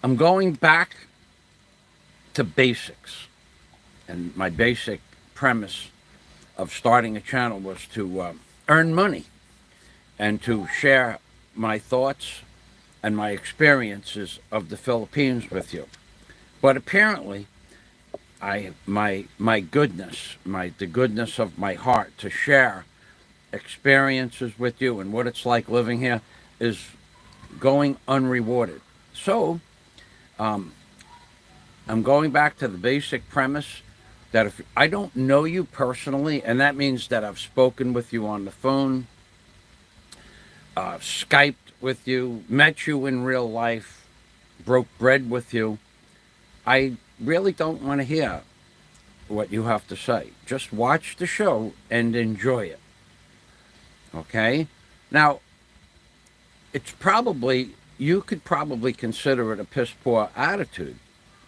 I'm going back to basics. And my basic premise of starting a channel was to earn money and to share my thoughts and my experiences of the Philippines with you. But apparently, my goodness, the goodness of my heart to share experiences with you and what it's like living here is going unrewarded. So I'm going back to the basic premise that if I don't know you personally, and that means that I've spoken with you on the phone, Skyped with you, met you in real life, broke bread with you, I really don't want to hear what you have to say. Just watch the show and enjoy it. Okay? Now, it's probably, you could probably consider it a piss poor attitude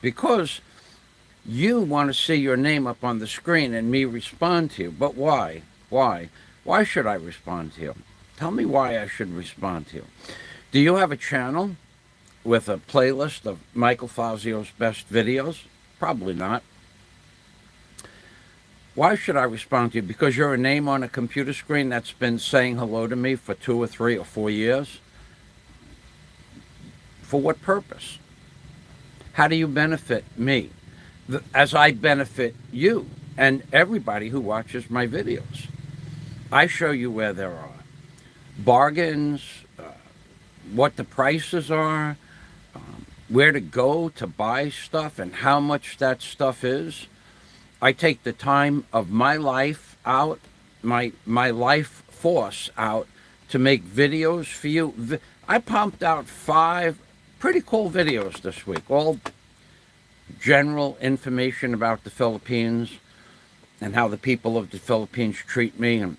because you want to see your name up on the screen and me respond to you. But why? Why? Why should I respond to you? Tell me why I should respond to you. Do you have a channel with a playlist of Michael Fazio's best videos? Probably not. Why should I respond to you? Because you're a name on a computer screen that's been saying hello to me for 2 or 3 or 4 years? For what purpose? How do you benefit me as I benefit you and everybody who watches my videos? I show you where there are bargains, what the prices are, where to go to buy stuff, and how much that stuff is. I take the time of my life out, my life force out to make videos for you. I pumped out 5 pretty cool videos this week, all general information about the Philippines and how the people of the Philippines treat me, and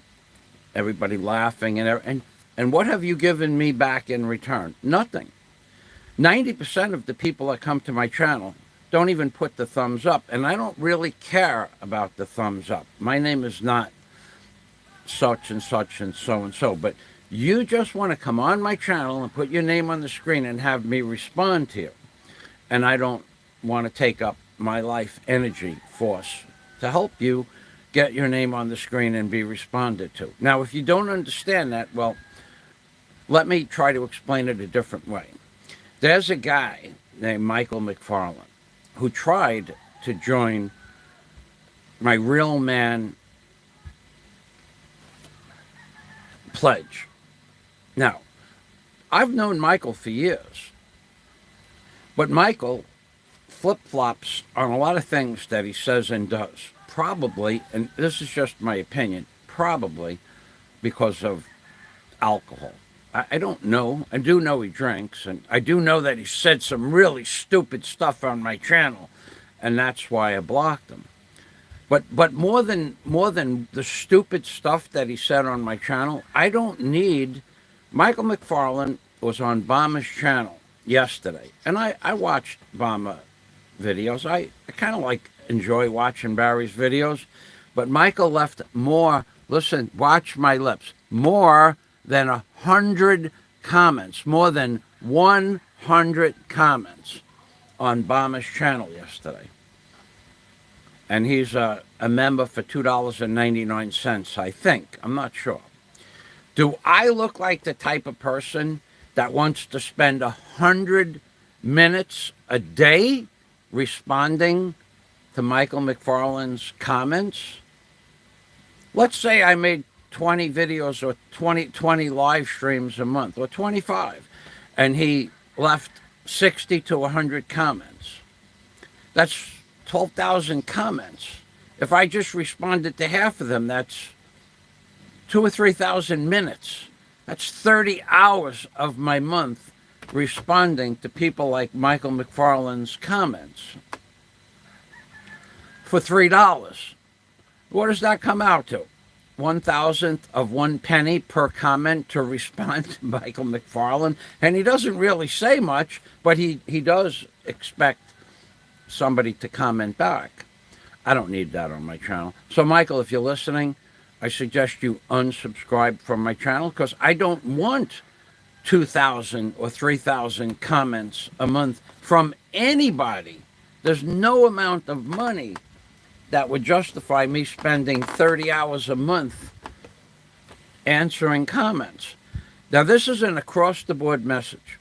everybody laughing, and what have you given me back in return? Nothing. 90% of the people that come to my channel don't even put the thumbs up, and I don't really care about the thumbs up. My name is not such and such and so, but you just want to come on my channel and put your name on the screen and have me respond to you. And I don't want to take up my life energy force to help you get your name on the screen and be responded to. Now, if you don't understand that, well, let me try to explain it a different way. There's a guy named Michael McFarland who tried to join my Real Man pledge. Now, I've known Michael for years, but Michael flip-flops on a lot of things that he says and does. Probably, and this is just my opinion, probably because of alcohol. I don't know. I do know he drinks, and I do know that he said some really stupid stuff on my channel, and that's why I blocked him. But more than the stupid stuff that he said on my channel, I don't need. Michael McFarland was on Bama's channel yesterday, and I watched Bama videos. I kind of enjoy watching Barry's videos, but Michael left more. Listen, watch my lips. More than 100 comments, more than 100 comments on Bama's channel yesterday. And he's a member for $2.99, I think. I'm not sure. Do I look like the type of person that wants to spend 100 minutes a day responding to Michael McFarland's comments? Let's say I made 20 videos or 20 live streams a month, or 25, and he left 60 to 100 comments. That's 12,000 comments. If I just responded to half of them, that's 2,000 or 3,000 minutes. That's 30 hours of my month responding to people like Michael McFarland's comments for $3. What does that come out to? 1,000th of 1 penny per comment to respond to Michael McFarland. And he doesn't really say much, but he does expect somebody to comment back. I don't need that on my channel. So, Michael, if you're listening, I suggest you unsubscribe from my channel because I don't want 2,000 or 3,000 comments a month from anybody. There's no amount of money that would justify me spending 30 hours a month answering comments. Now, this is an across-the-board message.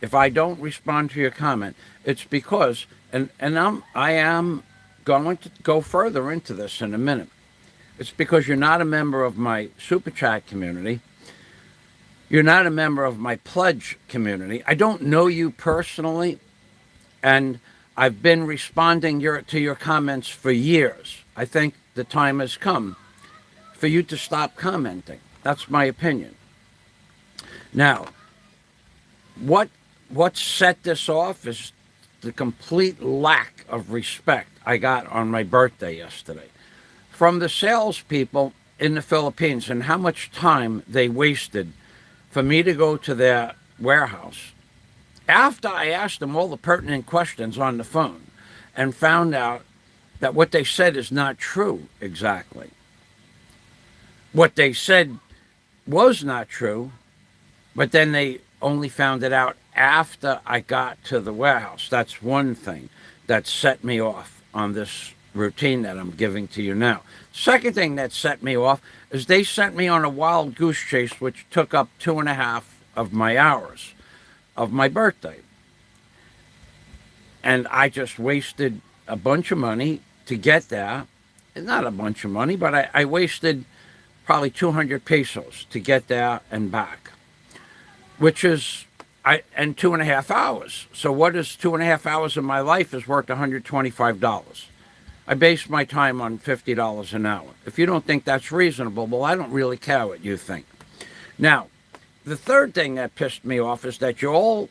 If I don't respond to your comment, it's because, I am going to go further into this in a minute. It's because you're not a member of my Super Chat community. You're not a member of my Pledge community. I don't know you personally, and I've been responding to your comments for years. I think the time has come for you to stop commenting. That's my opinion. Now, what set this off is the complete lack of respect I got on my birthday yesterday from the salespeople in the Philippines, and how much time they wasted for me to go to their warehouse after I asked them all the pertinent questions on the phone and found out that what they said is not true exactly. What they said was not true, but then they only found it out after I got to the warehouse. That's one thing that set me off on this routine that I'm giving to you now. Second thing that set me off is they sent me on a wild goose chase, which took up 2.5 of my hours of my birthday. And I just wasted a bunch of money to get there. Not a bunch of money, but I wasted probably 200 pesos to get there and back, which is, and 2.5 hours. So what is 2.5 hours of my life is worth $125. I base my time on $50 an hour. If you don't think that's reasonable, well, I don't really care what you think. Now, the third thing that pissed me off is that all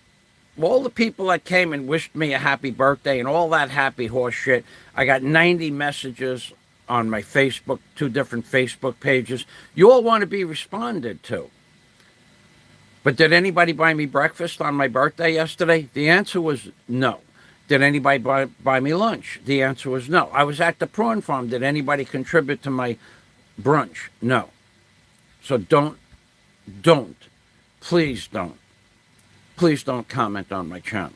the people that came and wished me a happy birthday and all that happy horse shit, I got 90 messages on my Facebook, 2 different Facebook pages. You all want to be responded to. But did anybody buy me breakfast on my birthday yesterday? The answer was no. Did anybody buy me lunch? The answer was no. I was at the prawn farm. Did anybody contribute to my brunch? No. So please don't comment on my channel.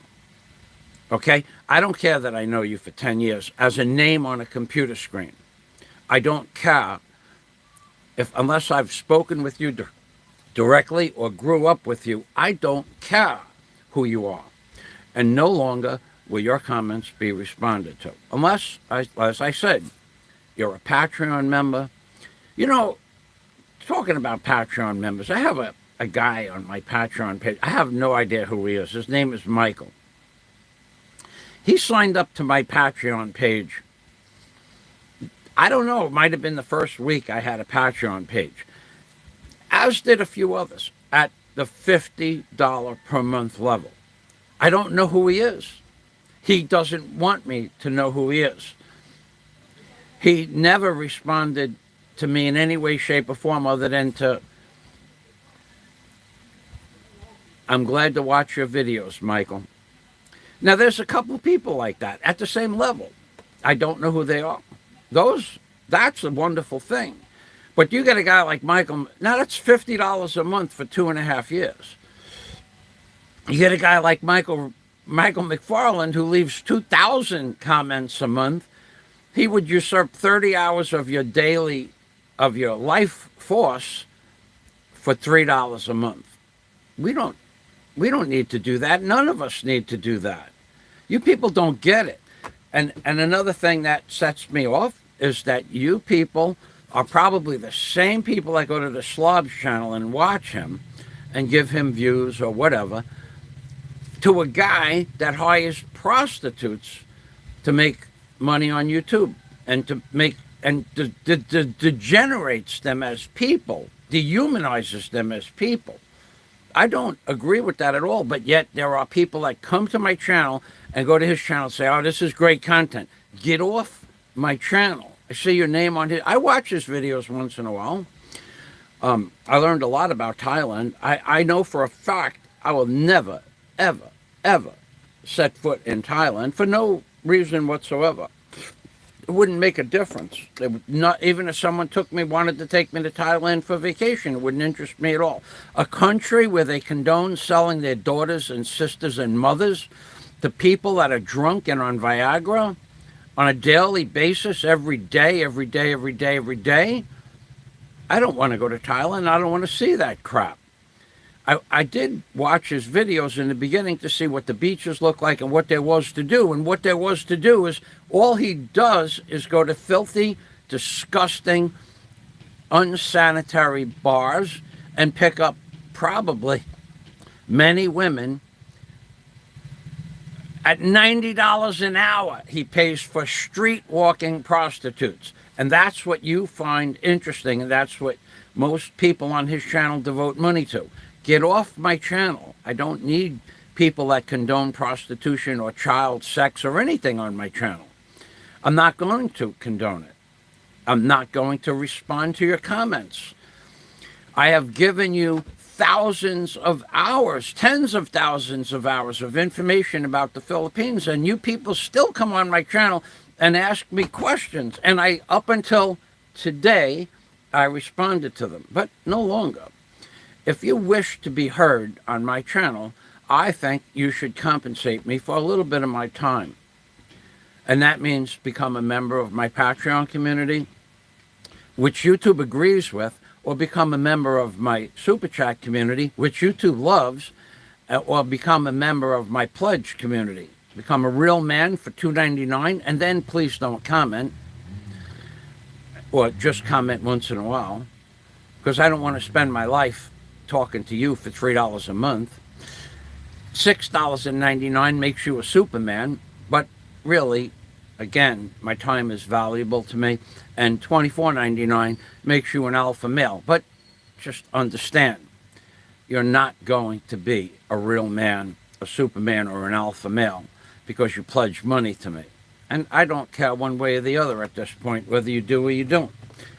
Okay? I don't care that I know you for 10 years as a name on a computer screen. I don't care unless I've spoken with you directly or grew up with you. I don't care who you are. And no longer will your comments be responded to. Unless, as I said, you're a Patreon member. You know, talking about Patreon members, I have a guy on my Patreon page. I have no idea who he is. His name is Michael. He signed up to my Patreon page. I don't know, it might have been the first week I had a Patreon page, as did a few others, at the $50 per month level. I don't know who he is. He doesn't want me to know who he is. He never responded to me in any way, shape, or form other than I'm glad to watch your videos, Michael. Now, there's a couple people like that at the same level. I don't know who they are. That's a wonderful thing. But you get a guy like Michael, now that's $50 a month for 2.5 years. You get a guy like Michael McFarland, who leaves 2,000 comments a month. He would usurp 30 hours of your life force for $3 a month. We don't need to do that. None of us need to do that. You people don't get it. And another thing that sets me off is that you people are probably the same people that go to the Slob's channel and watch him and give him views or whatever, to a guy that hires prostitutes to make money on YouTube and degenerates them as people, dehumanizes them as people. I don't agree with that at all, but yet there are people that come to my channel and go to his channel and say, oh, this is great content. Get off my channel. I see your name on his. I watch his videos once in a while. I learned a lot about Thailand. I know for a fact I will never, ever set foot in Thailand for no reason whatsoever. It wouldn't make a difference. It would not, even if someone wanted to take me to Thailand for vacation, it wouldn't interest me at all. A country where they condone selling their daughters and sisters and mothers to people that are drunk and on Viagra on a daily basis, every day, every day, every day, every day. I don't want to go to Thailand. I don't want to see that crap. I did watch his videos in the beginning to see what the beaches look like and what there was to do. And what there was to do is all he does is go to filthy, disgusting, unsanitary bars and pick up probably many women at $90 an hour. He pays for street walking prostitutes. And that's what you find interesting, and that's what most people on his channel devote money to. Get off my channel. I don't need people that condone prostitution or child sex or anything on my channel. I'm not going to condone it. I'm not going to respond to your comments. I have given you thousands of hours, tens of thousands of hours of information about the Philippines, and you people still come on my channel and ask me questions. And up until today, I responded to them, but no longer. If you wish to be heard on my channel, I think you should compensate me for a little bit of my time. And that means become a member of my Patreon community, which YouTube agrees with, or become a member of my Super Chat community, which YouTube loves, or become a member of my Pledge community. Become a real man for $2.99, and then please don't comment, or just comment once in a while, because I don't want to spend my life talking to you for $3 a month. $6.99 makes you a Superman, but really, again, my time is valuable to me, and $24.99 makes you an alpha male. But just understand, you're not going to be a real man, a Superman, or an alpha male because you pledge money to me. And I don't care one way or the other at this point, whether you do or you don't.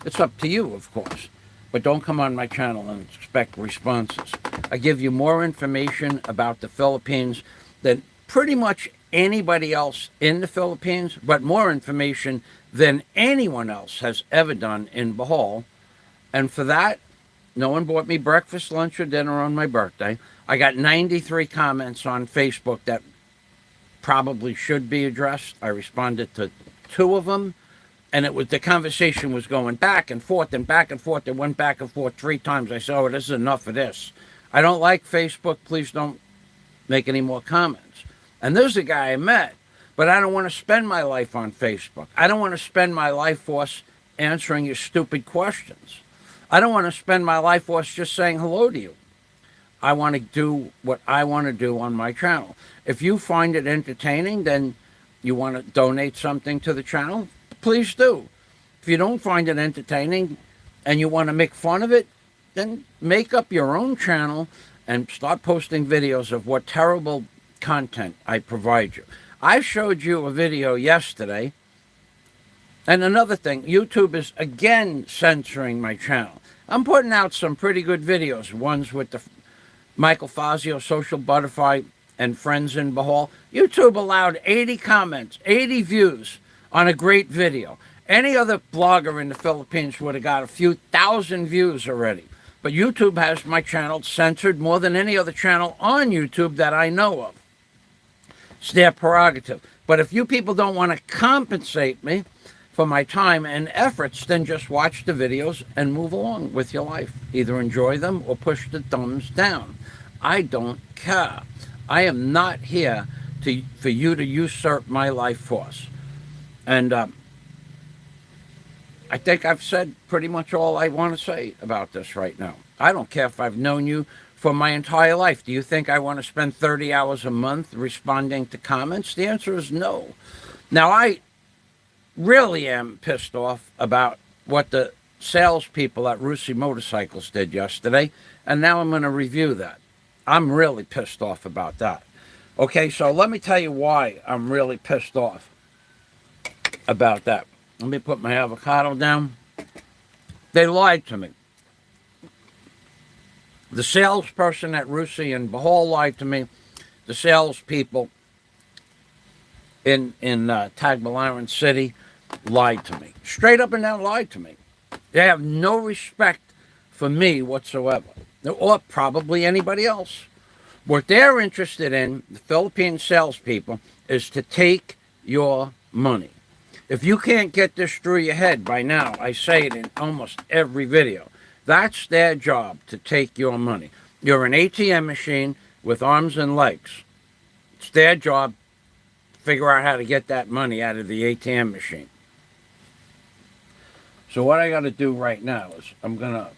It's up to you, of course. But don't come on my channel and expect responses. I give you more information about the Philippines than pretty much anybody else in the Philippines, but more information than anyone else has ever done in Bohol. And for that, no one bought me breakfast, lunch, or dinner on my birthday. I got 93 comments on Facebook that probably should be addressed. I responded to 2 of them. And the conversation was going back and forth and back and forth. It went back and forth 3 times. I said, oh, this is enough of this. I don't like Facebook. Please don't make any more comments. And there's a guy I met, but I don't want to spend my life on Facebook. I don't want to spend my life force answering your stupid questions. I don't want to spend my life force just saying hello to you. I want to do what I want to do on my channel. If you find it entertaining, then you want to donate something to the channel, please do. If you don't find it entertaining and you want to make fun of it, then make up your own channel and start posting videos of what terrible content I provide you. I showed you a video yesterday. And another thing, YouTube is again censoring my channel. I'm putting out some pretty good videos, ones with the Michael Fazio, Social Butterfly, and Friends in Bohol. YouTube allowed 80 comments, 80 views on a great video. Any other blogger in the Philippines would have got a few thousand views already. But YouTube has my channel censored more than any other channel on YouTube that I know of. It's their prerogative. But if you people don't want to compensate me for my time and efforts, then just watch the videos and move along with your life. Either enjoy them or push the thumbs down. I don't care. I am not here for you to usurp my life force. And I think I've said pretty much all I want to say about this right now. I don't care if I've known you for my entire life. Do you think I want to spend 30 hours a month responding to comments? The answer is no. Now, I really am pissed off about what the salespeople at Rusi Motorcycles did yesterday, and now I'm going to review that. I'm really pissed off about that. Okay, so let me tell you why I'm really pissed off about that. Let me put my avocado down. They lied to me. The salesperson at Rusi in Bohol lied to me. The salespeople in Tagbilaran City lied to me. Straight up and down lied to me. They have no respect for me whatsoever, or probably anybody else. What they're interested in, the Philippine salespeople, is to take your money. If you can't get this through your head by now, I say it in almost every video, that's their job, to take your money. You're an ATM machine with arms and legs. It's their job to figure out how to get that money out of the ATM machine. So what I got to do right now is I'm going to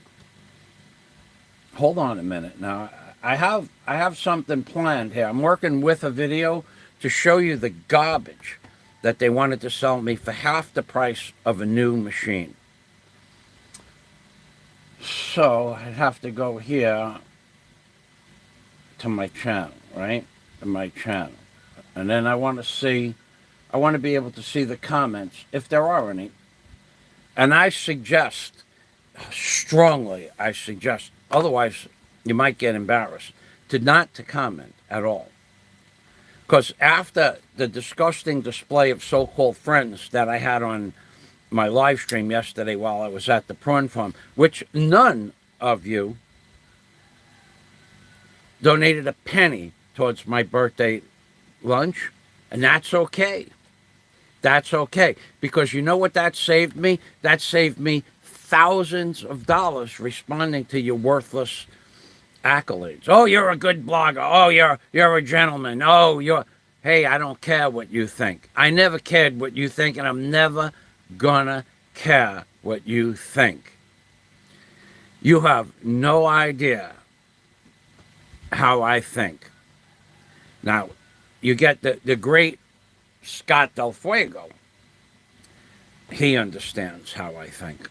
hold on a minute. Now, I have something planned here. I'm working with a video to show you the garbage that they wanted to sell me for half the price of a new machine. So I'd have to go here to my channel, right? To my channel. And then I want to be able to see the comments, if there are any. And I suggest, strongly, otherwise you might get embarrassed, not to comment at all. Because after the disgusting display of so-called friends that I had on my live stream yesterday while I was at the prawn farm, which none of you donated a penny towards my birthday lunch, and that's okay. That's okay, because you know what that saved me? That saved me thousands of dollars responding to your worthless accolades. Oh, you're a good blogger. Oh, you're a gentleman. Oh, hey, I don't care what you think. I never cared what you think, and I'm never gonna care what you think. You have no idea how I think. Now, you get the great Scott Del Fuego. He understands how I think.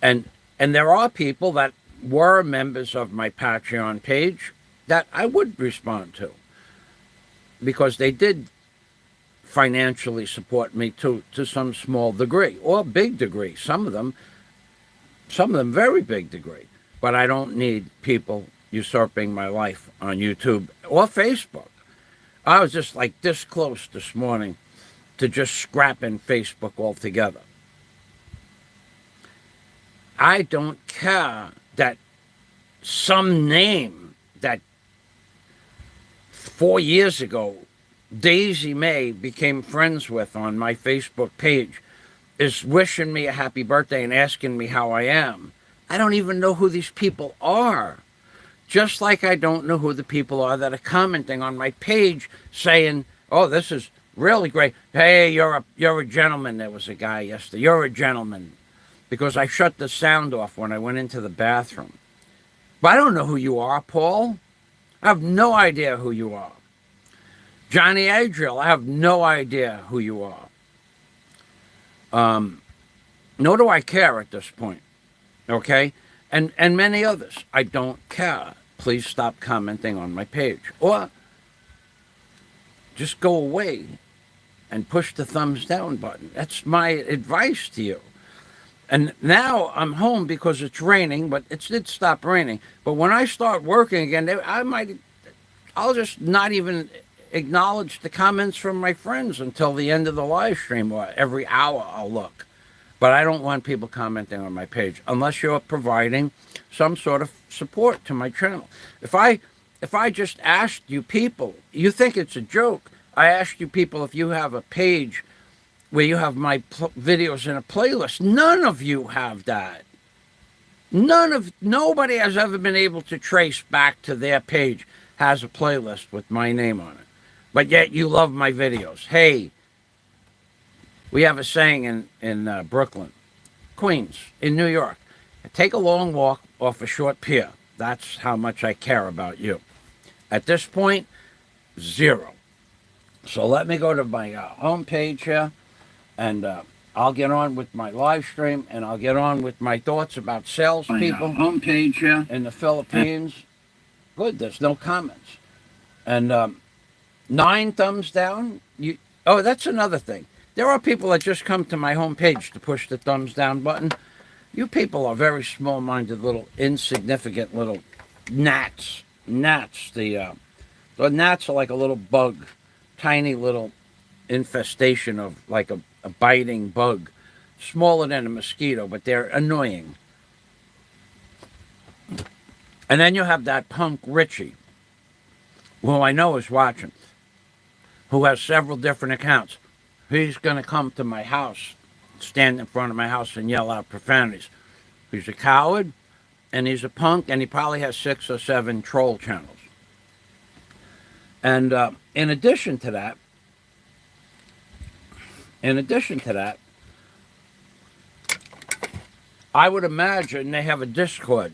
And there are people that were members of my Patreon page that I would respond to, because they did financially support me to some small degree or big degree. Some of them very big degree. But I don't need people usurping my life on YouTube or Facebook. I was just like this close this morning to just scrapping Facebook altogether. I don't care that some name that 4 years ago Daisy May became friends with on my Facebook page is wishing me a happy birthday and asking me how I am. I don't even know who these people are. Just like I don't know who the people are that are commenting on my page saying, oh, this is really great. Hey, you're a gentleman. There was a guy yesterday. You're a gentleman. Because I shut the sound off when I went into the bathroom. But I don't know who you are, Paul. I have no idea who you are. Johnny Adriel, I have no idea who you are. Nor do I care at this point. Okay? And many others. I don't care. Please stop commenting on my page. Or just go away and push the thumbs down button. That's my advice to you. And now I'm home because it's raining, but it did stop raining. But when I start working again, I'll just not even acknowledge the comments from my friends until the end of the live stream, or every hour I'll look. But I don't want people commenting on my page unless you're providing some sort of support to my channel. If I just asked you people, you think it's a joke. I asked you people if you have a page where you have my videos in a playlist. None of you have that. Nobody has ever been able to trace back to their page has a playlist with my name on it. But yet you love my videos. Hey, we have a saying in Brooklyn, Queens, in New York. Take a long walk off a short pier. That's how much I care about you. At this point, 0. So let me go to my homepage here, and I'll get on with my live stream, and I'll get on with my thoughts about salespeople. Homepage here in the Philippines. Good, there's no comments. And 9 thumbs down. Oh, that's another thing. There are people that just come to my homepage to push the thumbs down button. You people are very small-minded, little insignificant little gnats. The gnats are like a little bug, tiny little infestation of like a biting bug, smaller than a mosquito, but they're annoying. And then you have that punk Richie, who I know is watching, who has several different accounts. He's going to come to my house, stand in front of my house and yell out profanities. He's a coward, and he's a punk, and he probably has 6 or 7 troll channels. And in addition to that, I would imagine they have a Discord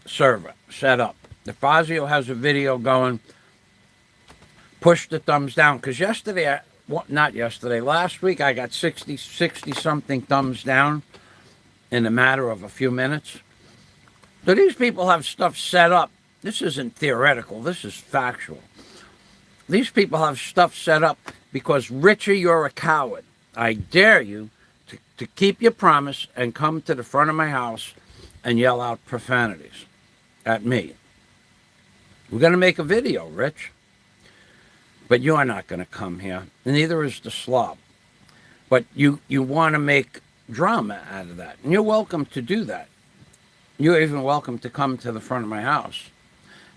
server set up. If Fazio has a video going, push the thumbs down. Because last week I got 60 something thumbs down in a matter of a few minutes. So these people have stuff set up. This isn't theoretical, this is factual. These people have stuff set up because, Richie, you're a coward. I dare you to keep your promise and come to the front of my house and yell out profanities at me. We're going to make a video, Rich. But you are not going to come here. Neither is the slob. But you want to make drama out of that. And you're welcome to do that. You're even welcome to come to the front of my house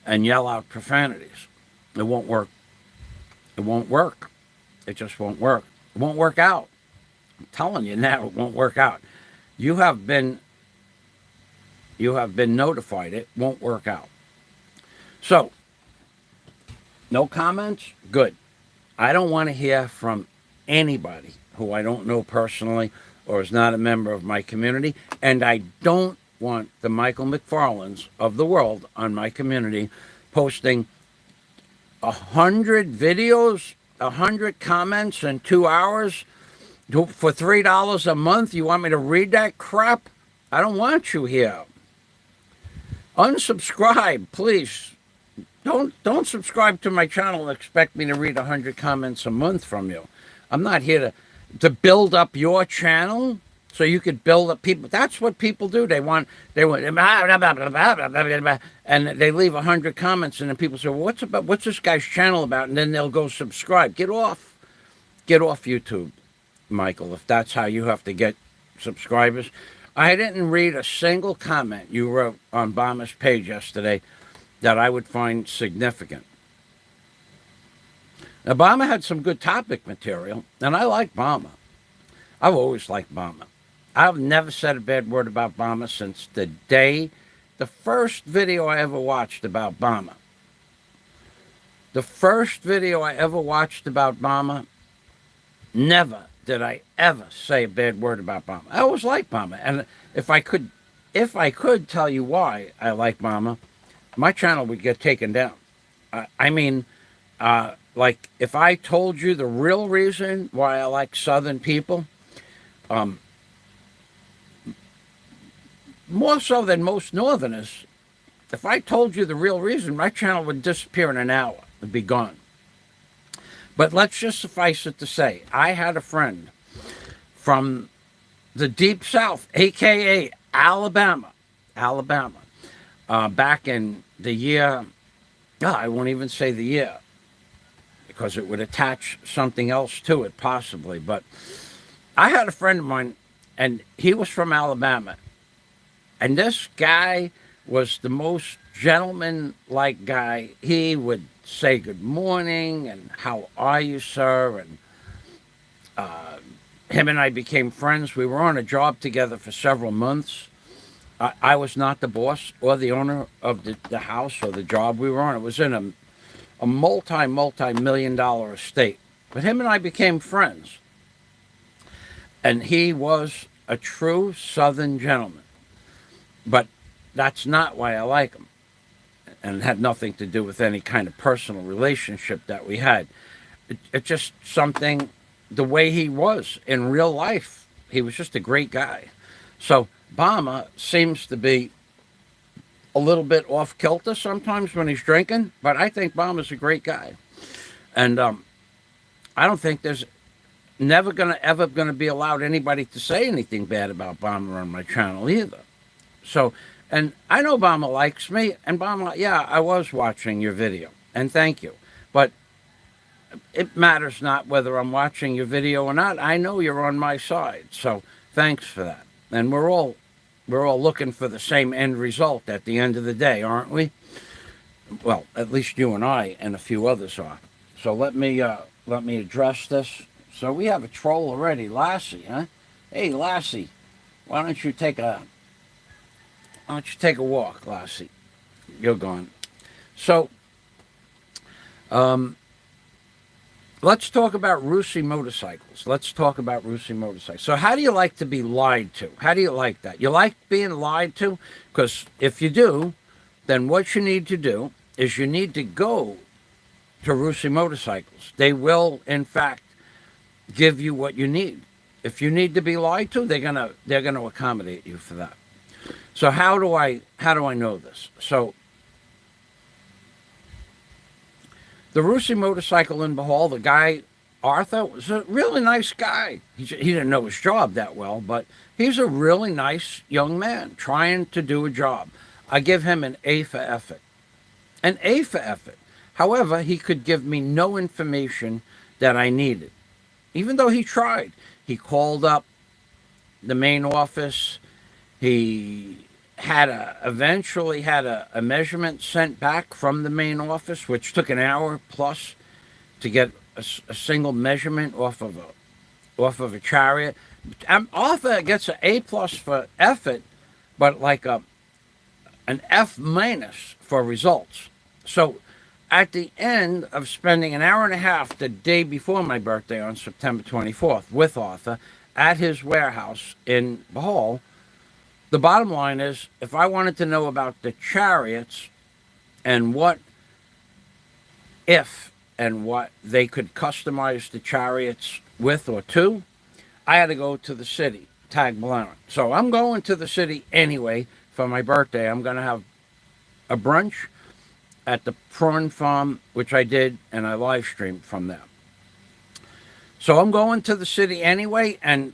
and yell out profanities. It won't work. It won't work. It just won't work. It won't work out. I'm telling you now, it won't work out. You have been notified. It won't work out. So, no comments? Good. I don't want to hear from anybody who I don't know personally or is not a member of my community. And I don't want the Michael McFarlands of the world on my community posting 100 videos, 100 comments in 2 hours for $3 a month. You want me to read that crap? I don't want you here. Unsubscribe, please. Don't subscribe to my channel and expect me to read 100 comments a month from you. I'm not here to build up your channel so you could build up people. That's what people do. They want and they leave 100 comments, and then people say, well, what's this guy's channel about? And then they'll go subscribe. Get off YouTube, Michael, if that's how you have to get subscribers. I didn't read a single comment you wrote on Obama's page yesterday that I would find significant. Obama had some good topic material, and I like Obama. I've always liked Obama. I've never said a bad word about Obama since the first video I ever watched about Obama. The first video I ever watched about Obama, never did I ever say a bad word about Obama. I always liked Obama, and if I could tell you why I like Obama, my channel would get taken down. Like if I told you the real reason why I like Southern people, more so than most Northerners, if I told you the real reason, my channel would disappear in an hour. It'd be gone. But let's just suffice it to say, I had a friend from the Deep South, a.k.a. Alabama, back in the year, I won't even say the year, because it would attach something else to it, possibly. But I had a friend of mine, and he was from Alabama. And this guy was the most gentleman-like guy. He would say good morning and how are you, sir? And him and I became friends. We were on a job together for several months. I was not the boss or the owner of the house or the job we were on. It was in a multi-million-dollar estate. But him and I became friends. And he was a true Southern gentleman. But that's not why I like him. And it had nothing to do with any kind of personal relationship that we had. It's just something, the way he was in real life. He was just a great guy. So Obama seems to be a little bit off kilter sometimes when he's drinking, but I think Obama's a great guy. And I don't think there's ever going to be allowed anybody to say anything bad about Obama on my channel either. So, and I know Obama likes me, and Obama, yeah, I was watching your video, and thank you. But it matters not whether I'm watching your video or not. I know you're on my side. So thanks for that. And we're all looking for the same end result at the end of the day, aren't we? Well, at least you and I and a few others are. So let me address this. So we have a troll already, Lassie, huh? Hey, Lassie, why don't you take a walk, Lassie? You're gone. So let's talk about Rusi motorcycles. So how do you like to be lied to? How do you like that? You like being lied to? Because if you do, then what you need to do is you need to go to Rusi motorcycles. They will, in fact, give you what you need. If you need to be lied to, they're gonna accommodate you for that. So how do I know this? So the Rusi motorcycle in Bahal, the guy Arthur was a really nice guy. He didn't know his job that well, but he's a really nice young man trying to do a job. I give him an A for effort. An A for effort. However, he could give me no information that I needed. Even though he tried. He called up the main office. He eventually had a measurement sent back from the main office, which took an hour plus to get a single measurement off of a Chariot. Arthur gets an A plus for effort, but like an F minus for results. So at the end of spending an hour and a half the day before my birthday on September 24th with Arthur at his warehouse in Bahal, the bottom line is, if I wanted to know about the Chariots and what they could customize the Chariots with or to, I had to go to the city, Tagbilaran. So I'm going to the city anyway for my birthday. I'm going to have a brunch at the prawn farm, which I did, and I live streamed from there. So I'm going to the city anyway, and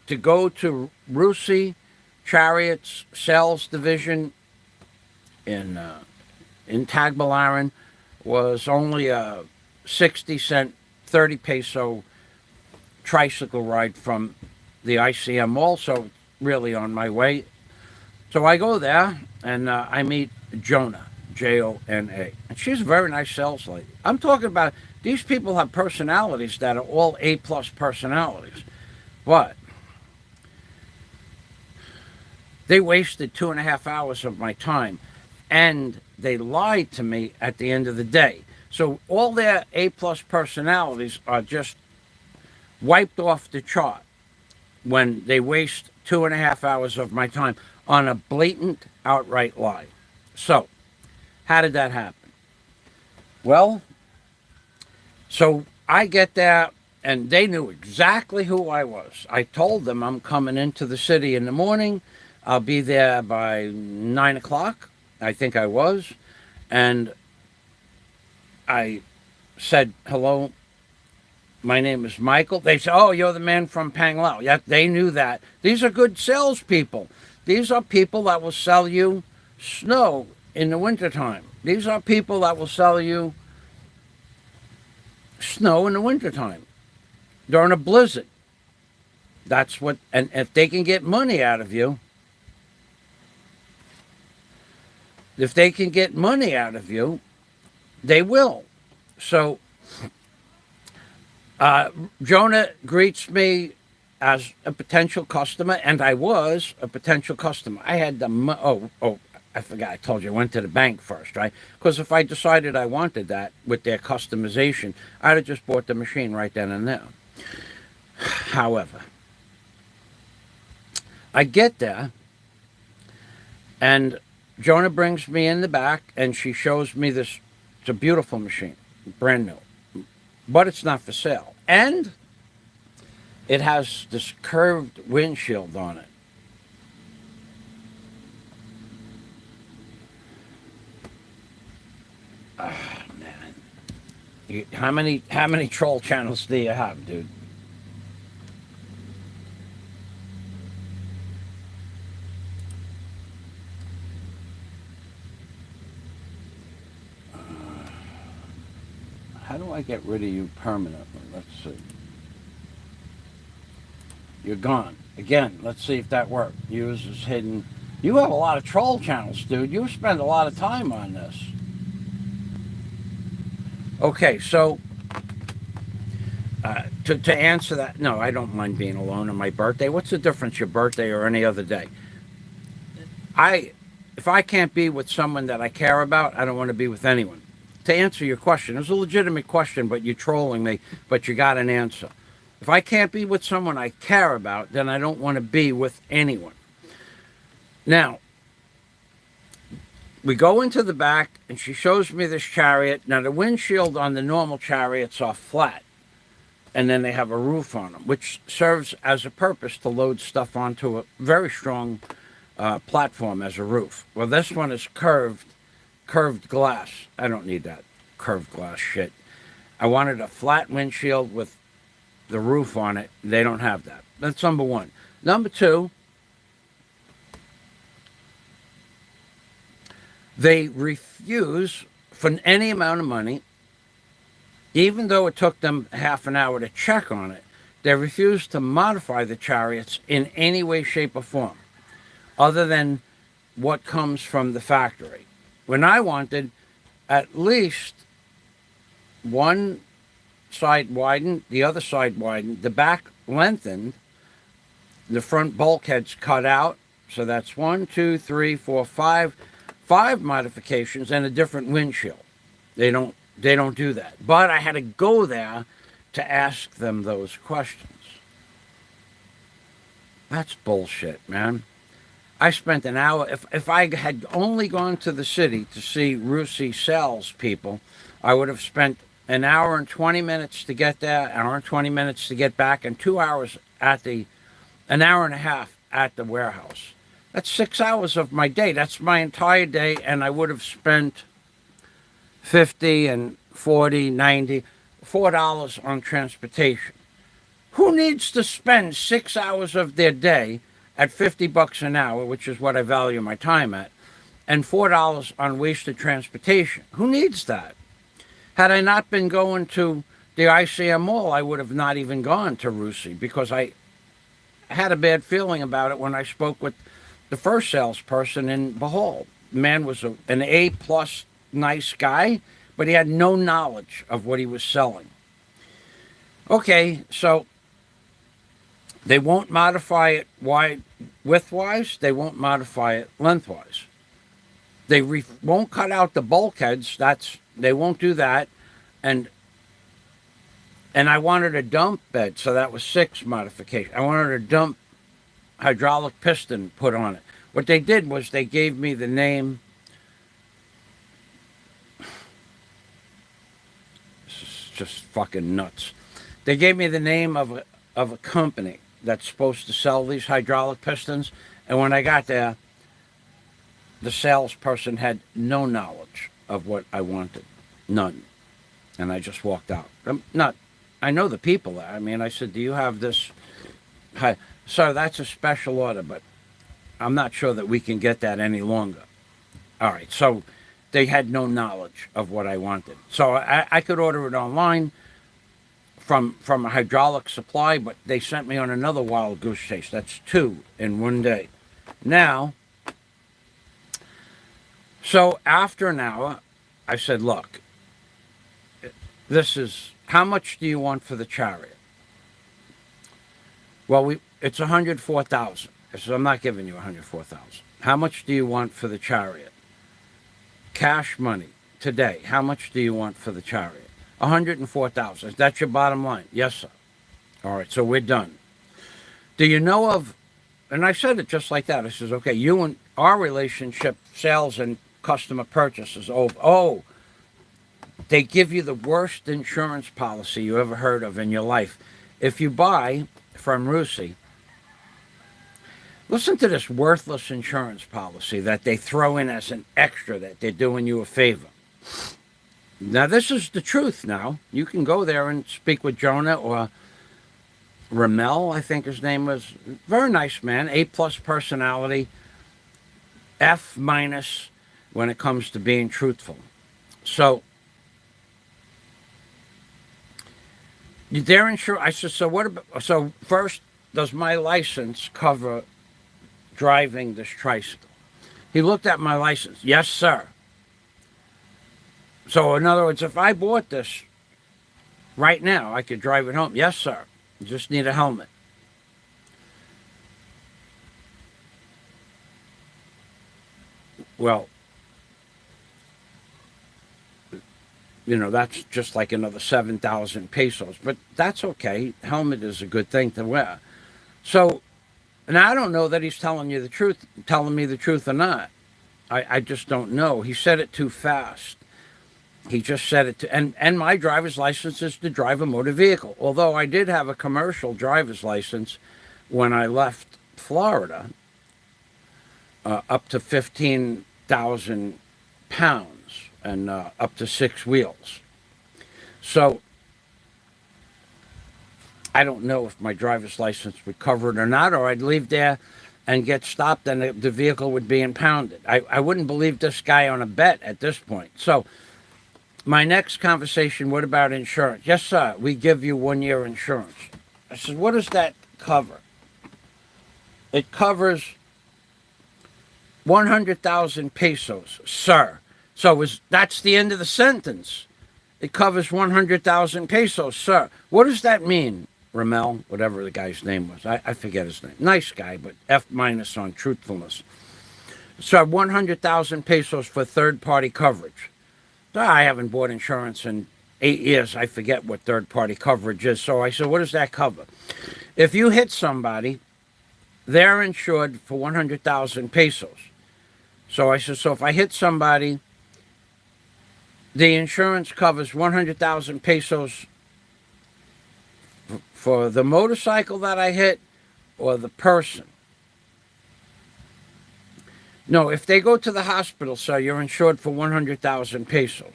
to go to Rusi Chariots sales division in Tagbilaran was only a 60-cent, 30 peso tricycle ride from the ICM mall, so really on my way. So I go there, and I meet Jonah, Jona. And she's a very nice sales lady. I'm talking about, these people have personalities that are all A-plus personalities. But they wasted 2.5 hours of my time, and they lied to me at the end of the day. So all their A-plus personalities are just wiped off the chart when they waste 2.5 hours of my time on a blatant, outright lie. So how did that happen? Well, so I get there, and they knew exactly who I was. I told them I'm coming into the city in the morning. I'll be there by 9 o'clock. I think I was. And I said, hello, my name is Michael. They said, oh, you're the man from Panglao. Yeah, they knew that. These are good salespeople. These are people that will sell you snow in the wintertime. These are people that will sell you snow in the wintertime during a blizzard. That's what, and if they can get money out of you, they will. So Jonah greets me as a potential customer, and I was a potential customer. I had I forgot, I told you I went to the bank first, right? Because if I decided I wanted that with their customization, I'd have just bought the machine right then and there. However, I get there, and Jonah brings me in the back, and she shows me this. It's a beautiful machine, brand new, but it's not for sale. And it has this curved windshield on it. Oh, man. How many troll channels do you have, dude? how do I get rid of you permanently? Let's see. You're gone. Again, let's see if that worked. Use is hidden. You have a lot of troll channels, dude. You spend a lot of time on this. Okay, so to answer that, no, I don't mind being alone on my birthday. What's the difference, your birthday or any other day? If I can't be with someone that I care about, I don't want to be with anyone. To answer your question, it was a legitimate question, but you're trolling me, but you got an answer. If I can't be with someone I care about, then I don't want to be with anyone. Now, we go into the back, and she shows me this Chariot. Now, the windshield on the normal Chariots are flat, and then they have a roof on them, which serves as a purpose to load stuff onto a very strong platform as a roof. Well, this one is curved glass. I don't need that curved glass shit. I wanted a flat windshield with the roof on it. They don't have that. That's number one. Number two, they refuse for any amount of money, even though it took them half an hour to check on it, they refuse to modify the Chariots in any way, shape, or form, other than what comes from the factory. When I wanted at least one side widened, the other side widened, the back lengthened, the front bulkheads cut out. So that's 1, 2, 3, 4, 5 modifications and a different windshield. They don't do that. But I had to go there to ask them those questions. That's bullshit, man. I spent an hour. If I had only gone to the city to see Rusi salespeople, I would have spent an hour and 20 minutes to get there, an hour and 20 minutes to get back, and 2 hours an hour and a half at the warehouse. That's 6 hours of my day. That's my entire day, and I would have spent 50 and 40, 90, $4 on transportation. Who needs to spend 6 hours of their day at $50 an hour, which is what I value my time at, and $4 on wasted transportation? Who needs that? Had I not been going to the ICM Mall, I would have not even gone to Rusi, because I had a bad feeling about it when I spoke with the first salesperson in Behold. The man was an A-plus nice guy, but he had no knowledge of what he was selling. Okay, so they won't modify it widthwise. They won't modify it lengthwise. They won't cut out the bulkheads. They won't do that. And I wanted a dump bed, so that was 6 modifications. I wanted a dump hydraulic piston put on it. What they did was they gave me the name. This is just fucking nuts. They gave me the name of a company that's supposed to sell these hydraulic pistons. And when I got there, the salesperson had no knowledge of what I wanted. None. And I just walked out. I know the people there. I mean, I said, do you have this? Sir, that's a special order, but I'm not sure that we can get that any longer. All right, so they had no knowledge of what I wanted. So I could order it online from a hydraulic supply, but they sent me on another wild goose chase. That's 2 in one day. Now, so after an hour, I said, look, this is, how much do you want for the Chariot? Well, it's $104,000. I said, I'm not giving you $104,000. How much do you want for the Chariot? Cash money today. How much do you want for the Chariot? $104,000. That's your bottom line? Yes, sir. All right, so we're done. Do you know of, and I said it just like that. I says, okay, you and our relationship, sales and customer purchase is over. Oh, they give you the worst insurance policy you ever heard of in your life. If you buy from Rusi, listen to this worthless insurance policy that they throw in as an extra, that they're doing you a favor. Now, this is the truth now. You can go there and speak with Jonah or Ramel, I think his name was. Very nice man, A-plus personality, F- when it comes to being truthful. So, Their insurance. I said, so what about? So first, does my license cover driving this tricycle? He looked at my license. Yes, sir. So in other words, if I bought this right now, I could drive it home. Yes, sir. You just need a helmet. Well, that's just like another 7,000 pesos, but that's okay. Helmet is a good thing to wear. So now I don't know that he's telling me the truth or not. I just don't know. He said it too fast. He just said it to, and my driver's license is to drive a motor vehicle. Although I did have a commercial driver's license when I left Florida, up to 15,000 pounds and up to 6 wheels. So I don't know if my driver's license would cover it or not, or I'd leave there and get stopped and the vehicle would be impounded. I wouldn't believe this guy on a bet at this point. So my next conversation, what about insurance? Yes, sir, we give you 1 year insurance. I said, what does that cover? It covers 100,000 pesos, sir. So that's the end of the sentence. It covers 100,000 pesos, sir. What does that mean, Ramel, whatever the guy's name was? I forget his name. Nice guy, but F- on truthfulness. So 100,000 pesos for third-party coverage. I haven't bought insurance in 8 years. I forget what third-party coverage is. So I said, what does that cover? If you hit somebody, they're insured for 100,000 pesos. So I said, so if I hit somebody, the insurance covers 100,000 pesos for the motorcycle that I hit or the person. No, if they go to the hospital, sir, you're insured for 100,000 pesos.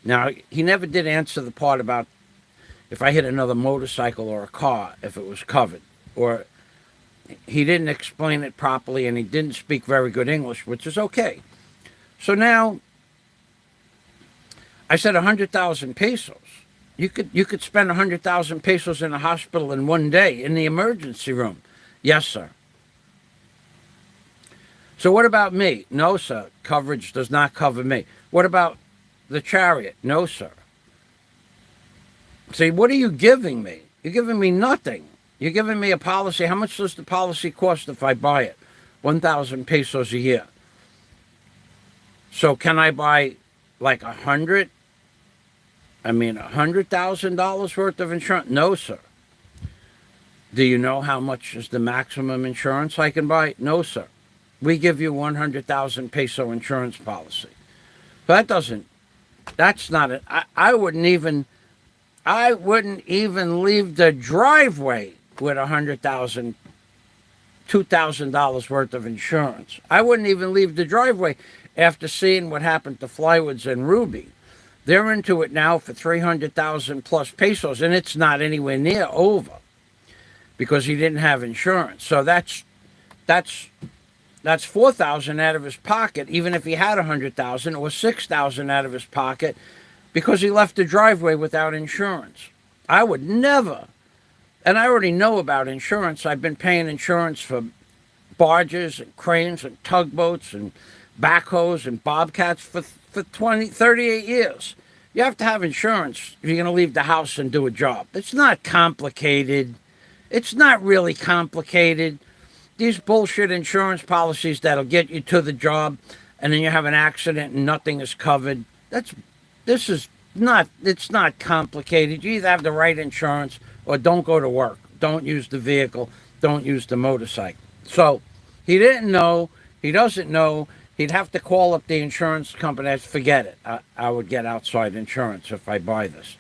Now, he never did answer the part about if I hit another motorcycle or a car, if it was covered. Or he didn't explain it properly and he didn't speak very good English, which is okay. So now I said 100,000 pesos. You could spend 100,000 pesos in a hospital in 1 day in the emergency room. Yes, sir. So what about me? No, sir. Coverage does not cover me. What about the Chariot? No, sir. See, what are you giving me? You're giving me nothing. You're giving me a policy. How much does the policy cost if I buy it? 1,000 pesos a year. So can I buy like $100,000 worth of insurance? No, sir. Do you know how much is the maximum insurance I can buy? No, sir. We give you 100,000 peso insurance policy. But that's not it. I wouldn't even leave the driveway with $2,000 worth of insurance. I wouldn't even leave the driveway after seeing what happened to Flywoods and Ruby. They're into it now for 300,000 plus pesos, and it's not anywhere near over because he didn't have insurance. So that's 4,000 out of his pocket, even if he had 100,000, or 6,000 out of his pocket because he left the driveway without insurance. I would never. And I already know about insurance. I've been paying insurance for barges and cranes and tugboats and backhoes and bobcats for 38 years. You have to have insurance if you're going to leave the house and do a job. It's not complicated. It's not really complicated. These bullshit insurance policies that'll get you to the job and then you have an accident and nothing is covered. It's not complicated. You either have the right insurance or don't go to work. Don't use the vehicle. Don't use the motorcycle. So he didn't know. He doesn't know. He'd have to call up the insurance company. Forget it. I would get outside insurance if I buy this.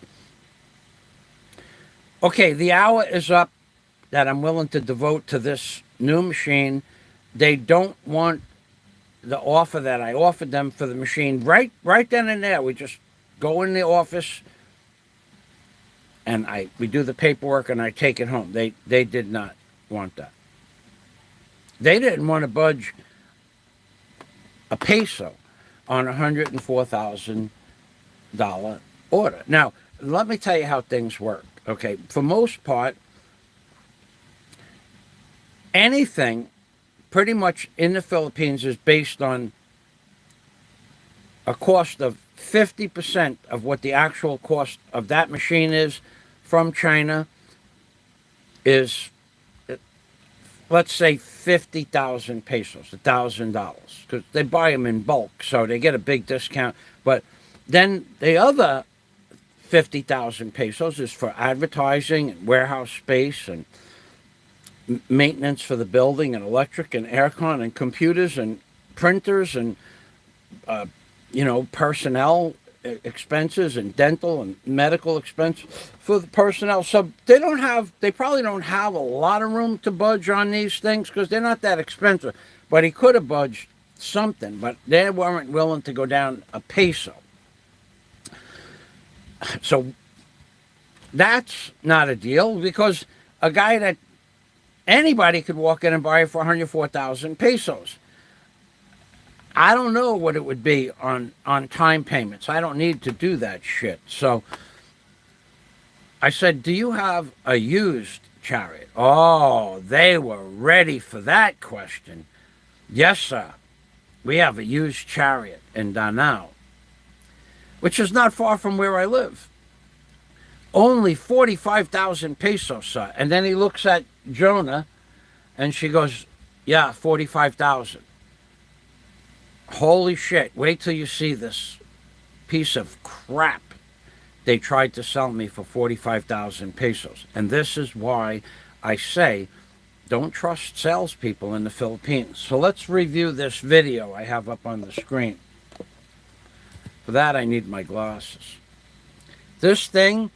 Okay, the hour is up that I'm willing to devote to this new machine. They don't want the offer that I offered them for the machine right then and there. We just go in the office and we do the paperwork and I take it home. They did not want that. They didn't want to budge a peso on a $104,000 order. Now, let me tell you how things work. Okay, for most part, anything pretty much in the Philippines is based on a cost of 50% of what the actual cost of that machine is from China is, let's say, 50,000 pesos, $1,000, because they buy them in bulk, so they get a big discount. But then the other 50,000 pesos is for advertising and warehouse space and maintenance for the building and electric and aircon and computers and printers and personnel expenses and dental and medical expense for the personnel. So they probably don't have a lot of room to budge on these things because they're not that expensive. But he could have budged something, but they weren't willing to go down a peso. So that's not a deal, because a guy that anybody could walk in and buy it for 104,000 pesos. I don't know what it would be on time payments. I don't need to do that shit. So I said, do you have a used Chariot? Oh, they were ready for that question. Yes, sir. We have a used Chariot in Danao, which is not far from where I live. Only 45,000 pesos, sir. And then he looks at Jonah and she goes, yeah, 45,000. Holy shit, wait till you see this piece of crap they tried to sell me for 45,000 pesos. And this is why I say don't trust salespeople in the Philippines. So let's review this video I have up on the screen. For that, I need my glasses. This thing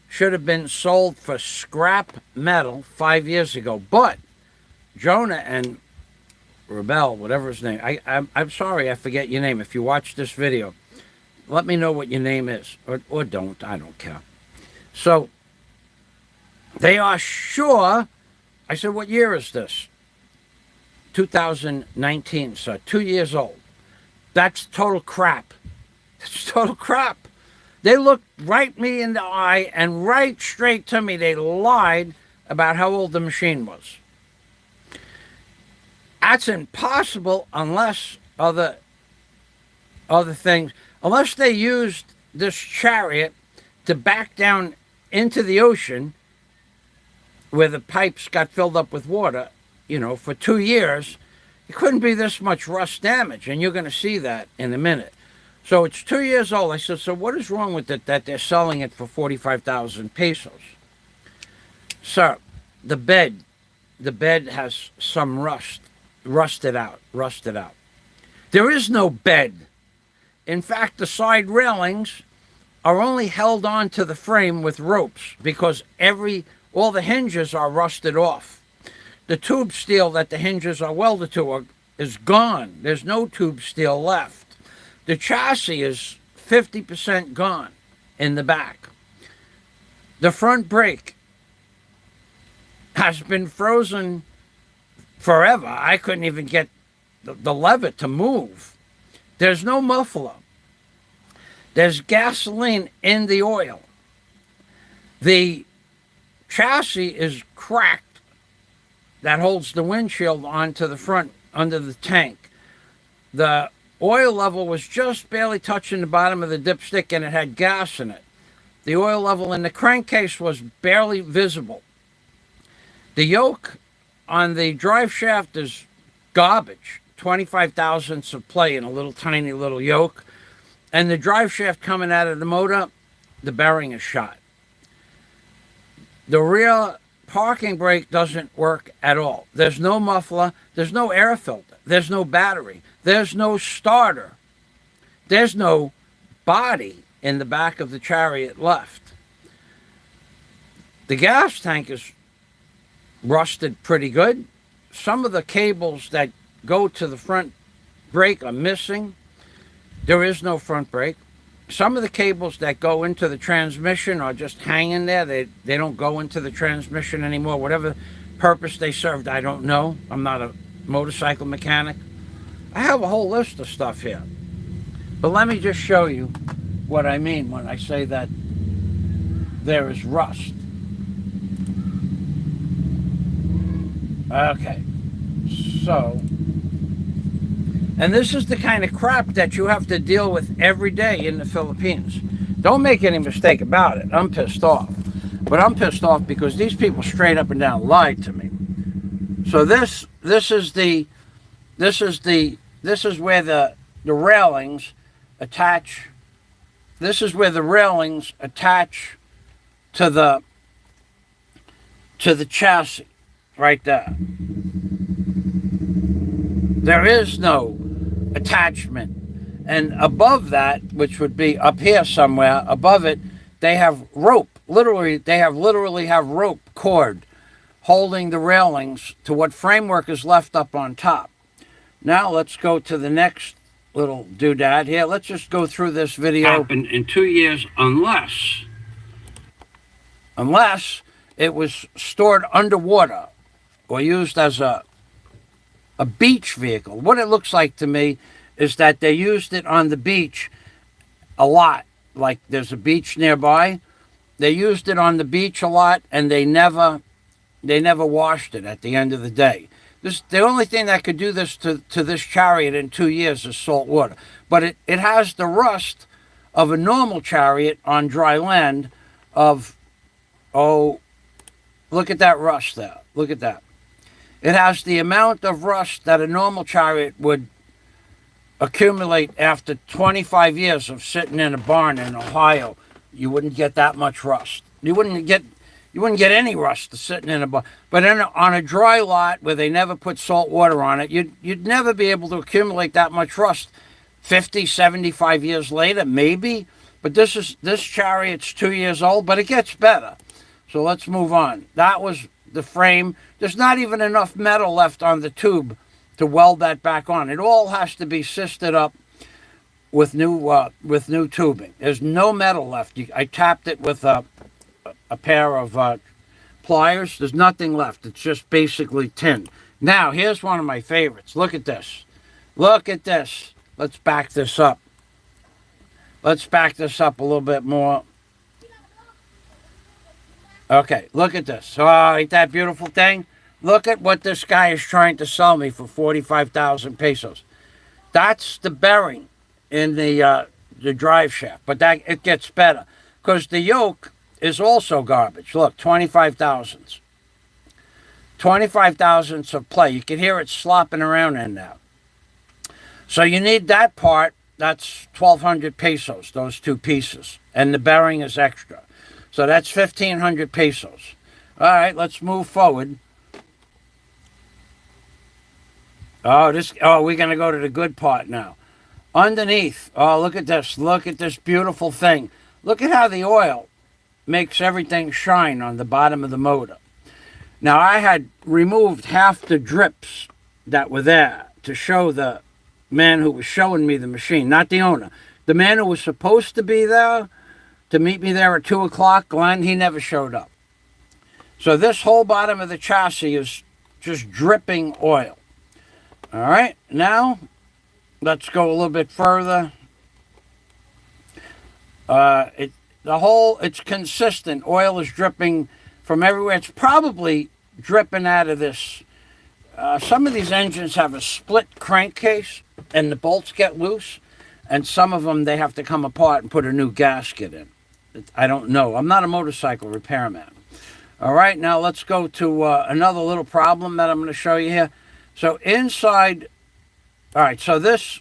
should have been sold for scrap metal 5 years ago. But Jonah and Rebel, whatever his name, I'm sorry, I forget your name. If you watch this video, let me know what your name is. Or don't, I don't care. So, they are sure. I said, what year is this? 2019, so 2 years old. That's total crap. That's total crap. They looked right me in the eye and right straight to me. They lied about how old the machine was. That's impossible unless other things, unless they used this Chariot to back down into the ocean where the pipes got filled up with water, for 2 years. It couldn't be this much rust damage, and you're going to see that in a minute. So it's 2 years old. I said, so what is wrong with it that they're selling it for 45,000 pesos? Sir, the bed has some rusted out. There is no bed. In fact, the side railings are only held on to the frame with ropes because all the hinges are rusted off. The tube steel that the hinges are welded to is gone. There's no tube steel left. The chassis is 50% gone in the back. The front brake has been frozen forever. I couldn't even get the lever to move. There's no muffler. There's gasoline in the oil. The chassis is cracked that holds the windshield onto the front under the tank. The oil level was just barely touching the bottom of the dipstick and it had gas in it. The oil level in the crankcase was barely visible. The yoke on the drive shaft is garbage. 25 thousandths of play in a little tiny little yoke. And the drive shaft coming out of the motor, the bearing is shot. The rear parking brake doesn't work at all. There's no muffler. There's no air filter. There's no battery. There's no starter. There's no body in the back of the Chariot left. The gas tank is rusted pretty good. Some of the cables that go to the front brake are missing. There is no front brake. Some of the cables that go into the transmission are just hanging there. They don't go into the transmission anymore. Whatever purpose they served, I don't know. I'm not a motorcycle mechanic. I have a whole list of stuff here. But let me just show you what I mean when I say that there is rust. Okay, so, and this is the kind of crap that you have to deal with every day in the Philippines. Don't make any mistake about it. I'm pissed off. But I'm pissed off because these people straight up and down lied to me. So this is where the railings attach. This is where the railings attach to the chassis, right there. There is no attachment. And above that, which would be up here somewhere, above it, they have rope. Literally, they literally have rope cord holding the railings to what framework is left up on top. Now let's go to the next little doodad here. Let's just go through this video. Happened in 2 years unless it was stored underwater or used as a beach vehicle. What it looks like to me is that they used it on the beach a lot. Like there's a beach nearby. They used it on the beach a lot, and they never washed it at the end of the day. The only thing that could do this to this Chariot in 2 years is salt water. But it has the rust of a normal Chariot on dry land of, oh, look at that rust there. Look at that. It has the amount of rust that a normal Chariot would accumulate after 25 years of sitting in a barn in Ohio. You wouldn't get that much rust. You wouldn't get any rust sitting in a barn. But on a dry lot where they never put salt water on it, you'd never be able to accumulate that much rust 50, 75 years later, maybe. But this Chariot's 2 years old, but it gets better. So let's move on. That was the frame. There's not even enough metal left on the tube to weld that back on. It all has to be sisted up with new tubing. There's no metal left. I tapped it with a pair of pliers. There's nothing left. It's just basically tin. Now, here's one of my favorites. Look at this. Look at this. Let's back this up. Let's back this up a little bit more. Okay, look at this. Oh, ain't that beautiful thing? Look at what this guy is trying to sell me for 45,000 pesos. That's the bearing in the drive shaft, but it gets better because the yoke is also garbage. Look, 25 thousandths. 25 thousandths of play. You can hear it slopping around in there. So you need that part. That's 1,200 pesos, those two pieces. And the bearing is extra. So that's 1,500 pesos. All right, let's move forward. Oh, we're going to go to the good part now. Underneath, oh, look at this. Look at this beautiful thing. Look at how the oil makes everything shine on the bottom of the motor. Now, I had removed half the drips that were there to show the man who was showing me the machine, not the owner. The man who was supposed to be there to meet me there at 2 o'clock, Glenn, he never showed up. So this whole bottom of the chassis is just dripping oil. All right, now let's go a little bit further. It's consistent. Oil is dripping from everywhere. It's probably dripping out of this. Some of these engines have a split crankcase and the bolts get loose, and some of them they have to come apart and put a new gasket in. I don't know. I'm not a motorcycle repairman. All right, now let's go to another little problem that I'm going to show you here. So inside, all right, so this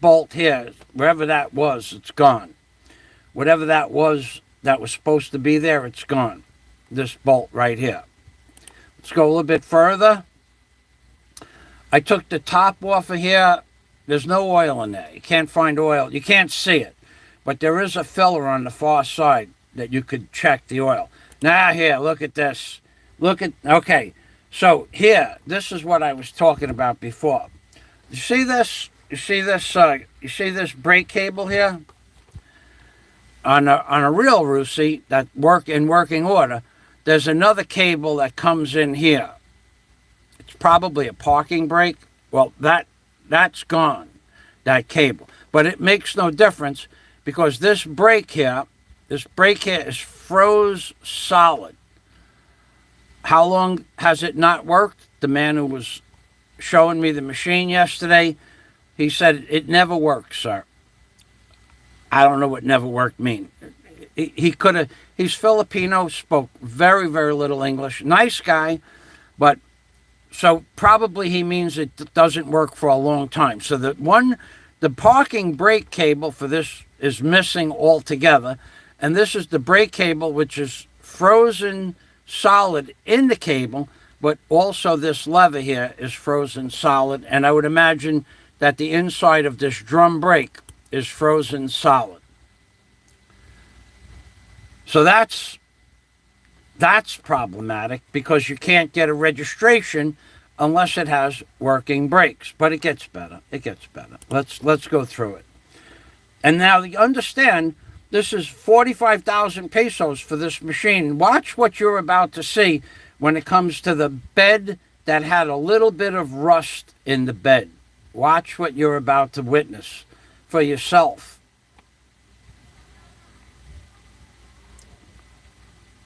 bolt here, wherever that was, it's gone. Whatever that was supposed to be there, it's gone. This bolt right here. Let's go a little bit further. I took the top off of here. There's no oil in there. You can't find oil. You can't see it. But there is a filler on the far side that you could check the oil. Now here, look at this. Okay. So here, this is what I was talking about before. You see this? You see this brake cable here? On a real Rusi that in working order, there's another cable that comes in here. It's probably a parking brake. Well, that's gone, that cable. But it makes no difference because this brake here is froze solid. How long has it not worked? The man who was showing me the machine yesterday, he said, it never works, sir. I don't know what never worked mean. He could have, he's Filipino, spoke very, very little English. Nice guy, but so probably he means it doesn't work for a long time. So the parking brake cable for this is missing altogether. And this is the brake cable, which is frozen solid in the cable, but also this lever here is frozen solid. And I would imagine that the inside of this drum brake is frozen solid. So that's problematic because you can't get a registration unless it has working brakes. But it gets better. It gets better. Let's go through it. And now you understand, this is 45,000 pesos for this machine. Watch what you're about to see when it comes to the bed that had a little bit of rust in the bed. Watch what you're about to witness for yourself.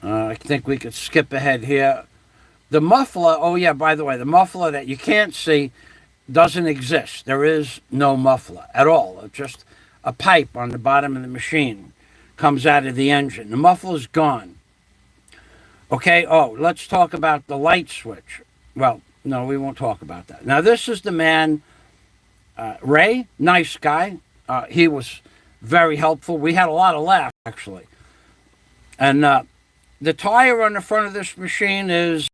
I think we could skip ahead here. The muffler, oh yeah, by the way, the muffler that you can't see doesn't exist. There is no muffler at all. It's just a pipe on the bottom of the machine comes out of the engine. The muffler's gone. Okay, let's talk about the light switch. Well, no, we won't talk about that. Now, this is the man, Ray, nice guy. He was very helpful. We had a lot of laughs, actually. And the tire on the front of this machine is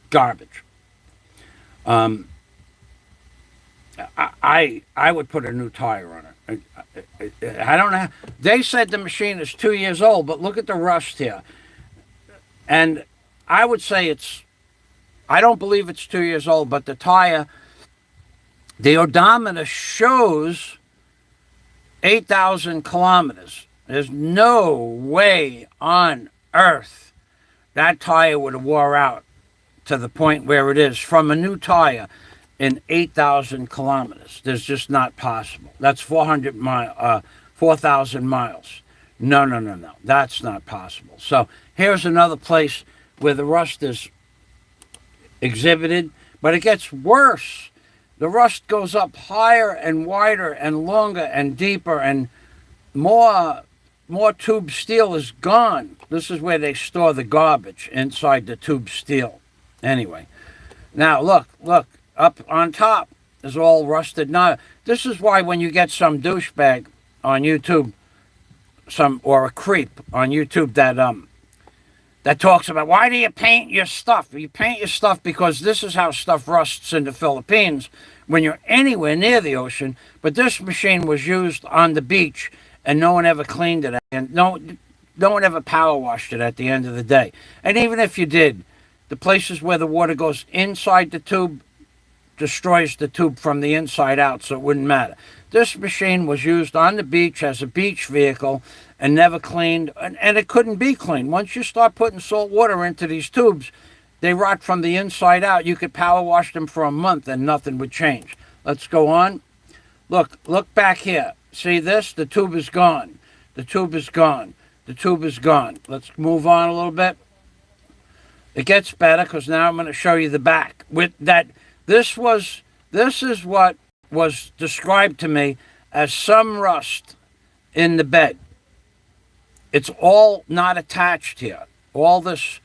garbage. I would put a new tire on it. I don't know. They said the machine is 2 years old, but look at the rust here. And I would say I don't believe it's 2 years old, but the tire, the odometer shows 8,000 kilometers. There's no way on earth that tire would have wore out to the point where it is from a new tire in 8,000 kilometers. There's just not possible. That's 4,000 miles. No. That's not possible. So here's another place where the rust is exhibited, but it gets worse. The rust goes up higher and wider and longer and deeper, and more tube steel is gone. This is where they store the garbage, inside the tube steel. Anyway, now look, up on top is all rusted. Now, this is why when you get some douchebag on YouTube, or a creep on YouTube that talks about, why do you paint your stuff? You paint your stuff because this is how stuff rusts in the Philippines when you're anywhere near the ocean. But this machine was used on the beach, and no one ever cleaned it, and no one ever power washed it at the end of the day. And even if you did, the places where the water goes inside the tube destroys the tube from the inside out, so it wouldn't matter. This machine was used on the beach as a beach vehicle and never cleaned, and it couldn't be cleaned. Once you start putting salt water into these tubes, they rot from the inside out. You could power wash them for a month and nothing would change. Let's go on. Look back here. See this? The tube is gone. The tube is gone. The tube is gone. Let's move on a little bit. It gets better because now I'm going to show you the back. This is what was described to me as some rust in the bed. It's all not attached here. All this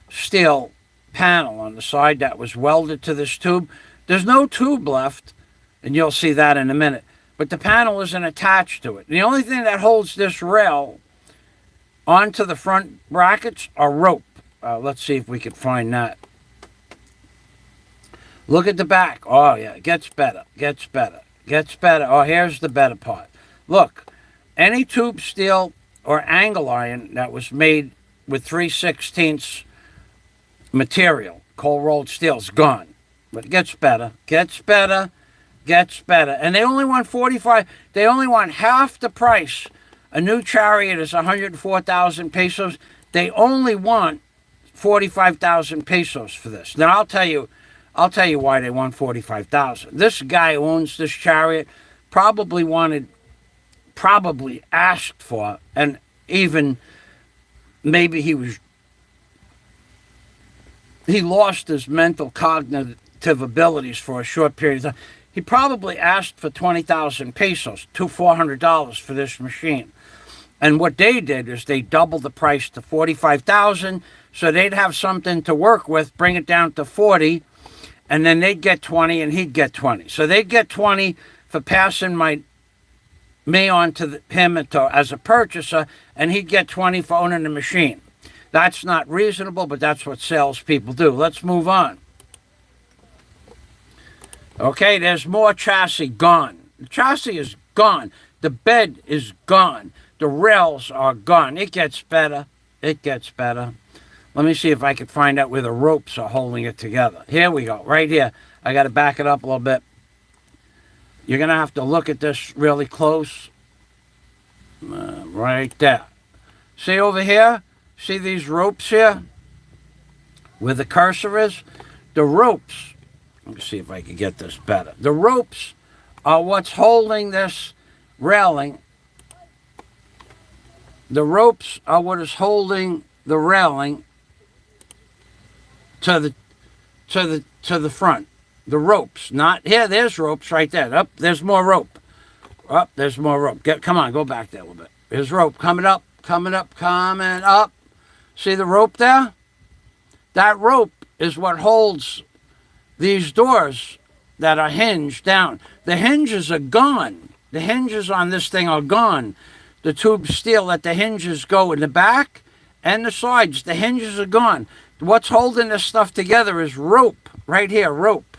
steel panel on the side that was welded to this tube. There's no tube left, and you'll see that in a minute. But the panel isn't attached to it. The only thing that holds this rail onto the front brackets are rope. Let's see if we can find that. Look at the back. Oh, yeah, it gets better. Oh, here's the better part. Look, any tube steel or angle iron that was made with 3/16 material, cold rolled steel, is gone. But it gets better. And they only want 45. They only want half the price. A new Chariot is 104,000 pesos. They only want 45,000 pesos for this. Now I'll tell you why they want 45,000. This guy who owns this Chariot probably asked for, and even maybe he was he lost his mental cognitive abilities for a short period of time. He probably asked for 20,000 pesos, $400 for this machine. And what they did is they doubled the price to 45,000, so they'd have something to work with, bring it down to 40, and then they'd get 20 and he'd get 20. So they'd get 20 for passing me on to him as a purchaser, and he'd get 20 for owning the machine. That's not reasonable, but that's what salespeople do. Let's move on. Okay, there's more chassis gone. The chassis is gone. The bed is gone. The rails are gone. It gets better. It gets better. Let me see if I can find out where the ropes are holding it together. Here we go, right here. I got to back it up a little bit. You're going to have to look at this really close. Right there. See over here? See these ropes here? Where the cursor is? The ropes. Let me see if I can get this better. The ropes are what's holding this railing. The ropes are what is holding the railing to the front. The ropes, not here. There's ropes right there. Up, there's more rope. Up, there's more rope. Come on, go back there a little bit. There's rope coming up, coming up, coming up. See the rope there? That rope is what holds these doors that are hinged down. The hinges are gone. The hinges on this thing are gone. The tube steel that the hinges go in the back and the sides, the hinges are gone. What's holding this stuff together is rope. Right here, rope.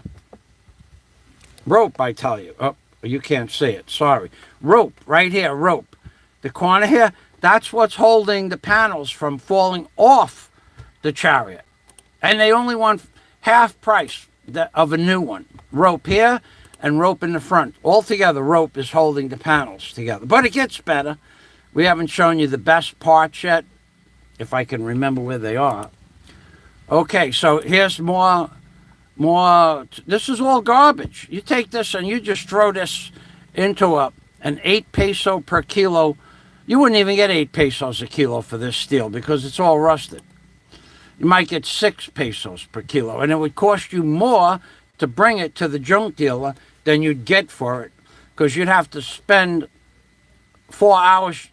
Rope, I tell you. Oh, you can't see it. Sorry. Rope, right here, rope. The corner here, that's what's holding the panels from falling off the Chariot. And they only want half price of a new one. Rope here and rope in the front. Altogether, rope is holding the panels together. But it gets better. We haven't shown you the best parts yet, if I can remember where they are. Okay, so here's more. This is all garbage. You take this and you just throw this into an 8 peso per kilo. You wouldn't even get 8 pesos a kilo for this steel because it's all rusted. You might get 6 pesos per kilo, and it would cost you more to bring it to the junk dealer than you'd get for it, because you'd have to spend 4 hours,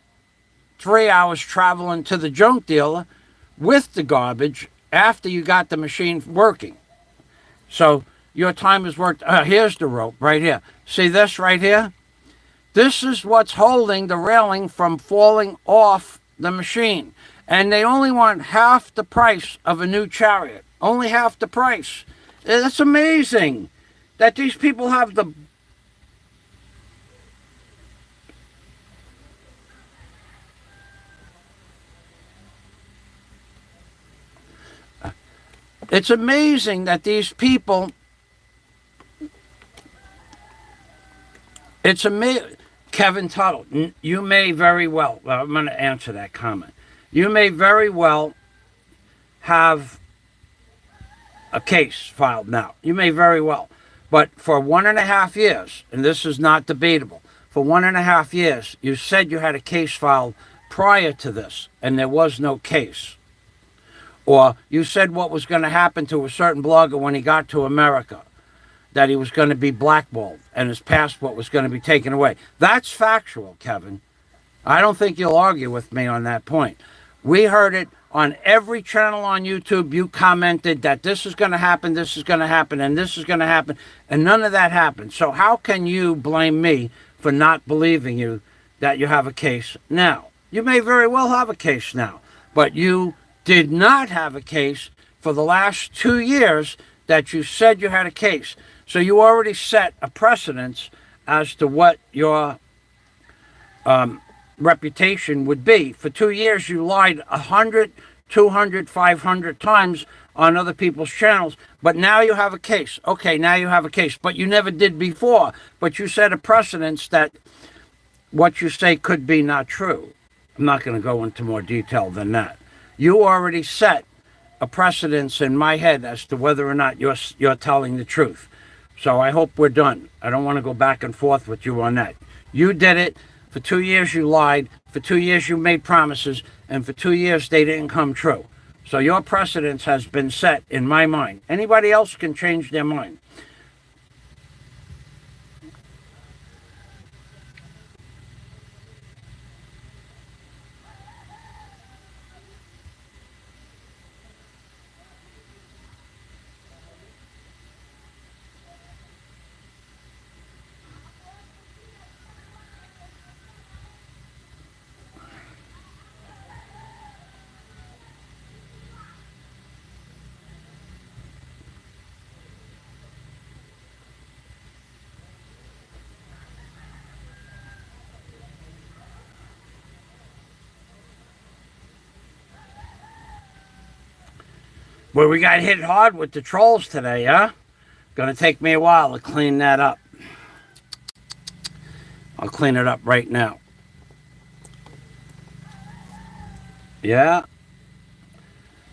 3 hours traveling to the junk dealer with the garbage after you got the machine working. So your time is worked. Here's the rope right here. See this right here? This is what's holding the railing from falling off the machine. And they only want half the price of a new Chariot. Only half the price. That's amazing that these people have the... It's amazing that these people... It's amazing. Kevin Tuttle, you may very well... Well, I'm going to answer that comment. You may very well have a case filed now. You may very well. But for 1.5 years, and this is not debatable, for 1.5 years, you said you had a case filed prior to this, and there was no case. Or you said what was going to happen to a certain blogger when he got to America, that he was going to be blackballed and his passport was going to be taken away. That's factual, Kevin. I don't think you'll argue with me on that point. We heard it on every channel on YouTube. You commented that this is going to happen, this is going to happen, and this is going to happen, and none of that happened. So how can you blame me for not believing you that you have a case now? You may very well have a case now, but you did not have a case for the last 2 years that you said you had a case. So you already set a precedence as to what your reputation would be. For 2 years, you lied 100, 200, 500 times on other people's channels, but now you have a case. Okay, now you have a case, but you never did before. But you set a precedence that what you say could be not true. I'm not going to go into more detail than that. You already set a precedence in my head as to whether or not you're telling the truth. So I hope we're done. I don't want to go back and forth with you on that. You did it. For 2 years you lied. For 2 years you made promises. And for 2 years they didn't come true. So your precedence has been set in my mind. Anybody else can change their mind. Well, we got hit hard with the trolls today, huh? Gonna take me a while to clean that up. I'll clean it up right now. Yeah.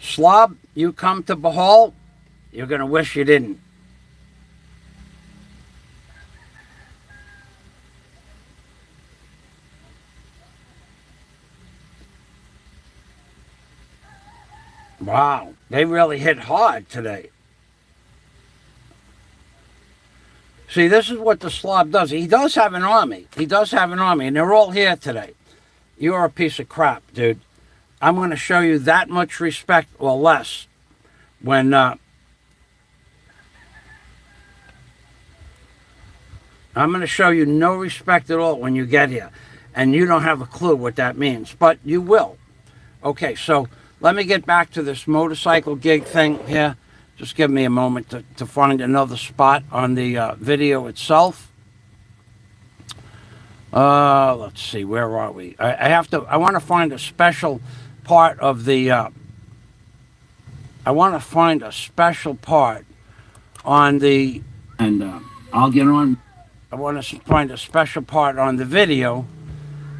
Slob, you come to Bahal, you're gonna wish you didn't. Wow, they really hit hard today. See, this is what the slob does. He does have an army. He does have an army, and they're all here today. You're a piece of crap, dude. I'm going to show you that much respect, or less, when I'm going to show you no respect at all when you get here. And you don't have a clue what that means, but you will. Okay, so let me get back to this motorcycle gig thing here. Just give me a moment to find another spot on the video itself. Let's see, where are we? I want to find a special part of the, I want to find a special part on the, and I'll get on, I want to find a special part on the video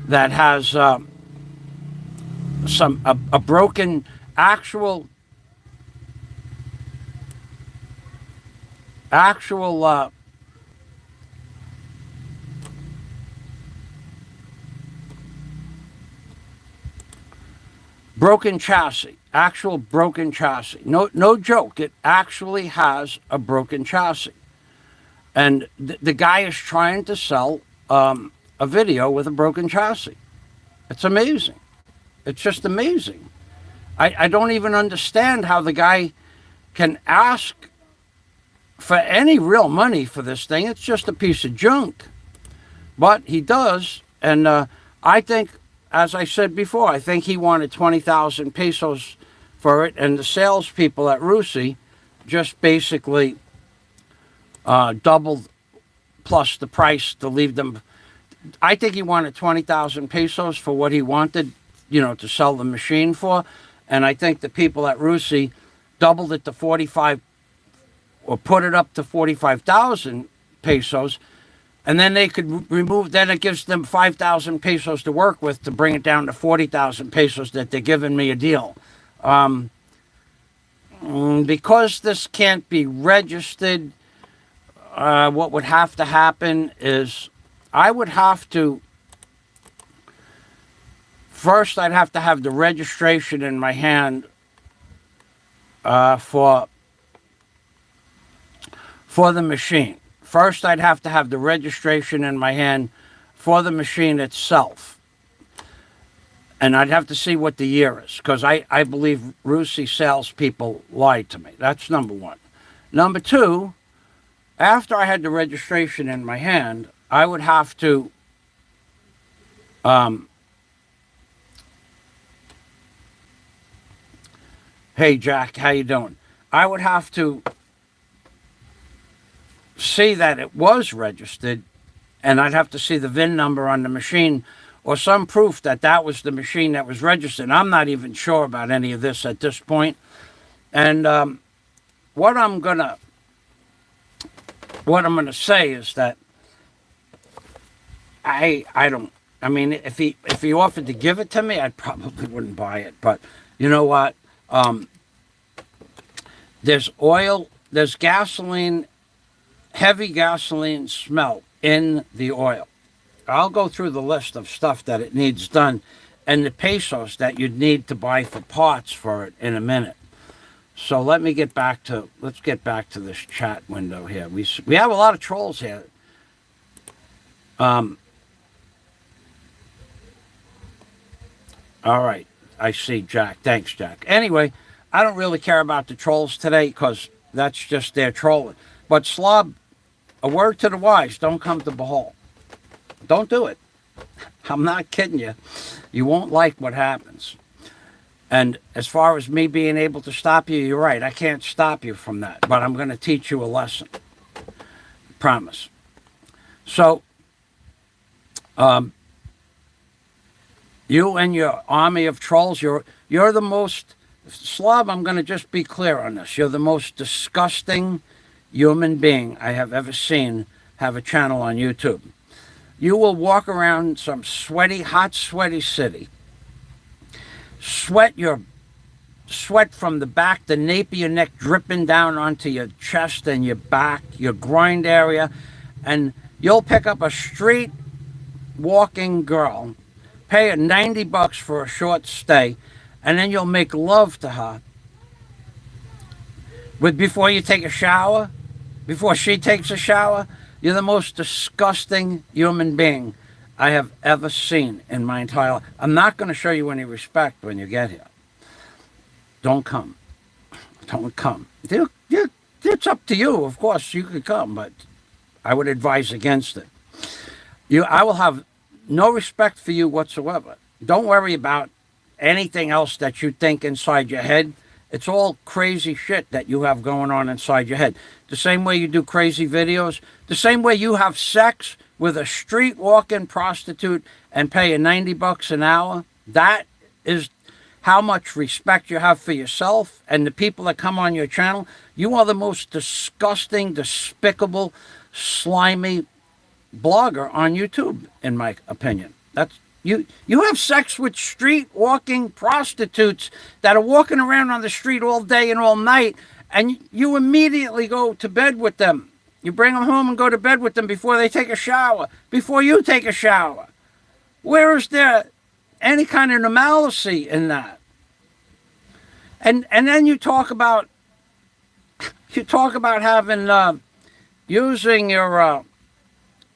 that has a broken actual broken chassis, actual broken chassis. No joke. It actually has a broken chassis, and the guy is trying to sell a video with a broken chassis. It's amazing. It's just amazing. I don't even understand how the guy can ask for any real money for this thing. It's just a piece of junk. But he does, and I think, as I said before, I think he wanted 20,000 pesos for it, and the salespeople at Rusi just basically doubled plus the price to leave them. I think he wanted 20,000 pesos for what he wanted, to sell the machine for, and I think the people at Rusi doubled it to 45, or put it up to 45,000 pesos, and then they could remove, then it gives them 5,000 pesos to work with to bring it down to 40,000 pesos that they're giving me a deal. Because this can't be registered, what would have to happen is I would have to, first I'd have to have the registration in my hand for the machine. First, I'd have to have the registration in my hand for the machine itself. And I'd have to see what the year is, because I believe Rusi salespeople lied to me. That's number one. Number two, after I had the registration in my hand, I would have to hey, Jack, how you doing? I would have to see that it was registered, and I'd have to see the VIN number on the machine or some proof that that was the machine that was registered. I'm not even sure about any of this at this point. And what I'm gonna say is that I mean, if he offered to give it to me, I probably wouldn't buy it. But you know what? There's oil, there's gasoline, heavy gasoline smell in the oil. I'll go through the list of stuff that it needs done, and the pesos that you'd need to buy for parts for it in a minute. So let's get back to this chat window here. We have a lot of trolls here. All right, I see Jack. Thanks, Jack. Anyway, I don't really care about the trolls today because that's just their trolling. But Slob, a word to the wise: don't come to Bahal. Don't do it. I'm not kidding you. You won't like what happens. And as far as me being able to stop you, you're right. I can't stop you from that. But I'm going to teach you a lesson. Promise. So, you and your army of trolls, you're the most... Slob, I'm going to just be clear on this. You're the most disgusting human being I have ever seen have a channel on YouTube. You will walk around some hot, sweaty city, sweat from the back, the nape of your neck dripping down onto your chest and your back, your groin area, and you'll pick up a street walking girl, pay her $90 for a short stay, and then you'll make love to her before you take a shower, before she takes a shower. You're the most disgusting human being I have ever seen in my entire life. I'm not going to show you any respect when you get here. Don't come. Don't come. It's up to you. Of course, you could come, but I would advise against it. I will have no respect for you whatsoever. Don't worry about anything else that you think inside your head. It's all crazy shit that you have going on inside your head. The same way you do crazy videos, the same way you have sex with a street walking prostitute and pay her $90 an hour. That is how much respect you have for yourself and the people that come on your channel. You are the most disgusting, despicable, slimy blogger on YouTube, in my opinion. That's you have sex with street walking prostitutes that are walking around on the street all day and all night, and you immediately go to bed with them. You bring them home and go to bed with them before they take a shower, before you take a shower. Where is there any kind of normalcy in that? And then you talk about having using your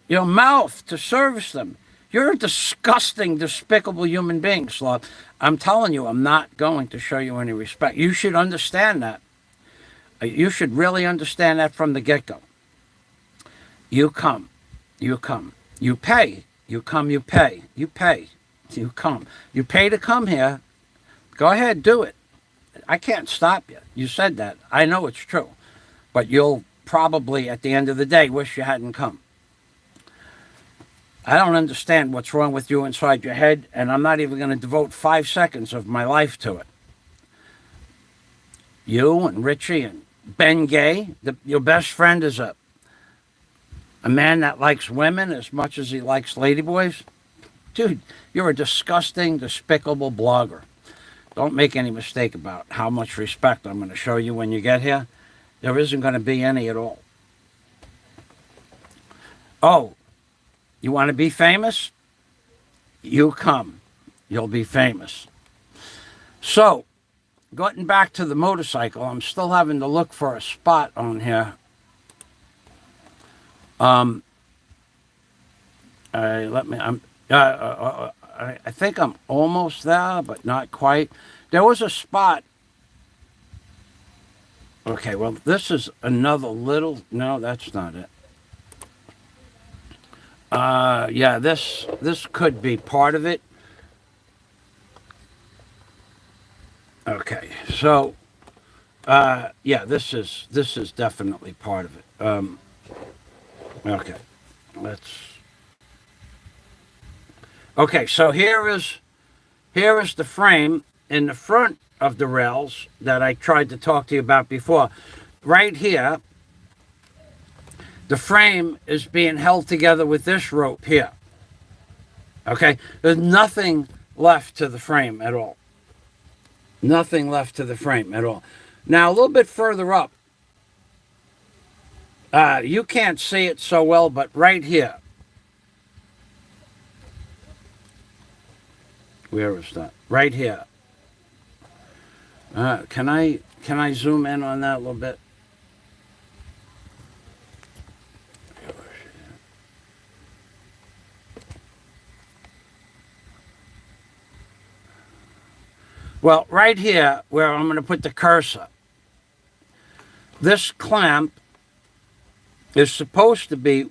mouth to service them. You're a disgusting, despicable human being, Slav. I'm telling you, I'm not going to show you any respect. You should understand that. You should really understand that from the get-go. You come. You come. You pay. You come, you pay. You pay. You come. You pay to come here. Go ahead, do it. I can't stop you. You said that. I know it's true. But you'll probably, at the end of the day, wish you hadn't come. I don't understand what's wrong with you inside your head, and I'm not even going to devote 5 seconds of my life to it. You and Richie and Ben Gay, your best friend is a man that likes women as much as he likes ladyboys. Dude, you're a disgusting, despicable blogger. Don't make any mistake about how much respect I'm going to show you when you get here. There isn't going to be any at all. Oh, you want to be famous? You come. You'll be famous. So, getting back to the motorcycle, I'm still having to look for a spot on here. I think I'm almost there, but not quite. There was a spot. Okay, well, this is another little... No, that's not it. Yeah, this could be part of it. Okay, so yeah, this is definitely part of it. Okay, okay, so here is the frame in the front of the rails that I tried to talk to you about before. Right here, the frame is being held together with this rope here. Okay, there's nothing left to the frame at all. Nothing left to the frame at all. Now, a little bit further up, you can't see it so well, but right here, Where is that? Right here. Can I zoom in on that a little bit? Well, right here, where I'm going to put the cursor, this clamp is supposed to be,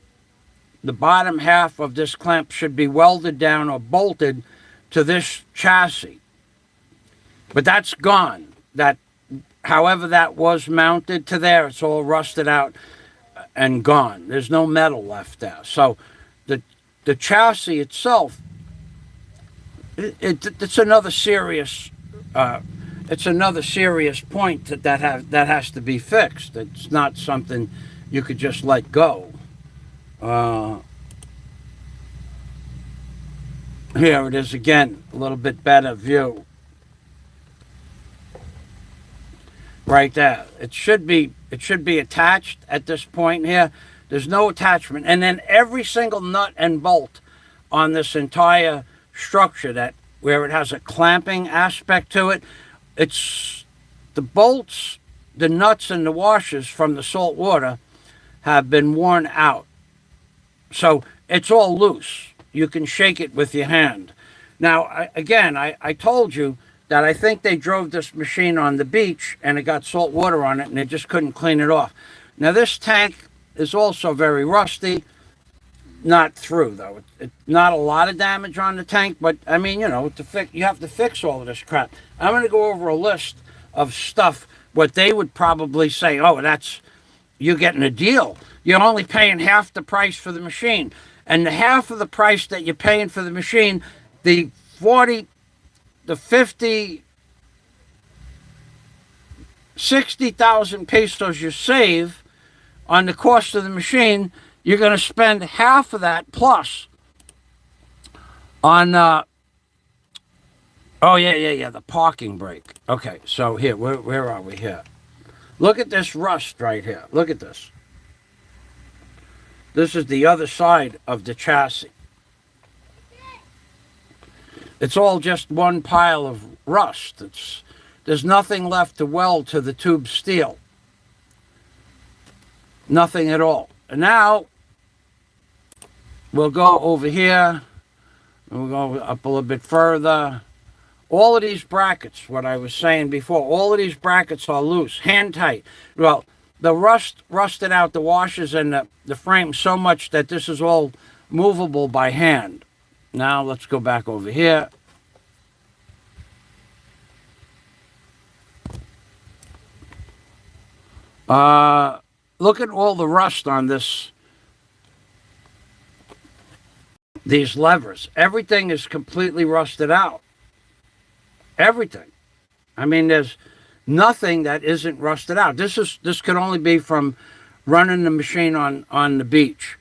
the bottom half of this clamp should be welded down or bolted to this chassis. But that's gone. That, however that was mounted to there, it's all rusted out and gone. There's no metal left there. So the chassis itself, it's another serious point that has to be fixed. It's not something you could just let go. Here it is again, a little bit better view. Right there. It should be attached at this point here. There's no attachment. And then every single nut and bolt on this entire structure, that where it has a clamping aspect to it, it's the bolts, the nuts and the washers from the salt water have been worn out. So it's all loose. You can shake it with your hand. Now, I told you that I think they drove this machine on the beach and it got salt water on it and they just couldn't clean it off. Now, this tank is also very rusty. Not through, though. Not a lot of damage on the tank, but, I mean, you know, you have to fix all of this crap. I'm going to go over a list of stuff, what they would probably say, oh, you're getting a deal. You're only paying half the price for the machine. And the half of the price that you're paying for the machine, the 40, the 50, 60,000 pesos you save on the cost of the machine, you're going to spend half of that plus on, the parking brake. Okay, so here, where are we here? Look at this rust right here. Look at this. This is the other side of the chassis. It's all just one pile of rust. There's nothing left to weld to the tube steel. Nothing at all. And now, we'll go over here. We'll go up a little bit further. All of these brackets, what I was saying before, all of these brackets are loose, hand tight. Well, the rusted out the washers and the frame so much that this is all movable by hand. Now let's go back over here. Look at all the rust on these levers. Everything is completely rusted out. Everything. I mean, there's nothing that isn't rusted out. This could only be from running the machine on the beach.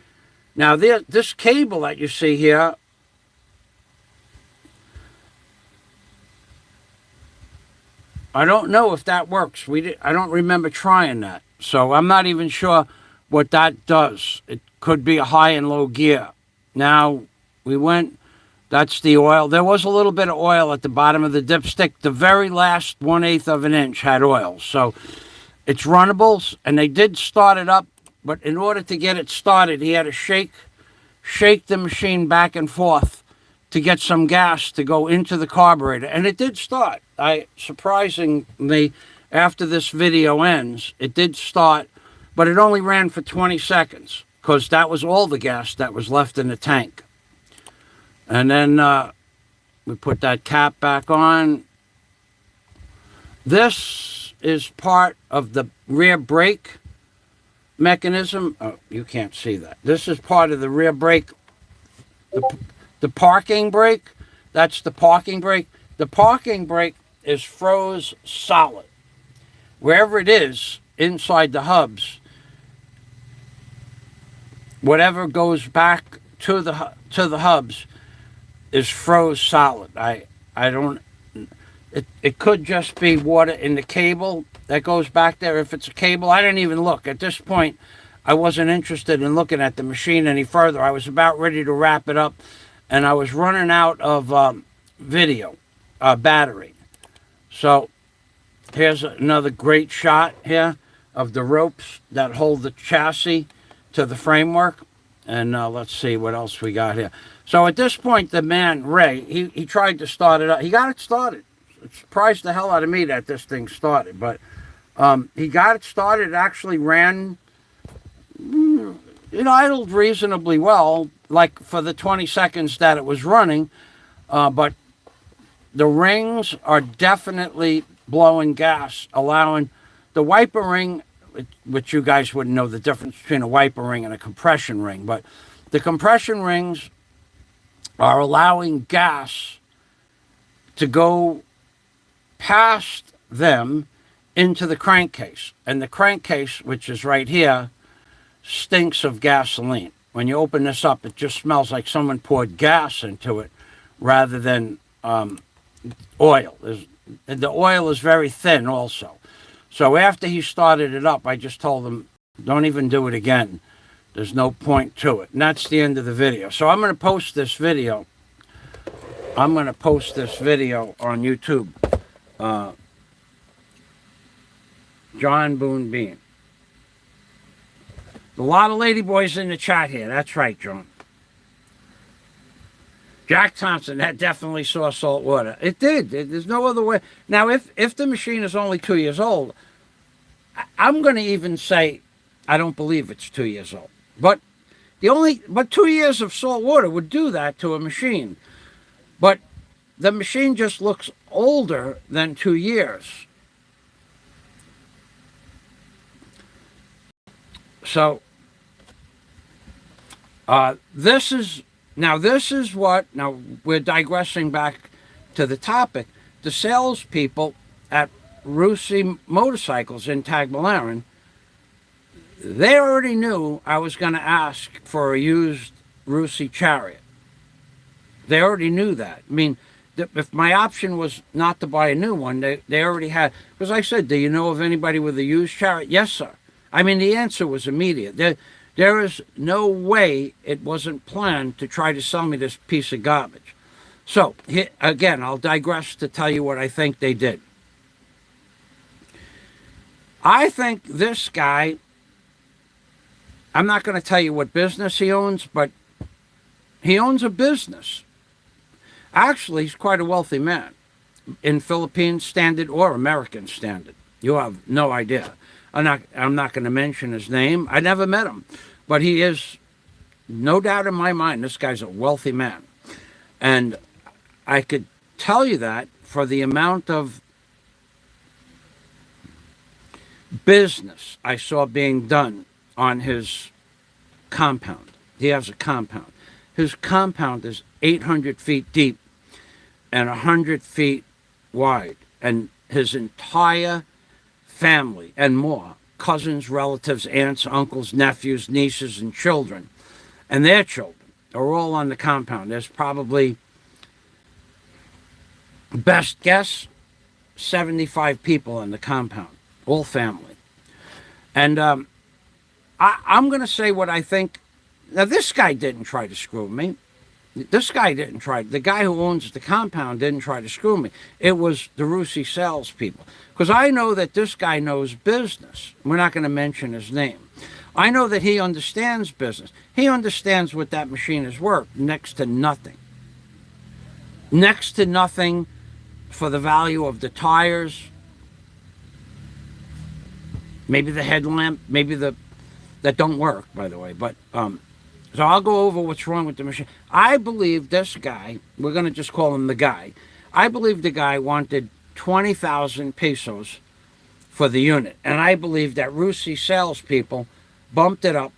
Now, this cable that you see here, I don't know if that works. I don't remember trying that. So I'm not even sure what that does. It could be a high and low gear. Now, that's the oil. There was a little bit of oil at the bottom of the dipstick. The very last 1/8 of an inch had oil. So it's runnable, and they did start it up. But in order to get it started, he had to shake the machine back and forth to get some gas to go into the carburetor. And it did start. Surprisingly, after this video ends, it did start, but it only ran for 20 seconds because that was all the gas that was left in the tank. And then we put that cap back on. This is part of the rear brake mechanism. Oh, you can't see that. This is part of the rear brake. The parking brake, that's the parking brake. The parking brake is froze solid. Wherever it is inside the hubs, whatever goes back to the hubs is froze solid. It could just be water in the cable that goes back there. If it's a cable, I didn't even look. At this point, I wasn't interested in looking at the machine any further. I was about ready to wrap it up, and I was running out of video battery. So here's another great shot here of the ropes that hold the chassis to the framework. And let's see what else we got here. So at this point, the man, Ray, he tried to start it up. He got it started. It surprised the hell out of me that this thing started. But he got it started. It actually ran, it idled reasonably well, like for the 20 seconds that it was running. But the rings are definitely blowing gas, allowing the wiper ring, which you guys wouldn't know the difference between a wiper ring and a compression ring, but the compression rings are allowing gas to go past them into the crankcase. And the crankcase, which is right here, stinks of gasoline. When you open this up, it just smells like someone poured gas into it rather than oil. The oil is very thin also. So after he started it up, I just told him, don't even do it again. There's no point to it. And that's the end of the video. So I'm going to post this video. I'm going to post this video on YouTube. John Boone Bean. A lot of ladyboys in the chat here. That's right, John. Jack Thompson, that definitely saw salt water. It did. There's no other way. Now, if the machine is only 2 years old, I'm going to even say I don't believe it's 2 years old. But 2 years of salt water would do that to a machine. But the machine just looks older than 2 years. So this is what, now we're digressing back to the topic. The salespeople at Rusi Motorcycles in Tagbilaran, they already knew I was going to ask for a used Rusi Chariot. They already knew that. I mean, if my option was not to buy a new one, they already had, because I said, do you know of anybody with a used Chariot? Yes, sir. I mean, the answer was immediate. There is no way it wasn't planned to try to sell me this piece of garbage. So, again, I'll digress to tell you what I think they did. I think this guy, I'm not going to tell you what business he owns, but he owns a business. Actually, he's quite a wealthy man in Philippine standard or American standard. You have no idea. I'm not going to mention his name. I never met him. But he is, no doubt in my mind, this guy's a wealthy man. And I could tell you that for the amount of business I saw being done on his compound. He has a compound. His compound is 800 feet deep and 100 feet wide. And his entire family and more, cousins, relatives, aunts, uncles, nephews, nieces, and children, and their children are all on the compound. There's probably, best guess, 75 people on the compound, all family. And I'm going to say what I think. Now, this guy didn't try to screw me. This guy didn't try. The guy who owns the compound didn't try to screw me. It was the Rusi salespeople. Because I know that this guy knows business. We're not going to mention his name. I know that he understands business. He understands what that machine is worth. Next to nothing. Next to nothing for the value of the tires. Maybe the headlamp. Maybe that don't work, by the way. But so I'll go over what's wrong with the machine. I believe this guy, we're going to just call him the guy. I believe the guy wanted 20,000 pesos for the unit. And I believe that Rusi salespeople bumped it up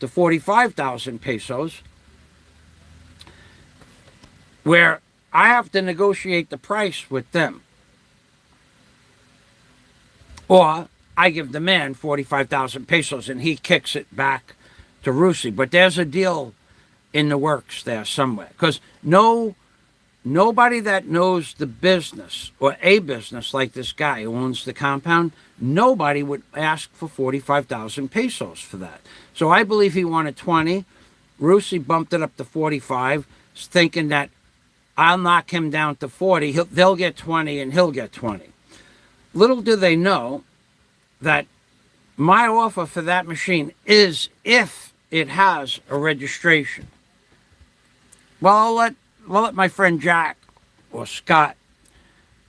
to 45,000 pesos, where I have to negotiate the price with them. Or I give the man 45,000 pesos and he kicks it back to Rusi. But there's a deal in the works there somewhere. Because nobody that knows the business, or a business like this guy who owns the compound, nobody would ask for 45,000 pesos for that. So I believe he wanted 20. Rusi bumped it up to 45, thinking that I'll knock him down to 40. They'll get 20 and he'll get 20. Little do they know that my offer for that machine is if it has a registration. Well, we'll let my friend Jack or Scott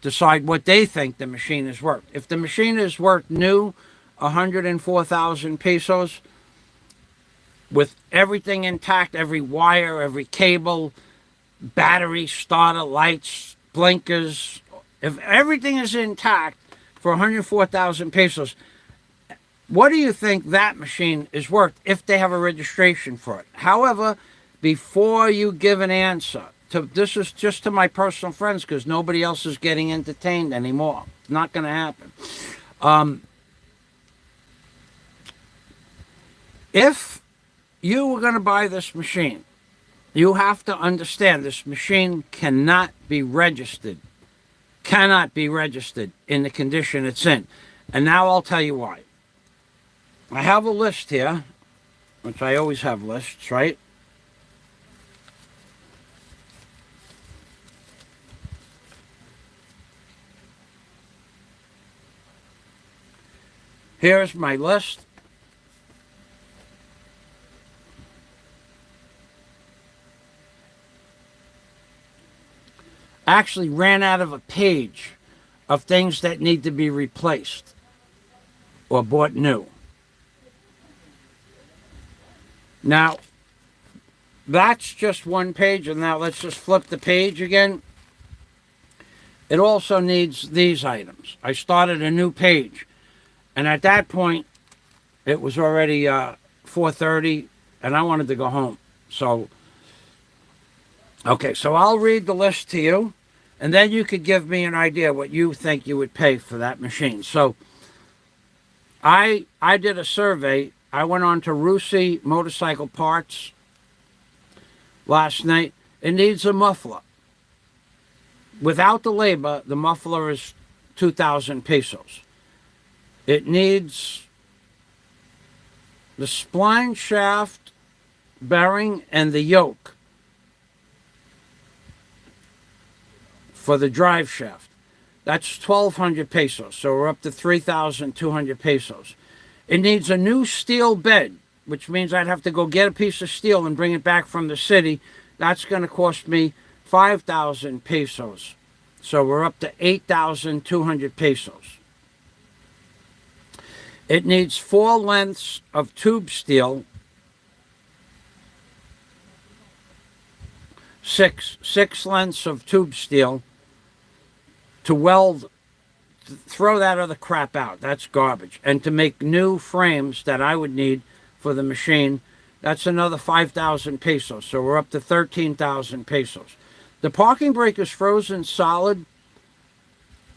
decide what they think the machine is worth. If the machine is worth new 104,000 pesos with everything intact, every wire, every cable, battery, starter, lights, blinkers, if everything is intact for 104,000 pesos, what do you think that machine is worth if they have a registration for it? However, before you give an answer, this is just to my personal friends because nobody else is getting entertained anymore. It's not going to happen. If you were going to buy this machine, you have to understand this machine cannot be registered. Cannot be registered in the condition it's in. And now I'll tell you why. I have a list here, which I always have lists, right? Here's my list. Actually ran out of a page of things that need to be replaced or bought new. Now, that's just one page, and now let's just flip the page again. It also needs these items. I started a new page, and at that point, it was already 4:30, and I wanted to go home. So, okay, so I'll read the list to you, and then you could give me an idea what you think you would pay for that machine. So, I did a survey. I went on to Rusi Motorcycle Parts last night. It needs a muffler. Without the labor, the muffler is 2,000 pesos. It needs the spline shaft, bearing, and the yoke for the drive shaft. That's 1,200 pesos, so we're up to 3,200 pesos. It needs a new steel bed, which means I'd have to go get a piece of steel and bring it back from the city. That's going to cost me 5,000 pesos. So we're up to 8,200 pesos. It needs 4 lengths of tube steel, six lengths of tube steel to weld. Throw that other crap out. That's garbage. And to make new frames that I would need for the machine, that's another 5,000 pesos. So we're up to 13,000 pesos. The parking brake is frozen solid.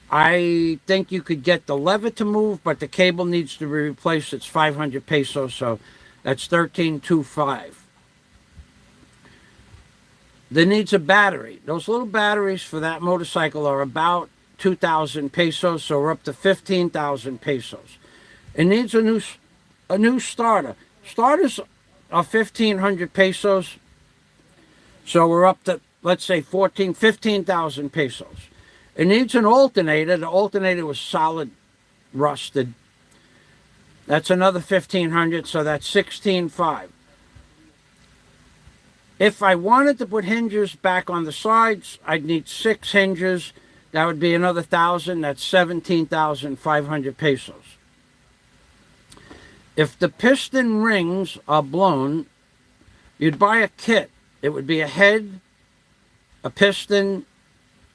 I think you could get the lever to move, but the cable needs to be replaced. It's 500 pesos, so that's 13,250. There needs a battery. Those little batteries for that motorcycle are about 2,000 pesos, so we're up to 15,000 pesos. It needs a new starter. Starters are 1,500 pesos, so we're up to, let's say, 15,000 pesos. It needs an alternator. The alternator was solid rusted. That's another 1,500, so that's 16,500. If I wanted to put hinges back on the sides, I'd need 6 hinges. That would be another 1,000. That's 17,500 pesos. If the piston rings are blown, you'd buy a kit. It would be a head, a piston,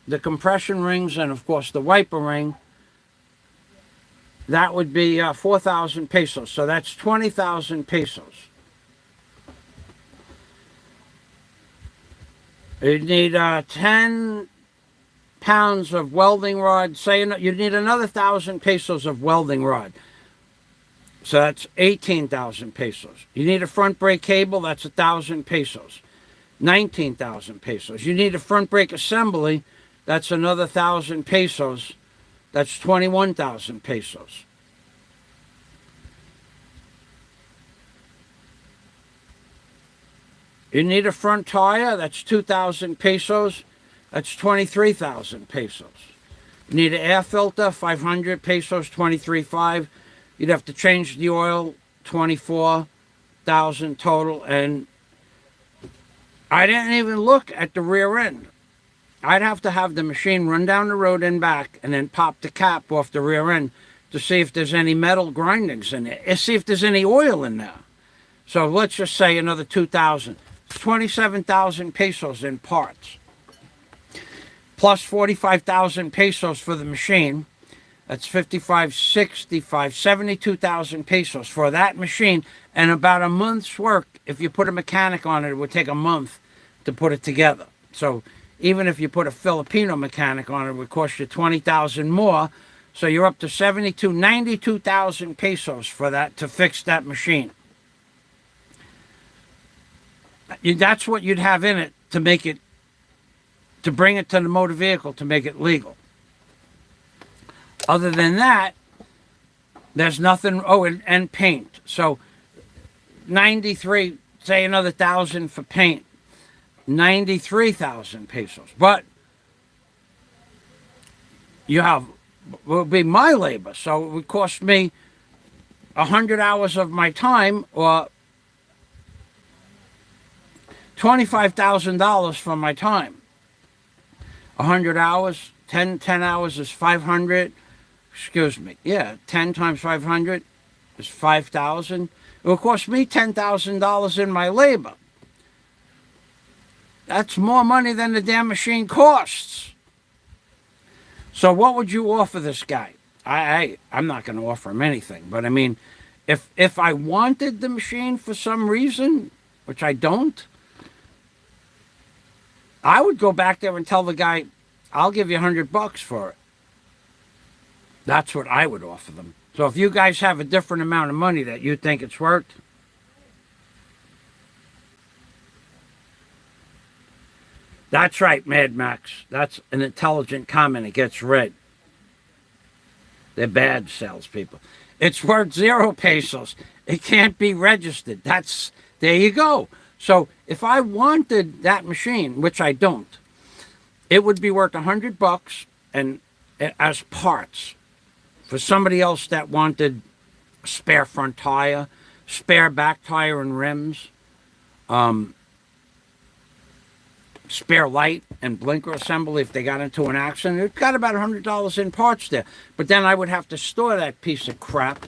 the compression rings, and of course the wiper ring. That would be 4,000 pesos. So that's 20,000 pesos. You'd need 10 pounds of welding rod. Say you'd need another 1,000 pesos of welding rod. So that's 18,000 pesos. You need a front brake cable. That's 1,000 pesos. 19,000 pesos. You need a front brake assembly. That's another 1,000 pesos. That's 21,000 pesos. You need a front tire. That's 2,000 pesos. That's 23,000 pesos. You need an air filter, 500 pesos, 23.5. You'd have to change the oil, 24,000 total. And I didn't even look at the rear end. I'd have to have the machine run down the road and back and then pop the cap off the rear end to see if there's any metal grindings in it, and see if there's any oil in there. So let's just say another 2,000. It's 27,000 pesos in parts. Plus 45,000 pesos for the machine. That's 55, 65, 72,000 pesos for that machine, and about a month's work. If you put a mechanic on it, it would take a month to put it together. So even if you put a Filipino mechanic on it, it would cost you 20,000 more. So you're up to 92,000 pesos for that, to fix that machine. That's what you'd have in it to make it, to bring it to the motor vehicle to make it legal. Other than that, there's nothing. Oh, and paint. So 93, say another 1,000 for paint. 93,000 pesos. But you have, will be my labor. So it would cost me 100 hours of my time, or $25,000 for my time. 100 hours, 10 hours is 500. Excuse me. Yeah, 10 times 500 is 5,000. It will cost me $10,000 in my labor. That's more money than the damn machine costs. So what would you offer this guy? I'm not going to offer him anything. But I mean, if I wanted the machine for some reason, which I don't, I would go back there and tell the guy, I'll give you $100 for it. That's what I would offer them. So if you guys have a different amount of money that you think it's worth, that's right, Mad Max. That's an intelligent comment. It gets read. They're bad salespeople. It's worth 0 pesos. It can't be registered. There you go. So if I wanted that machine, which I don't, it would be worth $100 and as parts for somebody else that wanted a spare front tire, spare back tire and rims, spare light and blinker assembly if they got into an accident. It got about $100 in parts there. But then I would have to store that piece of crap.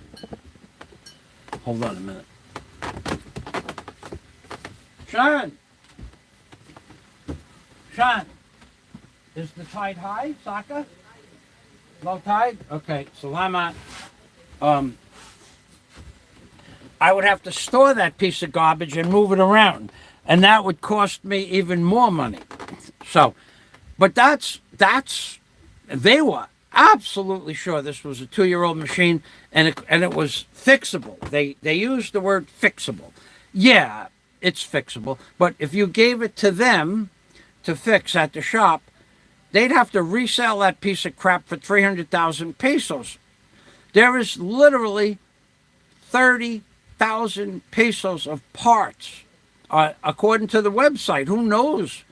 Hold on a minute. Sharon, is the tide high, Saka? Low tide? Okay, salamat. I would have to store that piece of garbage and move it around, and that would cost me even more money. So, but they were absolutely sure this was a 2-year-old machine, and it was fixable. They used the word fixable. Yeah, it's fixable, but if you gave it to them to fix at the shop, they'd have to resell that piece of crap for 300,000 pesos. There is literally 30,000 pesos of parts, according to the website. Who knows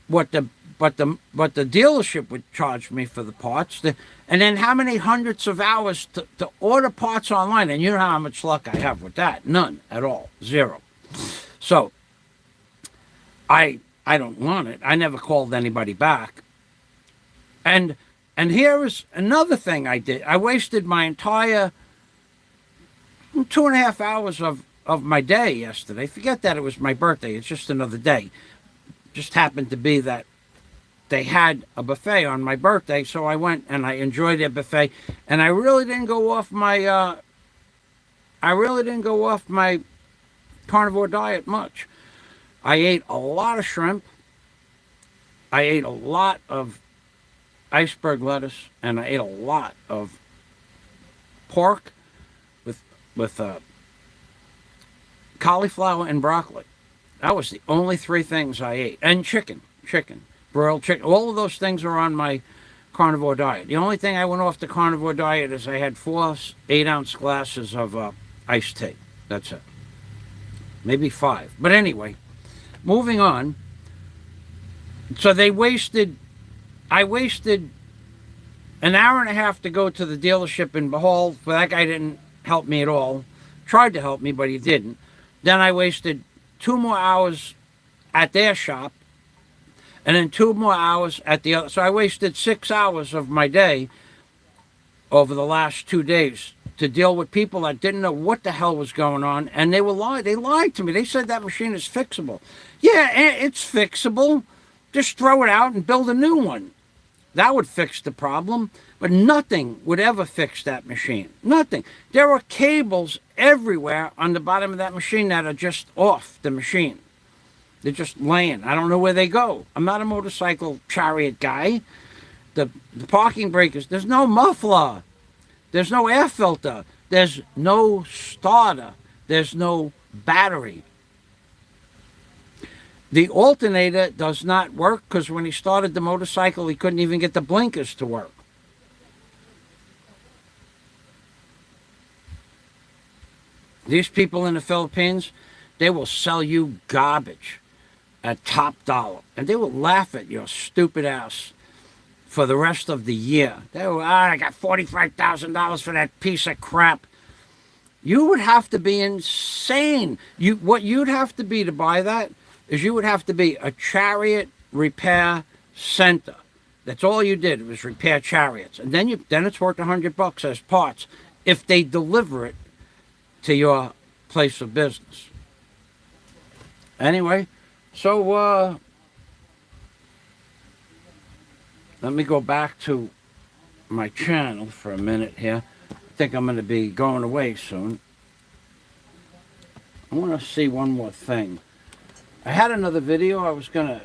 what the dealership would charge me for the parts? And then how many hundreds of hours to order parts online? And you know how much luck I have with that? None at all. 0. So I don't want it. I never called anybody back. And here is another thing I did. I wasted my entire 2.5 hours of my day yesterday. Forget that it was my birthday. It's just another day. Just happened to be that they had a buffet on my birthday, so I went and I enjoyed their buffet. And I really didn't go off my carnivore diet much. I ate a lot of shrimp. I ate a lot of iceberg lettuce, and I ate a lot of pork with cauliflower and broccoli. That was the only 3 things I ate. And chicken, broiled chicken. All of those things are on my carnivore diet. The only thing I went off the carnivore diet is I had 4 8-ounce glasses of iced tea. That's it. Maybe 5. But anyway, moving on. So I wasted an hour and a half to go to the dealership in Behold, but that guy didn't help me at all. Tried to help me, but he didn't. Then I wasted 2 more hours at their shop, and then 2 more hours at the other. So I wasted 6 hours of my day over the last 2 days to deal with people that didn't know what the hell was going on, and they lied to me. They said that machine is fixable. Yeah, it's fixable. Just throw it out and build a new one. That would fix the problem, but nothing would ever fix that machine. Nothing. There are cables everywhere on the bottom of that machine that are just off the machine. They're just laying. I don't know where they go. I'm not a motorcycle Chariot guy. The parking brake is, there's no muffler. There's no air filter. There's no starter. There's no battery. The alternator does not work because when he started the motorcycle, he couldn't even get the blinkers to work. These people in the Philippines, they will sell you garbage at top dollar. And they will laugh at your stupid ass for the rest of the year. They will, I got $45,000 for that piece of crap. You would have to be insane. What you'd have to be to buy that is you would have to be a Chariot repair center. That's all you did was repair Chariots. And then it's worth $100 as parts if they deliver it to your place of business. Anyway, so let me go back to my channel for a minute here. I think I'm going to be going away soon. I want to see one more thing. I had another video I was going to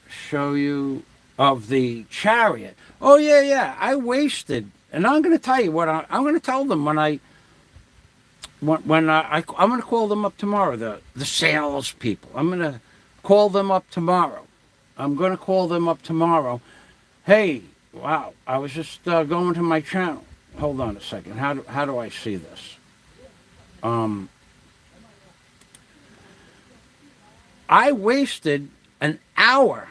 show you of the Chariot. Oh, yeah. I wasted. And I'm going to tell you what I'm going to tell them when I'm going to call them up tomorrow, the sales people. I'm going to call them up tomorrow. Hey, wow, I was just going to my channel. Hold on a second. How do I see this? I wasted an hour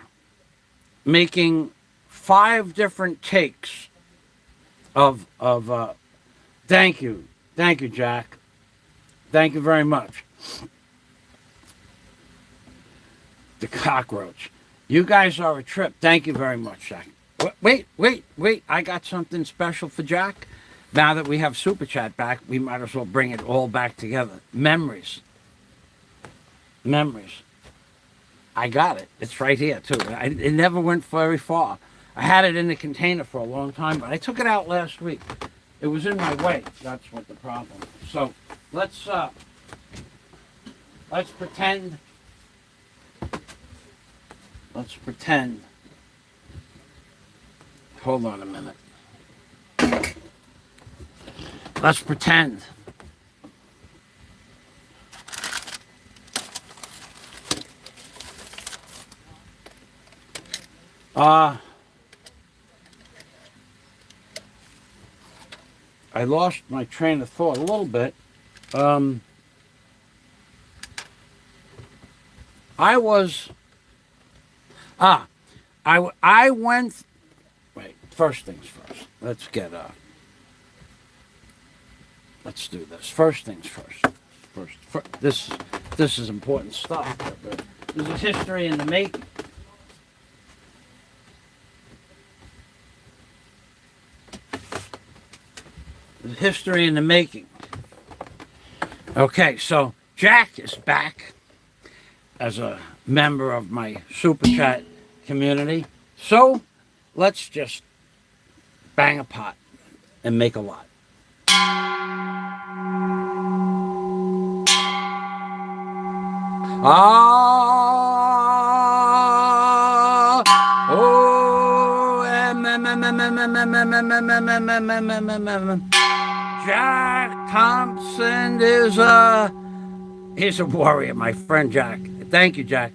making 5 different takes of thank you, Jack. Thank you very much. The cockroach. You guys are a trip. Thank you very much, Jack. Wait. I got something special for Jack. Now that we have Super Chat back, we might as well bring it all back together. Memories. I got it. It's right here, too. It never went very far. I had it in the container for a long time, but I took it out last week. It was in my way. That's what the problem is. So let's pretend. Hold on a minute. Let's pretend. I lost my train of thought a little bit. I went. Wait. First things first. Let's do this. First things first. This is important stuff. There's a history in the making. History in the making. Okay, so Jack is back as a member of my Super Chat community. So let's just bang a pot and make a lot. Jack Thompson is he's a warrior, my friend Jack. Thank you, Jack.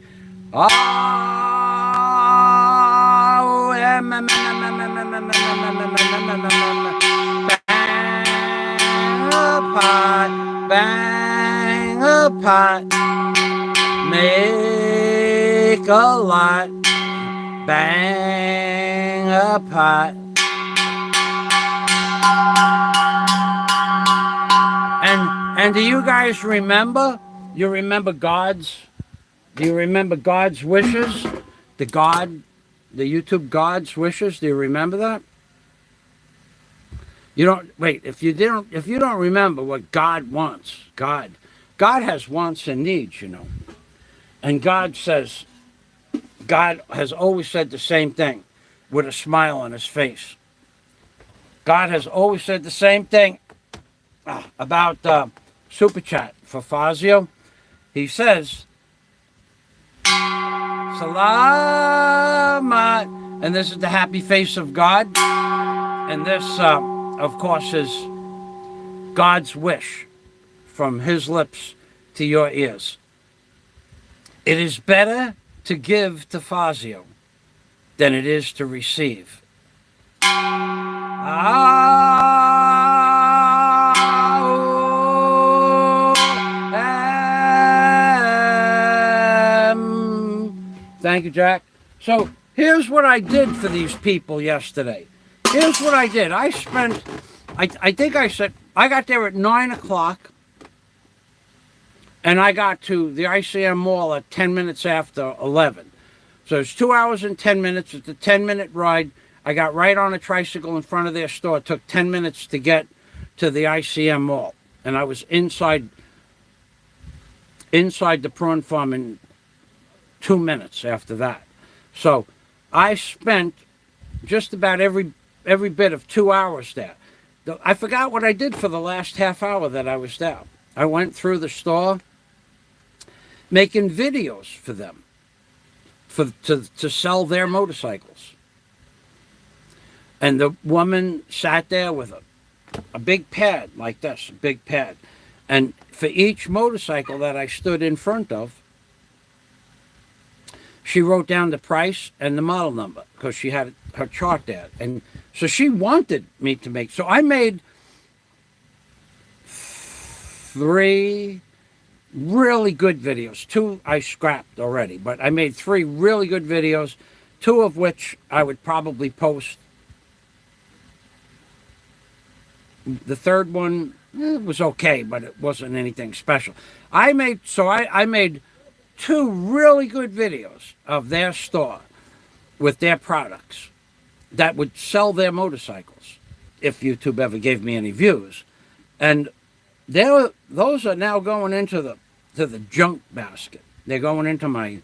Bang a pot, make a lot. bang a pot. And do you guys remember? You remember God's? Do you remember God's wishes? The God, the YouTube God's wishes. Do you remember that? You don't wait. If you don't remember what God wants, God has wants and needs, you know. And God says, God has always said the same thing with a smile on his face. God has always said the same thing about Super Chat for Fazio. He says, Salamat. And this is the happy face of God. And this, of course, is God's wish from his lips to your ears. It is better to give to Fazio than it is to receive. Thank you, Jack. So here's what I did for these people yesterday. Here's what I did. I spent, I think I said, I got there at 9 o'clock. And I got to the ICM Mall at 10 minutes after 11. So it's 2 hours and 10 minutes. It's a 10-minute ride. I got right on a tricycle in front of their store. It took 10 minutes to get to the ICM Mall. And I was inside the prawn farm in 2 minutes after that. So I spent just about every bit of 2 hours there. I forgot what I did for the last half hour that I was there. I went through the store making videos for them to sell their motorcycles. And the woman sat there with a big pad like this, a big pad. And for each motorcycle that I stood in front of, she wrote down the price and the model number because she had her chart there. And so she wanted me to make, so I made 3 really good videos. 2 I scrapped already, but I made 3 really good videos, 2 of which I would probably post. The third one was okay, but it wasn't anything special. I made 2 really good videos of their store with their products that would sell their motorcycles if YouTube ever gave me any views. And those are now going into the junk basket. They're going into my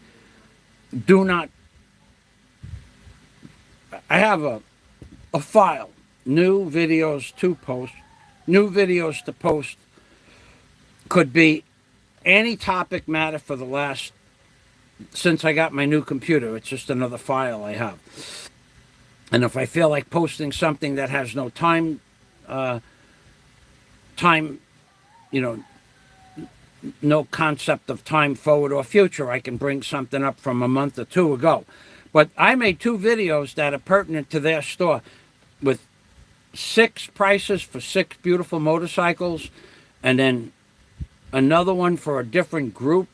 do not. I have a file, new videos to post. New videos to post could be any topic matter for the last, since I got my new computer. It's just another file I have. And if I feel like posting something that has no time, no concept of time forward or future, I can bring something up from a month or 2 ago. But I made 2 videos that are pertinent to their store with 6 prices for 6 beautiful motorcycles, and then another one for a different group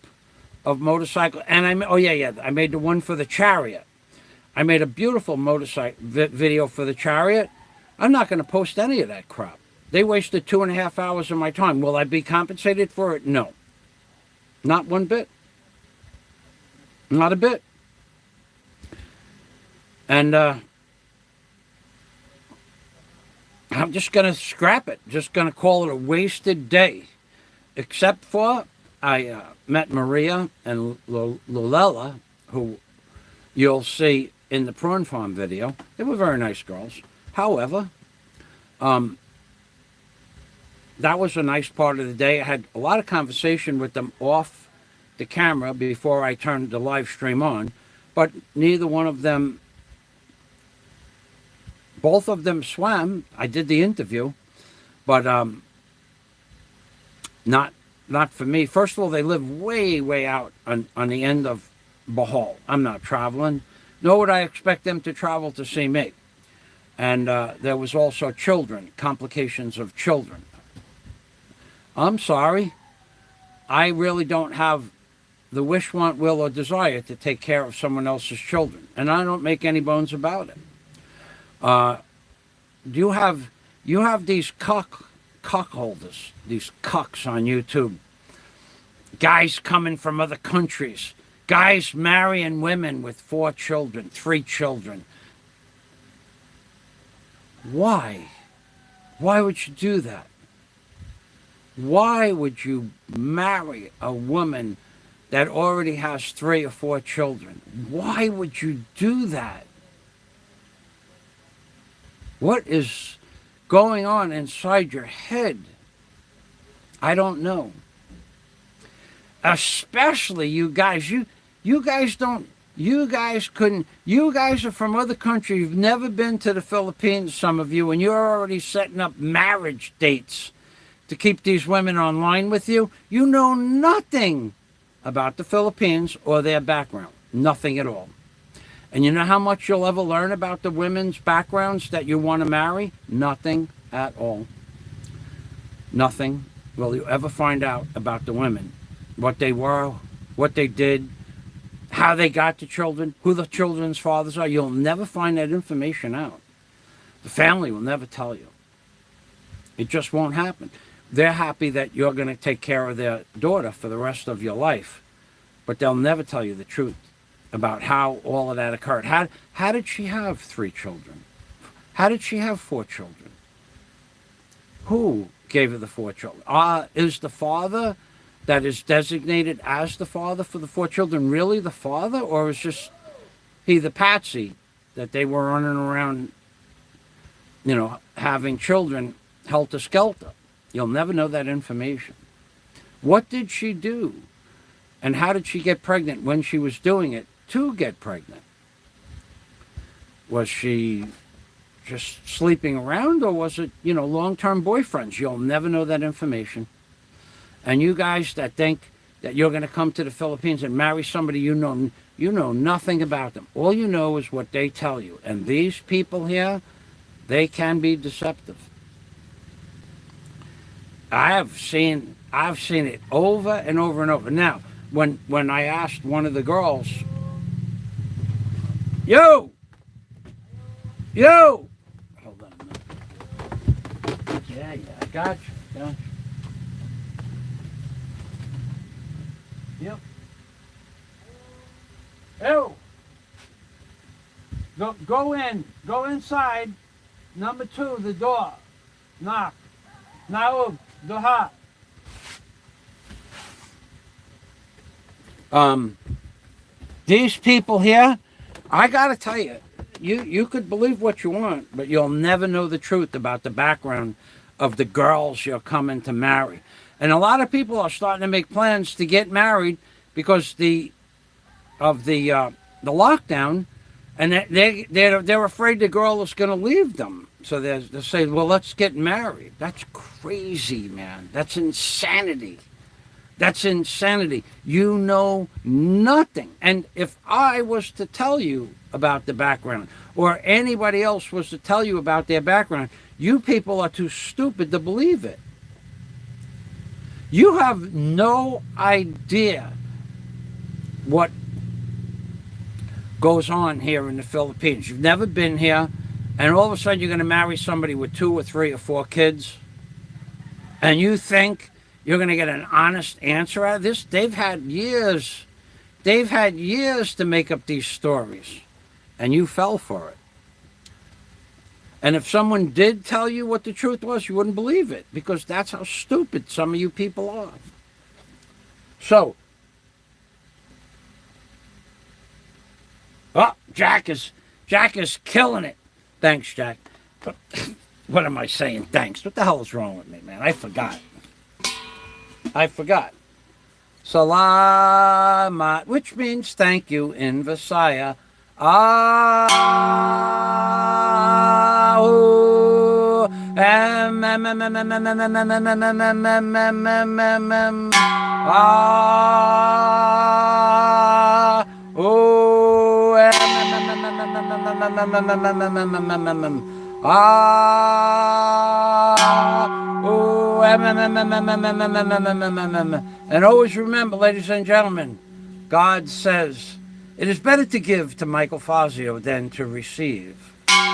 of motorcycles. And I made the one for the Chariot. I made a beautiful motorcycle video for the Chariot. I'm not going to post any of that crap. They wasted 2.5 hours of my time. Will I be compensated for it? No. Not one bit. Not a bit. And I'm just going to scrap it. Just going to call it a wasted day. Except for I met Maria and Lulela, who you'll see in the prawn farm video. They were very nice girls. However, that was a nice part of the day. I had a lot of conversation with them off the camera before I turned the live stream on, but neither one of them, both of them swam. I did the interview, but not for me. First of all, they live way out on the end of Bohol. I'm not traveling, nor would I expect them to travel to see me. And there was also children, complications of children. I'm sorry. I really don't have the wish, want, will, or desire to take care of someone else's children. And I don't make any bones about it. You have these cuckolders, these cucks on YouTube. Guys coming from other countries. Guys marrying women with 4 children, 3 children. Why? Why would you do that? Why would you marry a woman that already has 3 or 4 children? Why would you do that? What is going on inside your head? I don't know. Especially you guys. You guys don't. You guys couldn't. You guys are from other countries. You've never been to the Philippines, some of you, and you're already setting up marriage dates to keep these women online with you. You know nothing about the Philippines or their background. Nothing at all. And you know how much you'll ever learn about the women's backgrounds that you want to marry? Nothing at all. Nothing will you ever find out about the women. What they were, what they did, how they got the children, who the children's fathers are. You'll never find that information out. The family will never tell you. It just won't happen. They're happy that you're going to take care of their daughter for the rest of your life, but they'll never tell you the truth about how all of that occurred. How did she have 3 children? How did she have 4 children? Who gave her the 4 children? Is the father that is designated as the father for the 4 children really the father, or is just he the patsy that they were running around, having children helter-skelter? You'll never know that information. What did she do? And how did she get pregnant when she was doing it to get pregnant? Was she just sleeping around, or was it, long-term boyfriends? You'll never know that information. And you guys that think that you're going to come to the Philippines and marry somebody you know nothing about them. All you know is what they tell you. And these people here, they can be deceptive. I've seen it over and over and over. Now, when I asked one of the girls, Yo, hold on a minute. Yeah, I got you. Yep. Yo. Go in. Go inside. Number 2, the door. Knock. Now, Doha. These people here, I gotta tell you, you could believe what you want, but you'll never know the truth about the background of the girls you're coming to marry. And a lot of people are starting to make plans to get married because of the lockdown, and they're afraid the girl is going to leave them. So they're saying, well, let's get married. That's crazy, man. That's insanity. That's insanity. You know nothing. And if I was to tell you about the background, or anybody else was to tell you about their background, you people are too stupid to believe it. You have no idea what goes on here in the Philippines. You've never been here, and all of a sudden you're going to marry somebody with 2 or 3 or 4 kids, and you think you're going to get an honest answer out of this? They've had years to make up these stories, and you fell for it. And if someone did tell you what the truth was, you wouldn't believe it, because that's how stupid some of you people are. So, Jack is killing it. Thanks, Jack. But what am I saying? Thanks. What the hell is wrong with me, man? I forgot. Salamat, which means thank you in Visaya. And always remember, ladies and gentlemen, God says, it is better to give to Michael Fazio than to receive. Ah,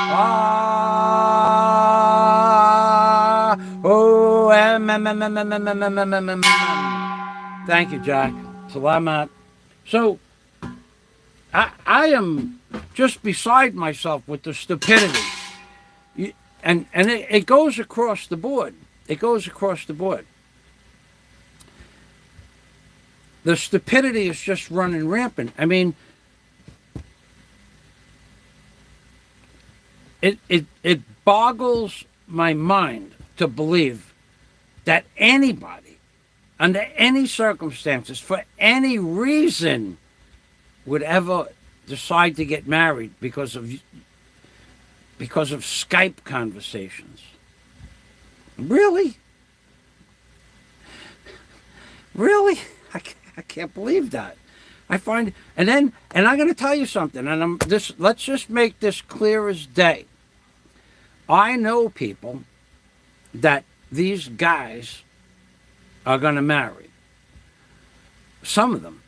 oh, thank you, Jack. Salamat. So, I am just beside myself with the stupidity. And it goes across the board. It goes across the board. The stupidity is just running rampant. I mean, it boggles my mind to believe that anybody, under any circumstances, for any reason, would ever decide to get married because of Skype conversations. Really? Really? I can't believe that. I find, and I'm going to tell you something, and let's just make this clear as day. I know people that these guys are going to marry. Some of them.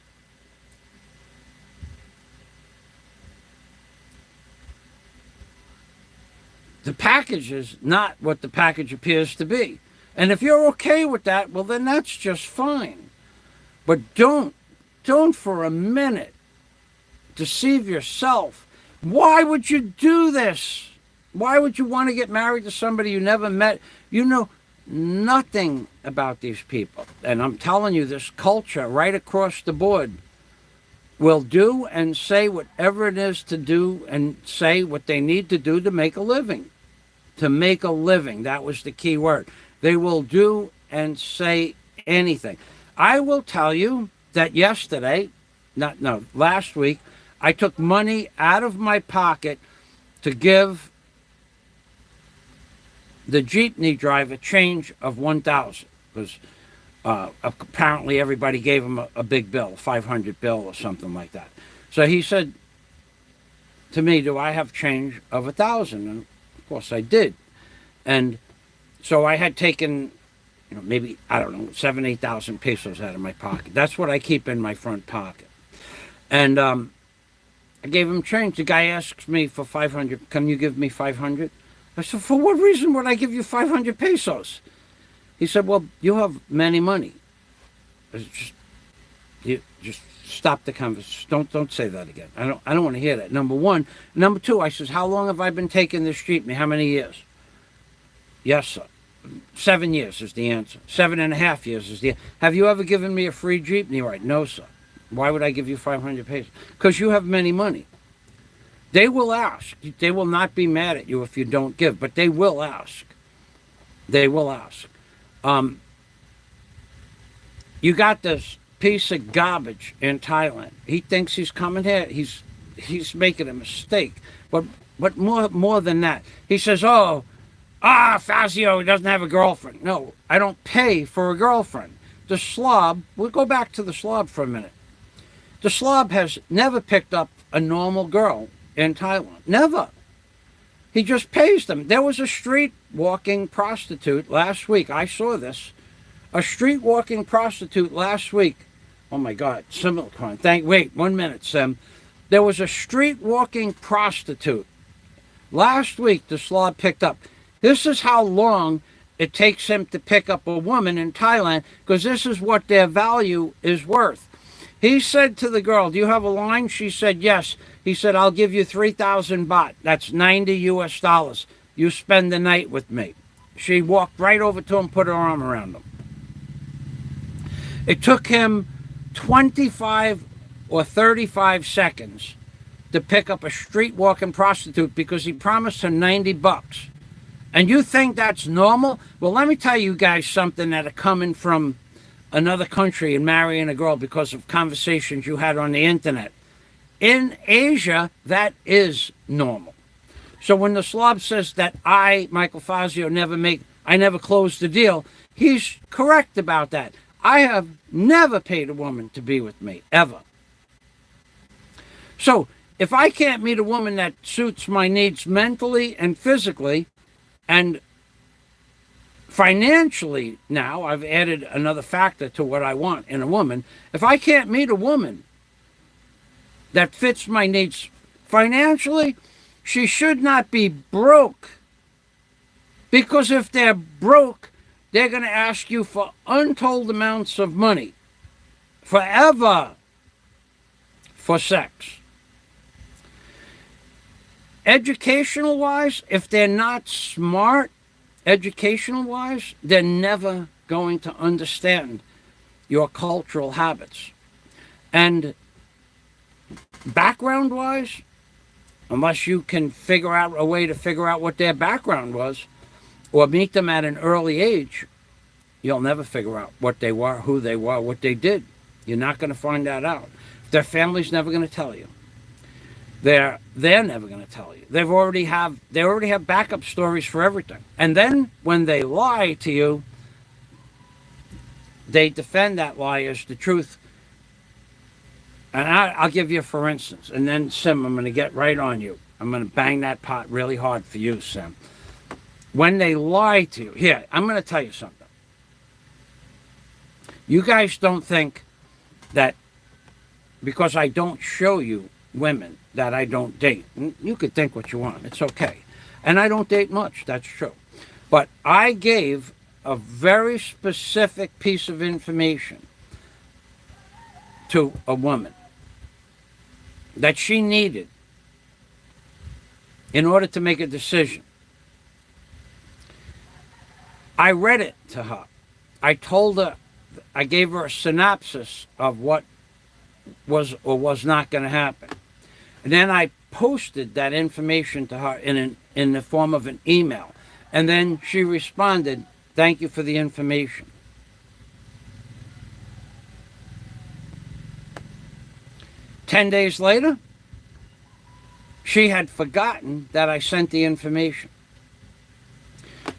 The package is not what the package appears to be. And if you're okay with that, well, then that's just fine. But don't for a minute deceive yourself. Why would you do this? Why would you want to get married to somebody you never met? You know nothing about these people. And I'm telling you, this culture right across the board will do and say whatever it is to do and say what they need to do to make a living. To make a living. That was the key word. They will do and say anything. I will tell you that last week, I took money out of my pocket to give the jeepney driver change of $1,000 because apparently everybody gave him a big bill, $500 bill or something like that. So he said to me, "Do I have change of $1,000?" And of course I did. And so I had taken, maybe, I don't know, 7,000-8,000 pesos out of my pocket. That's what I keep in my front pocket. And I gave him change. The guy asks me for 500. Can you give me 500? I said, for what reason would I give you 500 pesos? He said, well, you have many money. Just stop the conversation. Don't say that again. I don't want to hear that. Number one. Number two, I says, how long have I been taking this jeepney? How many years? Yes, sir. 7 years is the answer. 7.5 years is the answer. Have you ever given me a free jeepney ride? No, sir. Why would I give you 500 pesos? Because you have many money. They will ask. They will not be mad at you if you don't give, but they will ask. They will ask. You got this piece of garbage in Thailand. He thinks he's coming here. He's making a mistake. But more than that, he says, Fazio doesn't have a girlfriend. No, I don't pay for a girlfriend. The slob, we'll go back to the slob for a minute. The slob has never picked up a normal girl in Thailand. Never. He just pays them. There was a street walking prostitute last week. I saw this. A street walking prostitute last week. Oh my God, Similcon. Wait 1 minute, Sim. There was a street walking prostitute. Last week, the slob picked up. This is how long it takes him to pick up a woman in Thailand, because this is what their value is worth. He said to the girl, do you have a line? She said, yes. He said, I'll give you 3,000 baht. That's 90 US dollars. You spend the night with me. She walked right over to him, put her arm around him. It took him 25 or 35 seconds to pick up a street walking prostitute because he promised her 90 bucks. And you think that's normal? Well, let me tell you guys something that are coming from another country and marrying a girl because of conversations you had on the internet. In Asia, that is normal. So when the slob says that Michael Fazio, I never closed the deal, he's correct about that. I have never paid a woman to be with me, ever. So if I can't meet a woman that suits my needs mentally and physically, and financially now, I've added another factor to what I want in a woman. If I can't meet a woman that fits my needs financially. She should not be broke. Because if they're broke, they're going to ask you for untold amounts of money forever for sex. Educational wise, if they're not smart, educational wise, they're never going to understand your cultural habits. And background wise, unless you can figure out a way to figure out what their background was or meet them at an early age, you'll never figure out what they were, who they were, what they did. You're not going to find that out. Their family's never going to tell you. They're never going to tell you. They already have backup stories for everything. And then when they lie to you, they defend that lie as the truth. And I'll give you for instance. And then, Sim, I'm going to get right on you. I'm going to bang that pot really hard for you, Sim. When they lie to you, here, I'm going to tell you something. You guys don't think that because I don't show you women that I don't date. You could think what you want. It's okay. And I don't date much. That's true. But I gave a very specific piece of information to a woman that she needed in order to make a decision. I read it to her. I told her, I gave her a synopsis of what was or was not going to happen. And then I posted that information to her in the form of an email. And then she responded, "Thank you for the information." Ten days later, she had forgotten that I sent the information.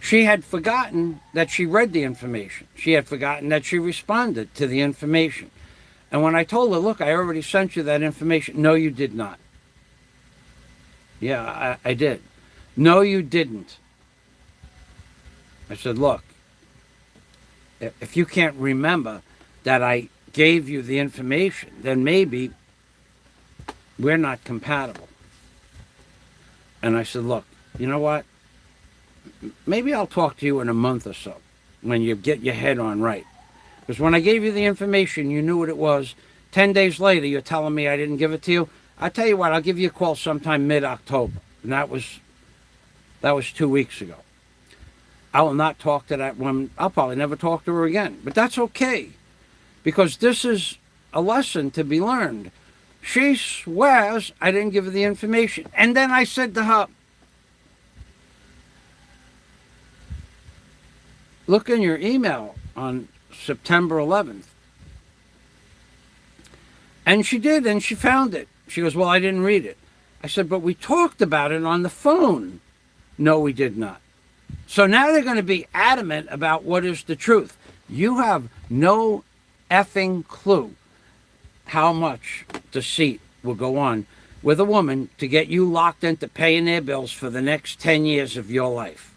She had forgotten that she read the information. She had forgotten that she responded to the information. And when I told her, "Look, I already sent you that information," "No, you did not." "Yeah, I did." "No, you didn't." I said, "Look, if you can't remember that I gave you the information, then maybe we're not compatible." And I said, "Look, you know what? Maybe I'll talk to you in a month or so when you get your head on right. Because when I gave you the information, you knew what it was. 10 days later, you're telling me I didn't give it to you. I'll tell you what, I'll give you a call sometime mid-October." And that was 2 weeks ago. I will not talk to that woman. I'll probably never talk to her again. But that's okay. Because this is a lesson to be learned. She swears I didn't give her the information. And then I said to her, "Look in your email on September 11th. And she did, and she found it. She goes, "Well, I didn't read it." I said, "But we talked about it on the phone." "No, we did not." So now they're going to be adamant about what is the truth. You have no effing clue how much deceit will go on with a woman to get you locked into paying their bills for the next 10 years of your life.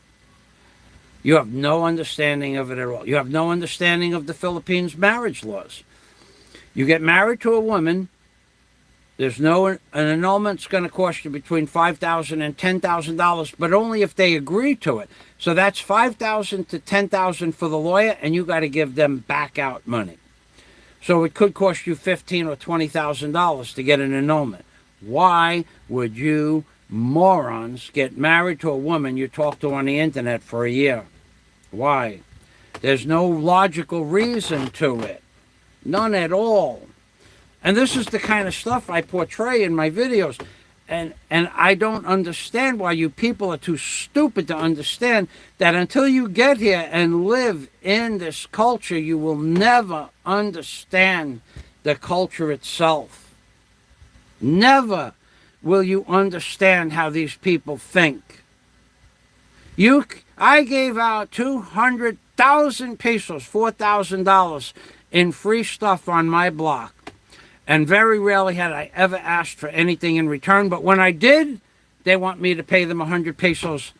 You have no understanding of it at all. You have no understanding of the Philippines marriage laws. You get married to a woman, there's an annulment's going to cost you between $5,000 and $10,000, but only if they agree to it. So that's $5,000 to $10,000 for the lawyer, and you got to give them back out money. So it could cost you $15,000 or $20,000 to get an annulment. Why would you morons get married to a woman you talk to on the internet for a year? Why? There's no logical reason to it. None at all. And this is the kind of stuff I portray in my videos. And I don't understand why you people are too stupid to understand that until you get here and live in this culture, you will never understand the culture itself. Never will you understand how these people think. I gave out 200,000 pesos, $4,000 in free stuff on my block. And very rarely had I ever asked for anything in return. But when I did, they want me to pay them 100 pesos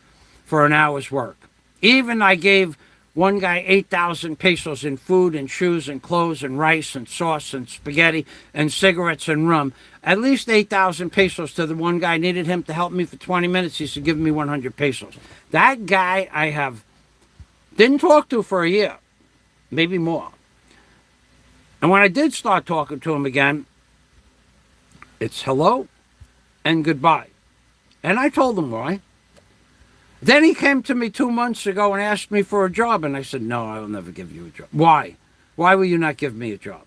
for an hour's work. Even I gave One guy, 8,000 pesos in food and shoes and clothes and rice and sauce and spaghetti and cigarettes and rum. At least 8,000 pesos to the one guy. Needed him to help me for 20 minutes. He said, give me 100 pesos. That guy I have didn't talk to for a year, maybe more. And when I did start talking to him again, it's hello and goodbye. And I told him why. Then he came to me 2 months ago and asked me for a job. And I said, no, I will never give you a job. Why? Why will you not give me a job?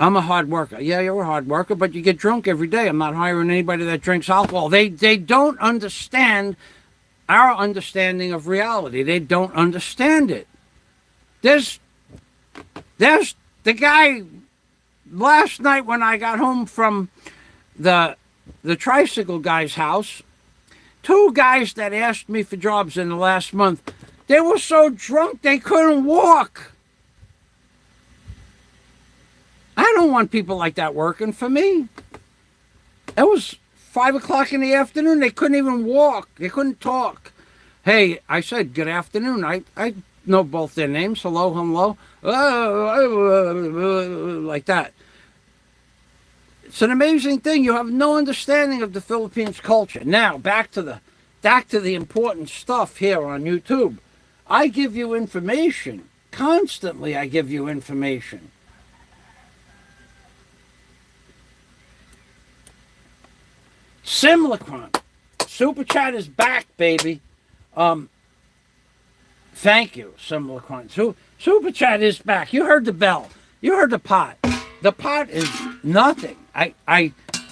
I'm a hard worker. Yeah, you're a hard worker, but you get drunk every day. I'm not hiring anybody that drinks alcohol. They don't understand our understanding of reality. They don't understand it. There's the guy last night when I got home from the tricycle guy's house. 2 guys that asked me for jobs in the last month, they were so drunk they couldn't walk. I don't want people like that working for me. It was 5 o'clock in the afternoon. They couldn't even walk. They couldn't talk. Hey, I said, good afternoon. I know both their names. Hello, hello. Like that. It's an amazing thing. You have no understanding of the Philippines culture. Now, back to the important stuff here on YouTube. I give you information. Constantly, I give you information. Simulacron. Super Chat is back, baby. Thank you, Simulacron. Super Chat is back. You heard the bell. You heard the pot. The pot is nothing.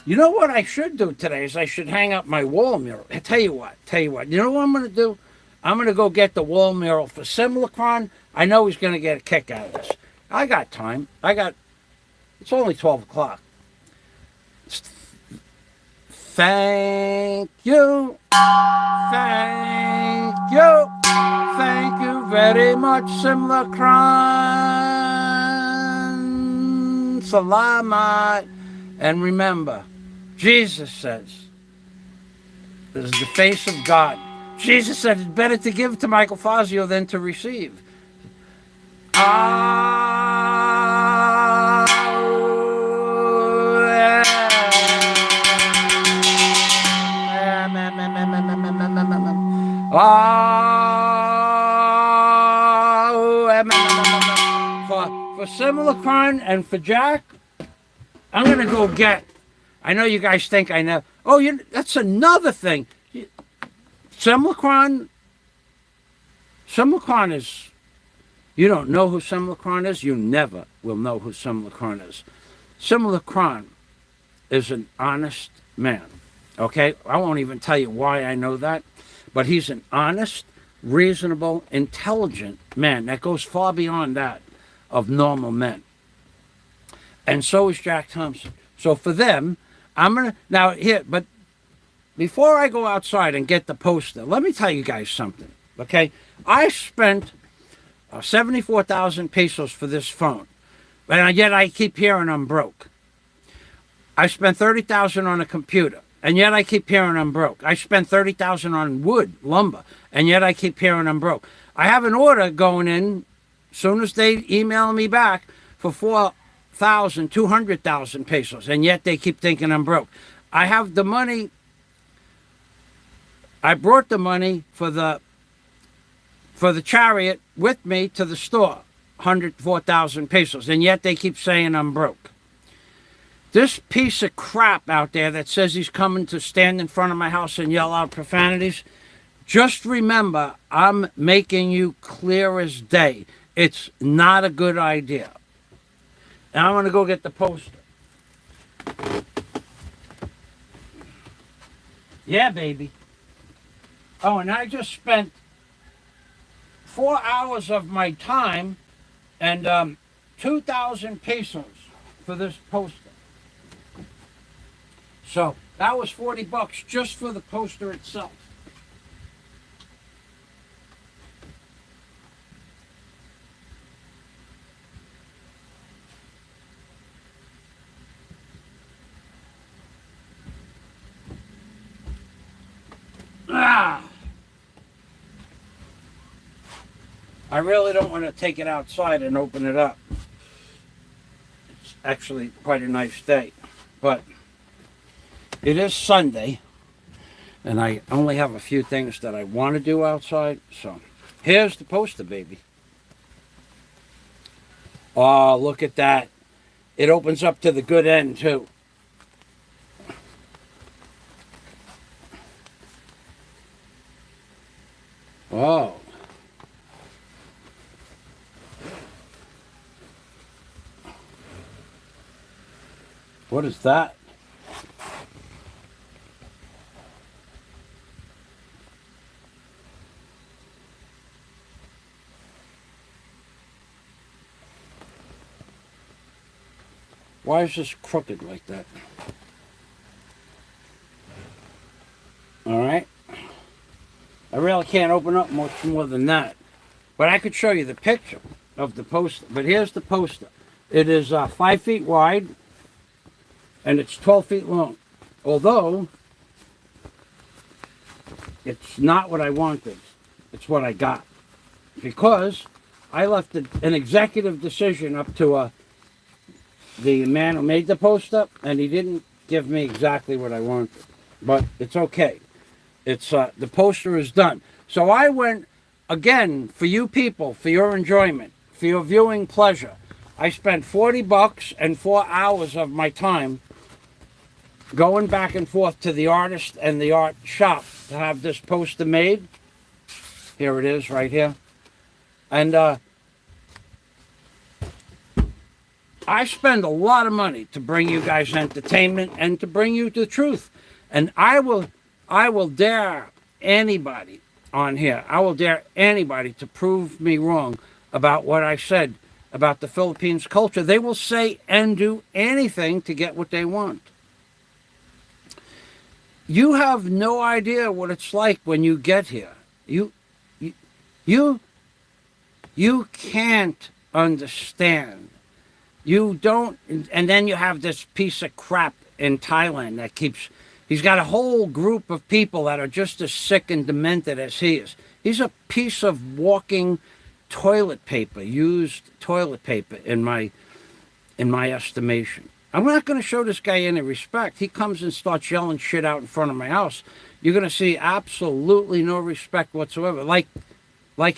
You know what I should do today is I should hang up my wall mural. I tell you what. You know what I'm going to do? I'm going to go get the wall mural for Simulacron. I know he's going to get a kick out of this. I got time. It's only 12 o'clock. Thank you. Thank you. Thank you very much, Simulacron. Salamat. And remember, Jesus says, this is the face of God. Jesus said it's better to give to Michael Fazio than to receive. For Simulacron and for Jack, I'm going to go get. I know you guys think I know. Oh, that's another thing. Simulacron is. You don't know who Simulacron is. You never will know who Simulacron is. Simulacron is an honest man. Okay, I won't even tell you why I know that, but he's an honest, reasonable, intelligent man that goes far beyond that of normal men. And so is Jack Thompson. So for them, I'm going to, now here, but before I go outside and get the poster, let me tell you guys something, okay? I spent 74,000 pesos for this phone, and yet I keep hearing I'm broke. I spent 30,000 on a computer, and yet I keep hearing I'm broke. I spent 30,000 on wood, lumber, and yet I keep hearing I'm broke. I have an order going in, as soon as they email me back, for 200,000 pesos, and yet they keep thinking I'm broke. I have the money. I brought the money for the Chariot with me to the store, 104,000 pesos, and yet they keep saying I'm broke. This piece of crap out there that says he's coming to stand in front of my house and yell out profanities, just remember, I'm making you clear as day. It's not a good idea. Now I'm going to go get the poster. Yeah, baby. Oh, and I just spent 4 hours of my time and 2,000 pesos for this poster. So that was $40 just for the poster itself. I I really don't want to take it outside and open it up. It's actually quite a nice day. But it is Sunday, and I only have a few things that I want to do outside. So here's the poster, baby. Oh, look at that. It opens up to the good end, too. Oh. What is that? Why is this crooked like that? All right. I really can't open up much more than that. But I could show you the picture of the poster. But here's the poster. It is 5 feet wide, and it's 12 feet long. Although, it's not what I wanted. It's what I got. Because I left an executive decision up to the man who made the poster, and he didn't give me exactly what I wanted. But it's okay. It's the poster is done. So I went, again, for you people, for your enjoyment, for your viewing pleasure. I spent $40 and 4 hours of my time going back and forth to the artist and the art shop to have this poster made. Here it is, right here. And I spend a lot of money to bring you guys entertainment and to bring you the truth. And I will dare anybody on here, I will dare anybody to prove me wrong about what I said about the Philippines culture. They will say and do anything to get what they want. You have no idea what it's like when you get here. You can't understand. You don't, and then you have this piece of crap in Thailand that keeps, he's got a whole group of people that are just as sick and demented as he is. He's a piece of walking toilet paper, used toilet paper in my estimation. I'm not going to show this guy any respect. He comes and starts yelling shit out in front of my house. You're going to see absolutely no respect whatsoever. Like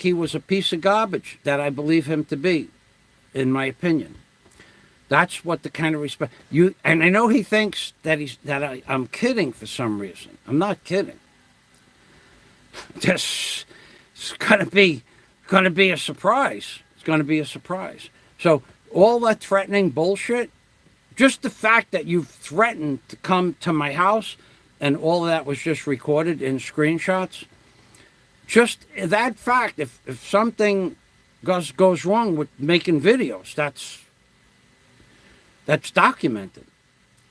he was a piece of garbage that I believe him to be, in my opinion. That's what the kind of respect you. And I know he thinks that I'm kidding for some reason. I'm not kidding. This it's going to be a surprise. It's going to be a surprise. So all that threatening bullshit, just the fact that you've threatened to come to my house, and all of that was just recorded in screenshots. Just that fact, if something goes wrong with making videos, that's documented.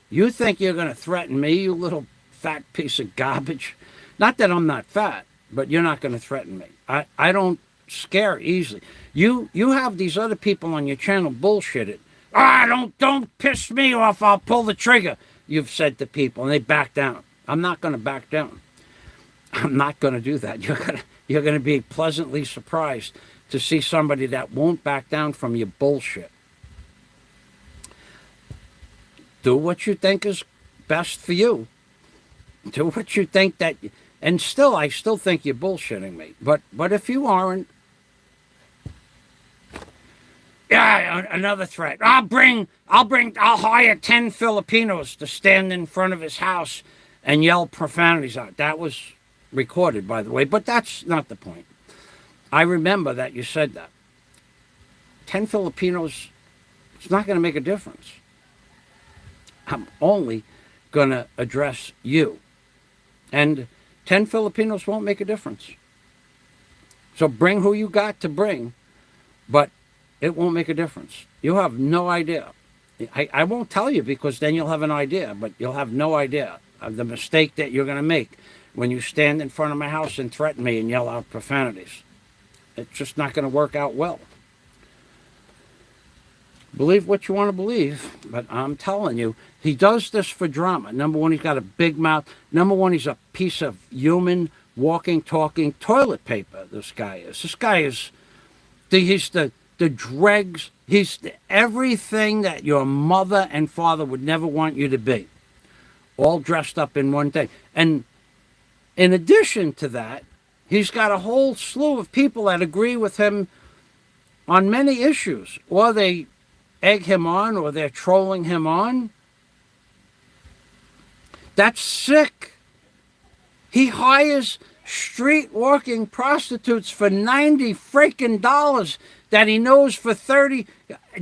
You think you're going to threaten me, you little fat piece of garbage? Not that I'm not fat, but you're not going to threaten me. I don't scare easily. You have these other people on your channel bullshitted. Don't piss me off, I'll pull the trigger, you've said to people, and they back down. I'm not going to back down. I'm not going to do that. You're going to be pleasantly surprised to see somebody that won't back down from your bullshit. Do what you think is best for you. Do what you think that, and I still think you're bullshitting me. But if you aren't, yeah, another threat. I'll hire 10 Filipinos to stand in front of his house and yell profanities out. That was recorded, by the way, but that's not the point. I remember that you said that. 10 Filipinos, it's not going to make a difference. I'm only going to address you. And 10 Filipinos won't make a difference. So bring who you got to bring, but it won't make a difference. You have no idea. I won't tell you because then you'll have an idea, but you'll have no idea of the mistake that you're going to make when you stand in front of my house and threaten me and yell out profanities. It's just not going to work out well. Believe what you want to believe, but I'm telling you, he does this for drama. Number one, he's got a big mouth. Number one, he's a piece of human, walking, talking toilet paper, this guy is. This guy is He's the dregs. He's everything that your mother and father would never want you to be, all dressed up in one thing. And in addition to that, he's got a whole slew of people that agree with him on many issues, or they egg him on, or they're trolling him on. That's sick. He hires street walking prostitutes for $90 freaking dollars that he knows for 30.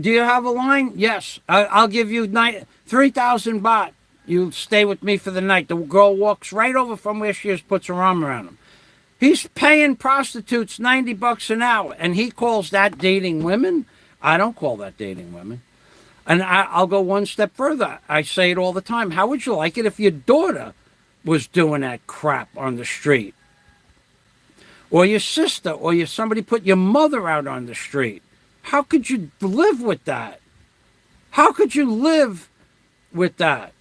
Do you have a line? Yes. I'll give you 3,000 baht. You stay with me for the night. The girl walks right over from where she is, puts her arm around him. He's paying prostitutes $90 an hour, and he calls that dating women? I don't call that dating women. And I'll go one step further. I say it all the time. How would you like it if your daughter was doing that crap on the street? Or your sister, or somebody put your mother out on the street? How could you live with that? How could you live with that?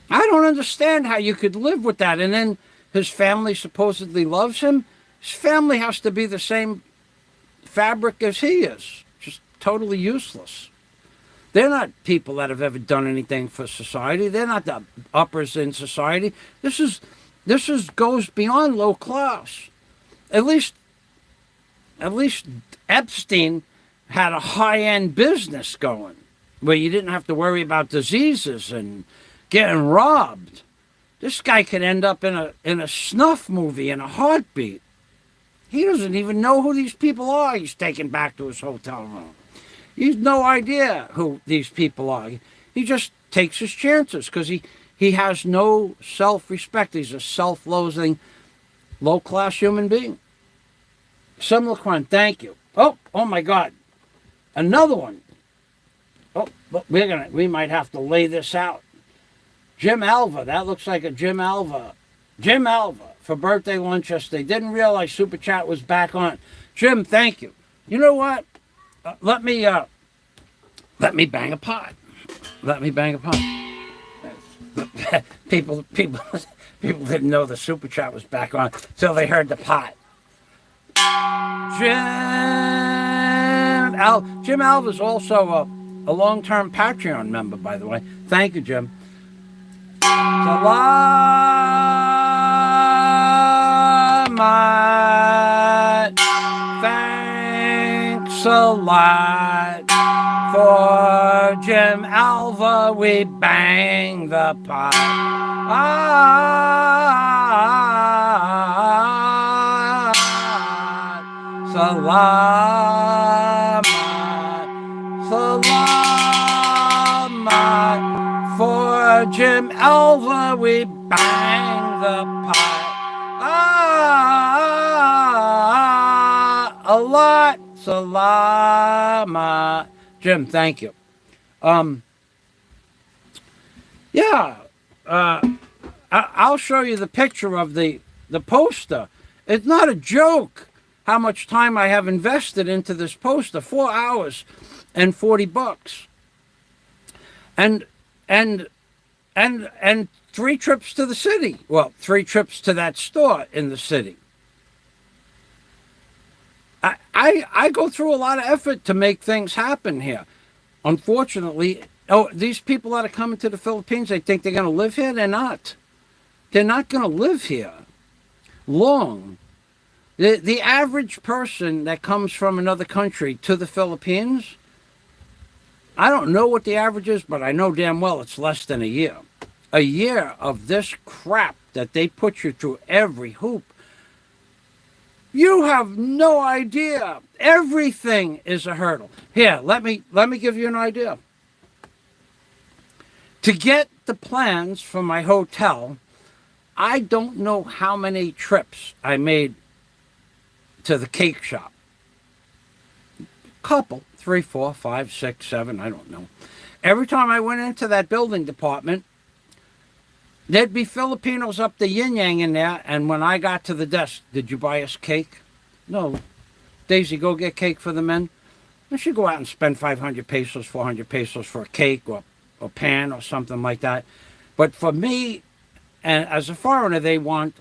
I don't understand how you could live with that. And then his family supposedly loves him. His family has to be the same fabric as he is. Just totally useless. They're not people that have ever done anything for society. They're not the uppers in society. This goes beyond low class. At least Epstein had a high-end business going where you didn't have to worry about diseases and getting robbed. This guy could end up in a snuff movie in a heartbeat. He doesn't even know who these people are he's taken back to his hotel room. He's no idea who these people are. He just takes his chances because he has no self-respect. He's a self-loathing, low-class human being. Sim Laquan, thank you. Oh my God. Another one. Oh, but we might have to lay this out. Jim Alva, that looks like a Jim Alva. Jim Alva for birthday lunch yesterday. Didn't realize Super Chat was back on. Jim, thank you. You know what? Let me bang a pot. Let me bang a pot. people didn't know the Super Chat was back on until they heard the pot. Jim Alva is also a long-term Patreon member, by the way. Thank you, Jim. Salamat. Thanks a lot for Jim Alva. We bang the pot. Salamat. Salamat. For Jim Alva, we bang the pot. A lot. Salama. Jim, thank you. I'll show you the picture of the poster. It's not a joke how much time I have invested into this poster. 4 hours and $40. And 3 trips to the city. Well, 3 trips to that store in the city. I go through a lot of effort to make things happen here. Unfortunately, these people that are coming to the Philippines, they think they're going to live here. They're not. They're not going to live here long. The average person that comes from another country to the Philippines, I don't know what the average is, but I know damn well it's less than a year. A year of this crap that they put you through every hoop. You have no idea. Everything is a hurdle. Here, let me give you an idea. To get the plans for my hotel, I don't know how many trips I made to the cake shop. Couple, 3, 4, 5, 6, 7, I don't know. Every time I went into that building department, there'd be Filipinos up the yin-yang in there, and when I got to the desk, did you buy us cake? No. Daisy, go get cake for the men. I should go out and spend 500 pesos, 400 pesos for a cake or a pan or something like that. But for me, and as a foreigner, they want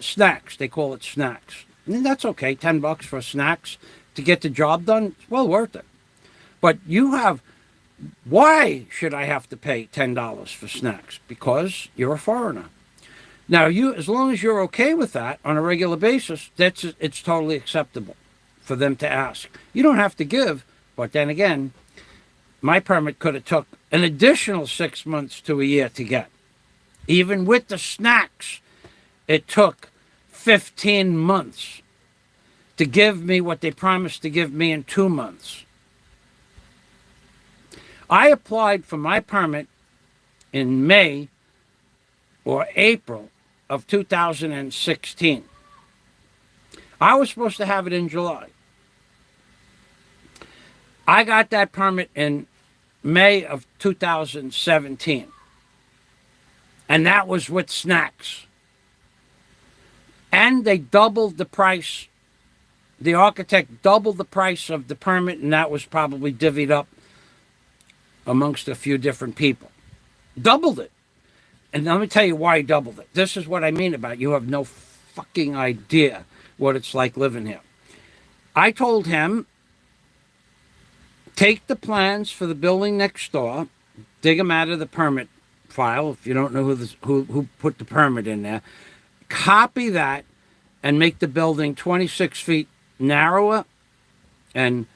snacks. They call it snacks. And that's okay. $10 for snacks to get the job done. It's well worth it. But why should I have to pay $10 for snacks? Because you're a foreigner. Now, as long as you're okay with that on a regular basis, it's totally acceptable for them to ask. You don't have to give, but then again, my permit could have took an additional 6 months to a year to get. Even with the snacks, it took 15 months to give me what they promised to give me in 2 months. I applied for my permit in May or April of 2016. I was supposed to have it in July. I got that permit in May of 2017. And that was with snacks. And they doubled the price. The architect doubled the price of the permit, and that was probably divvied up amongst a few different people. Doubled it. And let me tell you why he doubled it. This is what I mean about it. You have no fucking idea what it's like living here. I told him, take the plans for the building next door, dig them out of the permit file, if you don't know who put the permit in there, copy that, and make the building 26 feet narrower and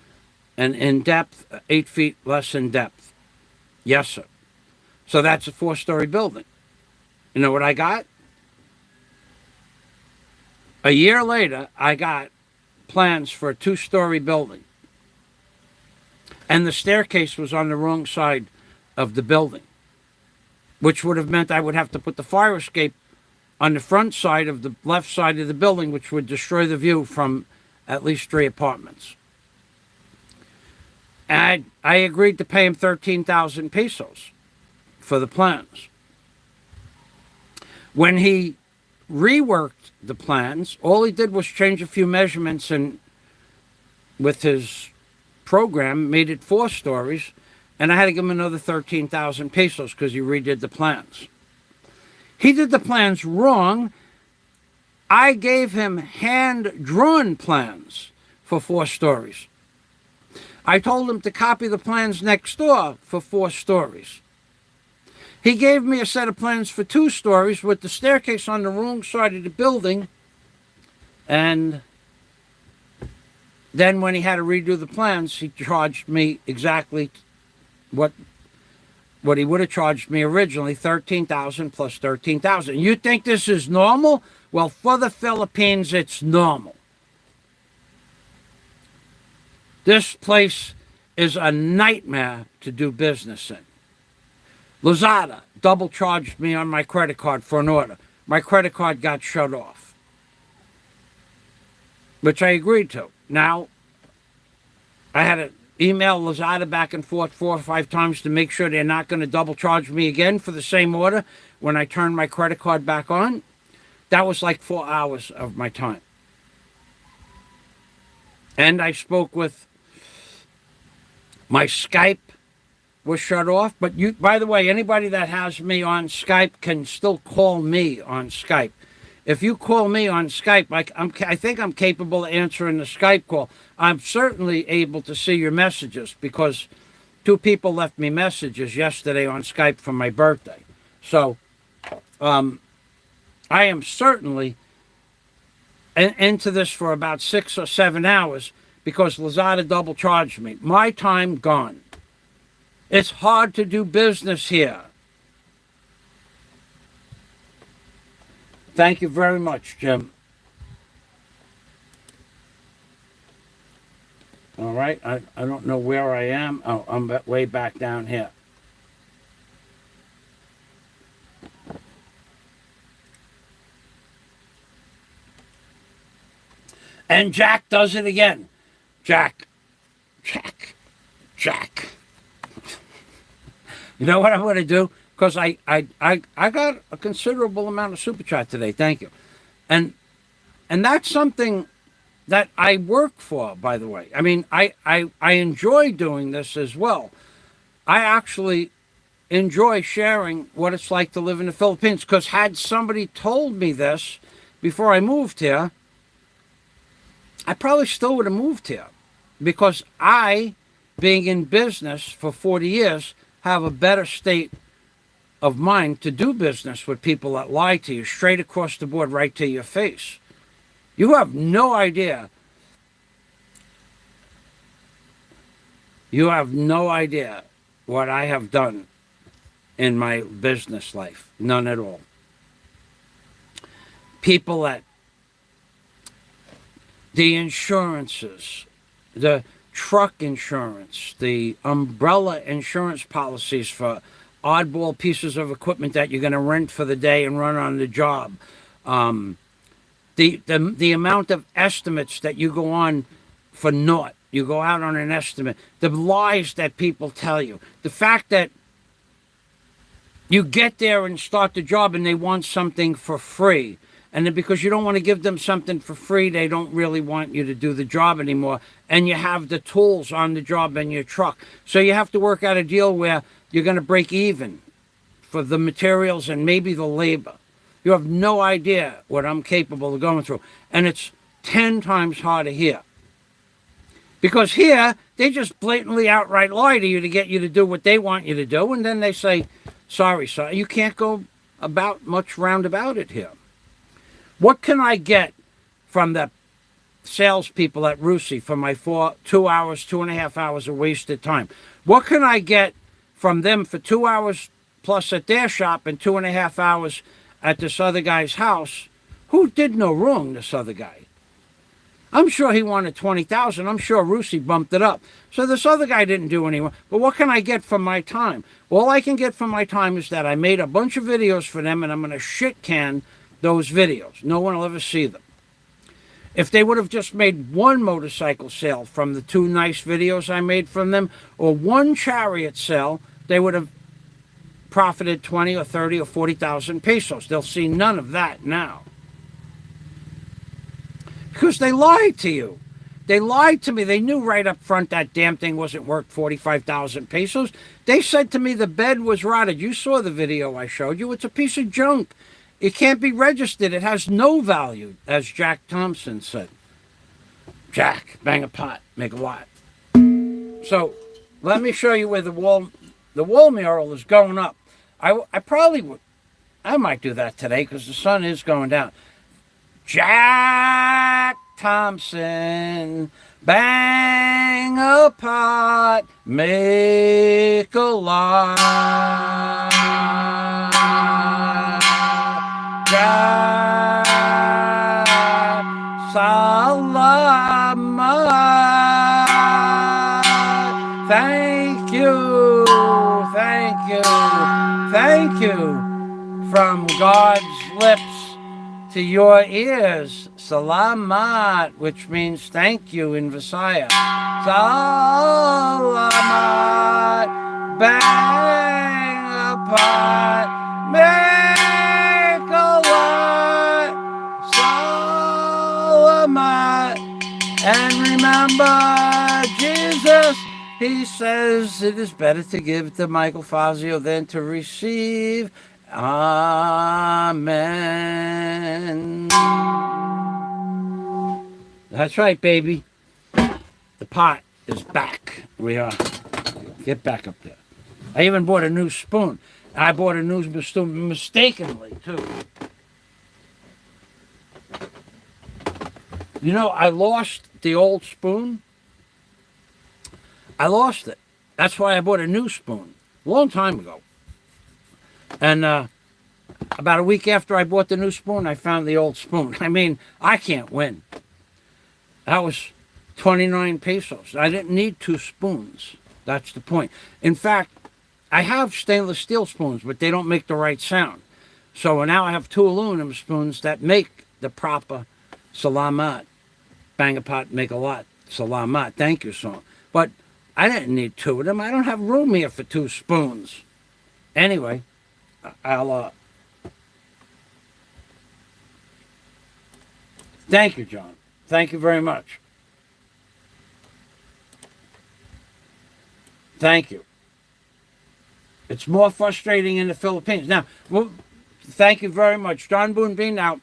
in depth 8 feet less in depth. Yes, sir. So that's a 4-story building. You know what I got? A year later, I got plans for a 2-story building. And the staircase was on the wrong side of the building, which would have meant I would have to put the fire escape on the front side of the left side of the building, which would destroy the view from at least 3 apartments. And I agreed to pay him 13,000 pesos for the plans. When he reworked the plans, all he did was change a few measurements, and with his program made it 4 stories, and I had to give him another 13,000 pesos because he redid the plans. He did the plans wrong. I gave him hand-drawn plans for 4 stories. I told him to copy the plans next door for 4 stories. He gave me a set of plans for 2 stories with the staircase on the wrong side of the building. And then when he had to redo the plans, he charged me exactly what he would have charged me originally, 13,000 plus 13,000. You think this is normal? Well, for the Philippines, it's normal. This place is a nightmare to do business in. Lazada double charged me on my credit card for an order. My credit card got shut off, which I agreed to. Now, I had to email Lazada back and forth 4 or 5 times to make sure they're not going to double charge me again for the same order when I turn my credit card back on. That was like 4 hours of my time. And I spoke with my Skype was shut off. But you, by the way, anybody that has me on Skype can still call me on Skype. If you call me on Skype, I think I'm capable of answering the Skype call. I'm certainly able to see your messages because 2 people left me messages yesterday on Skype for my birthday. So I am certainly into this for about 6 or 7 hours because Lazada double charged me. My time gone. It's hard to do business here. Thank you very much, Jim. All right, I don't know where I am. Oh, I'm way back down here. And Jack does it again. Jack. You know what I'm going to do? Because I got a considerable amount of super chat today. Thank you. And that's something that I work for, by the way. I mean, I enjoy doing this as well. I actually enjoy sharing what it's like to live in the Philippines, because had somebody told me this before I moved here, I probably still would have moved here because I, being in business for 40 years, have a better state of mind to do business with people that lie to you straight across the board, right to your face. You have no idea. You have no idea what I have done in my business life. None at all. People that the insurances, the truck insurance, the umbrella insurance policies for oddball pieces of equipment that you're going to rent for the day and run on the job. The amount of estimates that you go on for naught. You go out on an estimate. The lies that people tell you. The fact that you get there and start the job and they want something for free. And then because you don't want to give them something for free, they don't really want you to do the job anymore. And you have the tools on the job in your truck. So you have to work out a deal where you're going to break even for the materials and maybe the labor. You have no idea what I'm capable of going through. And it's 10 times harder here. Because here, they just blatantly outright lie to you to get you to do what they want you to do. And then they say, sorry, sir, you can't go about much roundabout it here. What can I get from the salespeople at Rusi for my 2 hours, 2.5 hours of wasted time? What can I get from them for 2 hours plus at their shop and 2.5 hours at this other guy's house? Who did no wrong, this other guy? I'm sure he wanted 20,000. I'm sure Rusi bumped it up. So this other guy didn't do any wrong. But what can I get from my time? All I can get from my time is that I made a bunch of videos for them and I'm going to shit can those videos. No one will ever see them. If they would have just made one motorcycle sale from the 2 nice videos I made from them, or one Chariot sale, they would have profited 20 or 30 or 40,000 pesos. They'll see none of that now. Because they lied to you. They lied to me. They knew right up front that damn thing wasn't worth 45,000 pesos. They said to me the bed was rotted. You saw the video I showed you. It's a piece of junk. It can't be registered. It has no value, as Jack Thompson said. Jack, bang a pot, make a lot. So let me show you where the wall mural is going up. I probably would. I might do that today because the sun is going down. Jack Thompson, bang a pot, make a lot. Jack, salamat. Thank you, thank you, thank you from God's lips to your ears. Salamat, which means thank you in Visaya. Salamat, bang a pot, make a lot. Salamat. And remember, Jesus, he says it is better to give to Michael Fazio than to receive. Amen. That's right, baby. The pot is back. We are. Get back up there. I even bought a new spoon. I bought a new spoon mistakenly, too. You know, I lost the old spoon. I lost it. That's why I bought a new spoon a long time ago. And about a week after I bought the new spoon, I found the old spoon. I mean, I can't win. That was 29 pesos. I didn't need 2 spoons. That's the point. In fact, I have stainless steel spoons, but they don't make the right sound. So now I have 2 aluminum spoons that make the proper salamat. Bang a pot, make a lot. Salamat. Thank you song. But I didn't need 2 of them. I don't have room here for 2 spoons. Anyway, I'll thank you, John. Thank you very much. Thank you. It's more frustrating in the Philippines. Now, well, thank you very much. John Boonbean. Now,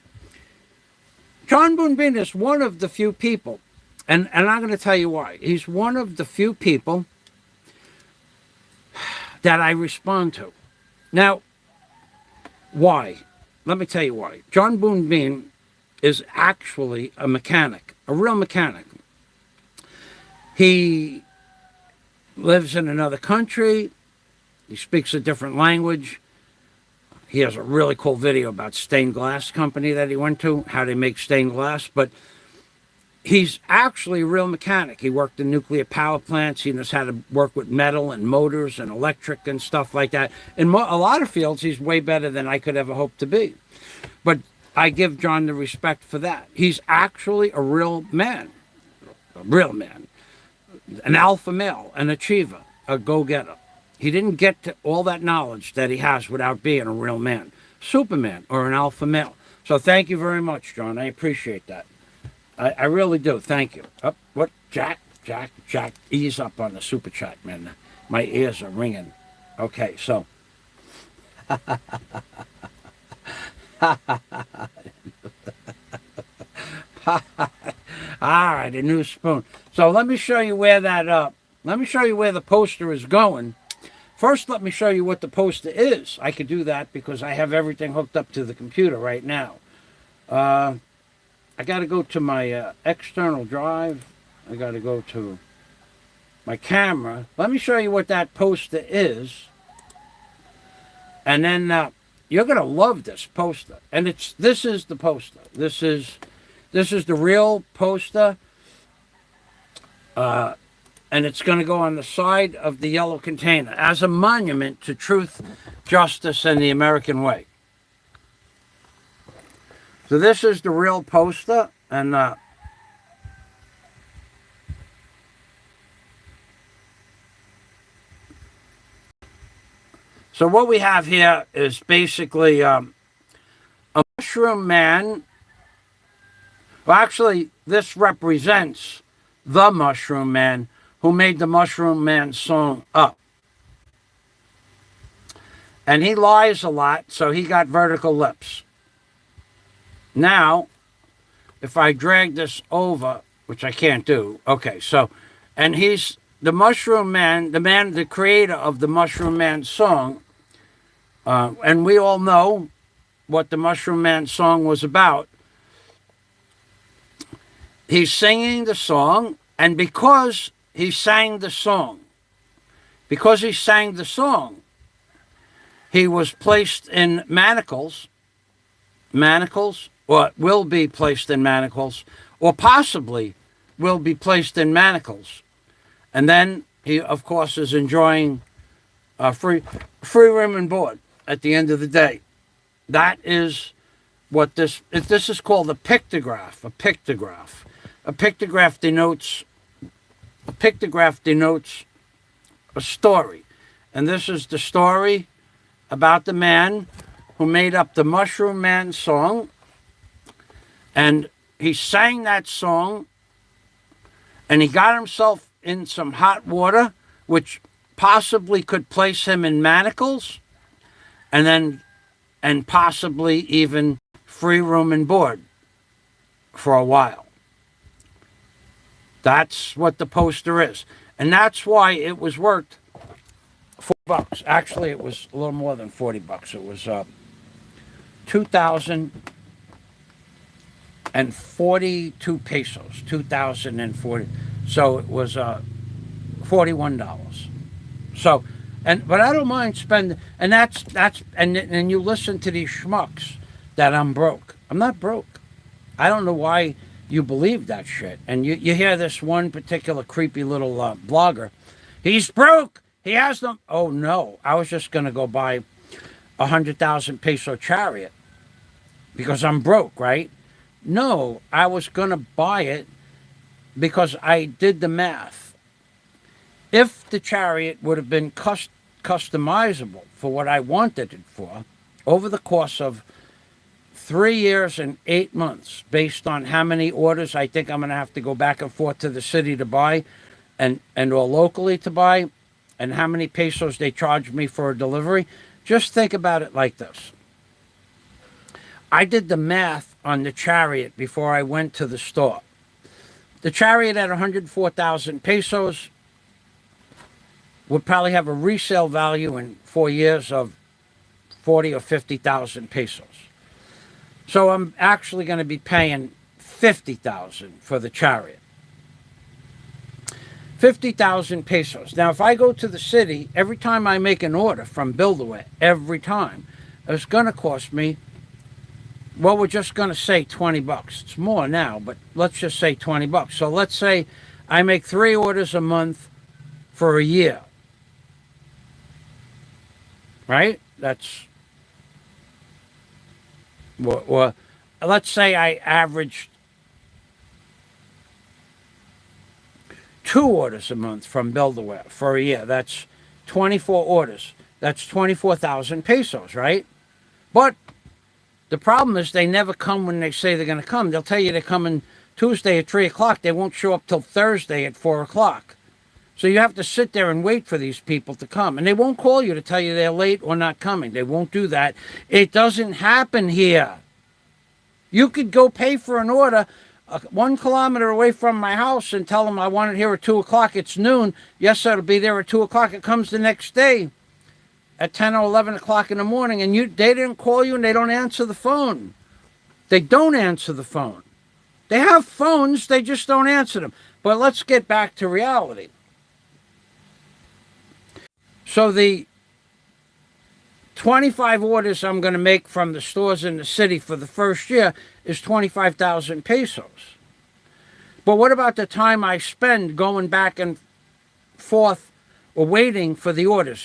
John Boonbean is one of the few people And I'm going to tell you why. He's one of the few people that I respond to. Now, why? Let me tell you why. John Boone Bean is actually a mechanic, a real mechanic. He lives in another country. He speaks a different language. He has a really cool video about stained glass company that he went to, how they make stained glass. But he's actually a real mechanic. He worked in nuclear power plants. He knows how to work with metal and motors and electric and stuff like that. In a lot of fields, he's way better than I could ever hope to be. But I give John the respect for that. He's actually a real man, an alpha male, an achiever, a go-getter. He didn't get to all that knowledge that he has without being a real man, Superman, or an alpha male. So thank you very much, John. I appreciate that. I really do. Thank you. What? Jack, ease up on the super chat, man. My ears are ringing. Okay, so. All right, a new spoon. So let me show you where let me show you where the poster is going. First, let me show you what the poster is. I could do that because I have everything hooked up to the computer right now. I got to go to my external drive. I got to go to my camera. Let me show you what that poster is. And then you're going to love this poster. And this is the poster. This is the real poster. And it's going to go on the side of the yellow container as a monument to truth, justice, and the American way. So this is the real poster, and so what we have here is basically a mushroom man. Well, actually, this represents the Mushroom Man who made the Mushroom Man song up. And he lies a lot, so he got vertical lips. Now, if I drag this over, which I can't do, okay, so, and he's the Mushroom Man, the creator of the Mushroom Man song, and we all know what the Mushroom Man song was about. He's singing the song, and because he sang the song, he was placed in manacles, or will be placed in manacles, or possibly will be placed in manacles. And then he, of course, is enjoying free room and board at the end of the day. That is what this is called a pictograph. A pictograph denotes a story. And this is the story about the man who made up the Mushroom Man song. And he sang that song, and he got himself in some hot water, which possibly could place him in manacles, and possibly even free room and board for a while. That's what the poster is. And that's why it was worth $4. Actually, it was a little more than $40. It was 2,042 pesos, 2,040. So it was $41. So, but I don't mind spending, and and you listen to these schmucks that I'm broke. I'm not broke. I don't know why you believe that shit. And you hear this one particular creepy little blogger. He's broke. He has them. Oh, no. I was just going to go buy 100,000 peso Chariot because I'm broke, right? No, I was going to buy it because I did the math. If the Chariot would have been customizable for what I wanted it for over the course of 3 years and 8 months, based on how many orders I think I'm going to have to go back and forth to the city to buy and or locally to buy, and how many pesos they charge me for a delivery. Just think about it like this. I did the math on the Chariot before I went to the store. The Chariot at 104,000 pesos would probably have a resale value in 4 years of 40 or 50,000 pesos. So I'm actually going to be paying 50,000 for the Chariot. 50,000 pesos. Now, if I go to the city, every time I make an order from Build-A-Ware, every time, it's going to cost me, well, we're just going to say 20 bucks. It's more now, but let's just say 20 bucks. So let's say I make 3 orders a month for a year. Right? That's, or let's say I averaged 2 orders a month from Build-A-Ware for a year. That's 24 orders. That's 24,000 pesos, right? But the problem is they never come when they say they're going to come. They'll tell you they're coming Tuesday at 3 o'clock. They won't show up till Thursday at 4 o'clock. So you have to sit there and wait for these people to come. And they won't call you to tell you they're late or not coming. They won't do that. It doesn't happen here. You could go pay for an order 1 kilometer away from my house and tell them I want it here at 2 o'clock. It's noon. Yes, sir, it'll be there at 2 o'clock. It comes the next day at 10 or 11 o'clock in the morning, and they didn't call you and they don't answer the phone. They don't answer the phone. They have phones, they just don't answer them. But let's get back to reality. So the 25 orders I'm going to make from the stores in the city for the first year is 25,000 pesos. But what about the time I spend going back and forth or waiting for the orders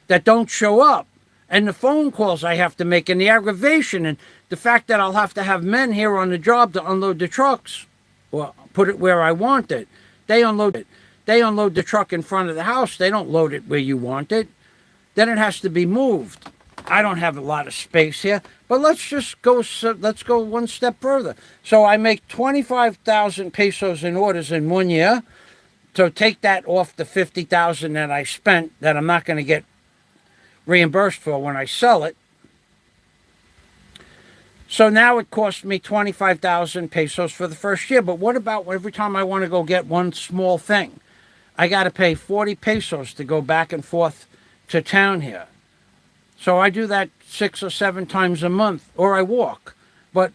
that don't show up, and the phone calls I have to make, and the aggravation, and the fact that I'll have to have men here on the job to unload the trucks or put it where I want it. They unload it. They unload the truck in front of the house. They don't load it where you want it. Then it has to be moved. I don't have a lot of space here, but let's go one step further. So I make 25,000 pesos in orders in 1 year. So take that off the 50,000 that I spent that I'm not going to get reimbursed for when I sell it. So now it costs me 25,000 pesos for the first year. But what about every time I want to go get one small thing? I got to pay 40 pesos to go back and forth to town here. So I do that 6 or 7 times a month, or I walk. But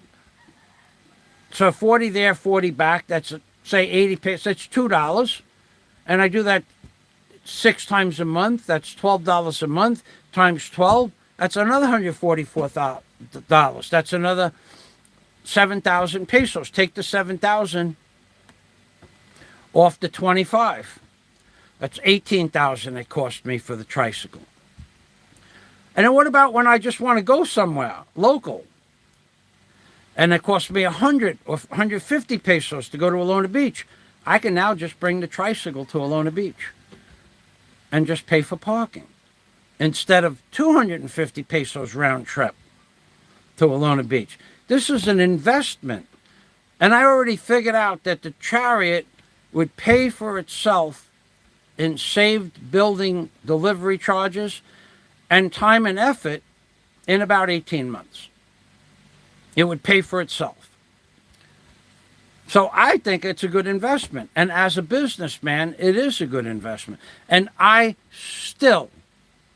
so 40 there, 40 back, that's say 80 pesos, that's $2. And I do that 6 times a month, that's $12 a month, times 12, that's another $144. That's another 7,000 pesos. Take the 7,000 off the 25. That's 18,000 it cost me for the tricycle. And then what about when I just want to go somewhere local? And it cost me 100 or 150 pesos to go to Alona Beach. I can now just bring the tricycle to Alona Beach and just pay for parking instead of 250 pesos round trip to Alona Beach. This is an investment. And I already figured out that the Chariot would pay for itself in saved building delivery charges and time and effort in about 18 months. It would pay for itself. So I think it's a good investment. And as a businessman, it is a good investment. And I still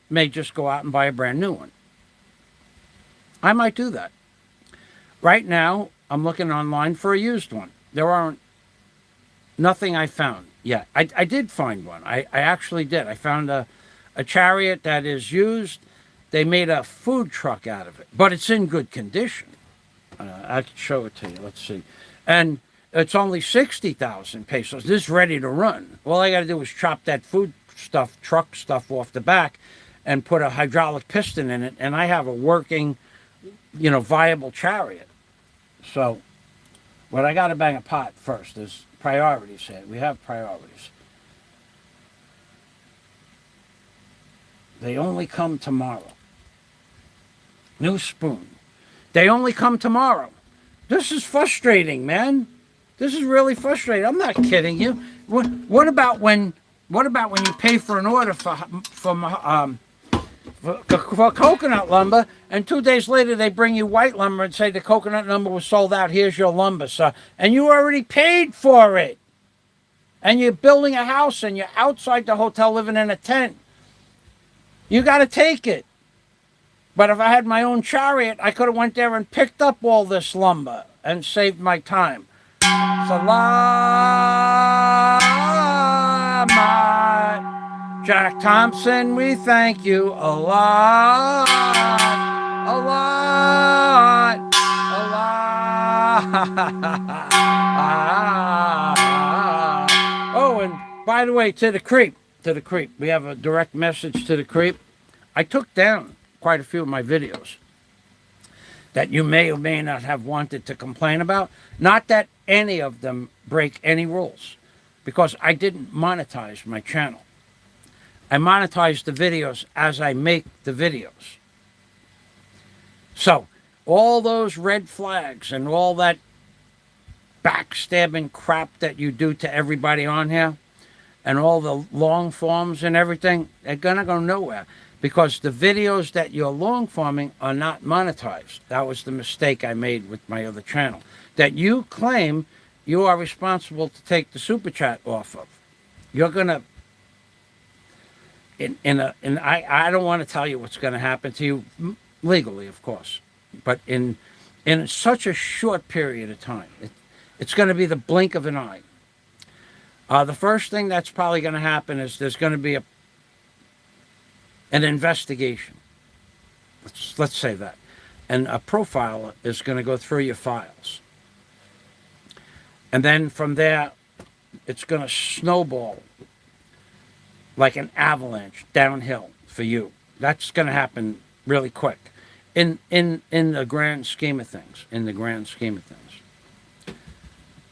may just go out and buy a brand new one. I might do that. Right now, I'm looking online for a used one. There aren't nothing I found yet. I did find one. I actually did. I found a Chariot that is used. They made a food truck out of it, but it's in good condition. I can show it to you. Let's see. And it's only 60,000 pesos. This is ready to run. All I got to do is chop that truck stuff off the back and put a hydraulic piston in it, and I have a working, viable Chariot. So, but I got to bang a pot first. There's priorities here. We have priorities. They only come tomorrow. New spoon. They only come tomorrow. This is frustrating, man. This is really frustrating. I'm not kidding you. What about when you pay for an order for for coconut lumber, and 2 days later they bring you white lumber and say the coconut lumber was sold out. Here's your lumber, sir. And you already paid for it. And you're building a house and you're outside the hotel living in a tent. You got to take it. But if I had my own Chariot, I could have went there and picked up all this lumber and saved my time. Salamat, Jack Thompson, we thank you a lot, a lot, a lot. Oh, and by the way, to the creep, we have a direct message to the creep. I took down quite a few of my videos that you may or may not have wanted to complain about. Not that any of them break any rules, because I didn't monetize my channel. I monetize the videos as I make the videos. So all those red flags and all that backstabbing crap that you do to everybody on here, and all the long forms and everything, they're gonna go nowhere, because the videos that you're long forming are not monetized. That was the mistake I made with my other channel, that you claim you are responsible to take the super chat off of. You're gonna, I don't want to tell you what's going to happen to you legally, of course, but in such a short period of time, it's going to be the blink of an eye. The first thing that's probably going to happen is there's going to be an investigation. Let's say that. And a profiler is going to go through your files. And then from there, it's going to snowball like an avalanche downhill for you. That's going to happen really quick. In the grand scheme of things. In the grand scheme of things.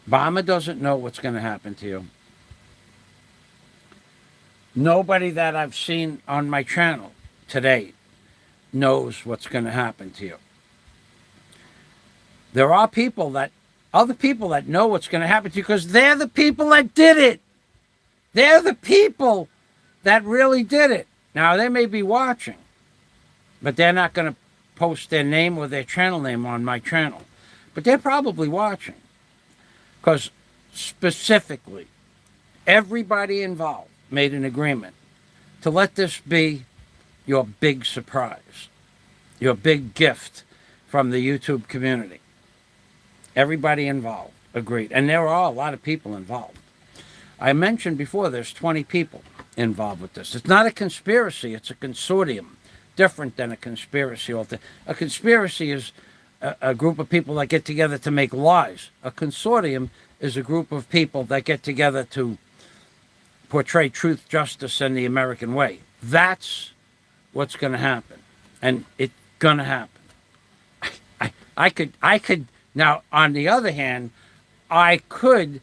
Obama doesn't know what's going to happen to you. Nobody that I've seen on my channel today knows what's going to happen to you. There are other people that know what's going to happen to you, because they're the people that did it. They're the people that really did it. Now, they may be watching, but they're not going to post their name or their channel name on my channel. But they're probably watching, because specifically, everybody involved made an agreement to let this be your big surprise, your big gift from the YouTube community. Everybody involved agreed. And there are a lot of people involved. I mentioned before there's 20 people involved with this. It's not a conspiracy, it's a consortium. Different than a conspiracy. A conspiracy is a group of people that get together to make lies. A consortium is a group of people that get together to portray truth, justice, and the American way. That's what's going to happen. And it's going to happen. I could, now, on the other hand, I could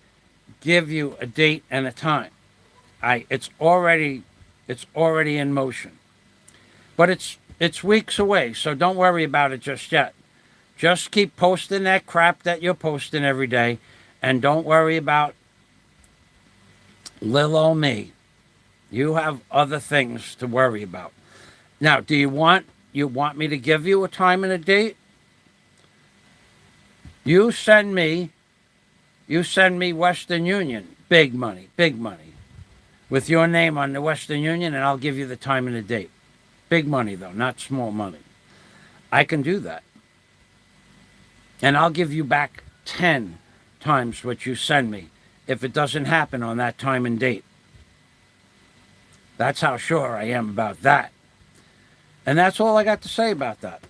give you a date and a time. It's already in motion. But it's weeks away, so don't worry about it just yet. Just keep posting that crap that you're posting every day, and don't worry about little old me. You have other things to worry about. Now, do you want me to give you a time and a date? You send me Western Union, big money, with your name on the Western Union, and I'll give you the time and the date. Big money, though, not small money. I can do that. And I'll give you back 10 times what you send me if it doesn't happen on that time and date. That's how sure I am about that. And that's all I got to say about that.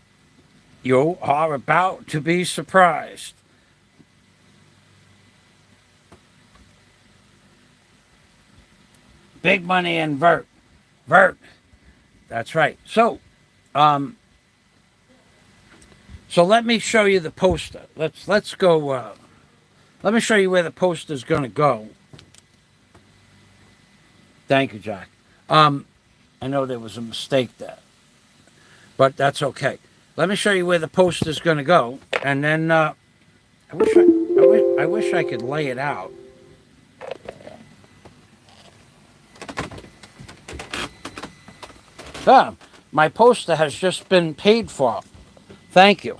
You are about to be surprised. Big money and Vert. That's right. So let me show you the poster. Let's go. Let me show you where the poster's going to go. Thank you, Jack. I know there was a mistake there, but that's okay. Let me show you where the poster's going to go, and then I wish I could lay it out. My poster has just been paid for. Thank you.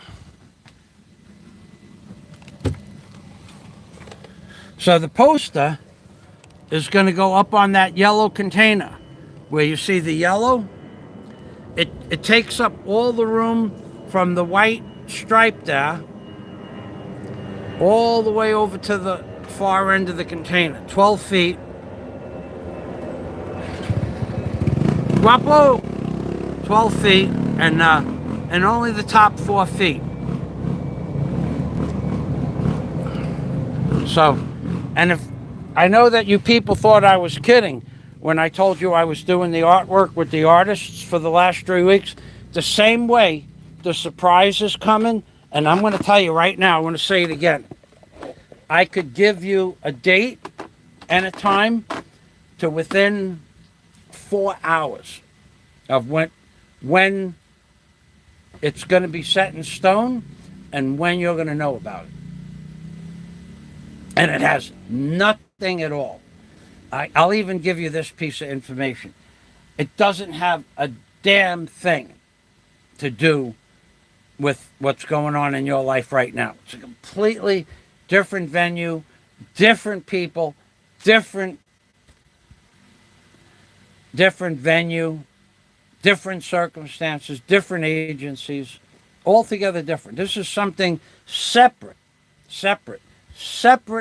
So the poster is going to go up on that yellow container. Where you see the yellow, it takes up all the room from the white stripe there all the way over to the far end of the container. 12 feet. Guapo! 12 feet, and only the top 4 feet. So, and if I know that you people thought I was kidding when I told you I was doing the artwork with the artists for the last 3 weeks, the same way the surprise is coming, and I'm going to tell you right now, I'm going to say it again. I could give you a date and a time to within 4 hours of when it's going to be set in stone and when you're going to know about it. And it has nothing at all. I'll even give you this piece of information. It doesn't have a damn thing to do with what's going on in your life right now. It's a completely different venue, different people, different venue, different circumstances, different agencies, altogether different. This is something separate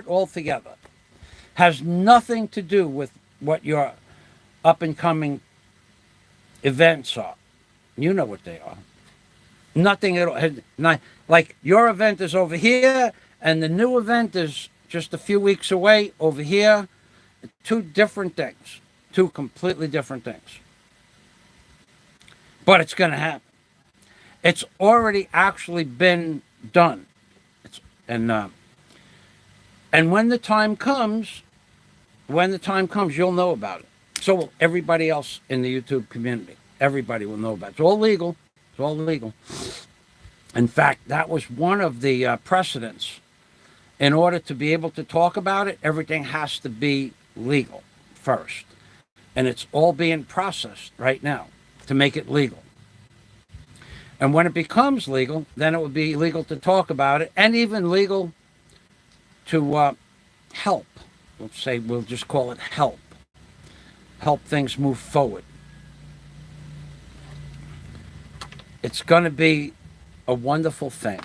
altogether. Has nothing to do with what your up and coming events are. You know what they are. Nothing at all. Like your event is over here, and the new event is just a few weeks away over here. Two different things. Two completely different things. But it's going to happen. It's already actually been done. And when the time comes, you'll know about it. So will everybody else in the YouTube community. Everybody will know about it. It's all legal. It's all legal. In fact, that was one of the precedents. In order to be able to talk about it, everything has to be legal first. And it's all being processed right now to make it legal. And when it becomes legal, then it will be legal to talk about it, and even legal to help. We'll just call it help. Help things move forward. It's going to be a wonderful thing.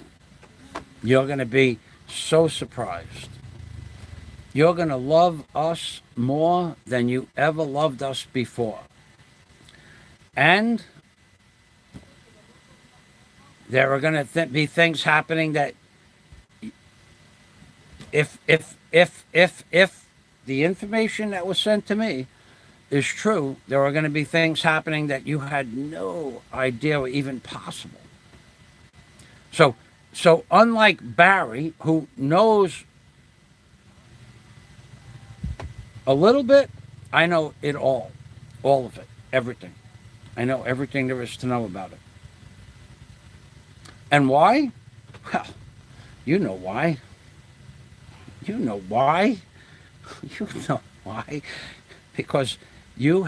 You're going to be so surprised. You're going to love us more than you ever loved us before. And there are going to be things happening that if the information that was sent to me is true, there are going to be things happening that you had no idea were even possible. So unlike Barry, who knows a little bit, I know it all of it, everything. I know everything there is to know about it. And why? Well, you know why. You know why. You know why. Because you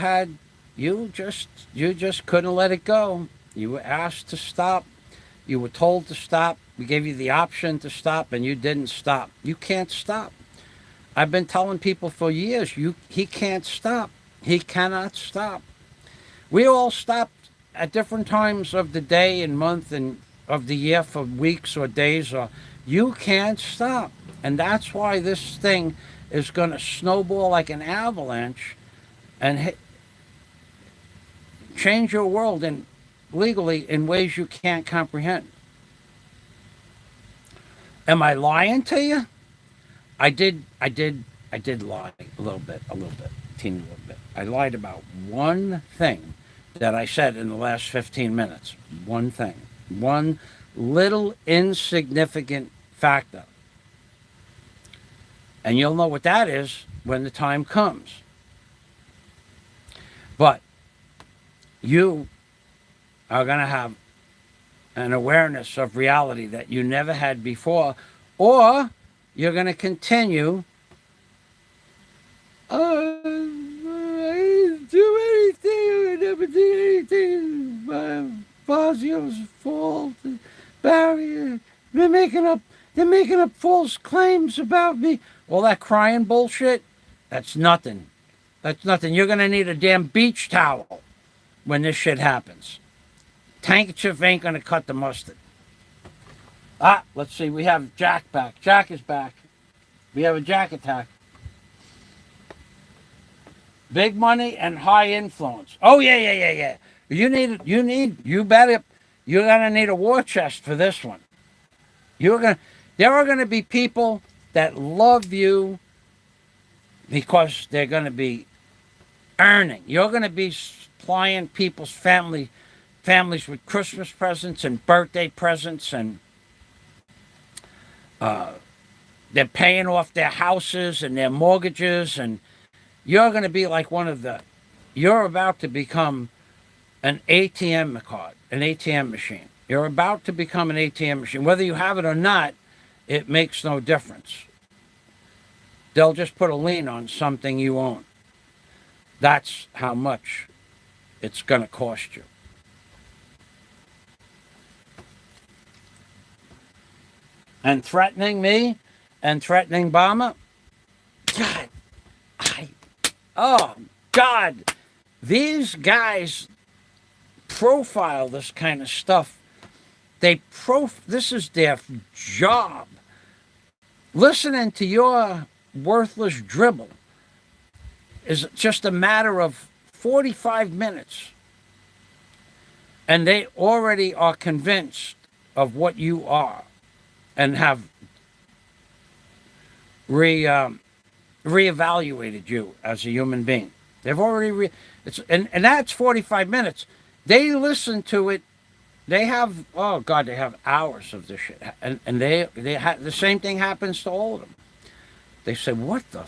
just couldn't let it go. You were asked to stop. You were told to stop. We gave you the option to stop, and you didn't stop. You can't stop. I've been telling people for years, he can't stop. He cannot stop. We all stopped at different times of the day and month and of the year for weeks or days. Or you can't stop. And that's why this thing is going to snowball like an avalanche and change your world legally in ways you can't comprehend. Am I lying to you? I did lie a little bit, teeny little bit. I lied about one thing that I said in the last 15 minutes. One thing. One little insignificant factor. And you'll know what that is when the time comes. But you are going to have an awareness of reality that you never had before, or you're going to continue, I didn't do anything, I never did anything, it was false. Barry, they're making up false claims about me. All that crying bullshit, that's nothing. That's nothing. You're going to need a damn beach towel when this shit happens. Handkerchief ain't going to cut the mustard. Let's see. We have Jack back. Jack is back. We have a Jack attack. Big money and high influence. Oh, yeah. You're going to need a war chest for this one. There are going to be people that love you because they're going to be earning. You're going to be supplying people's families with Christmas presents and birthday presents, and they're paying off their houses and their mortgages, and you're going to be like you're about to become an ATM card, an ATM machine. You're about to become an ATM machine. Whether you have it or not, it makes no difference. They'll just put a lien on something you own. That's how much it's going to cost you. And threatening me and threatening Obama, God, these guys profile this kind of stuff. This is their job. Listening to your worthless dribble is just a matter of 45 minutes. And they already are convinced of what you are and have reevaluated you as a human being. They've already and that's 45 minutes. They listen to it. They have they have hours of this shit, and the same thing happens to all of them. They say, "What the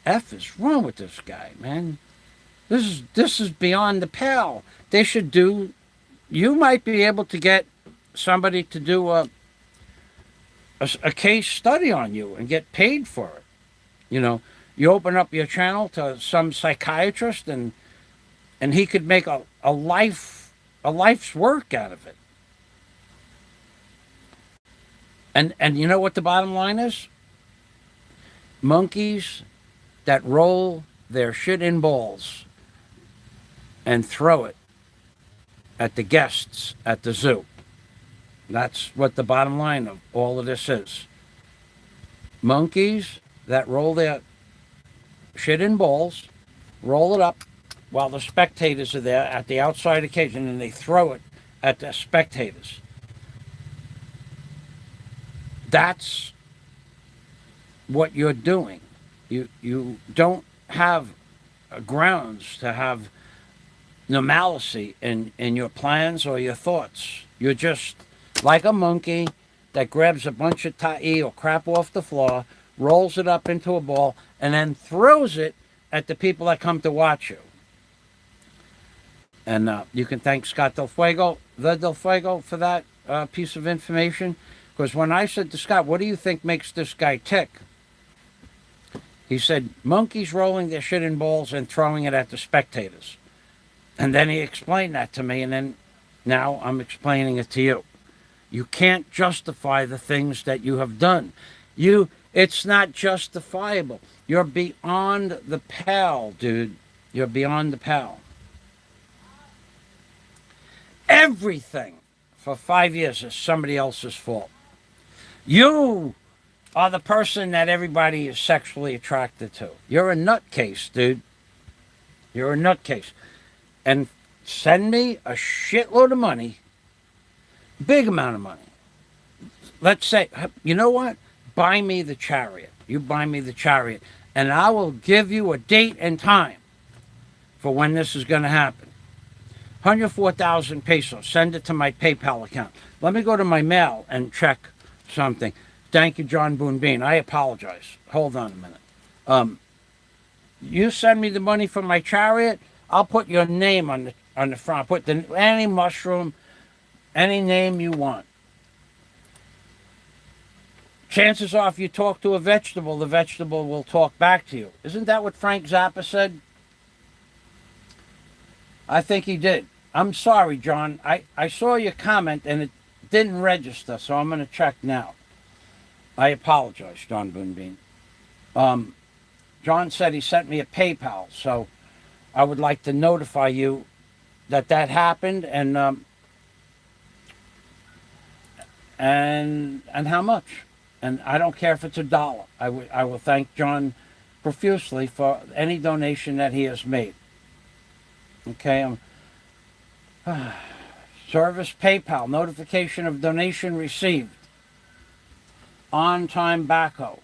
f is wrong with this guy, man? This is beyond the pale." They should do. You might be able to get somebody to do a case study on you and get paid for it. You know, you open up your channel to some psychiatrist, and he could make a life's work out of it. And you know what the bottom line is? Monkeys that roll their shit in balls and throw it at the guests at the zoo. That's what the bottom line of all of this is. Monkeys that roll their shit in balls, roll it up while the spectators are there at the outside occasion, and they throw it at the spectators. That's what you're doing. You don't have grounds to have normalcy in your plans or your thoughts. You're just like a monkey that grabs a bunch of ta'i or crap off the floor, rolls it up into a ball, and then throws it at the people that come to watch you. And you can thank Scott Del Fuego for that piece of information. Because when I said to Scott, what do you think makes this guy tick? He said, monkeys rolling their shit in balls and throwing it at the spectators. And then he explained that to me, and then now I'm explaining it to you. You can't justify the things that you have done. It's not justifiable. You're beyond the pale, dude. You're beyond the pale. Everything for 5 years is somebody else's fault. You are the person that everybody is sexually attracted to. You're a nutcase, dude. You're a nutcase. And send me a shitload of money, big amount of money. Let's say, you know what? Buy me the Chariot. You buy me the Chariot, and I will give you a date and time for when this is going to happen. 104,000 pesos. Send it to my PayPal account. Let me go to my mail and check something. Thank you, John Boone Bean. I apologize. Hold on a minute. You send me the money for my Chariot, I'll put your name on the front. Put any mushroom, any name you want. Chances are, if you talk to a vegetable, the vegetable will talk back to you. Isn't that what Frank Zappa said? I think he did. I'm sorry, John. I saw your comment and it didn't register, so I'm going to check now. I apologize, John Boonbean. John said he sent me a PayPal, so I would like to notify you that that happened and how much. And I don't care if it's $1. I will thank John profusely for any donation that he has made. Okay. Service PayPal notification of donation received. On time backhoe.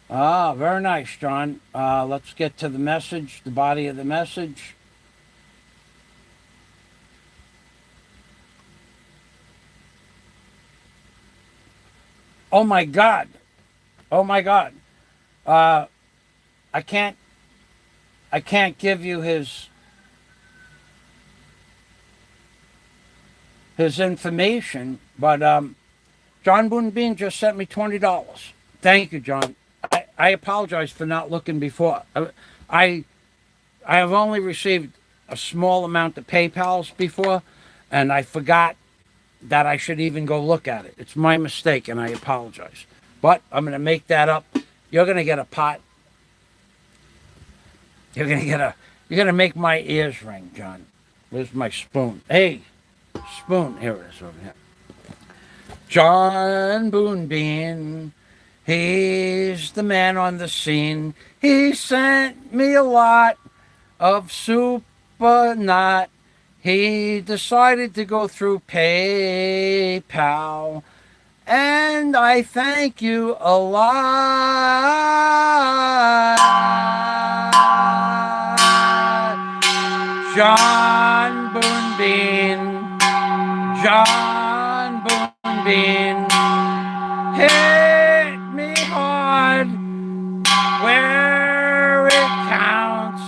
Ah, very nice, John. Let's get to the message, the body of the message. Oh my God. Oh my God. I can't give you his information, but John Boonbean just sent me $20. Thank you, John. I apologize for not looking before. I have only received a small amount of PayPals before, and I forgot that I should even go look at it. It's my mistake, and I apologize. But I'm going to make that up. You're going to get a pot. You're going to make my ears ring, John. Where's my spoon? Hey, spoon. Here it is over here. John Boonbean. He's the man on the scene. He sent me a lot of super not. He decided to go through PayPal. And I thank you a lot. John Boonbean. John Boonbean. Hit me hard where it counts.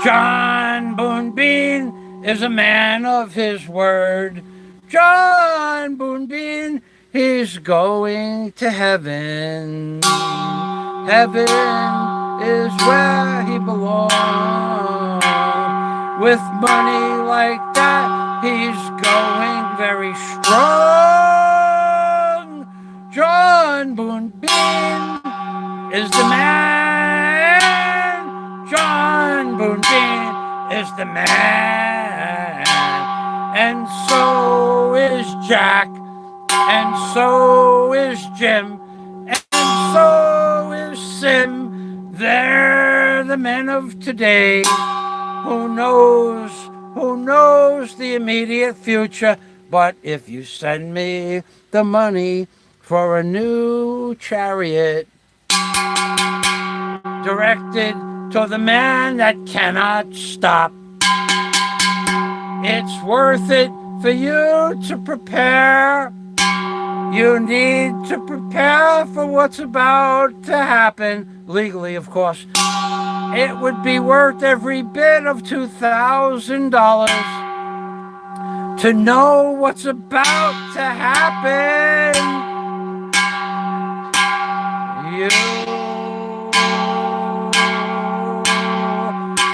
John Boonbean is a man of his word. John Boonbean, he's going to heaven. Heaven is where he belongs. With money like that, he's going very strong. John Boonbean is the man. John Boonbean is the man. And so is Jack. And so is Jim. And so is Sim. They're the men of today. Who knows the immediate future? But if you send me the money for a new chariot directed to the man that cannot stop, it's worth it for you to prepare. You need to prepare for what's about to happen, legally, of course. It would be worth every bit of $2,000 to know what's about to happen. You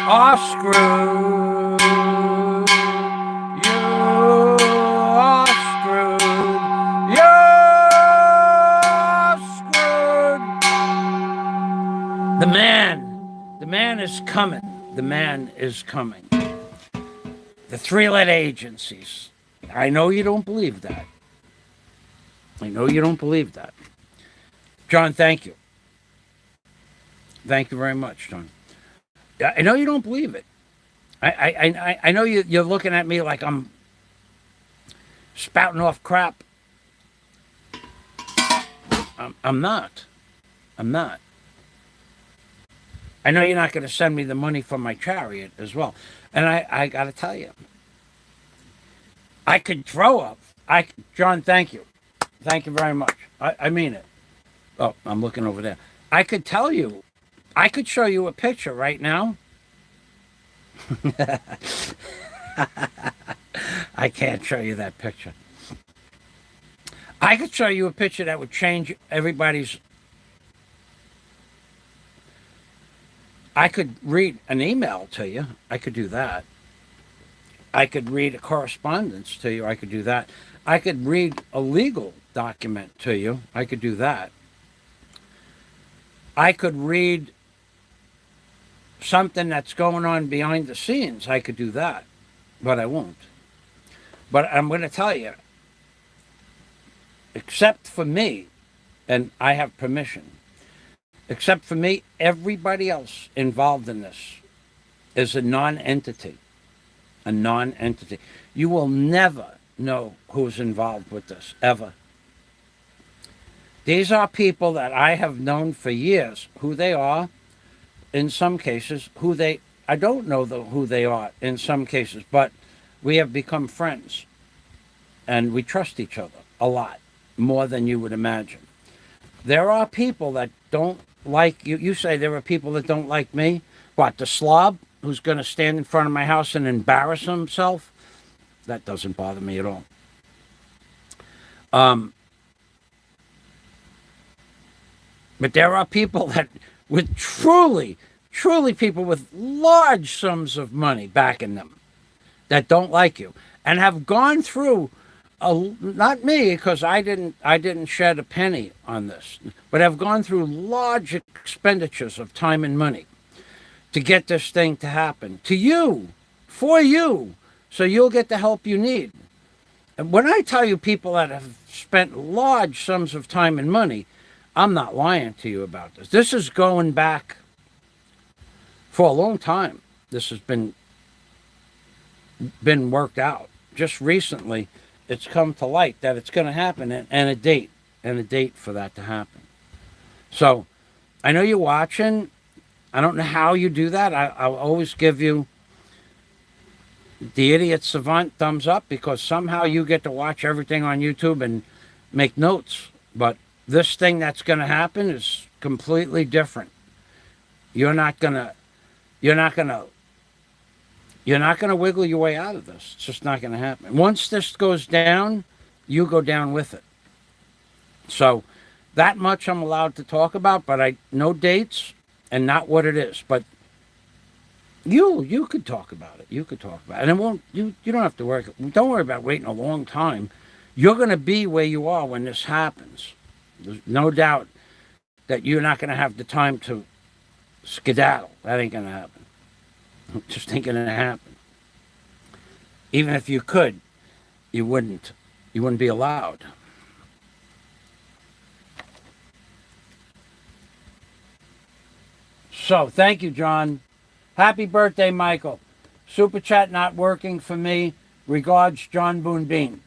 are screwed. You are screwed. You're screwed. The man is coming. The man is coming. The three-letter agencies. I know you don't believe that. I know you don't believe that. John, thank you. Thank you very much, John. I know you don't believe it. I know you're looking at me like I'm spouting off crap. I'm not. I'm not. I know you're not going to send me the money for my chariot as well. And I got to tell you, I could throw up. John, thank you. Thank you very much. I mean it. Oh, I'm looking over there. I could tell you. I could show you a picture right now. I can't show you that picture. I could show you a picture that would change everybody's. I could read an email to you. I could do that. I could read a correspondence to you. I could do that. I could read a legal document to you. I could do that. I could read something that's going on behind the scenes. I could do that, but I won't. But I'm going to tell you, except for me, and I have permission, except for me, everybody else involved in this is a non-entity. A non-entity. You will never know who's involved with this, ever. These are people that I have known for years, who they are in some cases, I don't know who they are in some cases, but we have become friends. And we trust each other a lot, more than you would imagine. There are people that don't like you. You say there are people that don't like me? What, the slob who's going to stand in front of my house and embarrass himself? That doesn't bother me at all. But there are people that, with truly people with large sums of money backing them, that don't like you and have gone through, not me, because I didn't shed a penny on this, but have gone through large expenditures of time and money to get this thing to happen to you, for you, so you'll get the help you need. And when I tell you people that have spent large sums of time and money, I'm not lying to you about this. This is going back for a long time. This has been worked out. Just recently, it's come to light that it's going to happen, and a date for that to happen. So I know you're watching. I don't know how you do that. I'll always give you the idiot savant thumbs up, because somehow you get to watch everything on YouTube and make notes. But this thing that's going to happen is completely different. You're not going to wiggle your way out of this. It's just not going to happen. Once this goes down, you go down with it. So that much I'm allowed to talk about, but no dates and not what it is. But you could talk about it. You could talk about it. And it won't, you don't have to worry. Don't worry about waiting a long time. You're going to be where you are when this happens. There's no doubt that you're not going to have the time to skedaddle. That ain't going to happen. Just ain't going to happen. Even if you could, you wouldn't be allowed. So, thank you, John. Happy birthday, Michael. Super chat not working for me. Regards, John Boone Bean.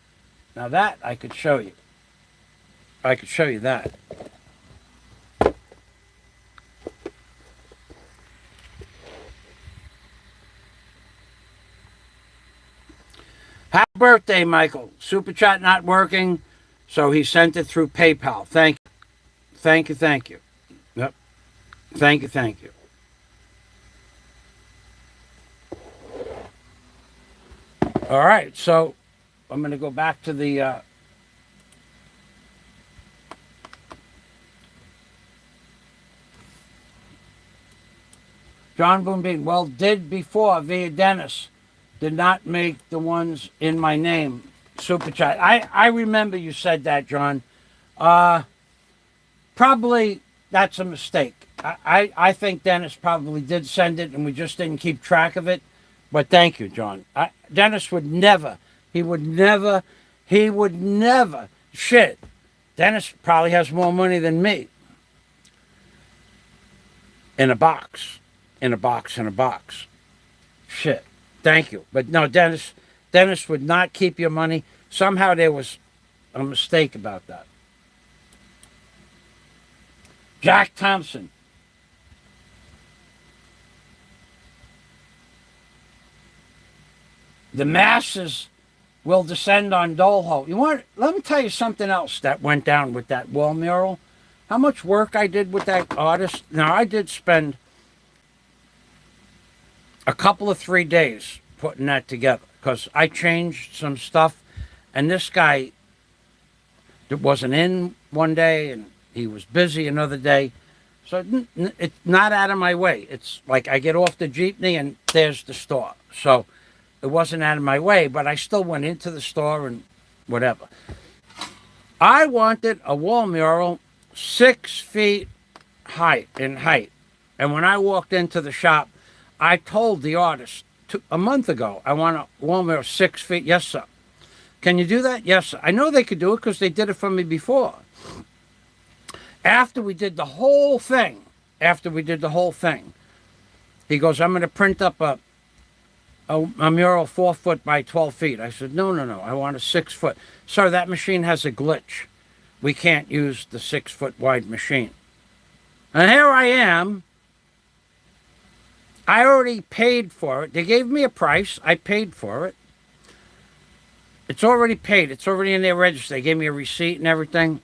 Now that I could show you. I could show you that. Happy birthday, Michael. Super chat not working, so he sent it through PayPal. Thank you. Thank you, thank you. Yep. Thank you, thank you. All right, so I'm going to go back to the John Boone Bean. Well, did before via Dennis. Did not make the ones in my name. Super chat. I remember you said that, John. Probably that's a mistake. I think Dennis probably did send it and we just didn't keep track of it. But thank you, John. Dennis would never. Shit. Dennis probably has more money than me. In a box. Shit. Thank you. But no, Dennis would not keep your money. Somehow there was a mistake about that. Jack Thompson. The masses will descend on Dolho. Let me tell you something else that went down with that wall mural. How much work I did with that artist. Now, I did spend a couple of 3 days putting that together because I changed some stuff, and this guy wasn't in one day and he was busy another day, so it's not out of my way. It's like I get off the jeepney and there's the store. So it wasn't out of my way, but I still went into the store and whatever. I wanted a wall mural 6 feet in height. And when I walked into the shop, I told the artist a month ago, I want a wall mural 6 feet. Yes, sir. Can you do that? Yes, sir. I know they could do it because they did it for me before. After we did the whole thing, he goes, I'm going to print up a mural 4 foot by 12 feet. I said, no. I want a 6 foot. Sir, that machine has a glitch. We can't use the 6 foot wide machine. And here I am. I already paid for it. They gave me a price. I paid for it. It's already paid. It's already in their register. They gave me a receipt and everything.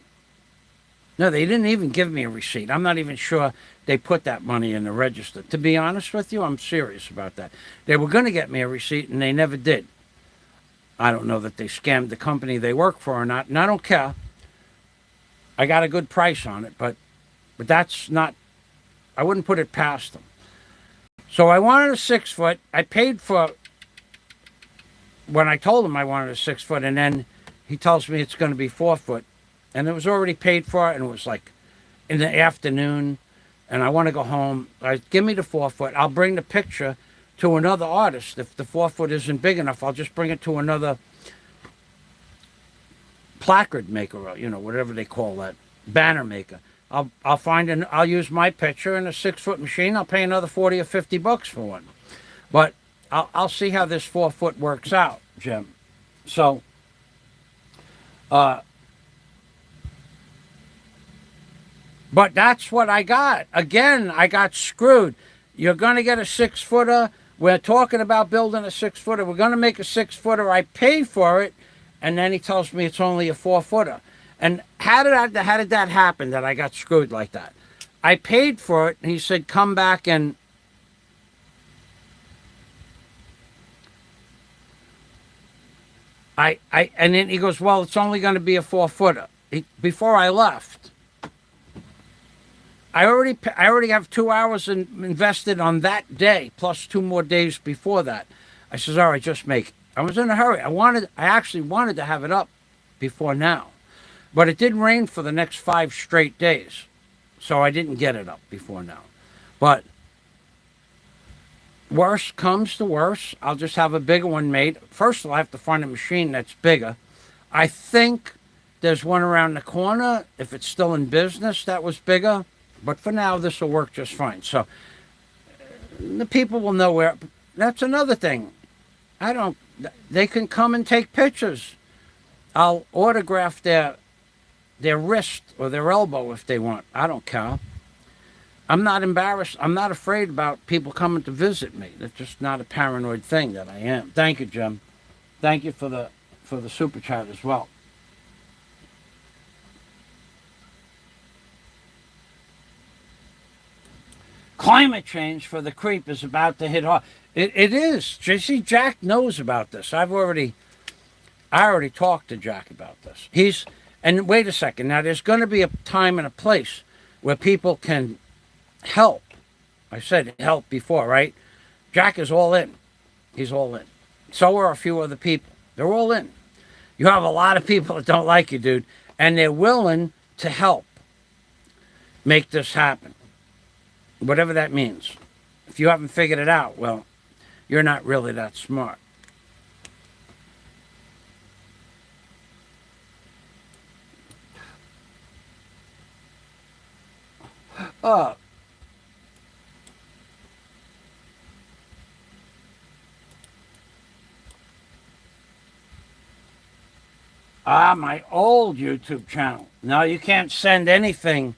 No, they didn't even give me a receipt. I'm not even sure they put that money in the register. To be honest with you, I'm serious about that. They were going to get me a receipt, and they never did. I don't know that they scammed the company they work for or not, and I don't care. I got a good price on it, but that's not, I wouldn't put it past them. So I wanted a 6 foot. I paid for, when I told him I wanted a 6 foot, and then he tells me it's going to be 4 foot. And it was already paid for, and it was like in the afternoon, and I want to go home. Give me the 4 foot. I'll bring the picture to another artist. If the 4 foot isn't big enough, I'll just bring it to another placard maker, or, whatever they call that, banner maker. I'll use my picture in a 6 foot machine. I'll pay another $40 or $50 for one. But I'll see how this 4 foot works out, Jim. So, but that's what I got. Again, I got screwed. You're going to get a 6 footer. We're talking about building a 6 footer. We're going to make a 6 footer. I paid for it. And then he tells me it's only a 4 footer. And how did that happen that I got screwed like that? I paid for it. And he said, come back and and then he goes, well, it's only going to be a 4 footer. Before I left, I already have 2 hours invested on that day, plus 2 more days before that. I says, all right, just make it. I was in a hurry. I actually wanted to have it up before now. But it did rain for the next 5 straight days. So I didn't get it up before now. But worst comes to worst, I'll just have a bigger one made. First of all, I have to find a machine that's bigger. I think there's one around the corner, if it's still in business, that was bigger. But for now, this will work just fine. So the people will know where. That's another thing. They can come and take pictures. I'll autograph their wrist or their elbow if they want. I don't care. I'm not embarrassed. I'm not afraid about people coming to visit me. That's just not a paranoid thing that I am. Thank you, Jim. Thank you for the super chat as well. Climate change for the creep is about to hit hard. It is. JC Jack knows about this. I already talked to Jack about this. And wait a second. Now there's going to be a time and a place where people can help. I said help before, right? Jack is all in. He's all in. So are a few other people. They're all in. You have a lot of people that don't like you, dude, and they're willing to help make this happen. Whatever that means. If you haven't figured it out, well, you're not really that smart. My old YouTube channel. No, you can't send anything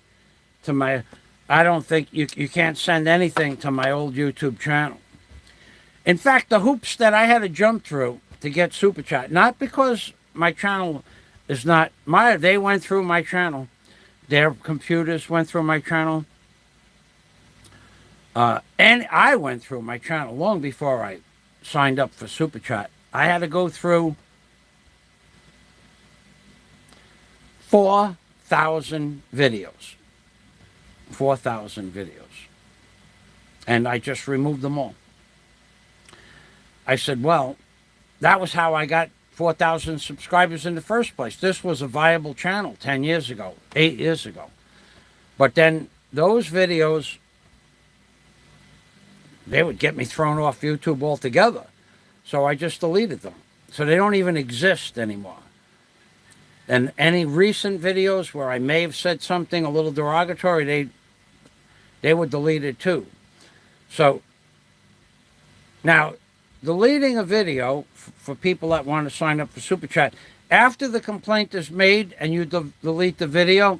to my... I don't think you can't send anything to my old YouTube channel. In fact, the hoops that I had to jump through to get Super Chat, not because my channel is not... They went through my channel. Their computers went through my channel. And I went through my channel long before I signed up for Super Chat. I had to go through 4,000 videos. 4,000 videos. And I just removed them all. I said, well, That was how I got 4,000 subscribers in the first place. This was a viable channel 10 years ago, 8 years ago. But then those videos, they would get me thrown off YouTube altogether. So I just deleted them. So they don't even exist anymore. And any recent videos where I may have said something a little derogatory, they were deleted too. So now, deleting a video for people that want to sign up for Super Chat, after the complaint is made and you delete the video,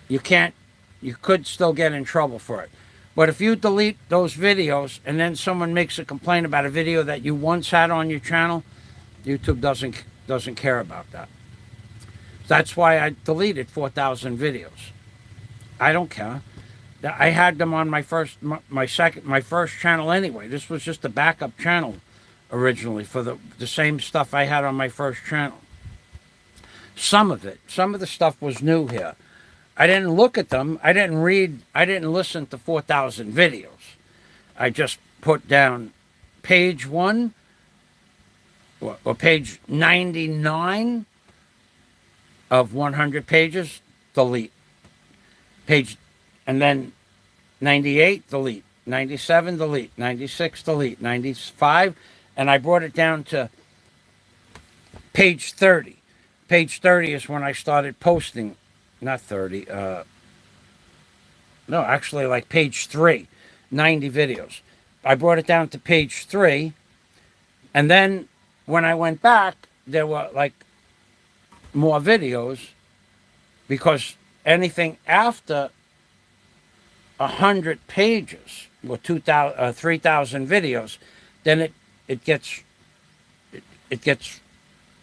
you could still get in trouble for it. But if you delete those videos and then someone makes a complaint about a video that you once had on your channel, YouTube doesn't care about that. That's why I deleted 4,000 videos. I don't care. I had them on my first channel anyway. This was just a backup channel originally for the same stuff I had on my first channel. Some of the stuff was new here. I didn't look at them. I didn't read. I didn't listen to 4,000 videos. I just put down page 1 or page 99 of 100 pages, delete. And then 98, delete. 97, delete. 96, delete. 95, and I brought it down to page 30. Page 30 is when I started posting. Not 30. No, actually, like page 3, 90 videos. I brought it down to page 3, and then when I went back, there were like more videos, because anything after 100 pages or 3,000 videos, then it gets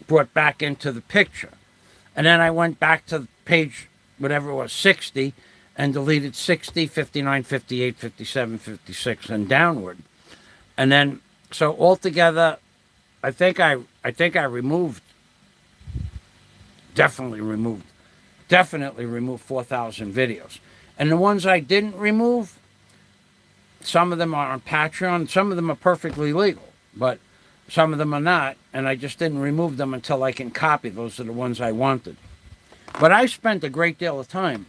brought back into the picture. And then I went back to page whatever it was, 60, and deleted 60, 59, 58, 57, 56, and downward. And then, so altogether, I think I definitely removed 4,000 videos. And the ones I didn't remove, some of them are on Patreon, some of them are perfectly legal, but some of them are not, and I just didn't remove them until I can copy. Those are the ones I wanted. But I spent a great deal of time,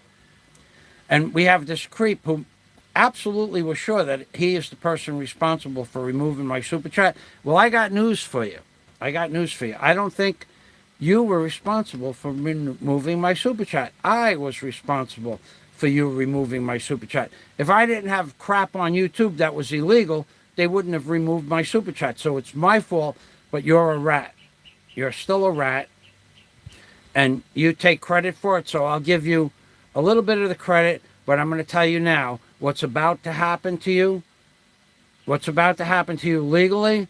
and we have this creep who absolutely was sure that he is the person responsible for removing my Super Chat. Well, I got news for you. I don't think you were responsible for removing my Super Chat. I was responsible for you removing my Super Chat. If I didn't have crap on YouTube that was illegal, they wouldn't have removed my Super Chat. So it's my fault, but you're a rat. You're still a rat, and you take credit for it, so I'll give you a little bit of the credit, but I'm going to tell you now, what's about to happen to you legally,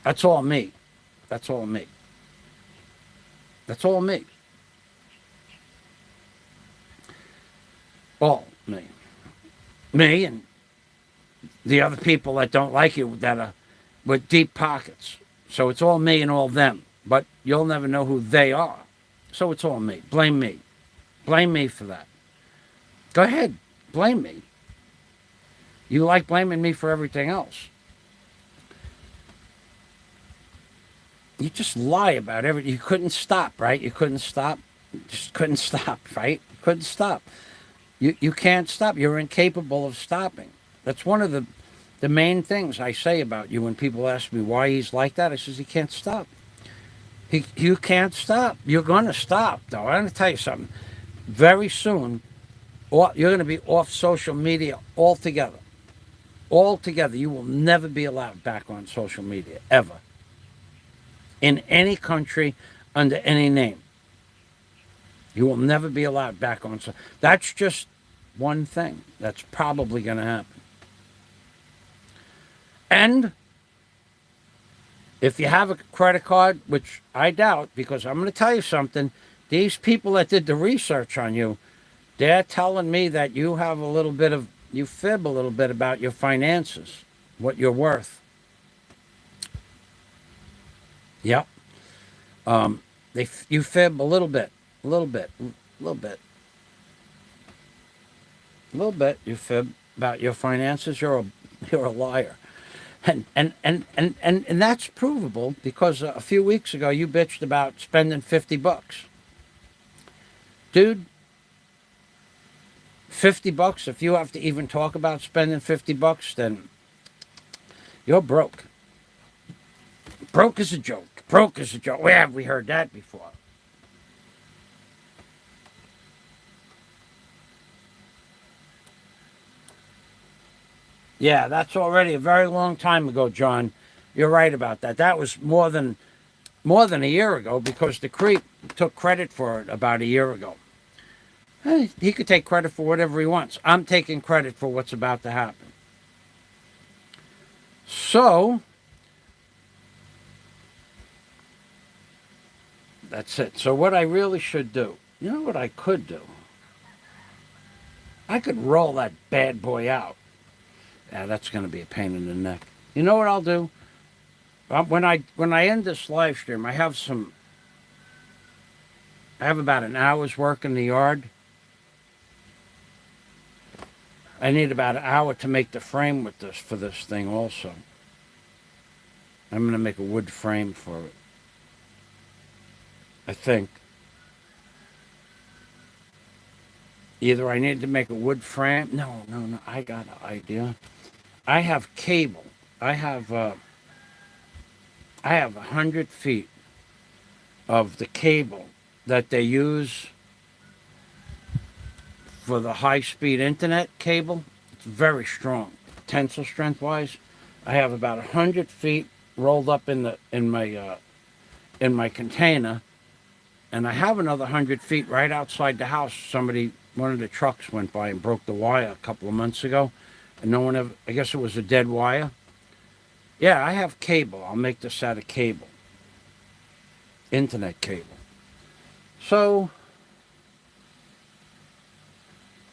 that's all me. That's all me. That's all me. All me. Me and the other people that don't like you, that are with deep pockets. So it's all me and all them. But you'll never know who they are. So it's all me. Blame me. Blame me for that. Go ahead. Blame me. You like blaming me for everything else. You just lie about everything. You couldn't stop, right? You couldn't stop. You just couldn't stop, right? You couldn't stop. You can't stop. You're incapable of stopping. That's one of the main things I say about you when people ask me why he's like that. I says he can't stop. You can't stop. You're going to stop, though. I'm going to tell you something. Very soon, you're going to be off social media altogether. Altogether. You will never be allowed back on social media, ever. In any country, under any name. You will never be allowed back on. That's just one thing that's probably going to happen. And if you have a credit card, which I doubt, because I'm going to tell you something, these people that did the research on you, they're telling me that you have you fib a little bit about your finances, what you're worth. Yep. You fib a little bit. You fib about your finances. You're a liar. And that's provable because a few weeks ago you bitched about spending $50. Dude, $50, if you have to even talk about spending $50, then you're broke. Broke is a joke. Broke is a joke. Where have we heard that before? Yeah, that's already a very long time ago, John. You're right about that. That was more than a year ago because the creep took credit for it about a year ago. Hey, he could take credit for whatever he wants. I'm taking credit for what's about to happen. So that's it. So what I really should do, you know what I could do? I could roll that bad boy out. Yeah, that's going to be a pain in the neck. You know what I'll do? When I end this live stream, I have about an hour's work in the yard. I need about an hour to make the frame for this thing also. I'm going to make a wood frame for it. I think. Either I need to make a wood frame. No. I got an idea. I have cable. I have 100 feet of the cable that they use for the high-speed internet cable. It's very strong, tensile strength-wise. I have about 100 feet rolled up in my container, and I have another 100 feet right outside the house. One of the trucks went by and broke the wire a couple of months ago, and no one ever. I guess it was a dead wire. Yeah, I have cable. I'll make this out of cable, internet cable. So,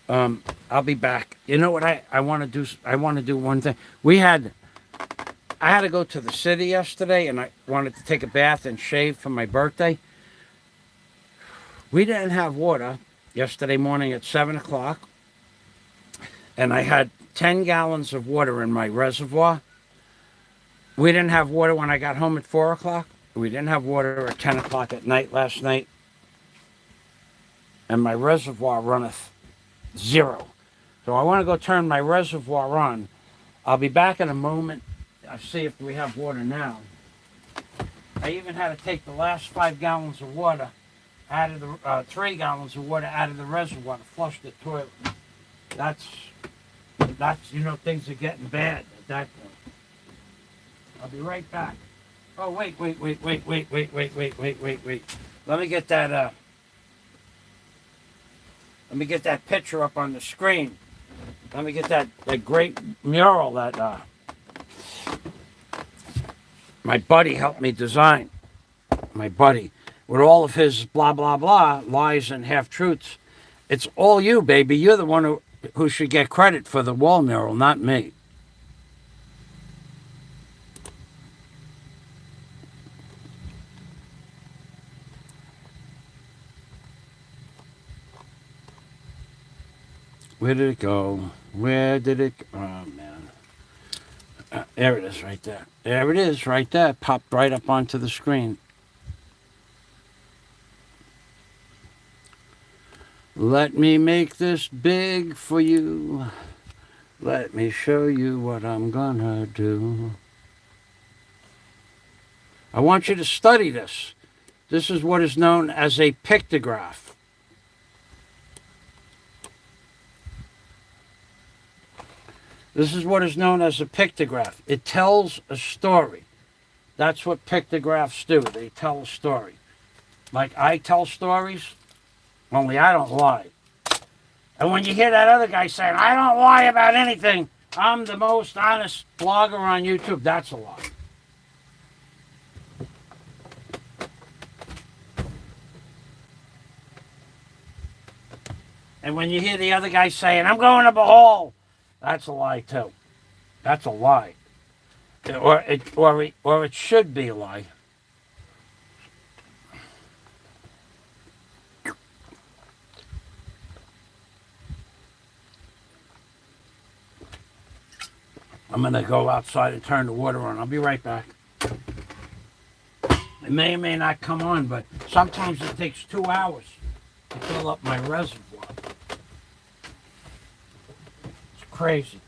I'll be back. You know what I want to do? I want to do one thing. I had to go to the city yesterday, and I wanted to take a bath and shave for my birthday. We didn't have water yesterday morning at 7 o'clock, and I had 10 gallons of water in my reservoir. We didn't have water when I got home at 4 o'clock. We didn't have water at 10 o'clock at night last night. And my reservoir runneth zero. So I want to go turn my reservoir on. I'll be back in a moment. I'll see if we have water now. I even had to take the last 5 gallons of water out of the 3 gallons of water out of the reservoir to flush the toilet. That's things are getting bad at that point. I'll be right back. Oh wait. Let me get that picture up on the screen. Let me get that great mural that my buddy helped me design. My buddy, with all of his blah blah blah lies and half truths. It's all you, baby. You're the one who should get credit for the wall mural, not me. Where did it go? Where did it go? Oh, man. There it is right there. There it is right there. Popped right up onto the screen. Let me make this big for you. Let me show you what I'm gonna do. I want you to study this. This is what is known as a pictograph. This is what is known as a pictograph. It tells a story. That's what pictographs do. They tell a story. Like I tell stories, only I don't lie. And when you hear that other guy saying, I don't lie about anything, I'm the most honest blogger on YouTube, that's a lie. And when you hear the other guy saying, I'm going to Bohol, that's a lie too. That's a lie. Or it should be a lie. I'm going to go outside and turn the water on. I'll be right back. It may or may not come on, but sometimes it takes 2 hours to fill up my reservoir. It's crazy.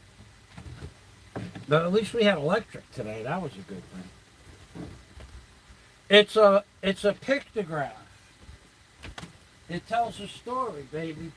But at least we had electric today. That was a good thing. It's a pictograph. It tells a story, baby.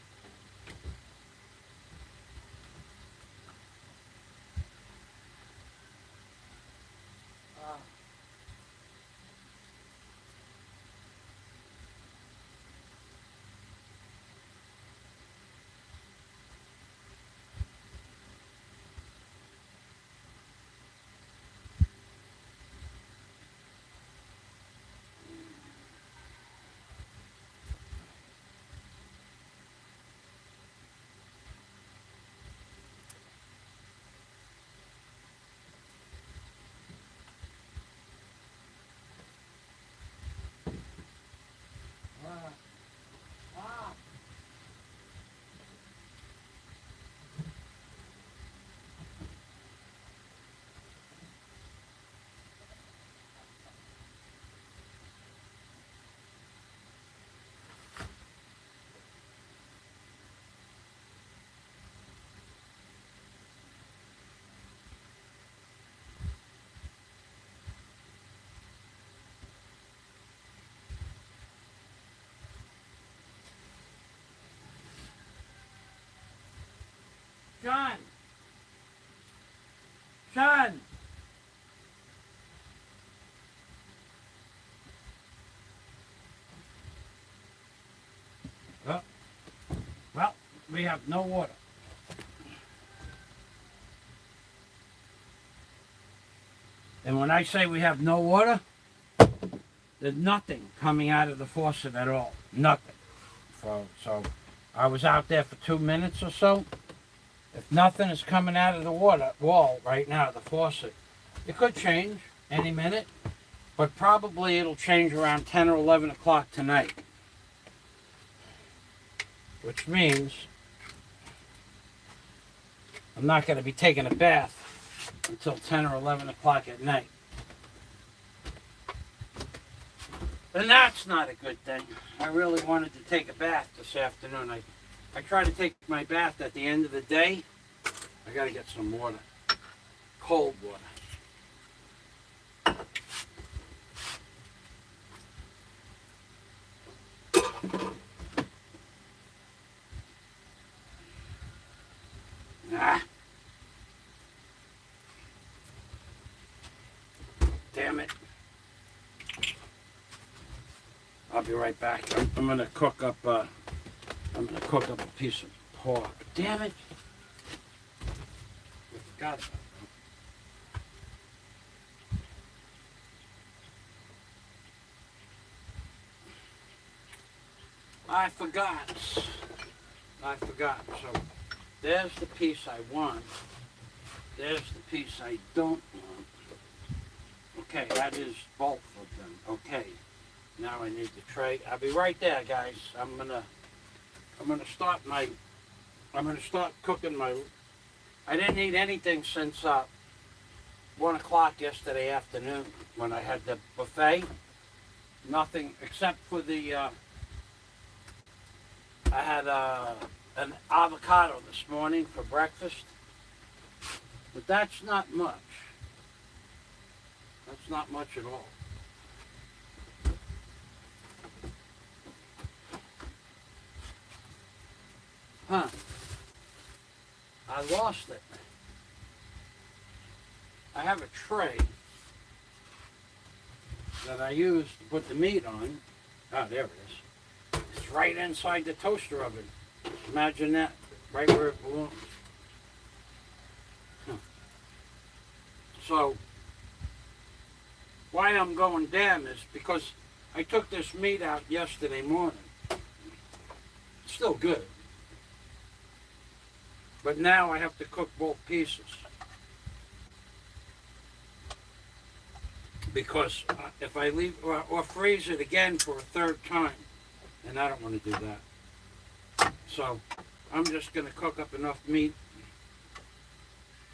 John! John! Well, we have no water. And when I say we have no water, there's nothing coming out of the faucet at all. Nothing. So I was out there for 2 minutes or so. If nothing is coming out of the wall right now, the faucet, it could change any minute, but probably it'll change around 10 or 11 o'clock tonight. Which means I'm not going to be taking a bath until 10 or 11 o'clock at night. And that's not a good thing. I really wanted to take a bath this afternoon. I try to take my bath at the end of the day. I got to get some water. Cold water. Damn it. I'll be right back. I'm gonna cook up a piece of pork. Damn it. I forgot. I forgot. So there's the piece I want. There's the piece I don't want. Okay, that is both of them. Okay. Now I need the tray. I'll be right there, guys. I'm gonna start cooking my. I didn't eat anything since 1 o'clock yesterday afternoon when I had the buffet. Nothing except for the. I had an avocado this morning for breakfast, but that's not much. That's not much at all. Huh. I lost it. I have a tray that I use to put the meat on. Ah, there it is. It's right inside the toaster oven. Imagine that. Right where it belongs. Huh. So, why I'm going down is because I took this meat out yesterday morning. It's still good. But now I have to cook both pieces. Because if I leave or freeze it again for a third time, and I don't want to do that. So I'm just going to cook up enough meat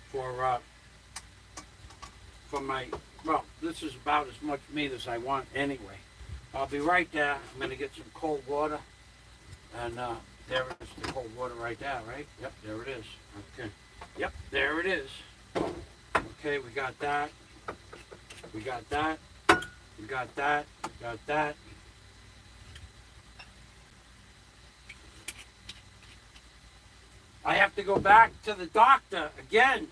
for for my, well, this is about as much meat as I want anyway. I'll be right there. I'm going to get some cold water. And there is the cold water right there, right? Yep, there it is. Okay. Yep, there it is. Okay, we got that. We got that. We got that. We got that. I have to go back to the doctor again.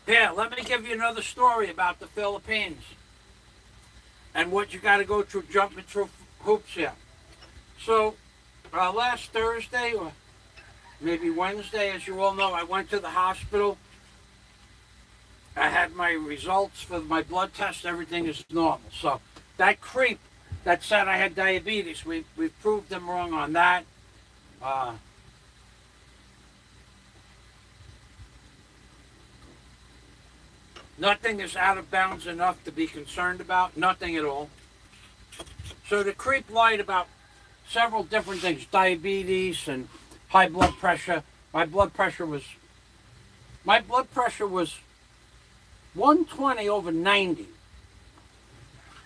Here, let me give you another story about the Philippines and what you got to go through jumping through hoops here. So, last Thursday or maybe Wednesday, as you all know, I went to the hospital. I had my results for my blood test. Everything is normal. So that creep that said I had diabetes, we've proved them wrong on that. Nothing is out of bounds enough to be concerned about. Nothing at all. So the creep lied about several different things. Diabetes and high blood pressure. My blood pressure was 120 over 90.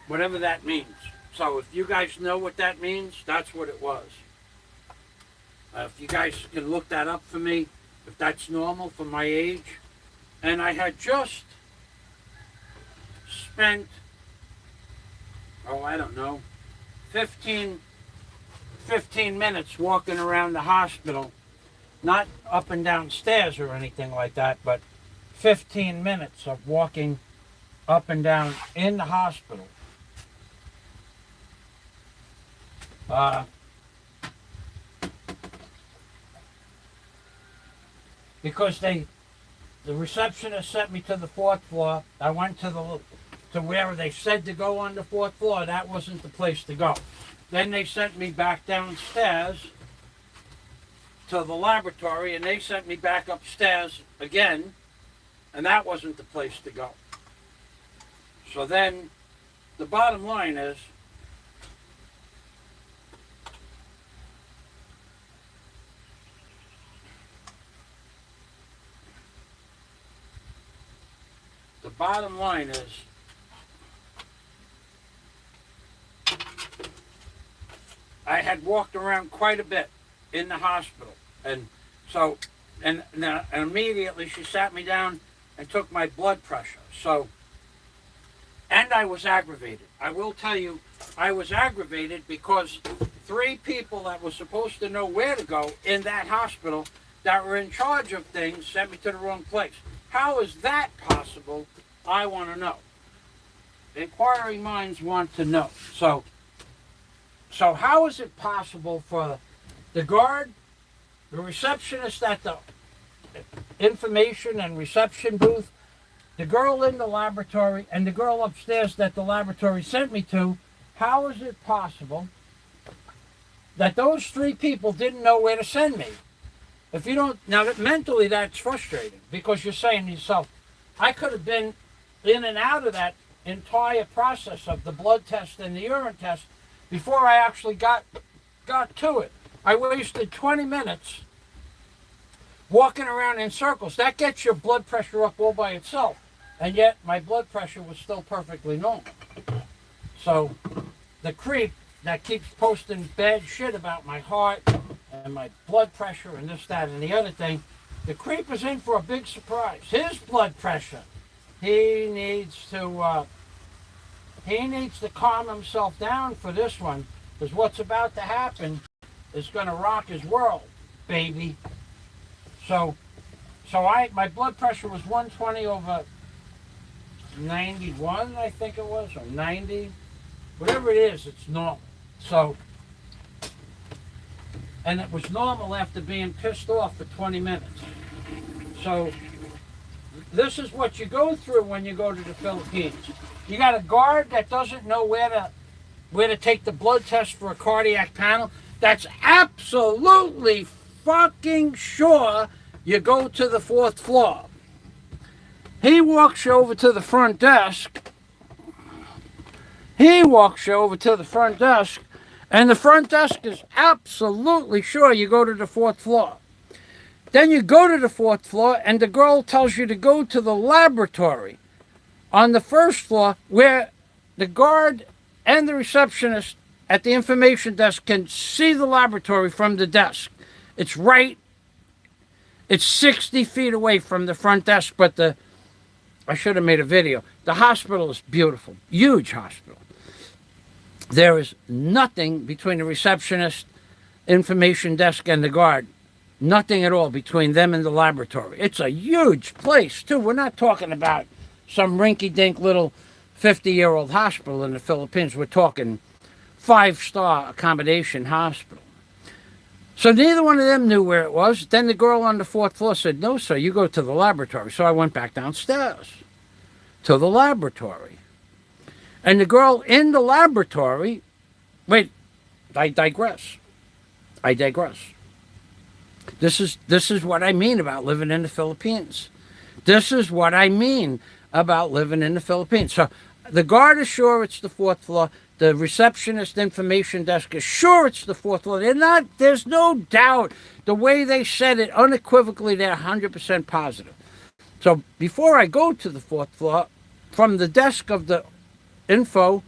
Whatever that means. So if you guys know what that means, that's what it was. If you guys can look that up for me, if that's normal for my age. And I had just spent, I don't know, 15 minutes walking around the hospital, not up and down stairs or anything like that, but 15 minutes of walking up and down in the hospital. Because the receptionist sent me to the 4th floor. I went to where they said to go on the 4th floor. That wasn't the place to go. Then they sent me back downstairs to the laboratory, and they sent me back upstairs again, and that wasn't the place to go. So then the bottom line is, I had walked around quite a bit in the hospital, and so and immediately she sat me down and took my blood pressure. So, and I was aggravated. I will tell you, I was aggravated because 3 people that were supposed to know where to go in that hospital, that were in charge of things, sent me to the wrong place. How is that possible? I want to know. Inquiring minds want to know. So how is it possible for the guard, the receptionist at the information and reception booth, the girl in the laboratory, and the girl upstairs that the laboratory sent me to, how is it possible that those 3 people didn't know where to send me? If you don't, now mentally that's frustrating, because you're saying to yourself, I could have been in and out of that entire process of the blood test and the urine test before I actually got to it. I wasted 20 minutes walking around in circles. That gets your blood pressure up all by itself. And yet my blood pressure was still perfectly normal. So the creep that keeps posting bad shit about my heart and my blood pressure and this, that, and the other thing, the creep is in for a big surprise. His blood pressure, he needs to calm himself down for this one, because what's about to happen is going to rock his world, baby. So my blood pressure was 120 over 91, I think it was, or 90, whatever it is, it's normal. So, and it was normal after being pissed off for 20 minutes. So this is what you go through when you go to the Philippines. You got a guard that doesn't know where to take the blood test for a cardiac panel. That's absolutely fucking sure you go to the 4th floor. He walks you over to the front desk. And the front desk is absolutely sure you go to the fourth floor. Then you go to the fourth floor, and the girl tells you to go to the laboratory on the first floor, where the guard and the receptionist at the information desk can see the laboratory from the desk. It's 60 feet away from the front desk, but I should have made a video. The hospital is beautiful, huge hospital. There is nothing between the receptionist, information desk, and the guard. Nothing at all between them and the laboratory. It's a huge place, too. We're not talking about some rinky-dink little 50-year-old hospital in the Philippines. We're talking 5-star accommodation hospital. So neither one of them knew where it was. Then the girl on the fourth floor said, no, sir, you go to the laboratory. So I went back downstairs to the laboratory. And the girl in the laboratory, wait, I digress. This is what I mean about living in the Philippines. This is what I mean about living in the Philippines. So the guard is sure it's the fourth floor. The receptionist information desk is sure it's the fourth floor. There's no doubt. The way they said it unequivocally, they're 100% positive. So before I go to the fourth floor, from the desk of the info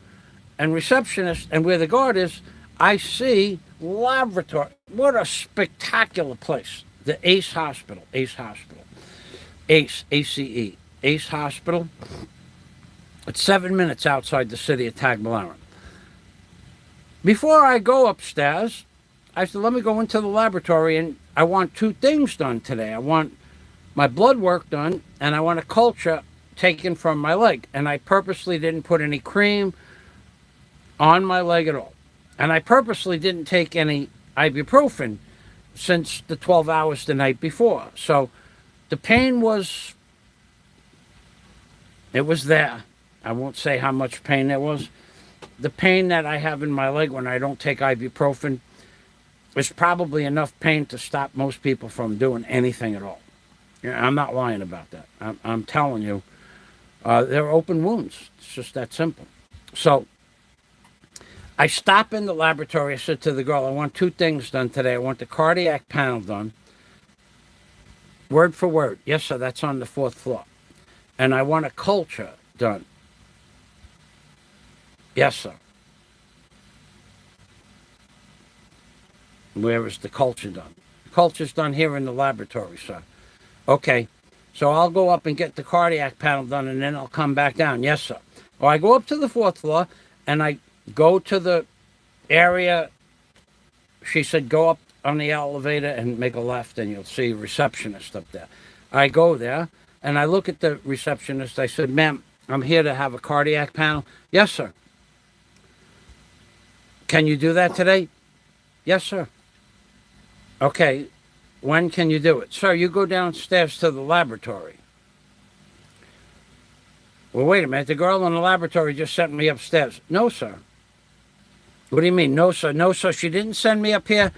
and receptionist and where the guard is, I see laboratory. What a spectacular place. The Ace Hospital. Ace, A-C-E. Ace Hospital. It's 7 minutes outside the city of Tagbilaran. Before I go upstairs, I said, let me go into the laboratory, and I want 2 things done today. I want my blood work done, and I want a culture taken from my leg. And I purposely didn't put any cream on my leg at all. And I purposely didn't take any ibuprofen since the 12 hours the night before. So the pain was there. I won't say how much pain there was. The pain that I have in my leg when I don't take ibuprofen is probably enough pain to stop most people from doing anything at all. Yeah, I'm not lying about that. I'm telling you, they're open wounds. It's just that simple. So I stop in the laboratory. I said to the girl, I want 2 things done today. I want the cardiac panel done, word for word. Yes, sir, that's on the 4th floor. And I want a culture done. Yes, sir. Where is the culture done? The culture's done here in the laboratory, sir. Okay, so I'll go up and get the cardiac panel done, and then I'll come back down. Yes, sir. Well, I go up to the 4th floor, and I go to the area. She said, go up on the elevator and make a left, and you'll see a receptionist up there. I go there, and I look at the receptionist. I said, ma'am, I'm here to have a cardiac panel. Yes, sir. Can you do that today? Yes, sir. Okay, when can you do it? Sir, you go downstairs to the laboratory. Well, wait a minute. The girl in the laboratory just sent me upstairs. No, sir. What do you mean, no, sir? No, sir, she didn't send me up here.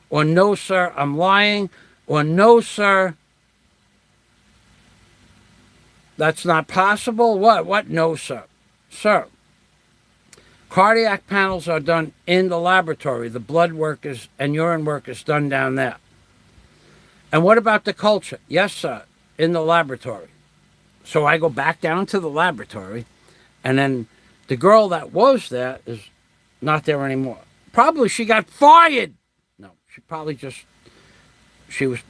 Or no, sir, I'm lying. Or no, sir, that's not possible. What? No, sir. Sir, cardiac panels are done in the laboratory. The blood work and urine work is done down there. And what about the culture? Yes, sir, in the laboratory. So I go back down to the laboratory, and then the girl that was there is not there anymore. Probably she got fired. No,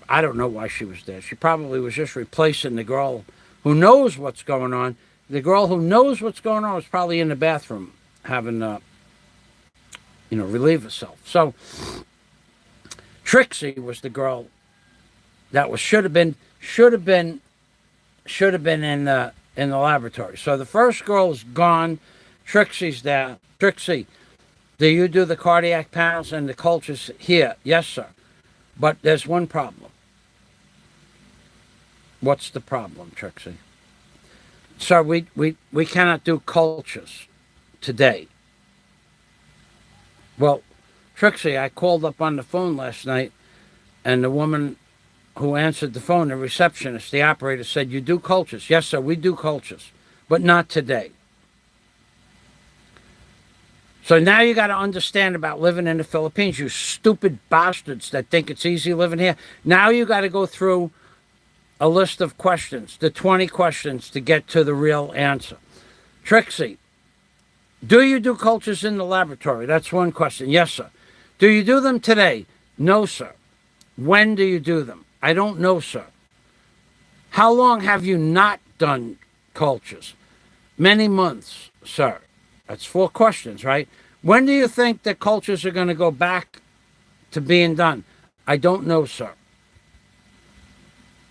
I don't know why she was there. She probably was just replacing the girl who knows what's going on. The girl who knows what's going on was probably in the bathroom having, relieve herself. So Trixie was the girl that should have been in the laboratory. So the first girl is gone. Trixie's there. Trixie, do you do the cardiac panels and the cultures here? Yes, sir. But there's one problem. What's the problem, Trixie? Sir, we cannot do cultures today. Well, Trixie, I called up on the phone last night, and the woman who answered the phone, the receptionist, the operator, said, you do cultures. Yes, sir, we do cultures, but not today. So now you got to understand about living in the Philippines, you stupid bastards that think it's easy living here. Now you got to go through a list of questions, the 20 questions to get to the real answer. Trixie, do you do cultures in the laboratory? That's one question. Yes, sir. Do you do them today? No, sir. When do you do them? I don't know, sir. How long have you not done cultures? Many months, sir. That's 4 questions, right? When do you think the cultures are going to go back to being done? I don't know, sir.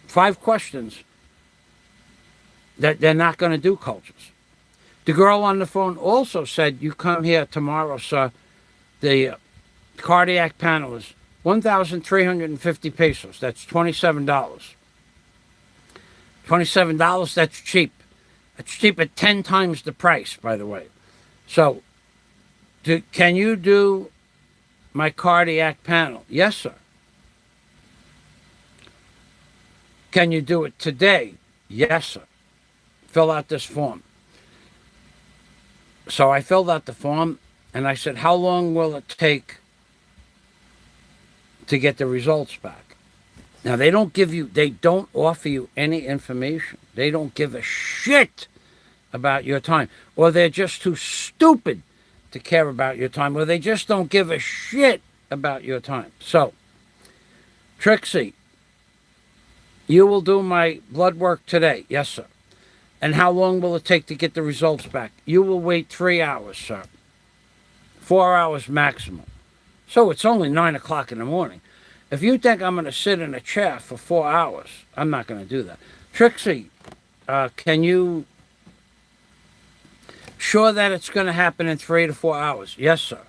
5 questions that they're not going to do cultures. The girl on the phone also said, you come here tomorrow, sir. The cardiac panel is 1,350 pesos. That's $27. $27, that's cheap. It's cheap at 10 times the price, by the way. So, can you do my cardiac panel? Yes, sir. Can you do it today? Yes, sir. Fill out this form. So I filled out the form, and I said, how long will it take to get the results back? Now, they don't offer you any information. They don't give a shit about your time. Or they're just too stupid to care about your time. Or they just don't give a shit about your time. So, Trixie, you will do my blood work today. Yes, sir. And how long will it take to get the results back? You will wait 3 hours, sir. 4 hours maximum. So it's only 9 o'clock in the morning. If you think I'm going to sit in a chair for 4 hours, I'm not going to do that. Trixie, can you sure that it's going to happen in 3 to 4 hours? Yes, sir.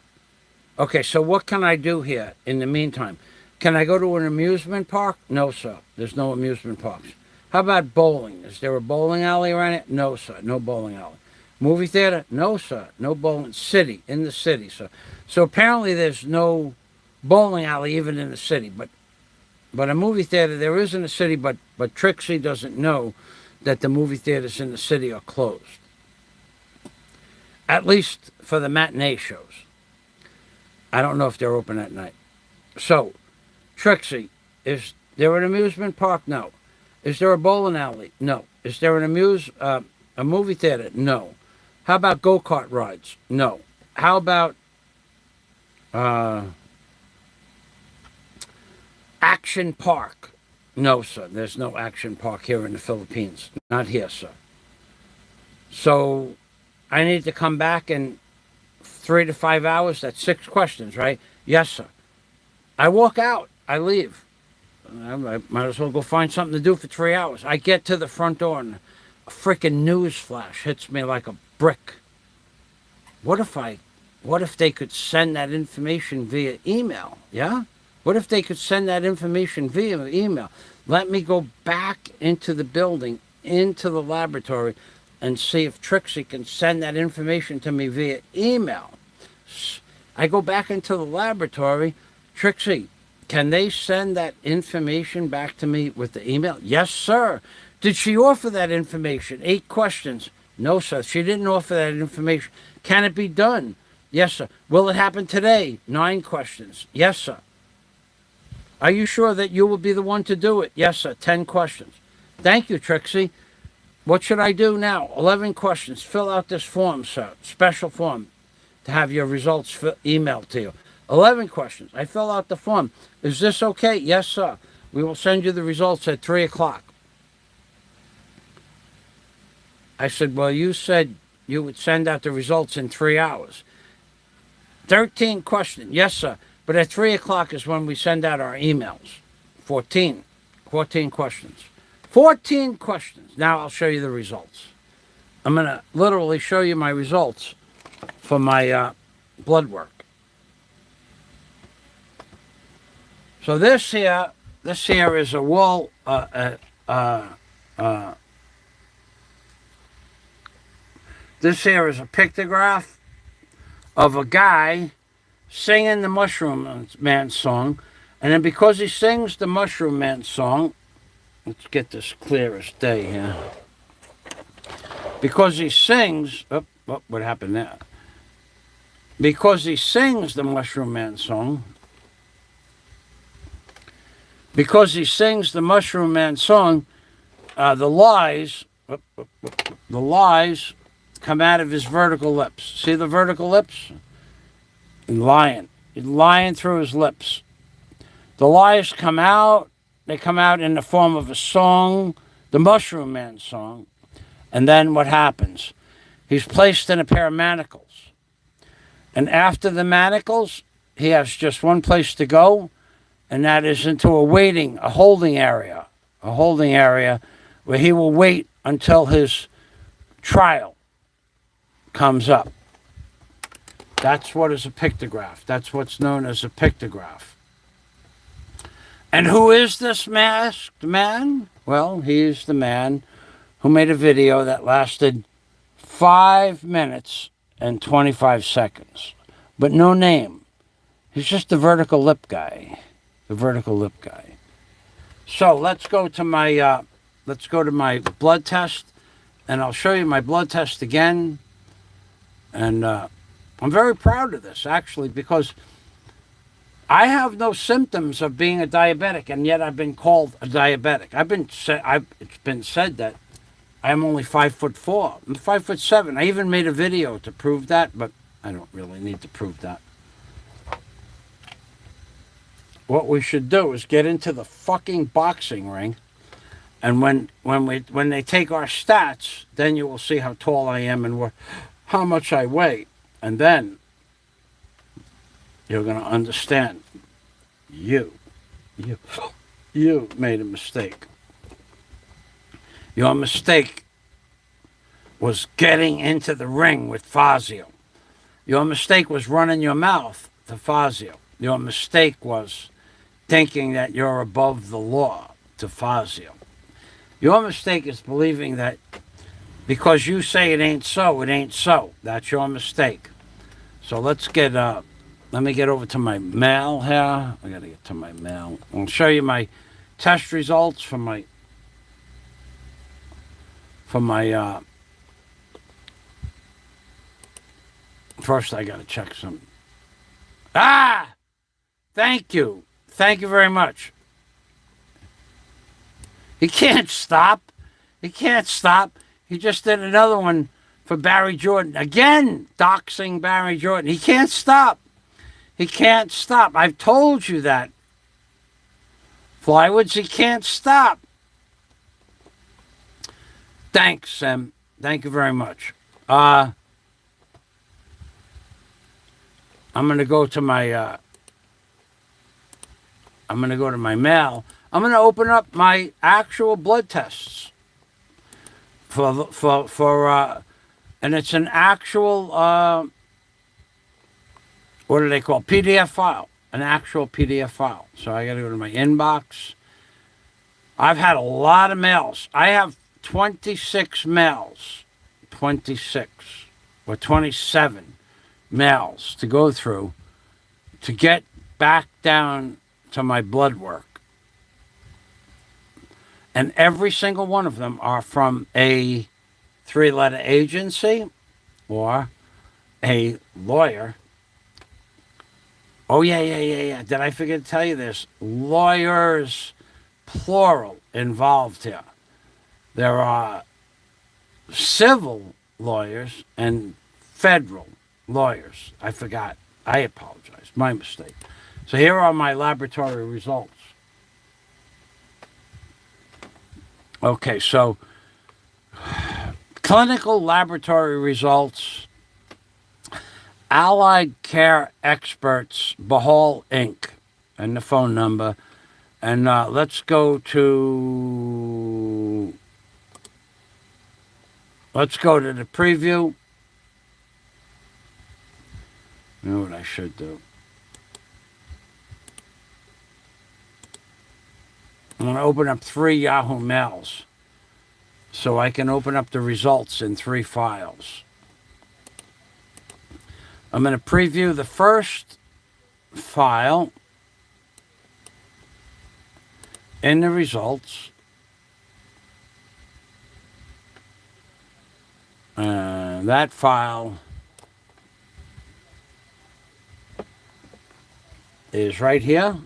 Okay, so what can I do here in the meantime? Can I go to an amusement park? No, sir. There's no amusement parks. How about bowling? Is there a bowling alley around it? No, sir. No bowling alley. Movie theater? No, sir. No bowling. City. In the city, sir. So apparently there's no bowling alley even in the city. But a movie theater there is in the city, but Trixie doesn't know that the movie theaters in the city are closed. At least for the matinee shows. I don't know if they're open at night. So, Trixie, is there an amusement park? No. Is there a bowling alley? No. Is there a movie theater? No. How about go-kart rides? No. How about Action Park? No, sir. There's no Action Park here in the Philippines. Not here, sir. So I need to come back in 3 to 5 hours. That's 6 questions, right? Yes, sir. I walk out. I leave. I might as well go find something to do for 3 hours. I get to the front door and a freaking news flash hits me like a brick. What if they could send that information via email? Yeah? What if they could send that information via email? Let me go back into the building, into the laboratory, and see if Trixie can send that information to me via email. I go back into the laboratory. Trixie, can they send that information back to me with the email? Yes, sir. Did she offer that information? 8 questions. No, sir. She didn't offer that information. Can it be done? Yes, sir. Will it happen today? 9 questions. Yes, sir. Are you sure that you will be the one to do it? Yes, sir. 10 questions. Thank you, Trixie. What should I do now? 11 questions. Fill out this form, sir. Special form to have your results emailed to you. 11 questions. I fill out the form. Is this okay? Yes, sir. We will send you the results at 3 o'clock. I said, well, you said you would send out the results in 3 hours. 13 questions. Yes, sir. But at 3 o'clock is when we send out our emails. 14 questions. 14 questions. Now I'll show you the results. I'm going to literally show you my results for my blood work. So this here is a wall. This here is a pictograph of a guy singing the Mushroom Man song, and then because he sings the Mushroom Man song, let's get this clear as day here. Because he sings, what happened there? because he sings the Mushroom Man song, the lies come out of his vertical lips. See the vertical lips? Lying. He's lying through his lips. The lies come out. They come out in the form of a song, the Mushroom Man song. And then what happens? He's placed in a pair of manacles. And after the manacles, he has just one place to go, and that is into a holding area where he will wait until his trial comes up. That's what is a pictograph. That's what's known as a pictograph. And who is this masked man? Well, he is the man who made a video that lasted 5 minutes and 25 seconds, but no name. He's just the vertical lip guy. The vertical lip guy. So let's go to my blood test, and I'll show you my blood test again. And I'm very proud of this, actually, because I have no symptoms of being a diabetic, and yet I've been called a diabetic. It's been said that I'm only 5'4". I'm 5'7". I even made a video to prove that, but I don't really need to prove that. What we should do is get into the fucking boxing ring, and when they take our stats, then you will see how tall I am and how much I weigh, and then you're going to understand. You made a mistake. Your mistake was getting into the ring with Fazio. Your mistake was running your mouth to Fazio. Your mistake was thinking that you're above the law to Fazio. Your mistake is believing that because you say it ain't so, it ain't so. That's your mistake. So let me get over to my mail here. I got to get to my mail. I'll show you my test results for my first I got to check some. Thank you very much. He can't stop. He just did another one for Barry Jordan. Again, doxing Barry Jordan. He can't stop. I've told you that. Flywoods, he can't stop. Thanks, Sam. Thank you very much. I'm going to go to my mail. I'm going to open up my actual blood tests and it's an actual what do they call PDF file? An actual PDF file. So I got to go to my inbox. I've had a lot of mails. I have 26 mails. 26 or 27 mails to go through to get back down to my blood work. And every single one of them are from a 3-letter agency or a lawyer. Oh, yeah. Did I forget to tell you this? Lawyers, plural, involved here. There are civil lawyers and federal lawyers. I forgot. I apologize. My mistake. So here are my laboratory results. Okay, so clinical laboratory results, Allied Care Experts, Bahal Inc., and the phone number. And let's go to the preview. You know what I should do? I'm going to open up 3 Yahoo Mails so I can open up the results in 3 files. I'm going to preview the first file in the results. That file is right here.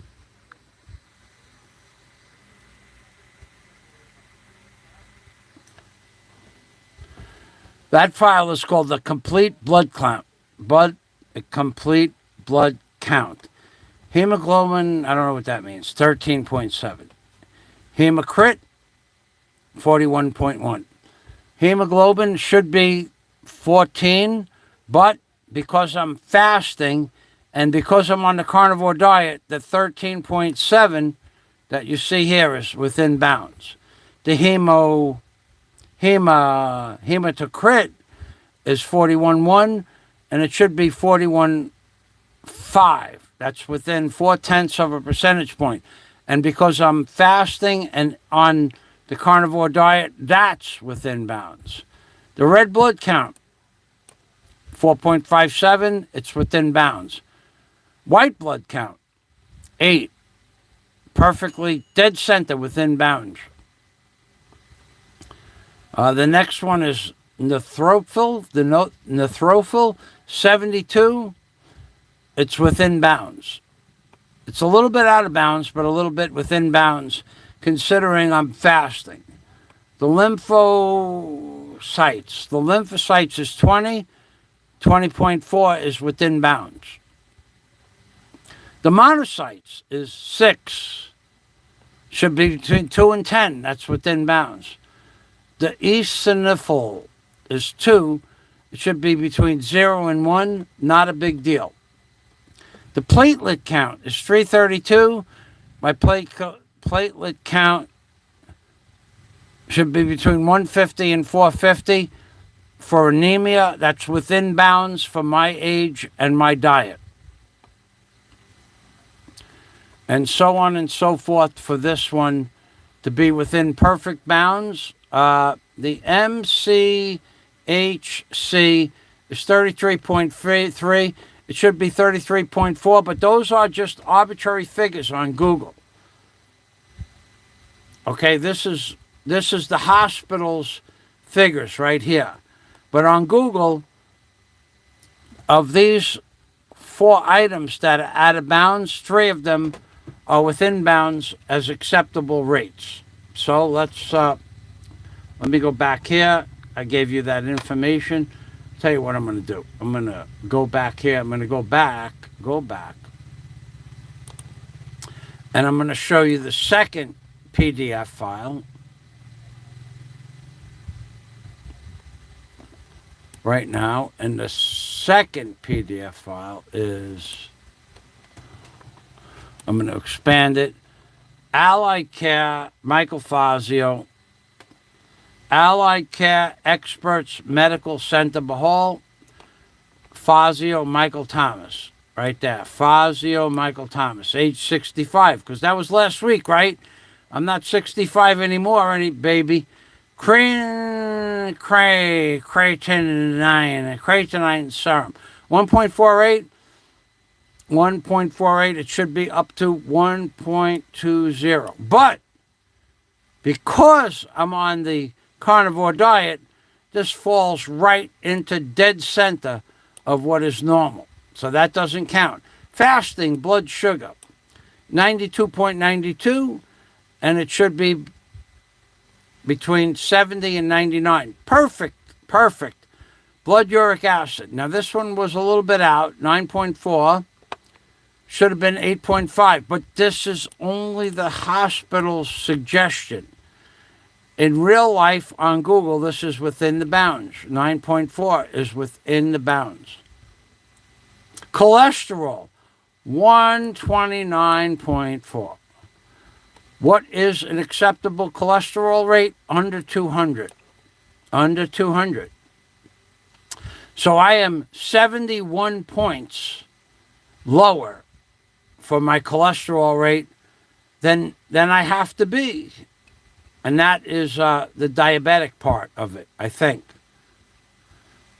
That file is called the complete blood count. Complete blood count. Hemoglobin, I don't know what that means, 13.7. Hemocrit, 41.1. Hemoglobin should be 14, but because I'm fasting and because I'm on the carnivore diet, the 13.7 that you see here is within bounds. The hematocrit is 41.1, and it should be 41.5. That's within 0.4 of a percentage point. And because I'm fasting and on the carnivore diet, that's within bounds. The red blood count, 4.57, it's within bounds. White blood count, 8, perfectly dead center within bounds. The next one is neutrophil, 72, it's within bounds. It's a little bit out of bounds, but a little bit within bounds, considering I'm fasting. The lymphocytes is 20, 20.4 is within bounds. The monocytes is 6, should be between 2 and 10, that's within bounds. The eosinophil is 2, it should be between 0 and 1, not a big deal. The platelet count is 332. My platelet count should be between 150 and 450. For anemia, that's within bounds for my age and my diet. And so on and so forth for this one to be within perfect bounds. The MCHC is 33.3. It should be 33.4, but those are just arbitrary figures on Google. Okay, this is the hospital's figures right here. But on Google, of these 4 items that are out of bounds, 3 of them are within bounds as acceptable rates. So let me go back here. I gave you that information. Tell you what I'm going to do. I'm going to go back here. I'm going to go back. And I'm going to show you the second PDF file. Right now. And the second PDF file is, I'm going to expand it. Allied Care, Michael Fazio. Allied Care Experts Medical Center, Bahal. Fazio Michael Thomas. Right there. Fazio Michael Thomas. Age 65. Because that was last week, right? I'm not 65 anymore, baby. Creatinine serum. 1.48. 1.48. It should be up to 1.20. But because I'm on the carnivore diet, this falls right into dead center of what is normal. So that doesn't count. Fasting blood sugar, 92.92, and it should be between 70 and 99. Perfect. Blood uric acid. Now this one was a little bit out, 9.4. Should have been 8.5, but this is only the hospital's suggestion. In real life, on Google, this is within the bounds. 9.4 is within the bounds. Cholesterol, 129.4. What is an acceptable cholesterol rate? Under 200. Under 200. So I am 71 points lower for my cholesterol rate than I have to be. And that is the diabetic part of it, I think.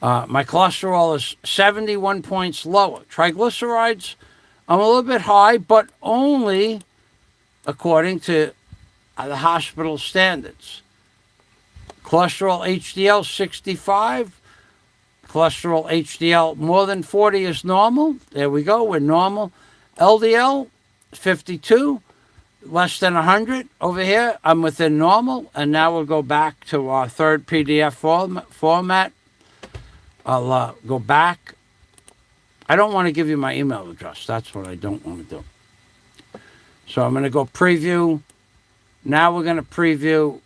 My cholesterol is 71 points lower. Triglycerides, I'm a little bit high, but only according to the hospital standards. Cholesterol HDL 65. Cholesterol HDL more than 40 is normal. There we go, we're normal. LDL, 52, less than 100. Over here, I'm within normal. And now we'll go back to our third PDF format. I'll go back. I don't want to give you my email address. That's what I don't want to do. So I'm going to go preview. Now we're going to preview.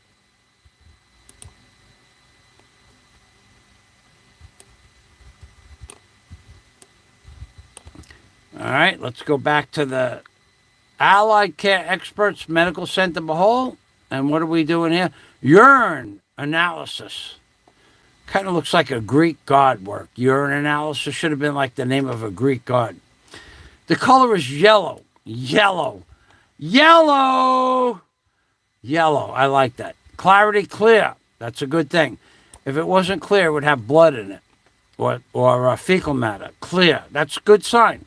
All right, let's go back to the Allied Care Experts Medical Center Bohol. And what are we doing here? Urine analysis. Kind of looks like a Greek god work. Urine analysis should have been like the name of a Greek god. The color is yellow. Yellow. Yellow. Yellow. I like that. Clarity clear. That's a good thing. If it wasn't clear, it would have blood in it or fecal matter. Clear. That's a good sign.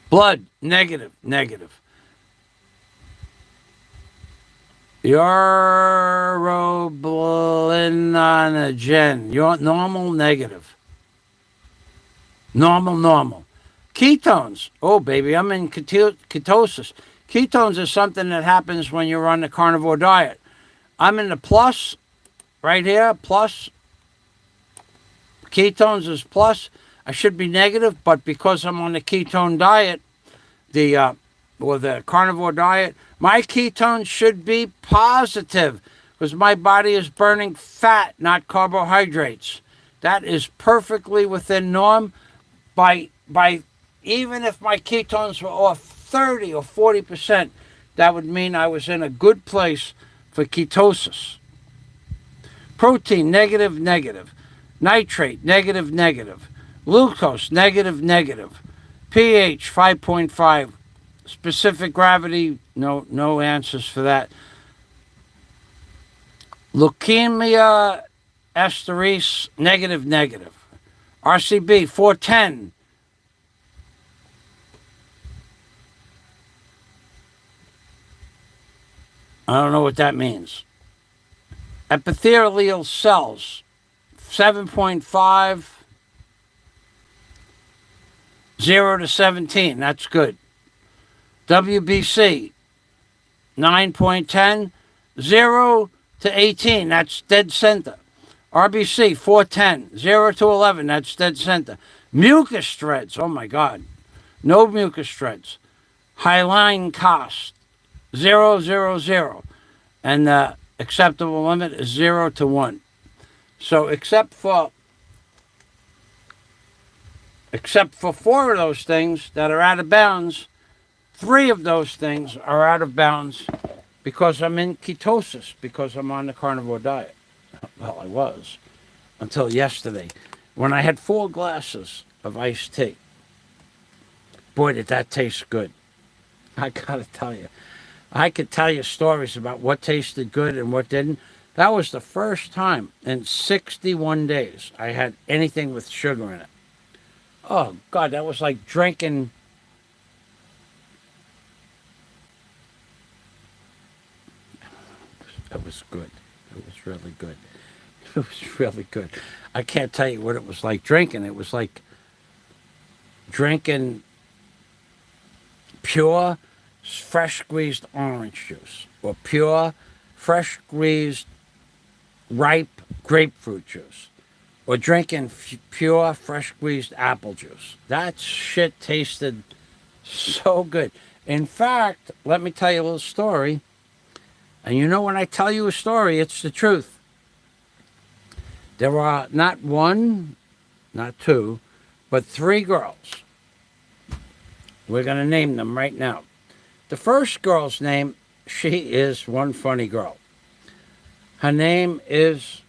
Blood, negative, negative. Urobilinogen, you're normal, negative. Normal, normal. Ketones, oh baby, I'm in ketosis. Ketones is something that happens when you're on the carnivore diet. I'm in the plus, right here, plus. Ketones is plus. I should be negative, but because I'm on the ketone diet, the carnivore diet, my ketones should be positive because my body is burning fat, not carbohydrates. That is perfectly within norm. By even if my ketones were off 30 or 40%, that would mean I was in a good place for ketosis. Protein, negative, negative. Nitrate, negative, negative. Glucose, negative, negative. pH, 5.5. Specific gravity, no answers for that. Leukemia esterase, negative, negative. RCB, 410. I don't know what that means. Epithelial cells, 7.5. 0 to 17, that's good. WBC, 9.10. 0 to 18, that's dead center. RBC, 410. 0 to 11, that's dead center. Mucus threads, oh my God. No mucus threads. Hyaline cost, 0, 0, 0. And the acceptable limit is 0 to 1. So except for 4 of those things that are out of bounds, 3 of those things are out of bounds because I'm in ketosis, because I'm on the carnivore diet. Well, I was until yesterday when I had 4 glasses of iced tea. Boy, did that taste good. I gotta tell you. I could tell you stories about what tasted good and what didn't. That was the first time in 61 days I had anything with sugar in it. Oh, God, that was like drinking. It was good. It was really good. It was really good. I can't tell you what it was like drinking. It was like drinking pure, fresh squeezed orange juice or pure, fresh squeezed, ripe grapefruit juice. Or drinking pure, fresh squeezed apple juice. That shit tasted so good. In fact, let me tell you a little story. And you know when I tell you a story, it's the truth. There are not 1, not 2, but 3 girls. We're going to name them right now. The first girl's name, she is one funny girl. Her name is...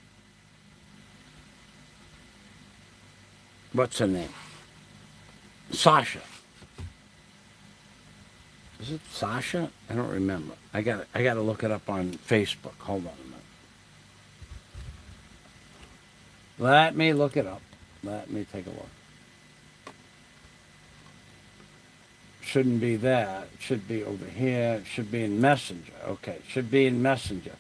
What's her name? Sasha. Is it Sasha? I don't remember. I got to look it up on Facebook. Hold on a minute. Let me look it up. Let me take a look. Shouldn't be that. It should be over here. It should be in Messenger. Okay, it should be in Messenger.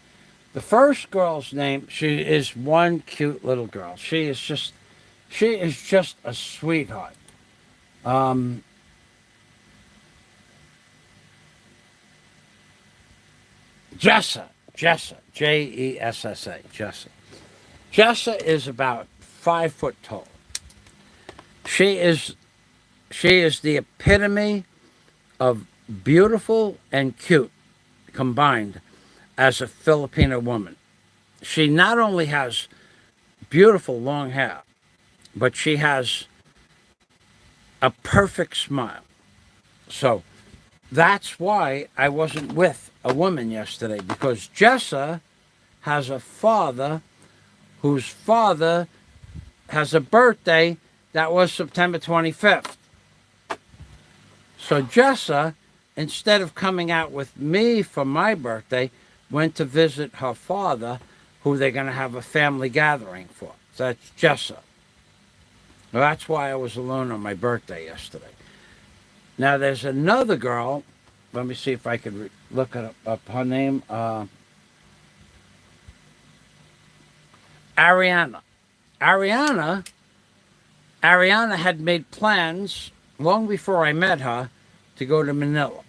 The first girl's name, she is one cute little girl. She is just a sweetheart. Jessa, Jessa, Jessa. Jessa is about 5 foot tall. She is the epitome of beautiful and cute combined as a Filipino woman. She not only has beautiful long hair, but she has a perfect smile. So that's why I wasn't with a woman yesterday, because Jessa has a father whose father has a birthday that was September 25th. So Jessa, instead of coming out with me for my birthday, went to visit her father, who they're going to have a family gathering for. So that's Jessa. Well, that's why I was alone on my birthday yesterday. Now, there's another girl. Let me see if I could look it up. Her name, Ariana. Ariana had made plans long before I met her to go to Manila.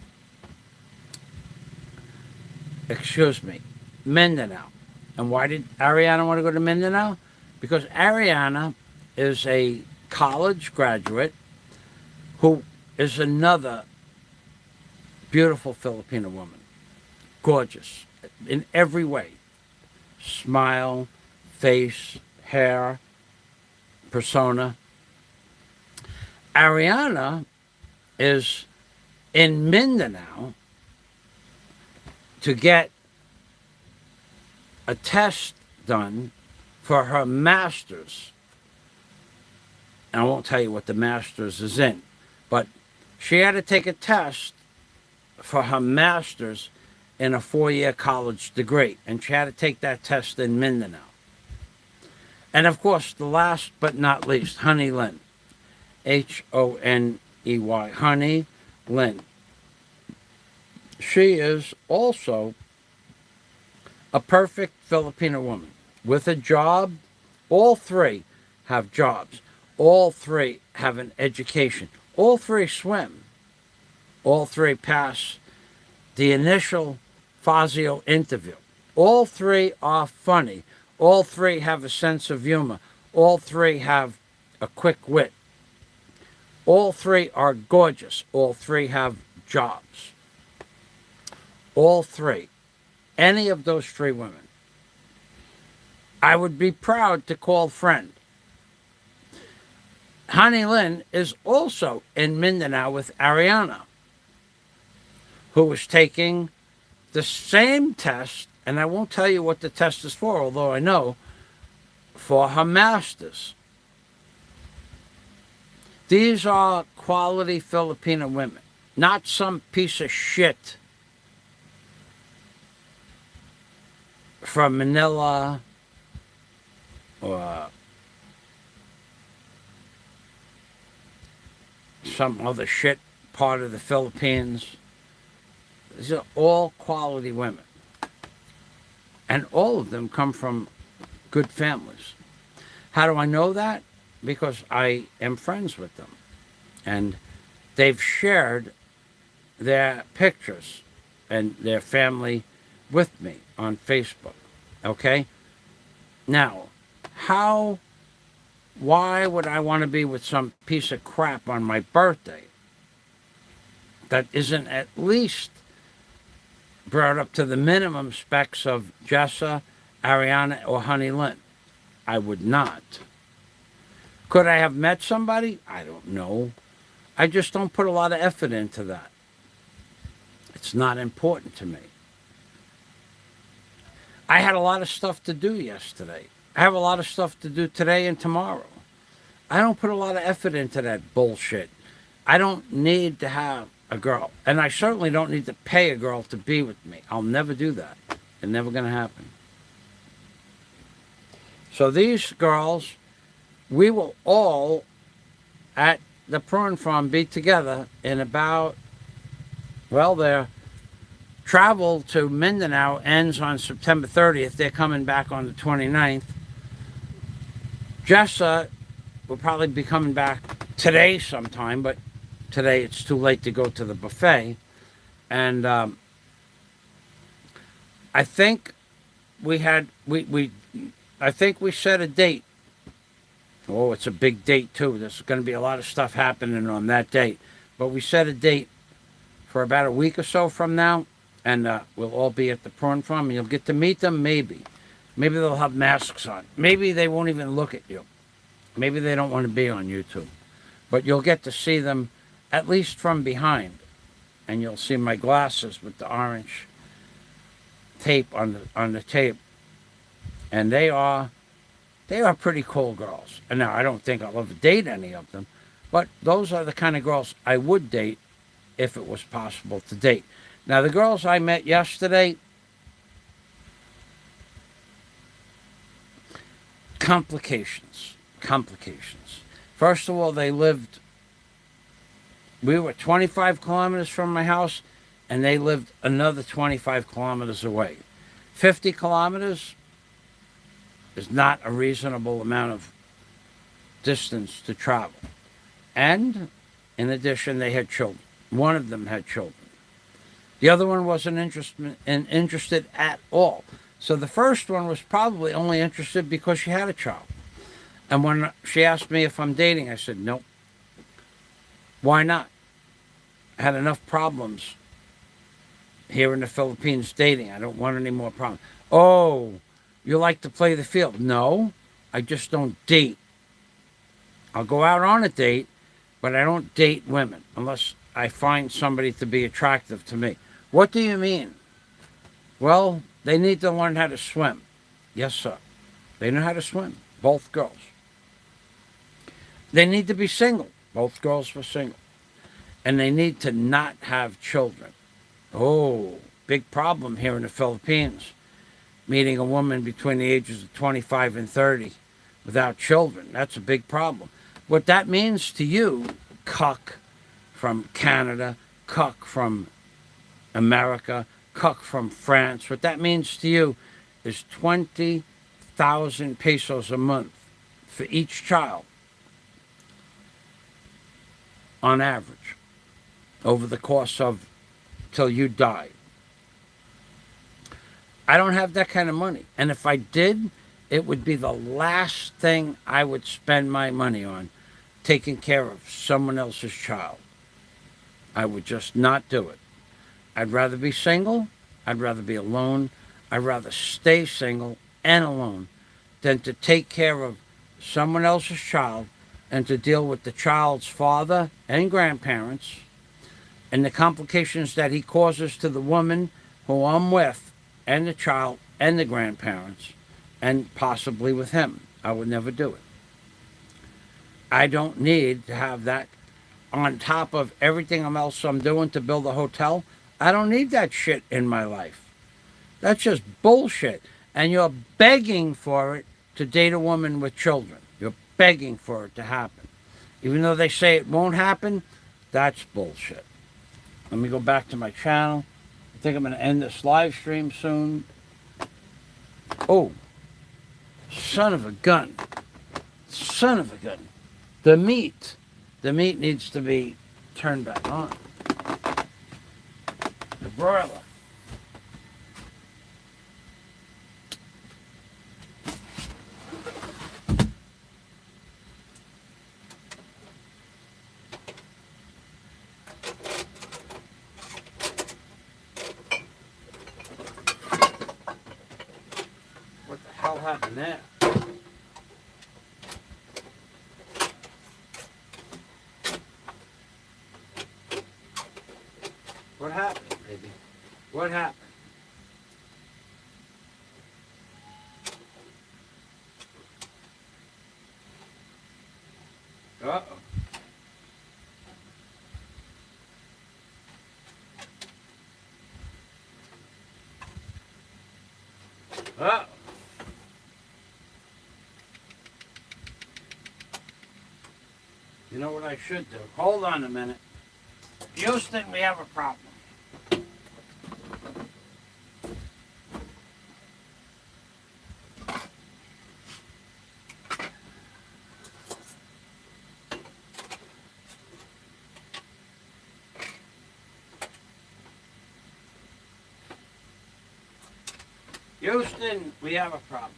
Excuse me, Mindanao. And why did Ariana want to go to Mindanao? Because Ariana is a college graduate who is another beautiful Filipino woman. Gorgeous in every way. Smile, face, hair, persona. Ariana is in Mindanao to get a test done for her master's. And I won't tell you what the master's is in, but she had to take a test for her master's in a 4-year college degree, and she had to take that test in Mindanao. And of course, the last but not least, Honey Lynn. Honey, Honey Lynn. She is also a perfect Filipino woman with a job. All three have jobs. All three have an education. All three swim. All three pass the initial Fazio interview. All three are funny. All three have a sense of humor. All three have a quick wit. All three are gorgeous. All three have jobs. All three. Any of those three women, I would be proud to call friend. Honey Lynn is also in Mindanao with Ariana, who was taking the same test, and I won't tell you what the test is for, although I know, for her master's. These are quality Filipino women, not some piece of shit from Manila or some other shit part of the Philippines. These are all quality women. And all of them come from good families. How do I know that? Because I am friends with them. And they've shared their pictures and their family with me on Facebook. Okay? Now, why would I want to be with some piece of crap on my birthday that isn't at least brought up to the minimum specs of Jessa, Ariana, or Honey Lynn? I would not. Could I have met somebody? I don't know. I just don't put a lot of effort into that. It's not important to me. I had a lot of stuff to do yesterday. I have a lot of stuff to do today and tomorrow. I don't put a lot of effort into that bullshit. I don't need to have a girl. And I certainly don't need to pay a girl to be with me. I'll never do that. It's never going to happen. So these girls, we will all at the prawn farm be together in about, well, their travel to Mindanao ends on September 30th. They're coming back on the 29th. Jessa will probably be coming back today sometime, but today it's too late to go to the buffet. And I think we I think we set a date. Oh, it's a big date too. There's going to be a lot of stuff happening on that date. But we set a date for about a week or so from now, and we'll all be at the prawn farm, and you'll get to meet them. Maybe they'll have masks on. Maybe they won't even look at you. Maybe they don't want to be on YouTube. But you'll get to see them at least from behind, and you'll see my glasses with the orange tape on the tape, and they are pretty cool girls. And now I don't think I'll ever date any of them, but those are the kind of girls I would date if it was possible to date. Now the girls I met yesterday, complications. First of all, we were 25 kilometers from my house, and they lived another 25 kilometers away. 50 kilometers is not a reasonable amount of distance to travel. And in addition, they had children. One of them had children. The other one wasn't interested at all. So the first one was probably only interested because she had a child. And when she asked me if I'm dating, I said, nope. Why not? I had enough problems here in the Philippines dating. I don't want any more problems. Oh, you like to play the field? No, I just don't date. I'll go out on a date, but I don't date women unless I find somebody to be attractive to me. What do you mean? Well, they need to learn how to swim. Yes, sir. They know how to swim, both girls. They need to be single. Both girls were single. And they need to not have children. Oh, big problem here in the Philippines. Meeting a woman between the ages of 25 and 30 without children. That's a big problem. What that means to you, cuck from Canada, cuck from America, cuck from France, what that means to you is 20,000 pesos a month for each child on average over the course of till you die. I don't have that kind of money. And if I did, it would be the last thing I would spend my money on, taking care of someone else's child. I would just not do it. I'd rather be single. I'd rather be alone. I'd rather stay single and alone than to take care of someone else's child and to deal with the child's father and grandparents and the complications that he causes to the woman who I'm with and the child and the grandparents and possibly with him. I would never do it. I don't need to have that on top of everything else I'm doing to build a hotel. I don't need that shit in my life. That's just bullshit. And you're begging for it to date a woman with children. You're begging for it to happen. Even though they say it won't happen, that's bullshit. Let me go back to my channel. I think I'm going to end this live stream soon. Oh, son of a gun. Son of a gun. The meat needs to be turned back on. The broiler. What the hell happened there? What happened, baby? What happened? Uh-oh. Uh-oh. You know what I should do? Hold on a minute. Houston, we have a problem. Houston, we have a problem.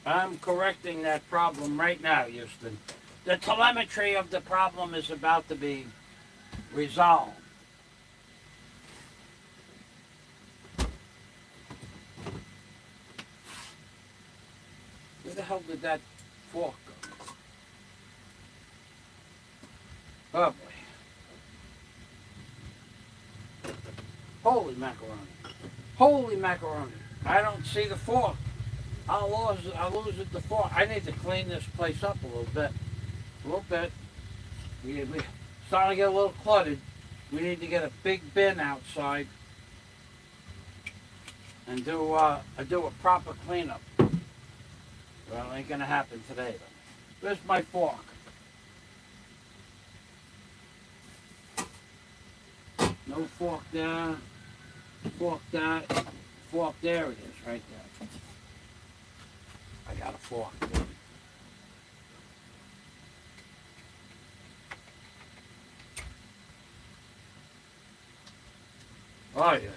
I'm correcting that problem right now, Houston. The telemetry of the problem is about to be resolved. Where the hell did that fork go? Oh boy. Holy macaroni. Holy macaroni. I don't see the fork. I'll lose it the fork. I need to clean this place up a little bit. A little bit. We starting to get a little cluttered. We need to get a big bin outside and do a proper cleanup. Well, it ain't gonna happen today though. Where's my fork? No fork there. Fork that. Fork there it is, right there. I got a fork. Oh yeah.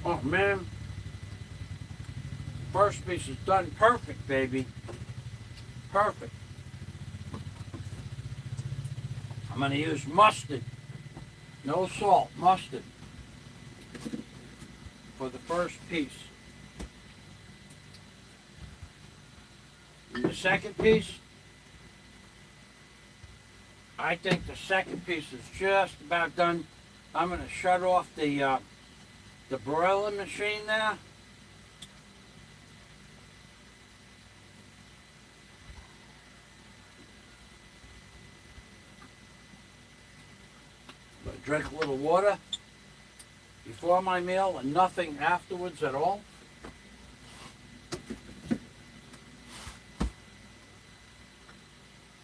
Oh man. First piece is done perfect, baby. Perfect. I'm going to use mustard. No salt, mustard. For the first piece. And the second piece, I think the second piece is just about done. I'm going to shut off the broiler machine there. Drink a little water before my meal and nothing afterwards at all.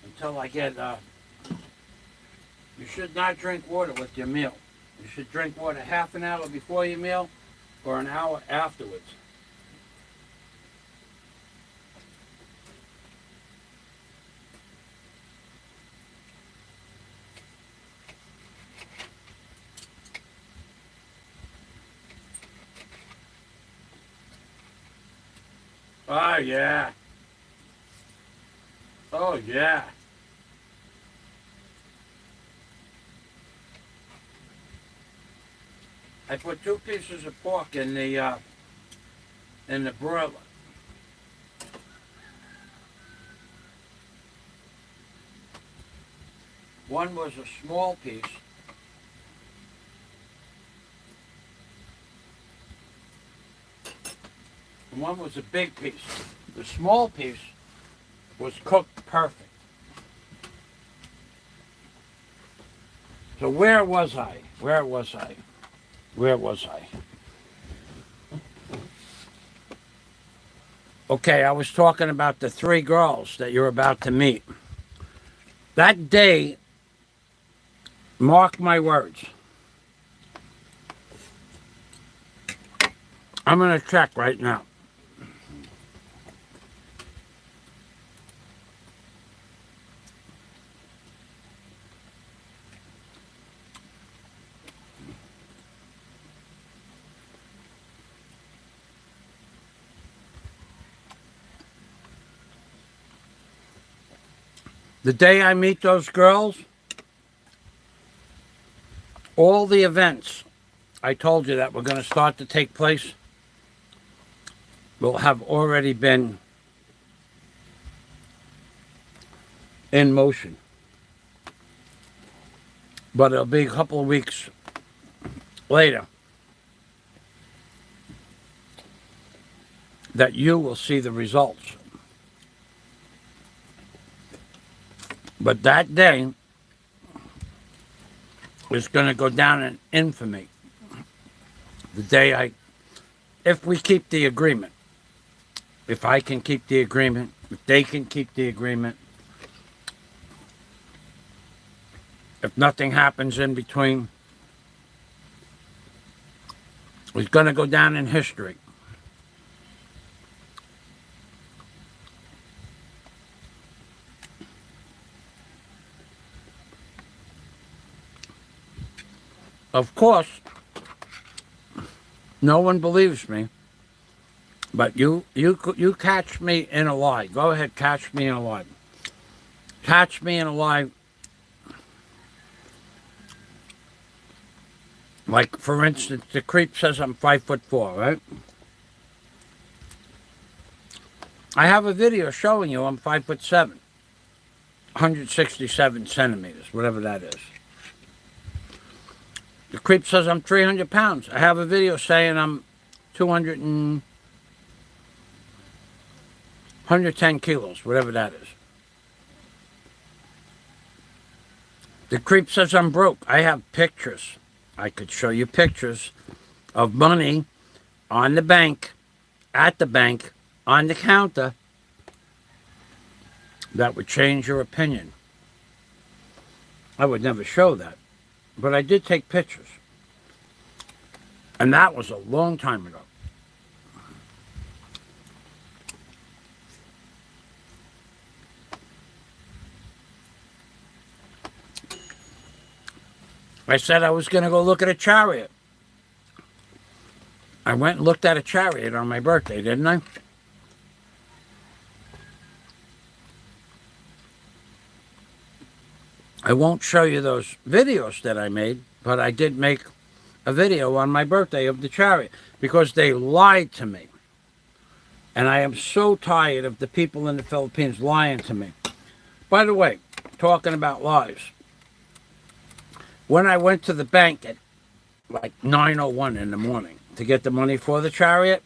Until I get, you should not drink water with your meal. You should drink water half an hour before your meal or an hour afterwards. Oh yeah. Oh yeah. I put 2 pieces of pork in the broiler. One was a small piece. And one was a big piece. The small piece was cooked perfect. So where was I? Where was I? Where was I? Okay, I was talking about the 3 girls that you're about to meet. That day, mark my words. I'm going to check right now. The day I meet those girls, all the events I told you that were going to start to take place will have already been in motion. But it'll be a couple of weeks later that you will see the results. But that day is going to go down in infamy. The day if we keep the agreement, if I can keep the agreement, if they can keep the agreement, if nothing happens in between, it's going to go down in history. Of course, no one believes me, but you catch me in a lie. Go ahead, catch me in a lie. Catch me in a lie. Like, for instance, the creep says I'm 5'4", right? I have a video showing you I'm 5'7", 167 centimeters, whatever that is. The creep says I'm 300 pounds. I have a video saying I'm 110 kilos, whatever that is. The creep says I'm broke. I have pictures. I could show you pictures of money on the bank, at the bank, on the counter. That would change your opinion. I would never show that. But I did take pictures. And that was a long time ago. I said I was going to go look at a Chariot. I went and looked at a Chariot on my birthday, didn't I? I won't show you those videos that I made, but I did make a video on my birthday of the Chariot because they lied to me. And I am so tired of the people in the Philippines lying to me. By the way, talking about lies, when I went to the bank at like 9:01 in the morning to get the money for the Chariot,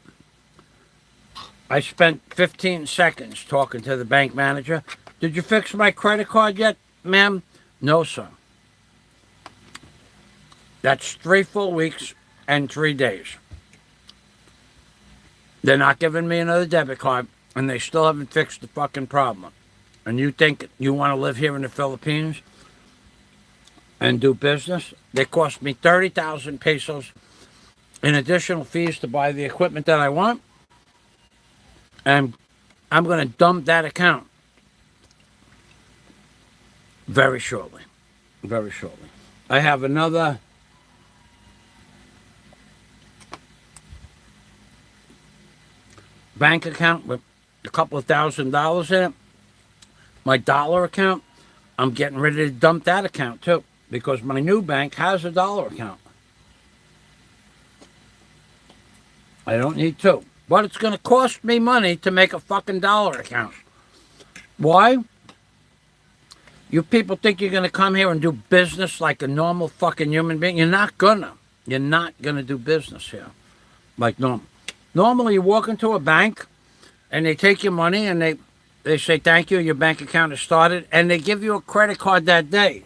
I spent 15 seconds talking to the bank manager. Did you fix my credit card yet, ma'am? No, sir. That's 3 full weeks and 3 days. They're not giving me another debit card, and they still haven't fixed the fucking problem. And you think you want to live here in the Philippines and do business? They cost me 30,000 pesos in additional fees to buy the equipment that I want. And I'm going to dump that account very shortly. Very shortly. I have another bank account with a couple of $1,000s in it. My dollar account, I'm getting ready to dump that account too because my new bank has a dollar account. I don't need two. But it's going to cost me money to make a fucking dollar account. Why? You people think you're going to come here and do business like a normal fucking human being? You're not gonna. You're not going to do business here like normal. Normally you walk into a bank and they take your money and they say thank you, your bank account is started, and they give you a credit card that day.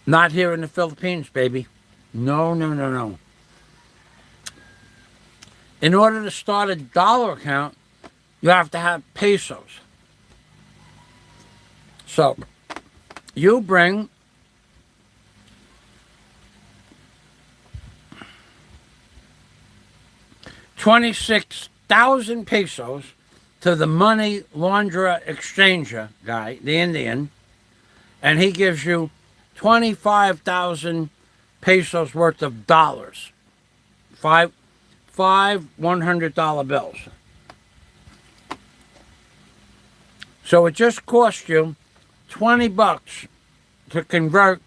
Not here in the Philippines, baby. No, no, no, no. In order to start a dollar account, you have to have pesos. So, you bring 26,000 pesos to the money launderer exchanger guy, the Indian, and he gives you 25,000 pesos worth of dollars. Five $100 bills. So it just cost you $20 to convert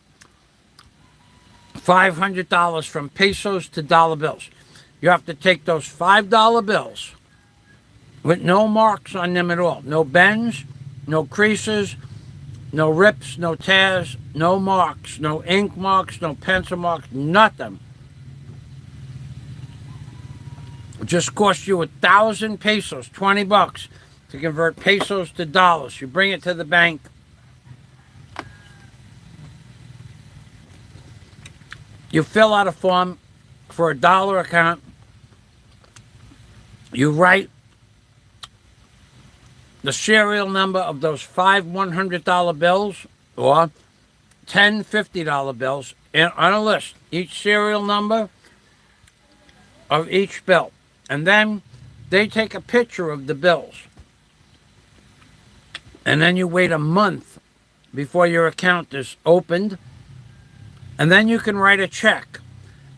$500 from pesos to dollar bills. You have to take those $5 bills with no marks on them at all. No bends, no creases, no rips, no tears, no marks, no ink marks, no pencil marks, nothing. It just cost you 1,000 pesos, $20 to convert pesos to dollars. You bring it to the bank. You fill out a form for a dollar account. You write the serial number of those 5 $100 bills or 10 $50 bills on a list, each serial number of each bill. And then they take a picture of the bills. And then you wait a month before your account is opened. And then you can write a check.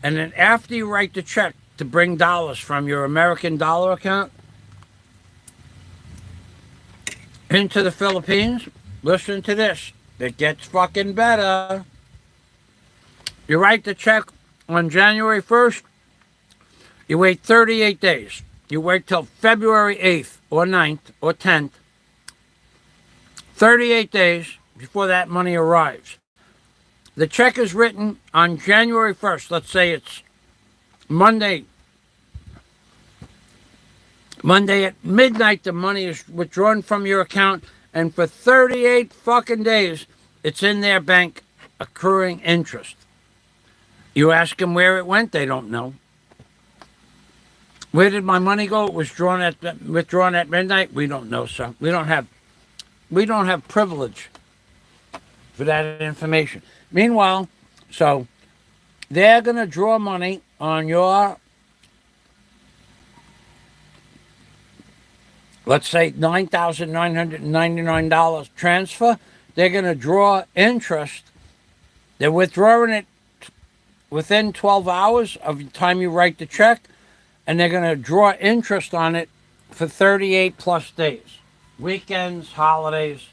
And then after you write the check to bring dollars from your American dollar account into the Philippines, listen to this. It gets fucking better. You write the check on January 1st. You wait 38 days. You wait till February 8th or 9th or 10th. 38 days before that money arrives. The check is written on January 1st. Let's say it's Monday. Monday at midnight, the money is withdrawn from your account, and for 38 fucking days, it's in their bank accruing interest. You ask them where it went, they don't know. Where did my money go? It was withdrawn at midnight. We don't know, sir. We don't have privilege for that information. Meanwhile, so they're going to draw money on your, let's say, $9,999 transfer. They're going to draw interest. They're withdrawing it within 12 hours of the time you write the check, and they're going to draw interest on it for 38 plus days. Weekends, holidays,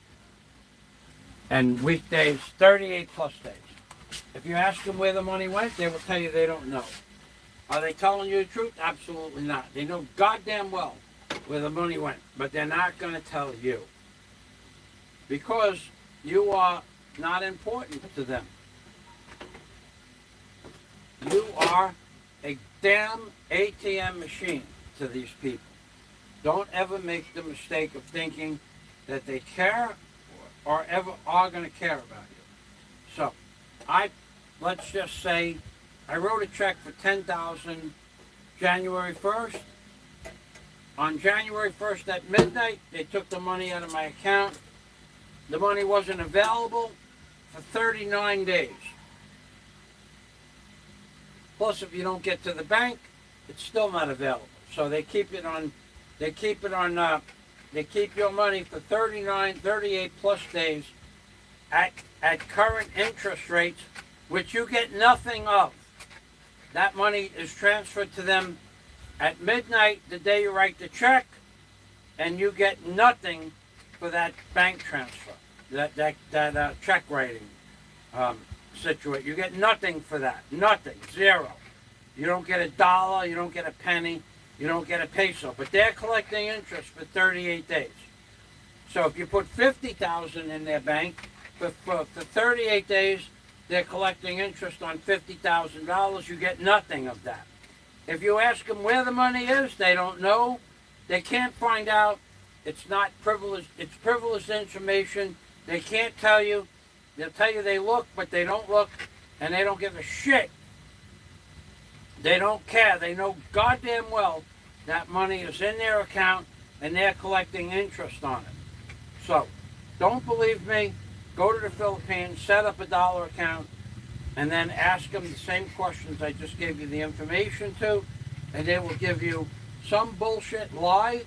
and weekdays, 38 plus days. If you ask them where the money went, they will tell you they don't know. Are they telling you the truth? Absolutely not. They know goddamn well where the money went, but they're not going to tell you because you are not important to them. You are a damn ATM machine to these people. Don't ever make the mistake of thinking that they care or ever are going to care about you. So, let's just say I wrote a check for $10,000 January 1st. On January 1st at midnight, they took the money out of my account. The money wasn't available for 39 days. Plus, if you don't get to the bank, it's still not available. So they keep your money for 38 plus days at current interest rates, which you get nothing of. That money is transferred to them at midnight the day you write the check, and you get nothing for that bank transfer, that check writing situation. You get nothing for that. Nothing. Zero. You don't get $1. You don't get a penny. You don't get a peso. But they're collecting interest for 38 days. So if you put $50,000 in their bank, for 38 days, they're collecting interest on $50,000. You get nothing of that. If you ask them where the money is, they don't know. They can't find out. It's not privileged. It's privileged information. They can't tell you. They'll tell you they look, but they don't look, and they don't give a shit. They don't care. They know goddamn well that money is in their account, and they're collecting interest on it. So, don't believe me. Go to the Philippines, set up a dollar account, and then ask them the same questions I just gave you the information to, and they will give you some bullshit lie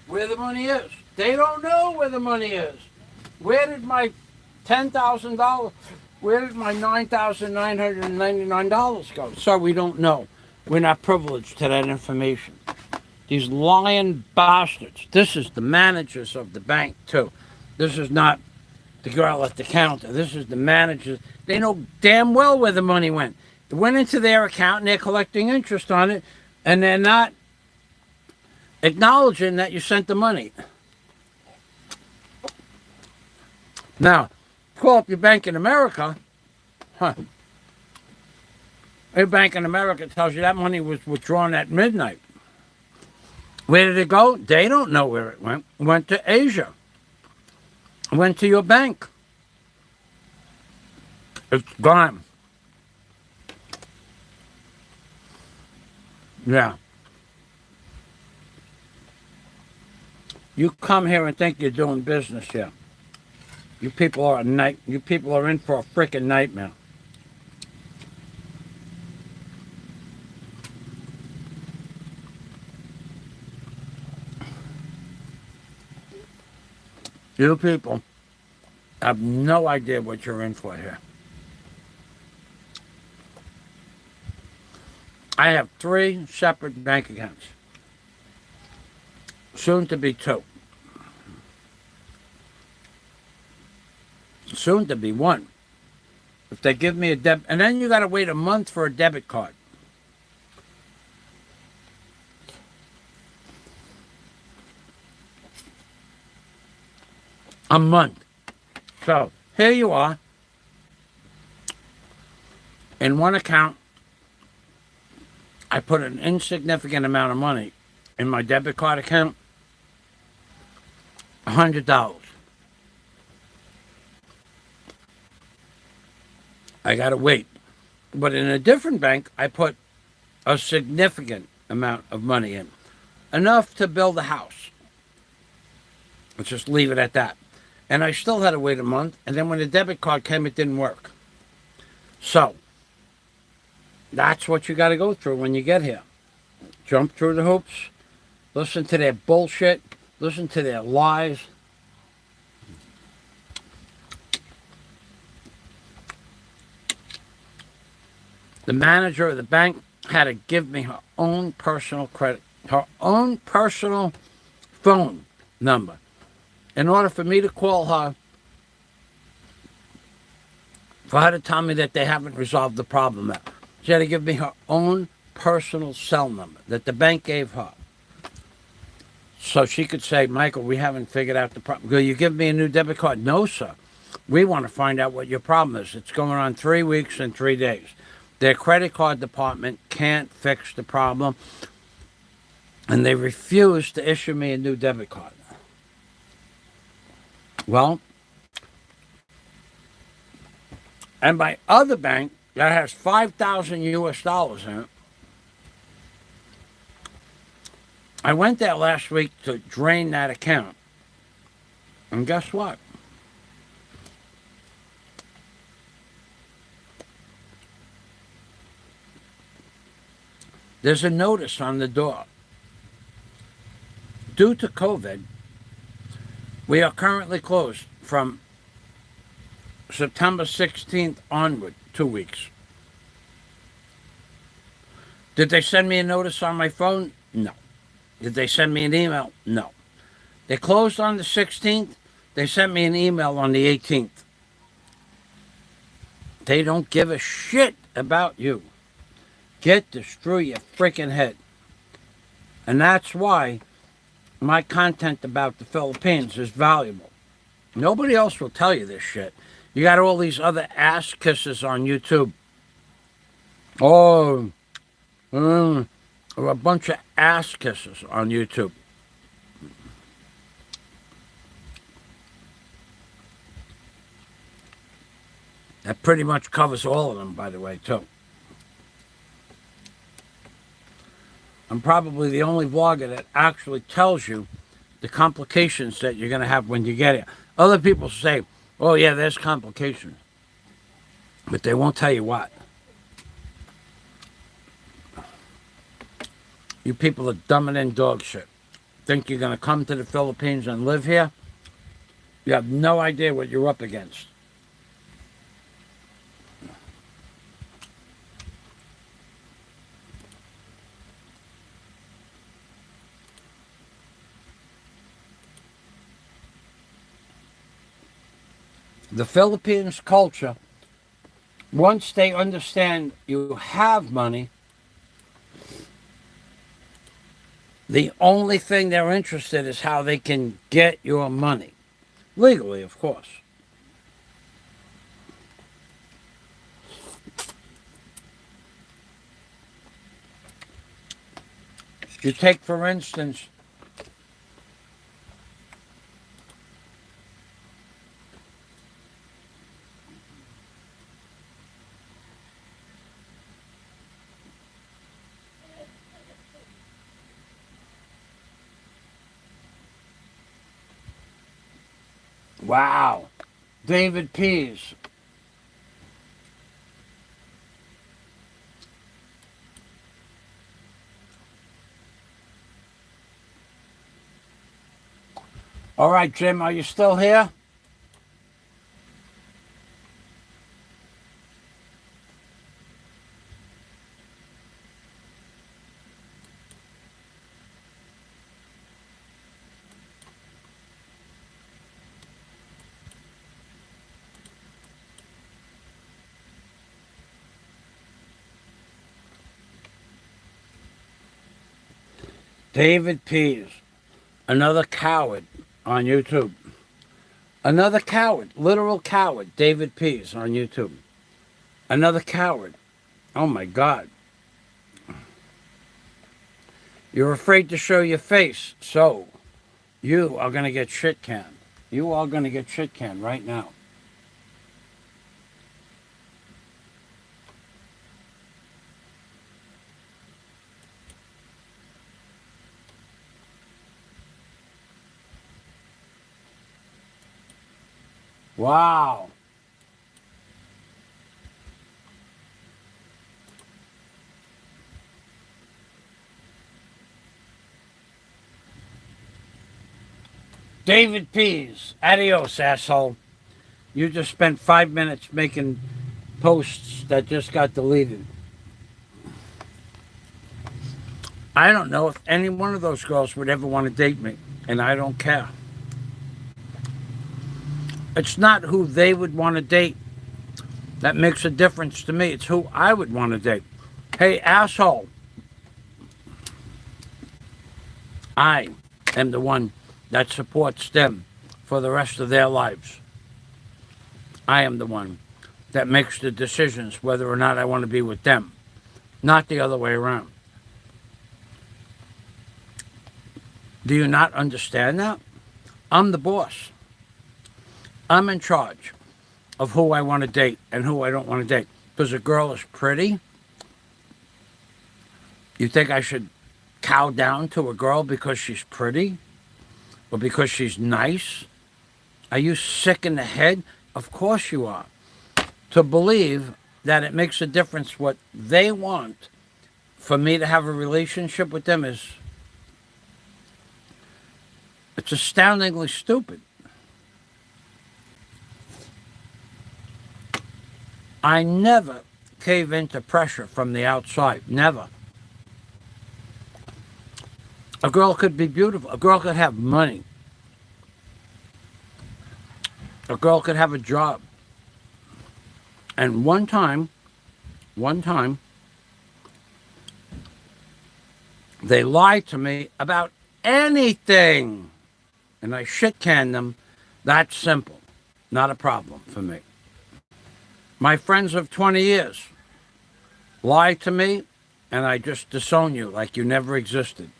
where the money is. They don't know where the money is. Where did my $10,000, where did my $9,999 go? So we don't know. We're not privileged to that information. These lying bastards. This is the managers of the bank, too. This is not the girl at the counter. This is the managers. They know damn well where the money went. It went into their account, and they're collecting interest on it, and they're not acknowledging that you sent the money. Now, call up your bank in America. Your bank in America tells you that money was withdrawn at midnight. Where did it go? They don't know where it went. It went to Asia. It went to your bank. It's gone. Yeah. You come here and think you're doing business here. You people are You people are in for a freaking nightmare. You people have no idea what you're in for here. I have 3 separate bank accounts. Soon to be 2. Soon to be 1. If they give me a debit, and then you got to wait a month for a debit card. A month. So here you are. In one account, I put an insignificant amount of money. In my debit card account, $100. I got to wait. But in a different bank, I put a significant amount of money in. Enough to build a house. Let's just leave it at that. And I still had to wait a month. And then when the debit card came, it didn't work. So, that's what you got to go through when you get here. Jump through the hoops. Listen to their bullshit. Listen to their lies. The manager of the bank had to give me her own personal credit, her own personal phone number. In order for me to call her, for her to tell me that they haven't resolved the problem yet. She had to give me her own personal cell number that the bank gave her. So she could say, Michael, we haven't figured out the problem. Will you give me a new debit card? No, sir. We want to find out what your problem is. It's going on 3 weeks and 3 days. Their credit card department can't fix the problem, and they refuse to issue me a new debit card. Well, and my other bank that has 5,000 US dollars in it, I went there last week to drain that account. And guess what? There's a notice on the door. Due to COVID, we are currently closed from September 16th onward, 2 weeks. Did they send me a notice on my phone? No. Did they send me an email? No. They closed on the 16th. They sent me an email on the 18th. They don't give a shit about you. Get this through your freaking head. And that's why my content about the Philippines is valuable. Nobody else will tell you this shit. You got all these other ass kisses on YouTube. Oh, a bunch of ass kisses on YouTube. That pretty much covers all of them, by the way, too. I'm probably the only vlogger that actually tells you the complications that you're going to have when you get here. Other people say, oh, yeah, there's complications. But they won't tell you what. You people are dumbing in dog shit. Think you're going to come to the Philippines and live here? You have no idea what you're up against. The Philippines culture, once they understand you have money, the only thing they're interested in is how they can get your money. Legally, of course. You take, for instance, Wow. David Pease. All right, Jim, are you still here? David Pease, another coward on YouTube. Another coward, literal coward, David Pease on YouTube. Another coward. Oh my God. You're afraid to show your face, so you are going to get shit canned. You are going to get shit canned right now. Wow. David Pease, adios, asshole. You just spent 5 minutes making posts that just got deleted. I don't know if any one of those girls would ever want to date me, and I don't care. It's not who they would want to date that makes a difference to me. It's who I would want to date. Hey, asshole. I am the one that supports them for the rest of their lives. I am the one that makes the decisions whether or not I want to be with them, not the other way around. Do you not understand that? I'm the boss. I'm in charge of who I want to date and who I don't want to date. Because a girl is pretty, you think I should cow down to a girl because she's pretty or because she's nice? Are you sick in the head? Of course you are. To believe that it makes a difference what they want for me to have a relationship with them it's astoundingly stupid. I never cave into pressure from the outside. Never. A girl could be beautiful. A girl could have money. A girl could have a job. And one time, they lied to me about anything. And I shit canned them. That's simple. Not a problem for me. My friends of 20 years lie to me, and I just disown you like you never existed.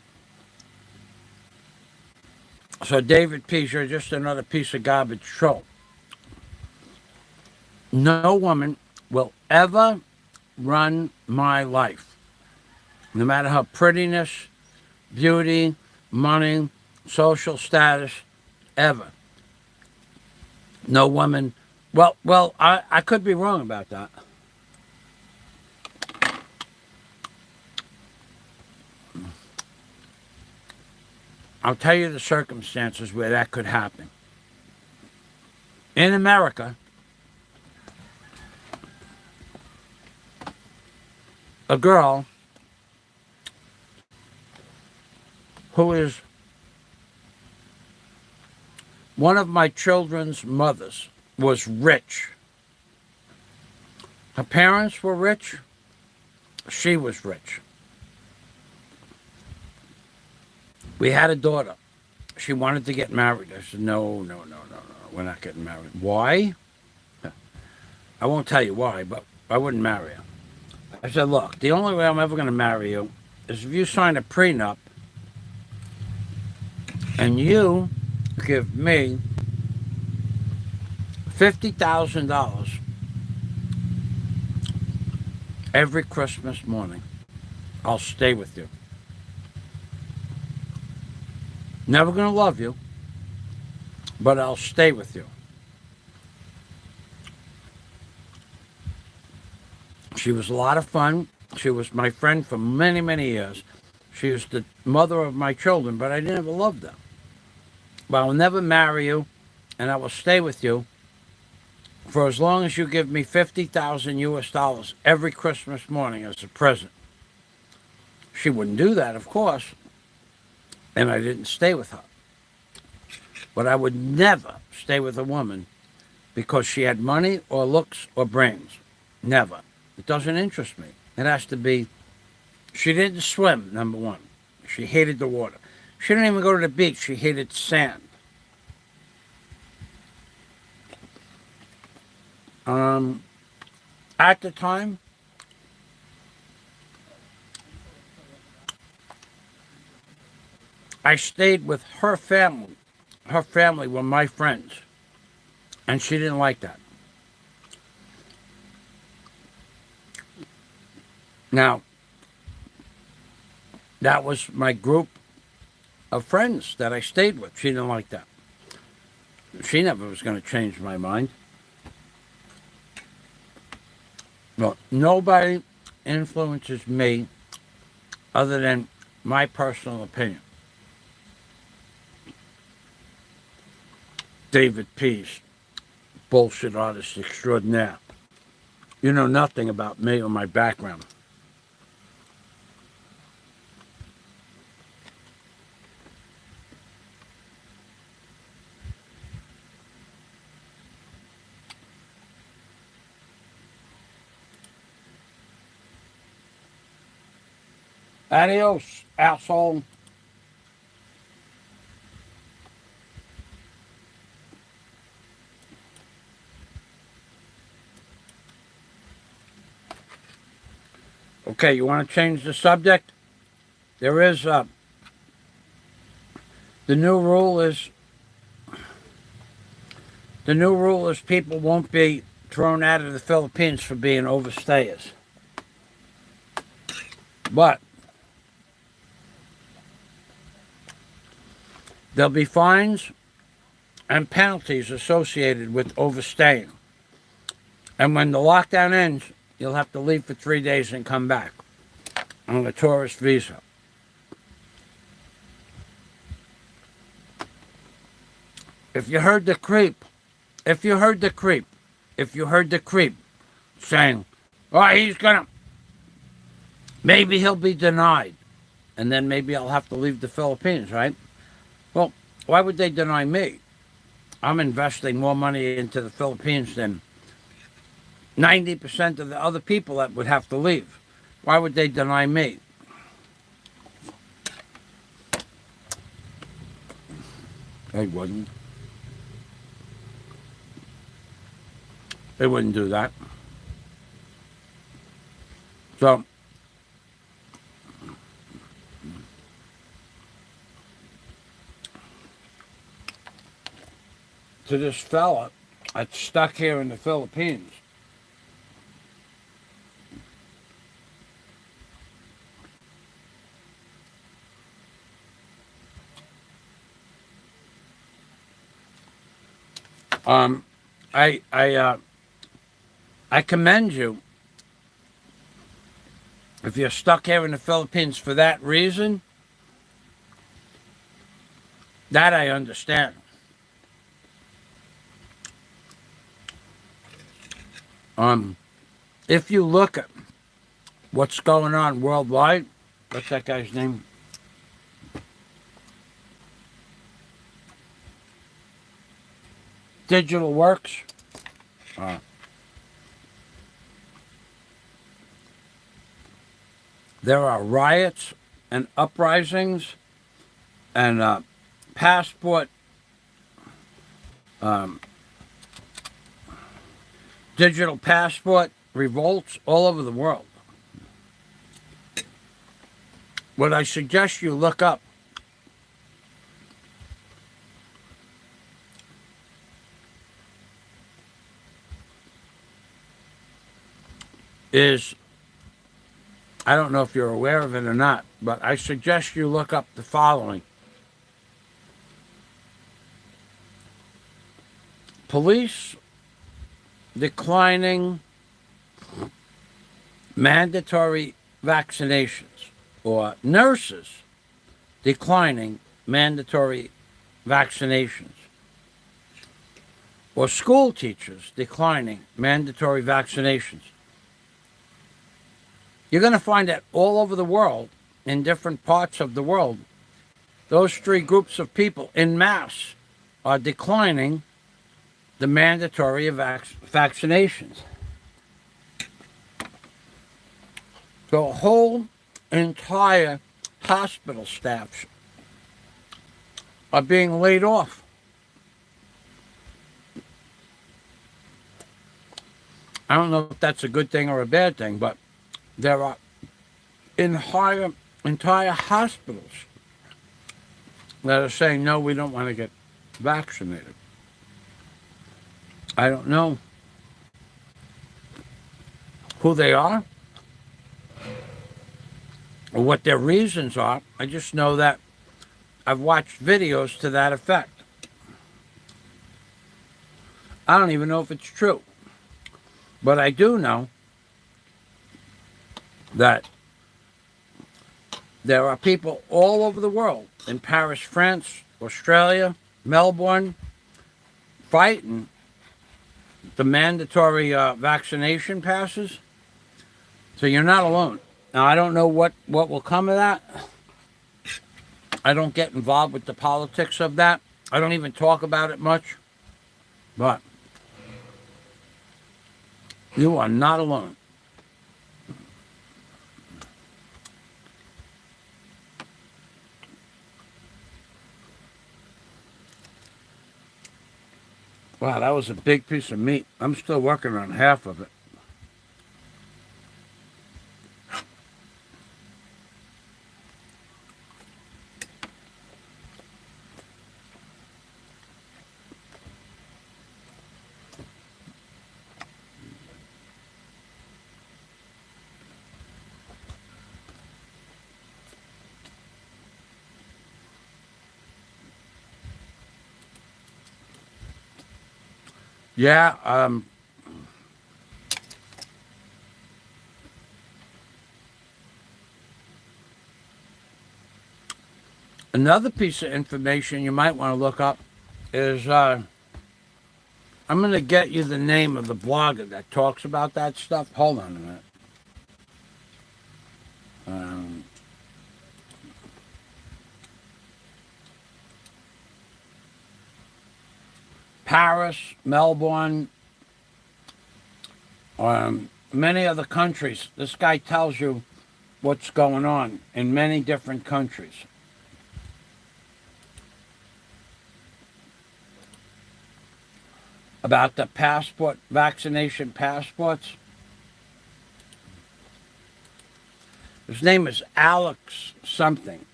So David Pease, you're just another piece of garbage troll. No woman will ever run my life. No matter her prettiness, beauty, money, social status, ever. No woman. Well, I could be wrong about that. I'll tell you the circumstances where that could happen. In America, a girl who is one of my children's mothers was rich. Her parents were rich. She was rich. We had a daughter. She wanted to get married. I said, no, we're not getting married. Why? I won't tell you why, but I wouldn't marry her. I said, look, the only way I'm ever going to marry you is if you sign a prenup and you give me $50,000 every Christmas morning. I'll stay with you. Never going to love you. but I'll stay with you. She was a lot of fun. She was my friend for many, many years. She was the mother of my children, but I never loved her. But I'll never marry you, and I will stay with you for as long as you give me 50,000 US dollars every Christmas morning as a present. She wouldn't do that, of course, and I didn't stay with her. But I would never stay with a woman because she had money or looks or brains. Never. It doesn't interest me. It has to be, she didn't swim, number one. She hated the water. She didn't even go to the beach. She hated sand. At the time, I stayed with her family. Her family were my friends, and she didn't like that. Now, that was my group of friends that I stayed with. She didn't like that. She never was going to change my mind. Well, nobody influences me other than my personal opinion. David Pease, bullshit artist extraordinaire. You know nothing about me or my background. Adios, asshole. Okay, you want to change the subject? There is the new rule is people won't be thrown out of the Philippines for being overstayers. But there'll be fines and penalties associated with overstaying. And when the lockdown ends, you'll have to leave for 3 days and come back on a tourist visa. If you heard the creep saying, oh, maybe he'll be denied, and then maybe I'll have to leave the Philippines, right? Well, why would they deny me? I'm investing more money into the Philippines than 90% of the other people that would have to leave. Why would they deny me? They wouldn't. They wouldn't do that. So, to this fella that's stuck here in the Philippines, I commend you if you're stuck here in the Philippines for that reason. That I understand. If you look at what's going on worldwide, what's that guy's name? Digital Works. There are riots and uprisings and passport, digital passport revolts all over the world. What I suggest you look up is, I don't know if you're aware of it or not, but I suggest you look up the following. police declining mandatory vaccinations, or nurses declining mandatory vaccinations, or school teachers declining mandatory vaccinations. You're going to find that all over the world, in different parts of the world, those three groups of people en masse are declining the mandatory vaccinations. So whole entire hospital staffs are being laid off. I don't know if that's a good thing or a bad thing, but there are entire hospitals that are saying, no, we don't want to get vaccinated. I don't know who they are or what their reasons are. I just know that I've watched videos to that effect. I don't even know if it's true. But I do know that there are people all over the world, in Paris, France, Australia, Melbourne, fighting the mandatory vaccination passes. So you're not alone. Now, I don't know what will come of that. I don't get involved with the politics of that. I don't even talk about it much. But you are not alone. Wow, that was a big piece of meat. I'm still working on half of it. Yeah, another piece of information you might want to look up is I'm going to get you the name of the blogger that talks about that stuff. Hold on a minute. Paris, Melbourne, many other countries. This guy tells you what's going on in many different countries. About the vaccination passports. His name is Alex something.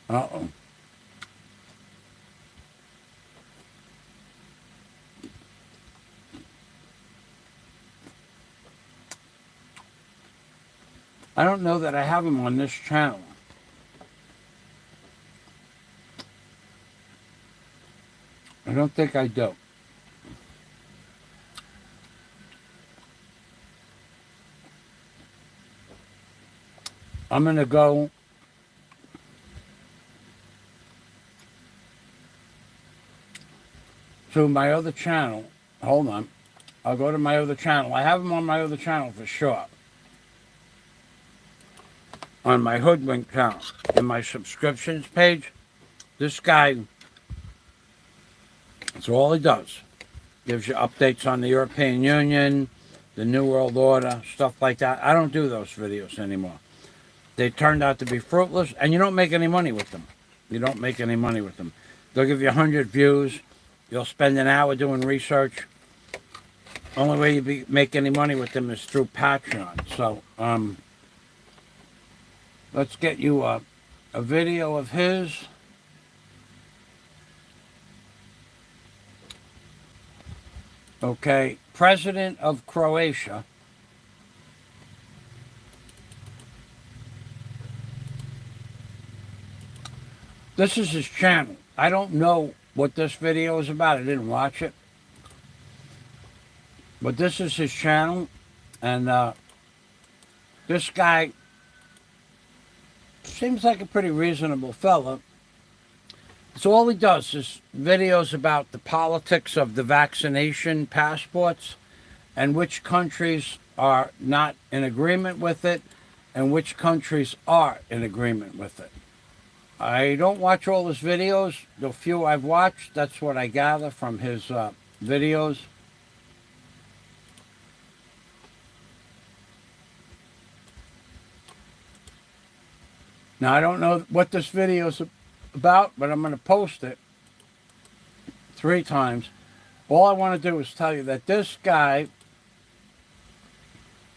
Uh-oh. I don't know that I have him on this channel. I don't think I do. I'm going to go to my other channel. Hold on. I'll go to my other channel. I have him on my other channel for sure. On my Hoodwink channel. In my subscriptions page. This guy, that's all he does. Gives you updates on the European Union, the New World Order, stuff like that. I don't do those videos anymore. They turned out to be fruitless, and you don't make any money with them. You don't make any money with them. They'll give you 100 views. You'll spend an hour doing research. Only way you make any money with them is through Patreon. So, let's get you a video of his. Okay, President of Croatia This is his channel. I don't know what this video is about. I didn't watch it. But this is his channel. And this guy seems like a pretty reasonable fella. So all he does is videos about the politics of the vaccination passports and which countries are not in agreement with it and which countries are in agreement with it. I don't watch all his videos. The few I've watched, that's what I gather from his videos. Now, I don't know what this video is about, but I'm going to post it 3 times. All I want to do is tell you that this guy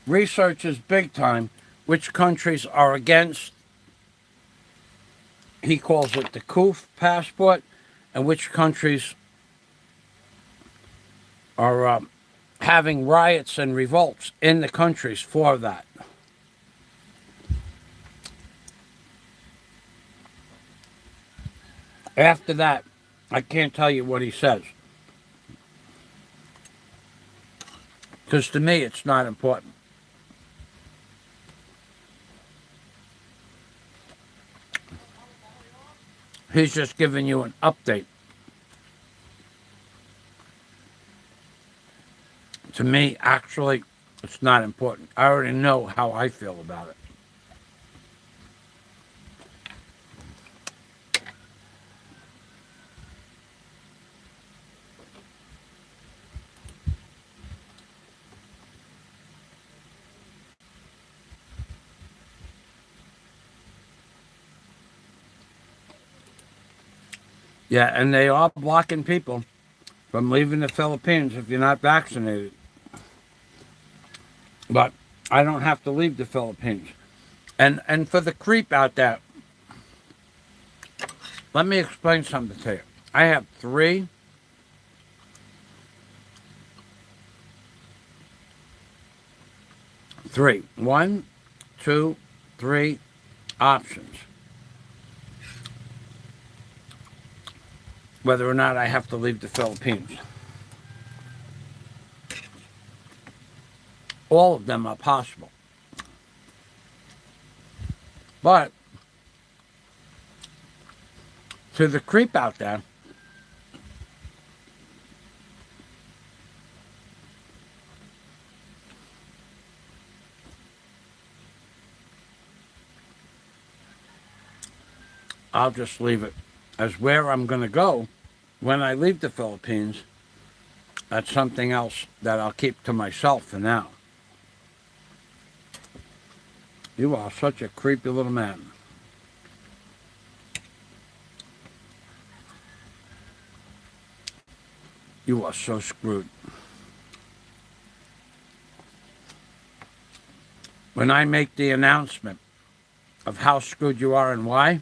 researches big time which countries are against, he calls it the COOF passport, and which countries are having riots and revolts in the countries for that. After that, I can't tell you what he says. Because to me, it's not important. He's just giving you an update. To me, actually, it's not important. I already know how I feel about it. Yeah, and they are blocking people from leaving the Philippines if you're not vaccinated. But I don't have to leave the Philippines. And for the creep out there, let me explain something to you. I have 3 1, 2, 3 options. Whether or not I have to leave the Philippines. All of them are possible. But to the creep out there, I'll just leave it as where I'm going to go when I leave the Philippines. That's something else that I'll keep to myself for now. You are such a creepy little man. You are so screwed. When I make the announcement of how screwed you are and why,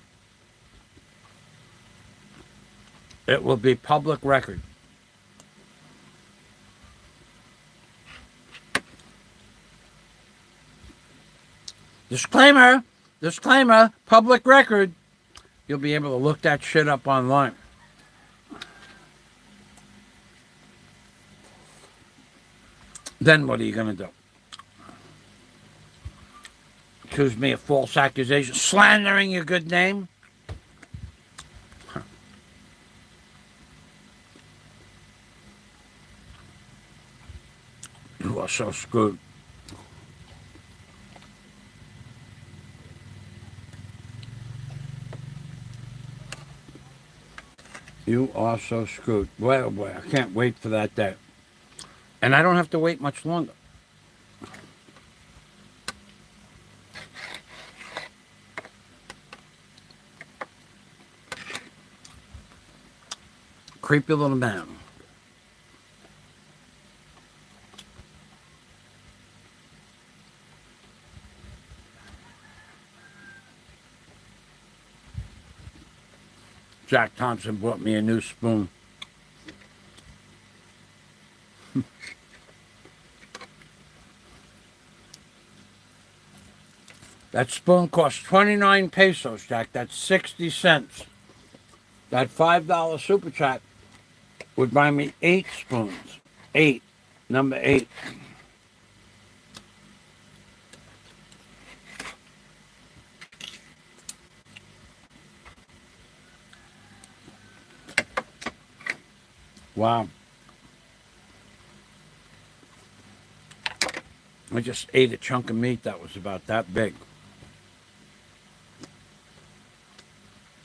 it will be public record. Disclaimer, disclaimer, public record. You'll be able to look that shit up online. Then what are you going to do? Accuse me of false accusation, slandering your good name? You are so screwed. You are so screwed. Boy, oh boy, I can't wait for that day. And I don't have to wait much longer. Creepy little man. Jack Thompson bought me a new spoon. That spoon cost 29 pesos, Jack. That's 60 cents. That $5 super chat would buy me 8 spoons. 8. Number 8. Wow. I just ate a chunk of meat that was about that big.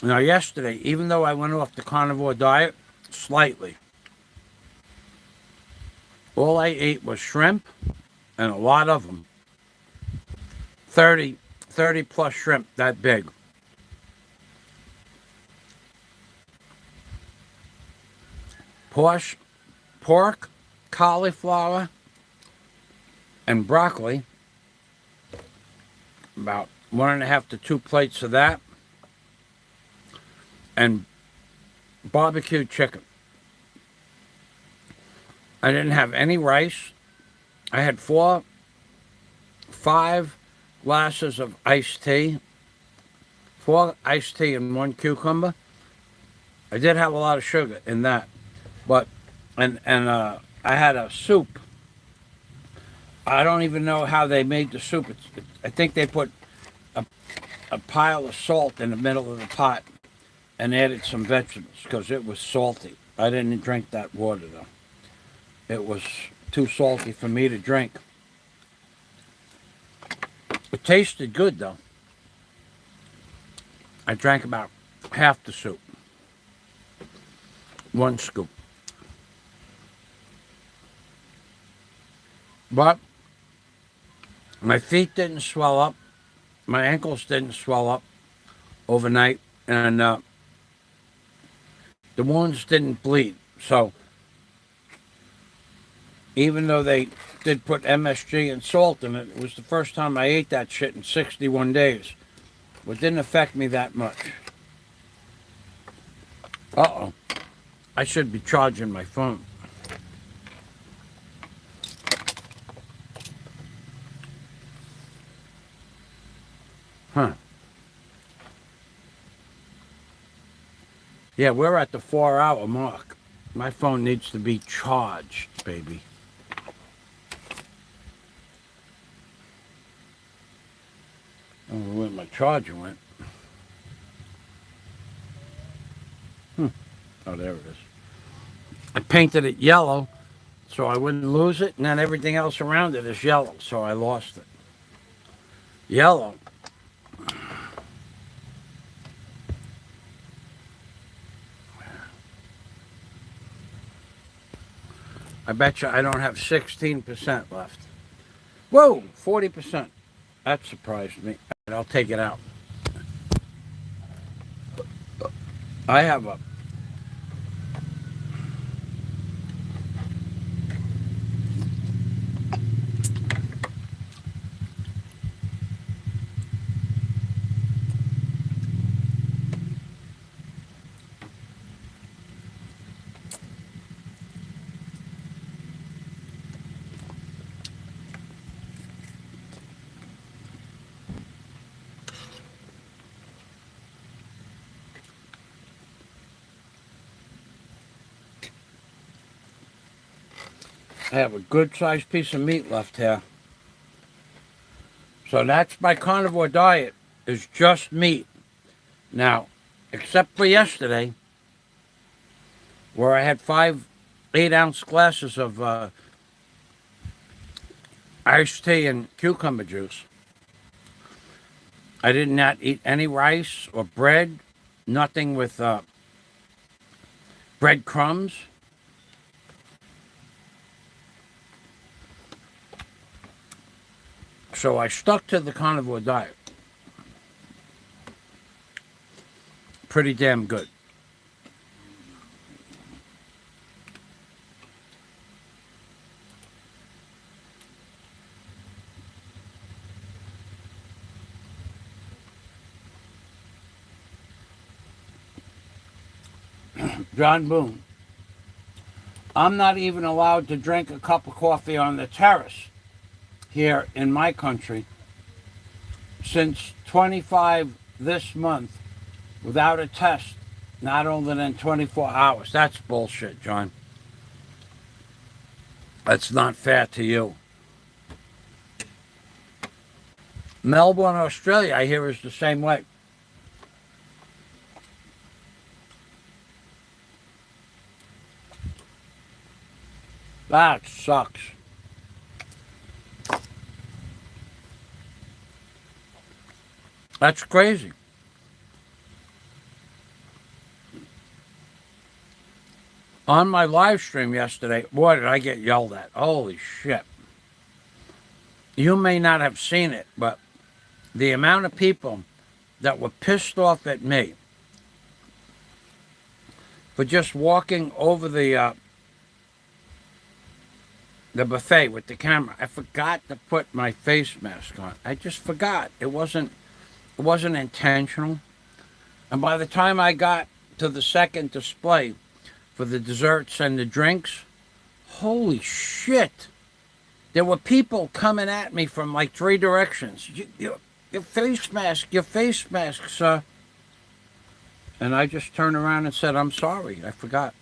Now, yesterday, even though I went off the carnivore diet slightly, all I ate was shrimp, and a lot of them. 30 plus shrimp that big. Pork, cauliflower, and broccoli. About 1.5 to 2 plates of that. And barbecue chicken. I didn't have any rice. I had 5 glasses of iced tea. 4 iced tea and 1 cucumber. I did have a lot of sugar in that. But, and I had a soup. I don't even know how they made the soup. I think they put a pile of salt in the middle of the pot and added some vegetables because it was salty. I didn't drink that water though. It was too salty for me to drink. It tasted good though. I drank about half the soup. 1 scoop. But my feet didn't swell up. My ankles didn't swell up overnight. And the wounds didn't bleed. So even though they did put MSG and salt in it, it was the first time I ate that shit in 61 days. But it didn't affect me that much. Uh-oh. I should be charging my phone. Huh. Yeah, we're at the 4-hour mark. My phone needs to be charged, baby. I don't know where my charger went. Oh, there it is. I painted it yellow so I wouldn't lose it, and then everything else around it is yellow, so I lost it. Yellow. I bet you I don't have 16% left. Whoa, 40%. That surprised me. I'll take it out. I have a good sized piece of meat left here. So that's my carnivore diet, is just meat. Now, except for yesterday, where I had 5 8-ounce glasses of iced tea and cucumber juice. I did not eat any rice or bread, nothing with breadcrumbs. So I stuck to the carnivore diet. Pretty damn good. John Boone. I'm not even allowed to drink a cup of coffee on the terrace here in my country since 25 this month without a test Not older than 24 hours. That's bullshit, John. That's not fair to you. Melbourne, Australia, I hear is the same way. That sucks. That's crazy. On my live stream yesterday, boy, did I get yelled at. Holy shit. You may not have seen it, but the amount of people that were pissed off at me for just walking over the buffet with the camera. I forgot to put my face mask on. I just forgot. It wasn't intentional. And by the time I got to the second display for the desserts and the drinks, holy shit. There were people coming at me from like three directions. Your face mask, sir. And I just turned around and said, I'm sorry, I forgot.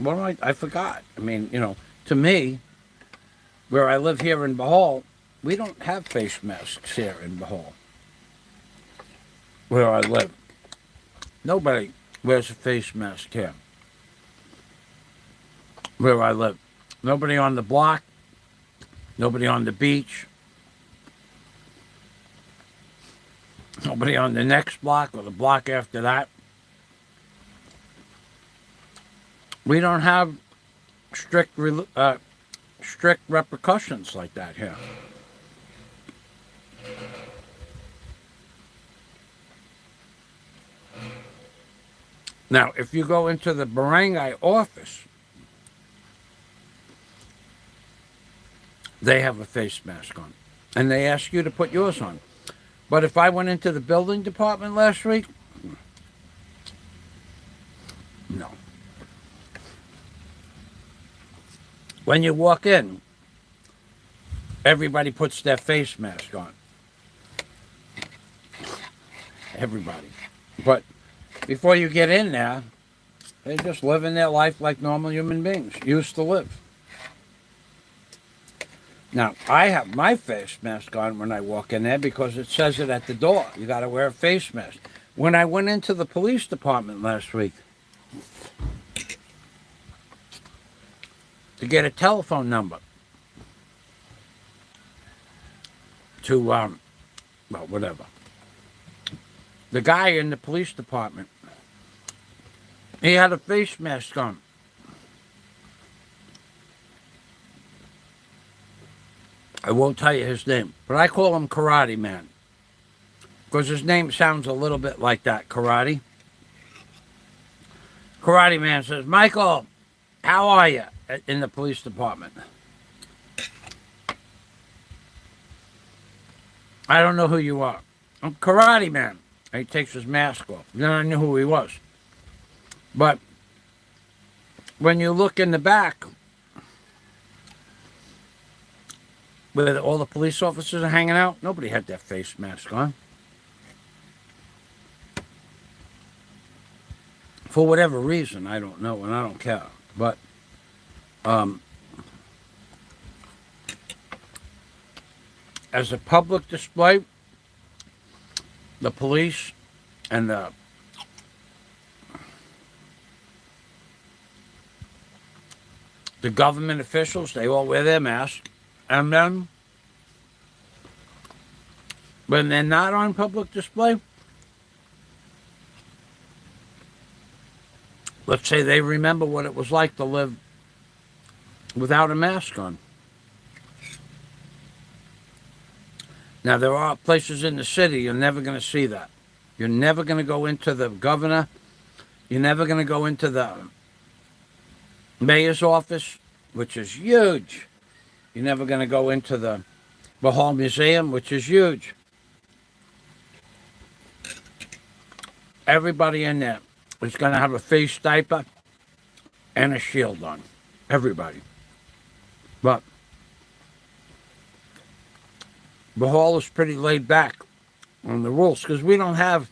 I forgot. I mean, to me, where I live here in Bohol, we don't have face masks here in Bohol. Where I live. Nobody wears a face mask here. Where I live. Nobody on the block. Nobody on the beach. Nobody on the next block or the block after that. We don't have strict repercussions like that here. Now, if you go into the barangay office, they have a face mask on. And they ask you to put yours on. But if I went into the building department last week, no. When you walk in, everybody puts their face mask on. Everybody. But before you get in there, they're just living their life like normal human beings used to live. Now, I have my face mask on when I walk in there because it says it at the door. You got to wear a face mask. When I went into the police department last week to get a telephone number to, whatever. The guy in the police department, he had a face mask on. I won't tell you his name, but I call him Karate Man because his name sounds a little bit like that, Karate. Karate Man says, Michael, how are you? In the police department. I don't know who you are. I'm Karate Man. And he takes his mask off. Then I knew who he was. But when you look in the back, where all the police officers are hanging out, nobody had their face mask on. For whatever reason, I don't know, and I don't care. But as a public display, the police and the government officials, they all wear their masks. And then, when they're not on public display, let's say they remember what it was like to live without a mask on. Now, there are places in the city you're never going to see that. You're never going to go into the governor. You're never going to go into the mayor's office, which is huge. You're never going to go into the Bohol Museum, which is huge. Everybody in there is going to have a face diaper and a shield on. Everybody. But Bohol is pretty laid back on the rules because we don't have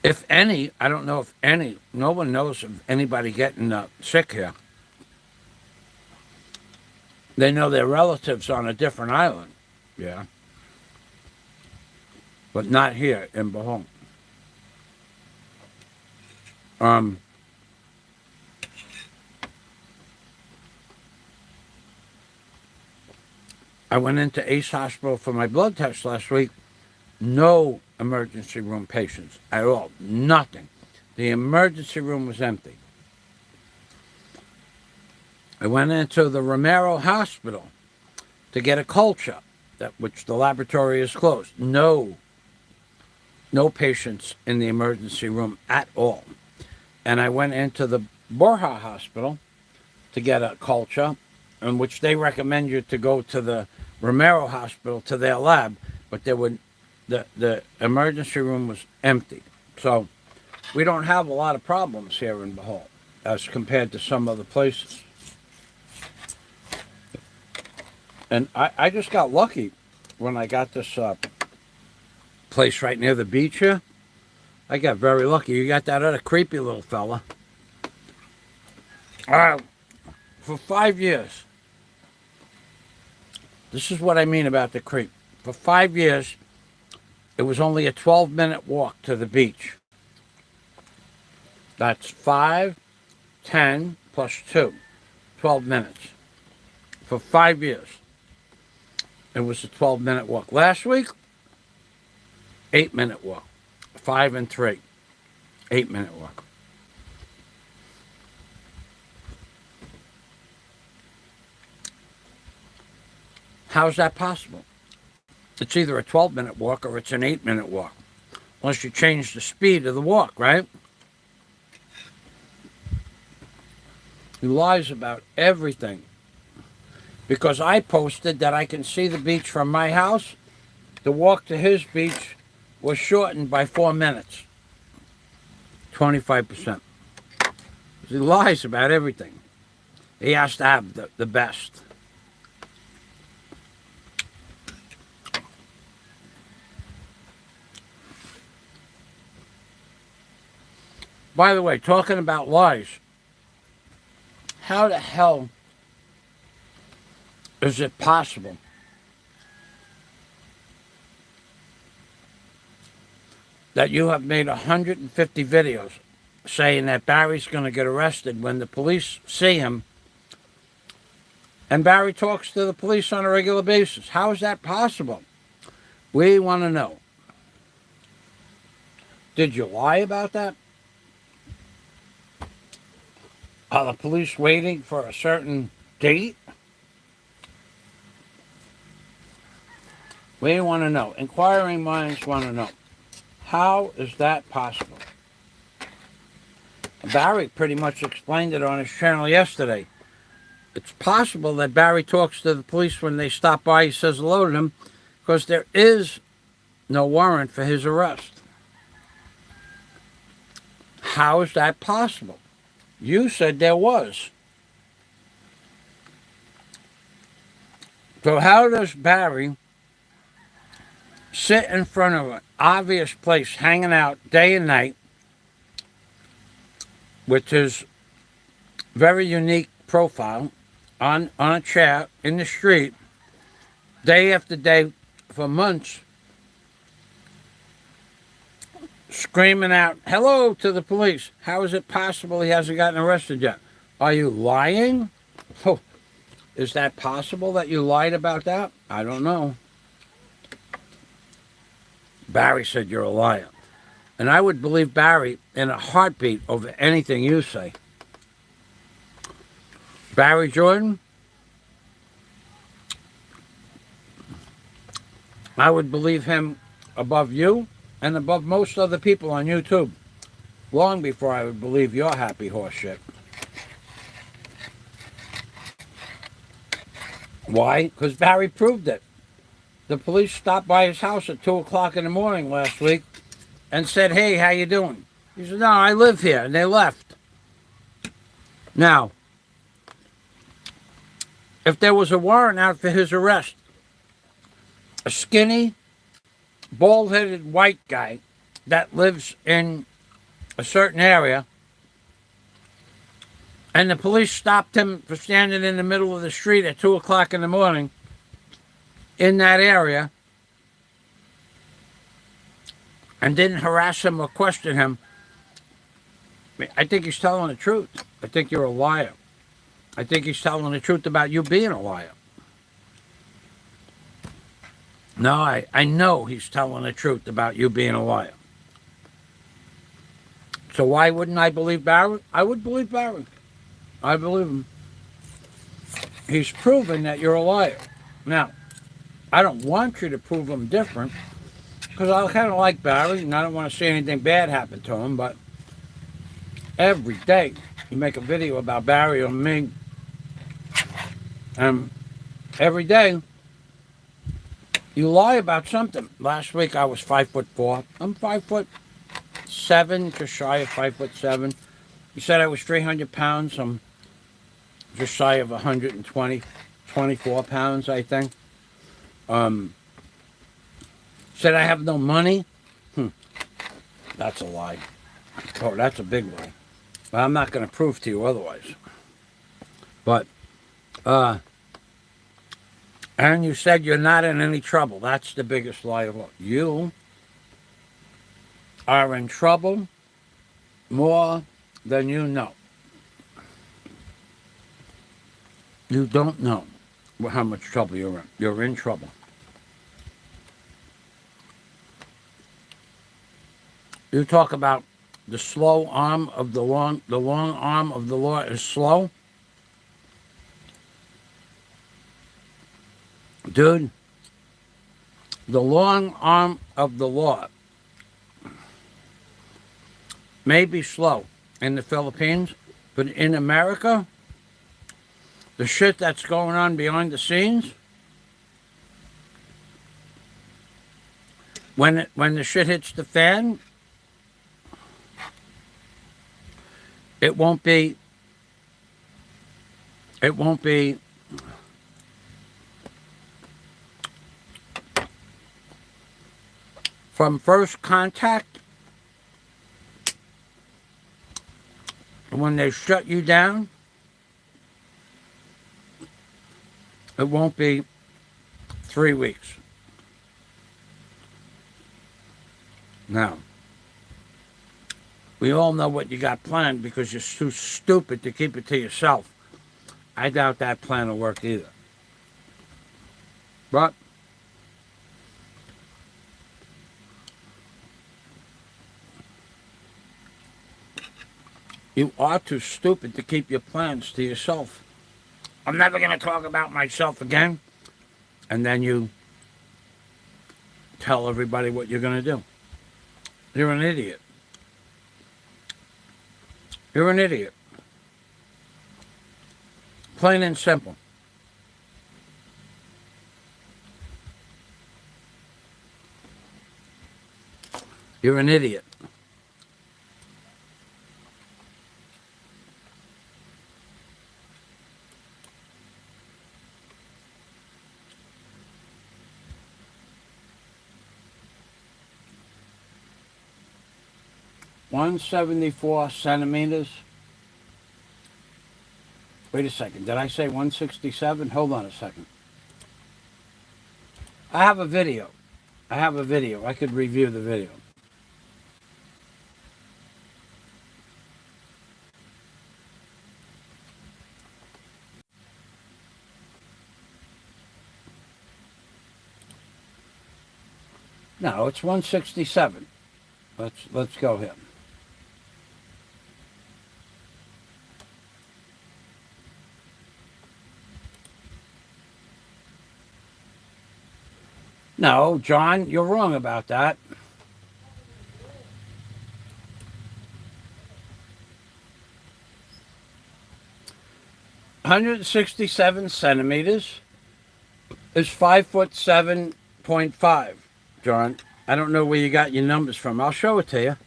If any, I don't know if any, no one knows of anybody getting sick here. They know their relatives on a different island, yeah, but not here in Bohol. I went into Ace Hospital for my blood test last week. No emergency room patients at all. Nothing. The emergency room was empty. I went into the Romero Hospital to get a culture, which the laboratory is closed. No patients in the emergency room at all. And I went into the Borja Hospital to get a culture, in which they recommend you to go to the Romero Hospital to their lab, but the emergency room was empty. So we don't have a lot of problems here in Bohol as compared to some other places. And I just got lucky when I got this place right near the beach here. I got very lucky. You got that other creepy little fella. For 5 years, this is what I mean about the creep. For 5 years, it was only a 12-minute walk to the beach. That's 5, 10, plus 2, 12 minutes. For 5 years, it was a 12-minute walk. Last week, 8-minute walk. 5 and 3, 8-minute walk. How is that possible? It's either a 12-minute walk or it's an 8-minute walk. Unless you change the speed of the walk, right? He lies about everything. Because I posted that I can see the beach from my house. The walk to his beach was shortened by 4 minutes. 25%. He lies about everything. He has to have the best. By the way, talking about lies, how the hell is it possible that you have made 150 videos saying that Barry's going to get arrested when the police see him, and Barry talks to the police on a regular basis? How is that possible? We want to know. Did you lie about that? Are the police waiting for a certain date? We want to know. Inquiring minds want to know. How is that possible? Barry pretty much explained it on his channel yesterday. It's possible that Barry talks to the police when they stop by. He says hello to them because there is no warrant for his arrest. How is that possible? You said there was. So how does Barry sit in front of an obvious place, hanging out day and night, with his very unique profile, on a chair in the street, day after day, for months, screaming out, hello, to the police? How is it possible he hasn't gotten arrested yet? Are you lying? Oh, is that possible that you lied about that? I don't know. Barry said you're a liar. And I would believe Barry in a heartbeat over anything you say. Barry Jordan, I would believe him above you and above most other people on YouTube, long before I would believe your happy horse shit. Why? Because Barry proved it. The police stopped by his house at 2 o'clock in the morning last week and said, hey, how you doing? He said, no, I live here, and they left. Now, if there was a warrant out for his arrest, a skinny, bald-headed white guy that lives in a certain area, and the police stopped him for standing in the middle of the street at 2 o'clock in the morning in that area and didn't harass him or question him, I think he's telling the truth. I think you're a liar. I think he's telling the truth about you being a liar. No, I know he's telling the truth about you being a liar. So why wouldn't I believe Barry? I would believe Barry. I believe him. He's proven that you're a liar. Now, I don't want you to prove him different because I kind of like Barry and I don't want to see anything bad happen to him, but every day you make a video about Barry or me, and every day you lie about something. Last week I was 5'4". I'm 5'7", just shy of 5'7". You said I was 300 pounds. I'm just shy of 24 pounds, I think. Said I have no money. That's a lie. Oh, that's a big lie. But I'm not going to prove to you otherwise. But, and you said you're not in any trouble. That's the biggest lie of all. You are in trouble more than you know. You don't know how much trouble you're in. You're in trouble. You talk about the slow arm of the long arm of the law is slow. Dude, the long arm of the law may be slow in the Philippines, but in America, the shit that's going on behind the scenes, when the shit hits the fan, it won't be from first contact, when they shut you down, it won't be 3 weeks. Now, we all know what you got planned because you're too stupid to keep it to yourself. I doubt that plan will work either. But you are too stupid to keep your plans to yourself. I'm never going to talk about myself again. And then you tell everybody what you're going to do. You're an idiot. You're an idiot. Plain and simple. You're an idiot. $174. Wait a second. Did I say 167? Hold on a second. I have a video. I could review the video. No, it's 167. Let's go here. No, John, you're wrong about that. $167 is 5'7.5, John. I don't know where you got your numbers from. I'll show it to you.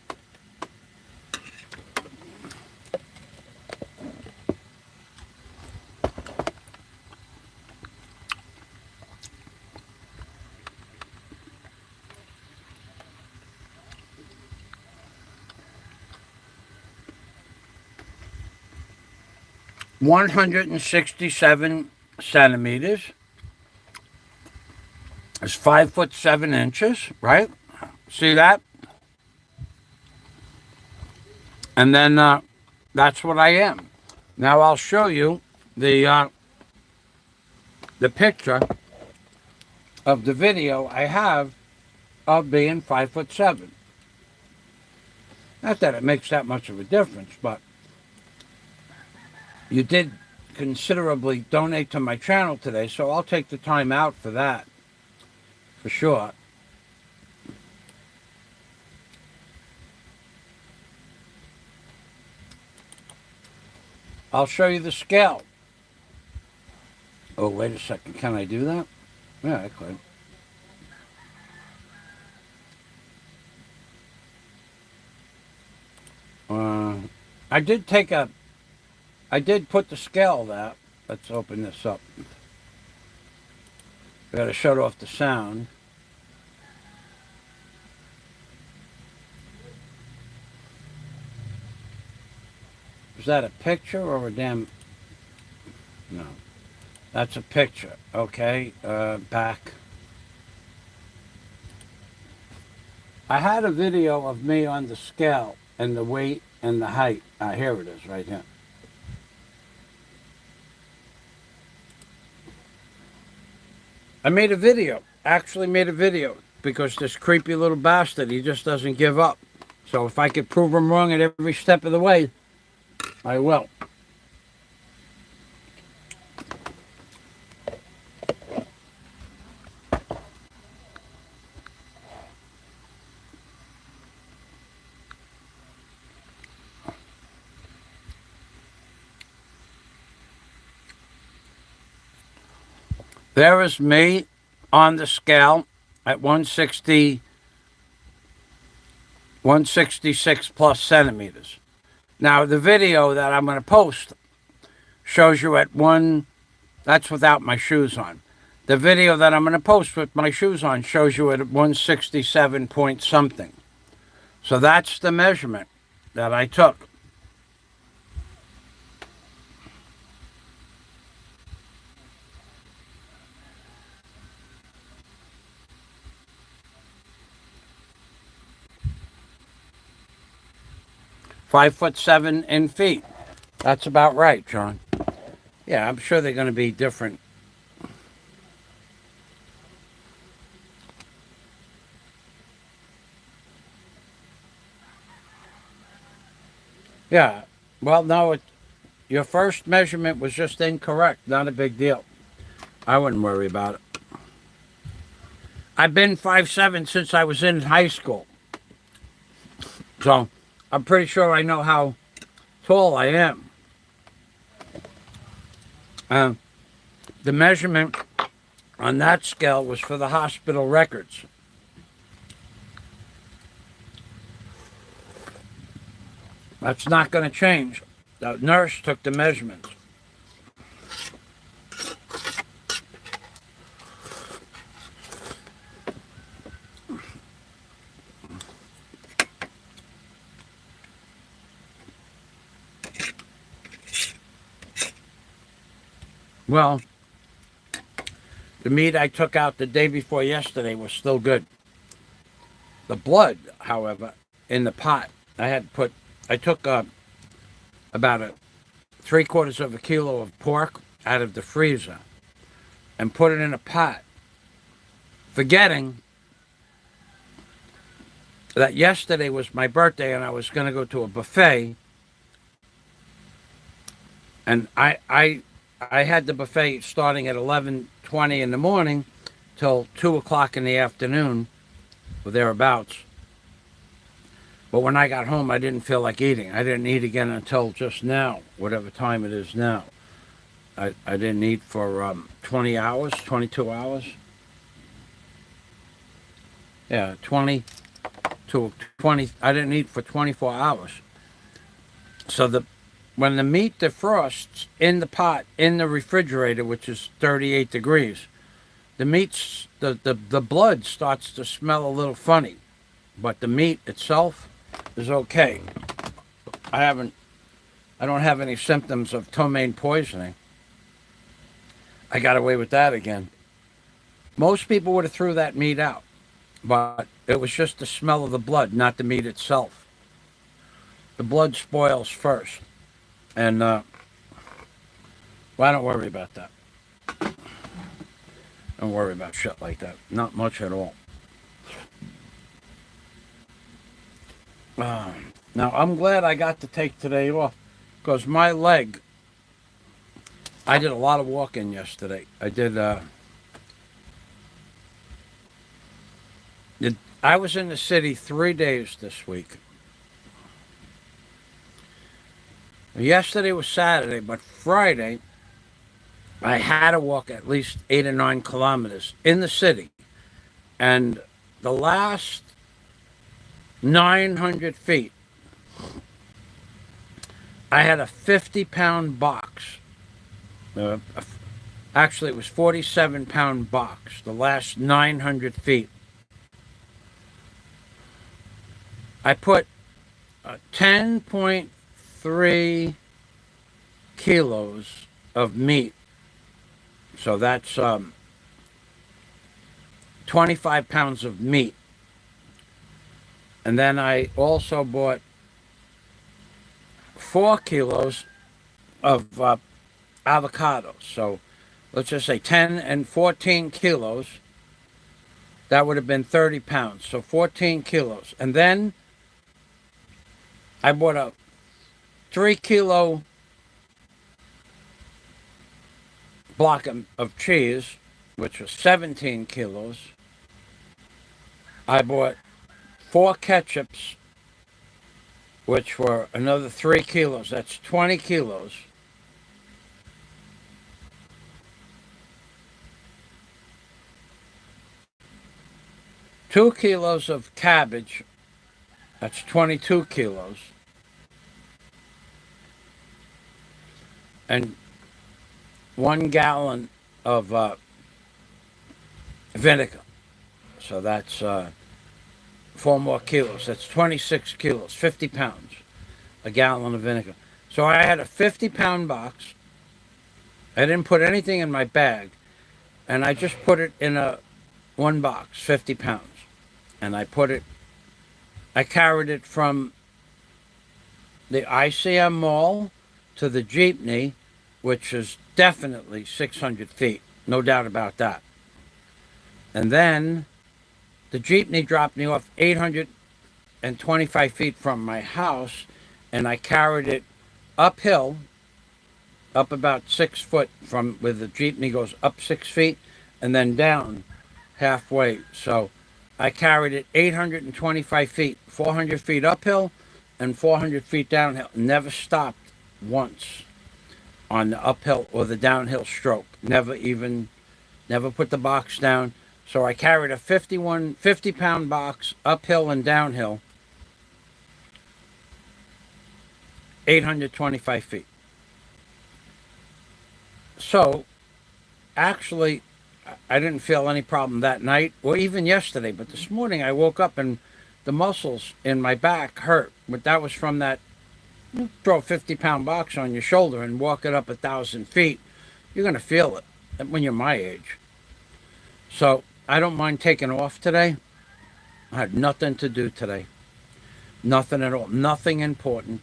167 centimeters. It's 5'7" right? See that? And then that's what I am. Now I'll show you the picture of the video I have of being 5'7". Not that it makes that much of a difference, but you did considerably donate to my channel today, so I'll take the time out for that, for sure. I'll show you the scale. Oh, wait a second. Can I do that? Yeah, I could. I did put the scale there. Let's open this up. I gotta shut off the sound. Is that a picture or a damn... No. That's a picture. Okay, back. I had a video of me on the scale and the weight and the height. Here it is, right here. I made a video, actually made a video, because this creepy little bastard, he just doesn't give up. So if I could prove him wrong at every step of the way, I will. There is me on the scale at 166 plus centimeters. Now, the video that I'm going to post shows you at that's without my shoes on. The video that I'm going to post with my shoes on shows you at 167 point something. So that's the measurement that I took. $5'7" in feet. That's about right, John. Yeah, I'm sure they're going to be different. Yeah, well, no, your first measurement was just incorrect. Not a big deal. I wouldn't worry about it. I've been 5'7" since I was in high school. So I'm pretty sure I know how tall I am. The measurement on that scale was for the hospital records. That's not going to change. The nurse took the measurements. Well, the meat I took out the day before yesterday was still good. The blood, however, in the pot, I took about 3/4 of a kilo of pork out of the freezer and put it in a pot, forgetting that yesterday was my birthday and I was going to go to a buffet, and I had the buffet starting at 11:20 in the morning till 2 o'clock in the afternoon, or thereabouts. But when I got home, I didn't feel like eating. I didn't eat again until just now, whatever time it is now. I didn't eat for 20 hours, 22 hours. Yeah, 20 to 20. I didn't eat for 24 hours. So when the meat defrosts in the pot, in the refrigerator, which is 38 degrees, the blood starts to smell a little funny. But the meat itself is okay. I haven't I don't have any symptoms of ptomaine poisoning. I got away with that again. Most people would have threw that meat out, but it was just the smell of the blood, not the meat itself. The blood spoils first, and well, I don't worry about that. Don't worry about shit like that. Not much at all. Now, I'm glad I got to take today off because my leg, I did a lot of walking yesterday. I was in the city 3 days this week. Yesterday was Saturday, but Friday, I had to walk at least 8 or 9 kilometers in the city. And the last 900 feet, I had a 50-pound box. Actually, it was 47-pound box, the last 900 feet. I put 10.3 kilos of meat. So that's 25 pounds of meat. And then I also bought 4 kilos of avocados. So let's just say 10 and 14 kilos. That would have been 30 pounds. So 14 kilos. And then I bought a 3-kilo block of cheese, which was 17 kilos. I bought 4 ketchups, which were another 3 kilos. That's 20 kilos. Two kilos of cabbage. That's 22 kilos. And 1 gallon of vinegar. So that's 4 more kilos. That's 26 kilos, 50 pounds, a gallon of vinegar. So I had a 50-pound box. I didn't put anything in my bag. And I just put it in one box, 50 pounds. And I carried it from the ICM mall to the jeepney, which is definitely 600 feet. No doubt about that. And then the jeepney dropped me off 825 feet from my house, and I carried it uphill, up about 6 foot from where the jeepney goes up 6 feet, and then down halfway. So I carried it 825 feet, 400 feet uphill and 400 feet downhill. Never stopped once on the uphill or the downhill stroke. Never put the box down. So I carried a 50-pound box uphill and downhill, 825 feet. So actually, I didn't feel any problem that night or even yesterday. But this morning I woke up and the muscles in my back hurt. But that was from that, you throw a 50-pound box on your shoulder and walk it up 1,000 feet. You're going to feel it when you're my age. So I don't mind taking off today. I had nothing to do today. Nothing at all. Nothing important.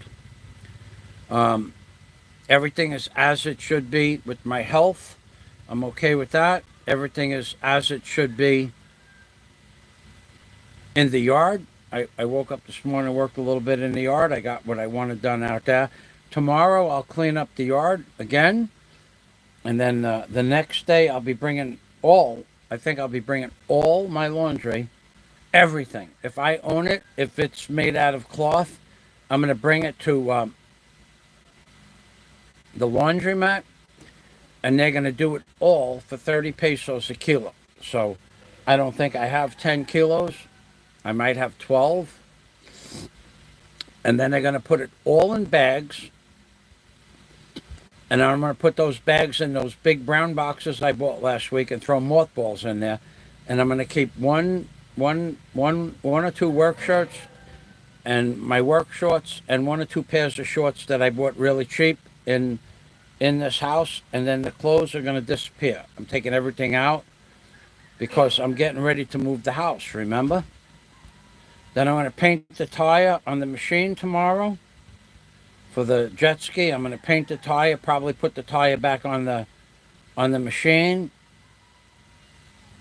Everything is as it should be with my health. I'm okay with that. Everything is as it should be in the yard. I woke up this morning, worked a little bit in the yard. I got what I wanted done out there. Tomorrow I'll clean up the yard again. And then the next day I'll be bringing all my laundry, everything. If I own it, if it's made out of cloth, I'm going to bring it to the laundromat. And they're going to do it all for 30 pesos a kilo. So I don't think I have 10 kilos. I might have 12. And then they're going to put it all in bags. And I'm going to put those bags in those big brown boxes I bought last week and throw mothballs in there. And I'm going to keep one or two work shirts and my work shorts and one or two pairs of shorts that I bought really cheap in this house, and then the clothes are going to disappear. I'm taking everything out because I'm getting ready to move the house, remember? Then I'm going to paint the tire on the machine tomorrow for the jet ski. I'm going to paint the tire, probably put the tire back on the machine.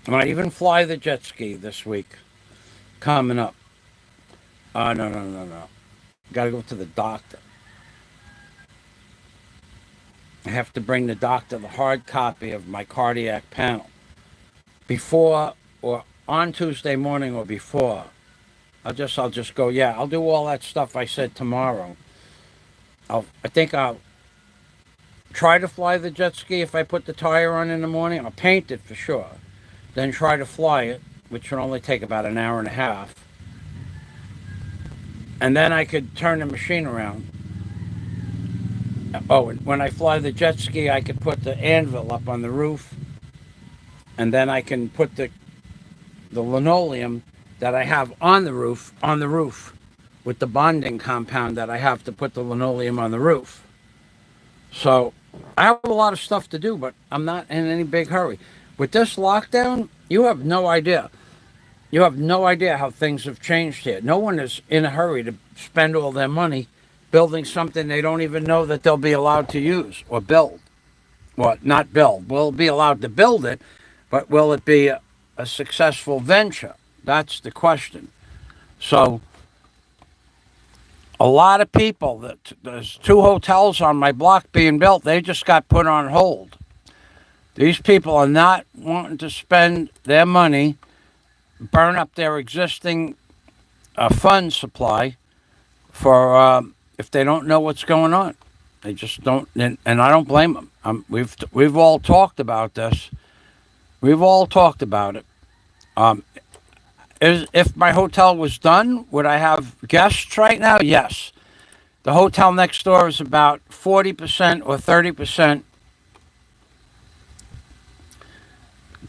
I might even fly the jet ski this week coming up. No. Got to go to the doctor. I have to bring the doctor the hard copy of my cardiac panel before or on Tuesday morning or before. I'll just go. Yeah, I'll do all that stuff I said tomorrow. I think I'll try to fly the jet ski if I put the tire on in the morning. I'll paint it for sure. Then try to fly it, which would only take about an hour and a half. And then I could turn the machine around. Oh, and when I fly the jet ski, I could put the anvil up on the roof. And then I can put the linoleum that I have on the roof with the bonding compound that I have to put the linoleum on the roof. So I have a lot of stuff to do, but I'm not in any big hurry. With this lockdown, you have no idea. You have no idea how things have changed here. No one is in a hurry to spend all their money building something they don't even know that they'll be allowed to use or build. Well, not build. We'll be allowed to build it, but will it be a successful venture? That's the question. So a lot of people, there's 2 hotels on my block being built, they just got put on hold. These people are not wanting to spend their money, burn up their existing fund supply for if they don't know what's going on. They just don't, and I don't blame them. We've all talked about this. We've all talked about it. If my hotel was done, would I have guests right now? Yes. The hotel next door is about 40% or 30%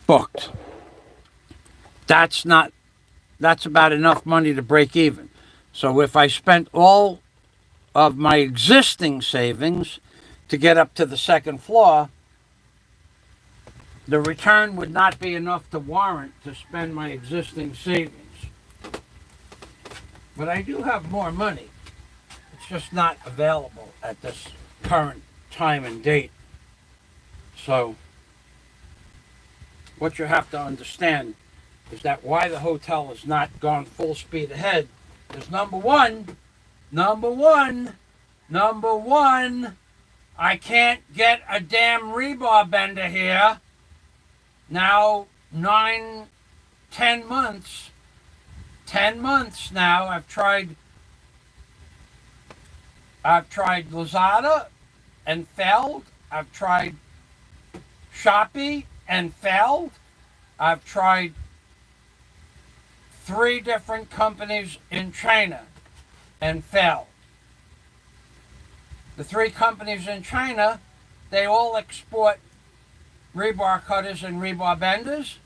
booked. That's about enough money to break even. So if I spent all of my existing savings to get up to the second floor, the return would not be enough to warrant to spend my existing savings. But I do have more money. It's just not available at this current time and date. So what you have to understand is that why the hotel has not gone full speed ahead is number one, I can't get a damn rebar bender here. Now 9, 10 months. 10 months now. I've tried Lazada and failed. I've tried Shopee and failed. I've tried 3 different companies in China and failed. The 3 companies in China, they all export rebar cutters and rebar benders,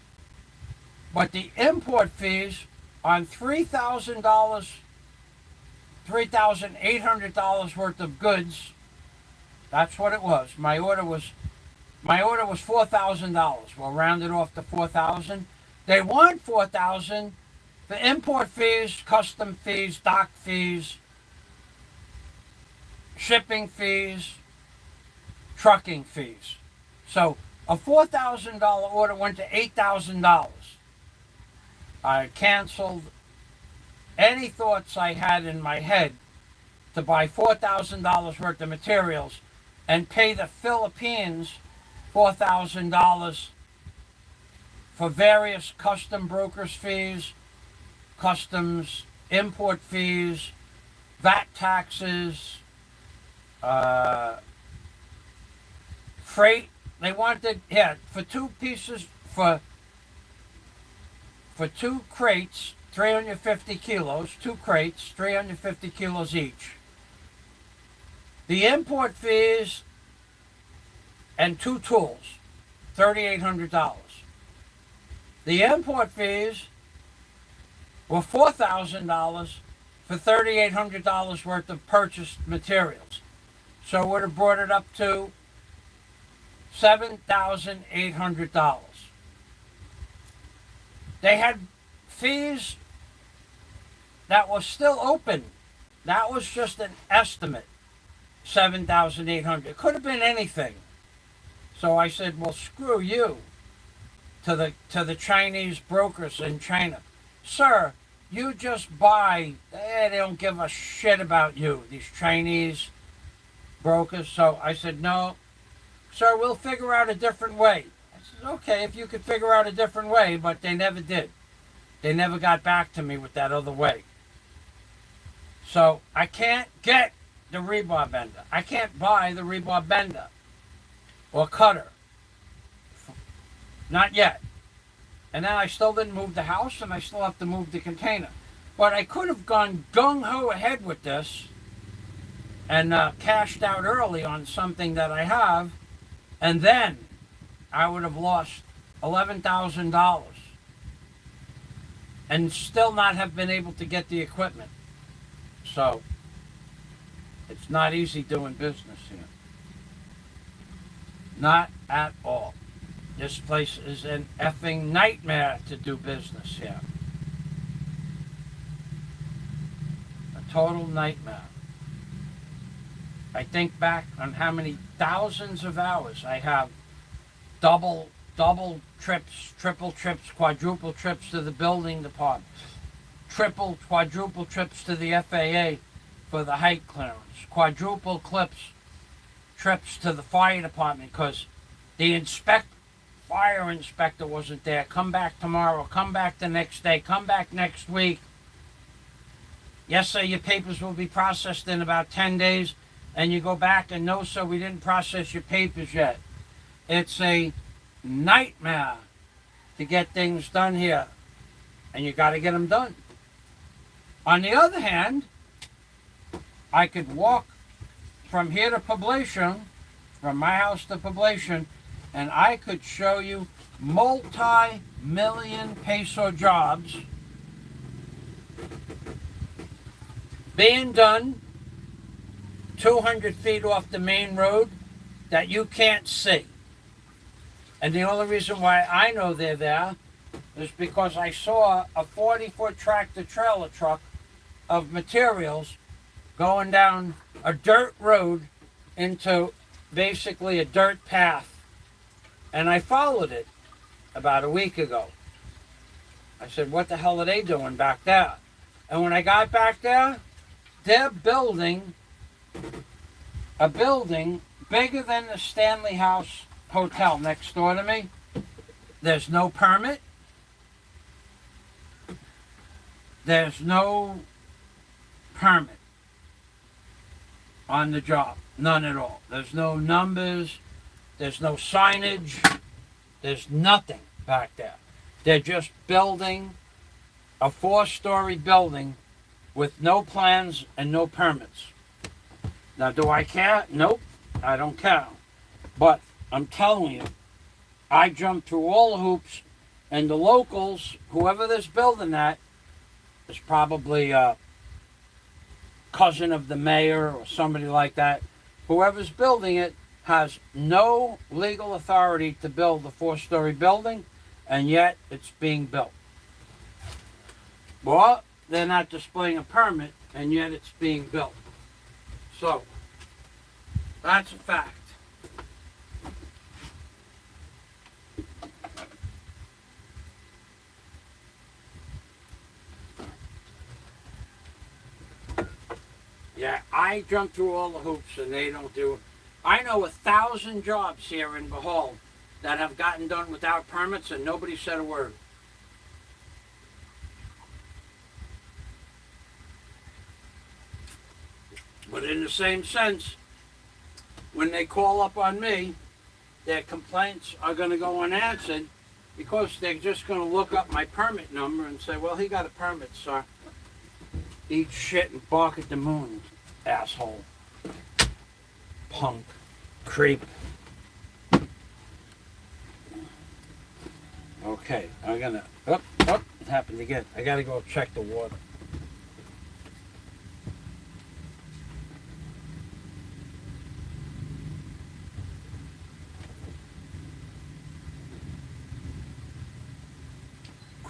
but the import fees on $3,000, $3,800 worth of goods, that's what it was. My order was $4,000. We'll round it off to $4,000. They want $4,000. The import fees, custom fees, dock fees, shipping fees, trucking fees. So a $4,000 order went to $8,000. I canceled any thoughts I had in my head to buy $4,000 worth of materials and pay the Philippines $4,000 for various custom brokers fees, customs, import fees, VAT taxes, freight. They wanted, for 2 pieces, for 2 crates, 350 kilos, 2 crates, 350 kilos each. The import fees and 2 tools, $3,800. The import fees were $4,000 for $3,800 worth of purchased materials. So it would have brought it up to $7,800. They had fees that was still open. That was just an estimate, $7,800. It could have been anything. So I said, well, screw you, to the Chinese brokers in China. Sir, you just buy, they don't give a shit about you, these Chinese brokers. So I said, no, sir, we'll figure out a different way. I said, okay, if you could figure out a different way, but they never did. They never got back to me with that other way. So I can't get the rebar bender. I can't buy the rebar bender or cutter. Not yet. And then I still didn't move the house, and I still have to move the container. But I could have gone gung-ho ahead with this and cashed out early on something that I have, and then I would have lost $11,000 and still not have been able to get the equipment. So it's not easy doing business here. Not at all. This place is an effing nightmare to do business here. A total nightmare. I think back on how many thousands of hours I have double trips, triple trips, quadruple trips to the building department, triple, quadruple trips to the FAA for the height clearance, quadruple trips to the fire department because the fire inspector wasn't there. Come back tomorrow, come back the next day, come back next week. Yes, sir, your papers will be processed in about 10 days. And you go back and no, sir, we didn't process your papers yet. It's a nightmare to get things done here. And you got to get them done. On the other hand, I could walk from here to Poblacion, from my house to Poblacion, and I could show you multi-million peso jobs being done 200 feet off the main road that you can't see. And the only reason why I know they're there is because I saw a 40-foot tractor trailer truck of materials going down a dirt road into basically a dirt path. And I followed it about a week ago. I said, what the hell are they doing back there? And when I got back there, they're building a building bigger than the Stanley House Hotel next door to me. There's no permit. There's no permit on the job. None at all. There's no numbers. There's no signage. There's nothing back there. They're just building a 4-story building with no plans and no permits. Now, do I care? Nope, I don't care. But I'm telling you, I jumped through all the hoops, and the locals, whoever this building that, is probably a cousin of the mayor or somebody like that. Whoever's building it has no legal authority to build a 4-story building, and yet it's being built. Well, they're not displaying a permit, and yet it's being built. So, that's a fact. Yeah, I jump through all the hoops and they don't do it. I know 1,000 jobs here in Bohol that have gotten done without permits and nobody said a word. But in the same sense, when they call up on me, their complaints are going to go unanswered because they're just going to look up my permit number and say, well, he got a permit, sir. Eat shit and bark at the moon, asshole. Punk. Creep. Okay, I'm going to... Oh, it happened again. I got to go check the water.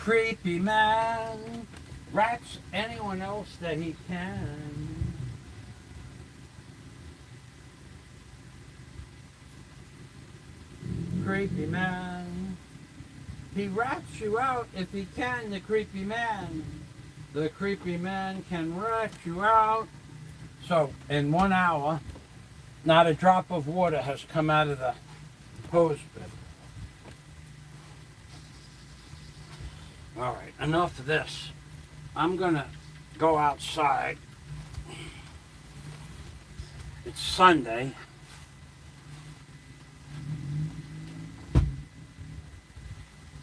creepy man rats anyone else that he can. Creepy man. He rats you out if he can, the creepy man. The creepy man can rat you out. So, in 1 hour, not a drop of water has come out of the hose bib. All right, enough of this. I'm going to go outside. It's Sunday.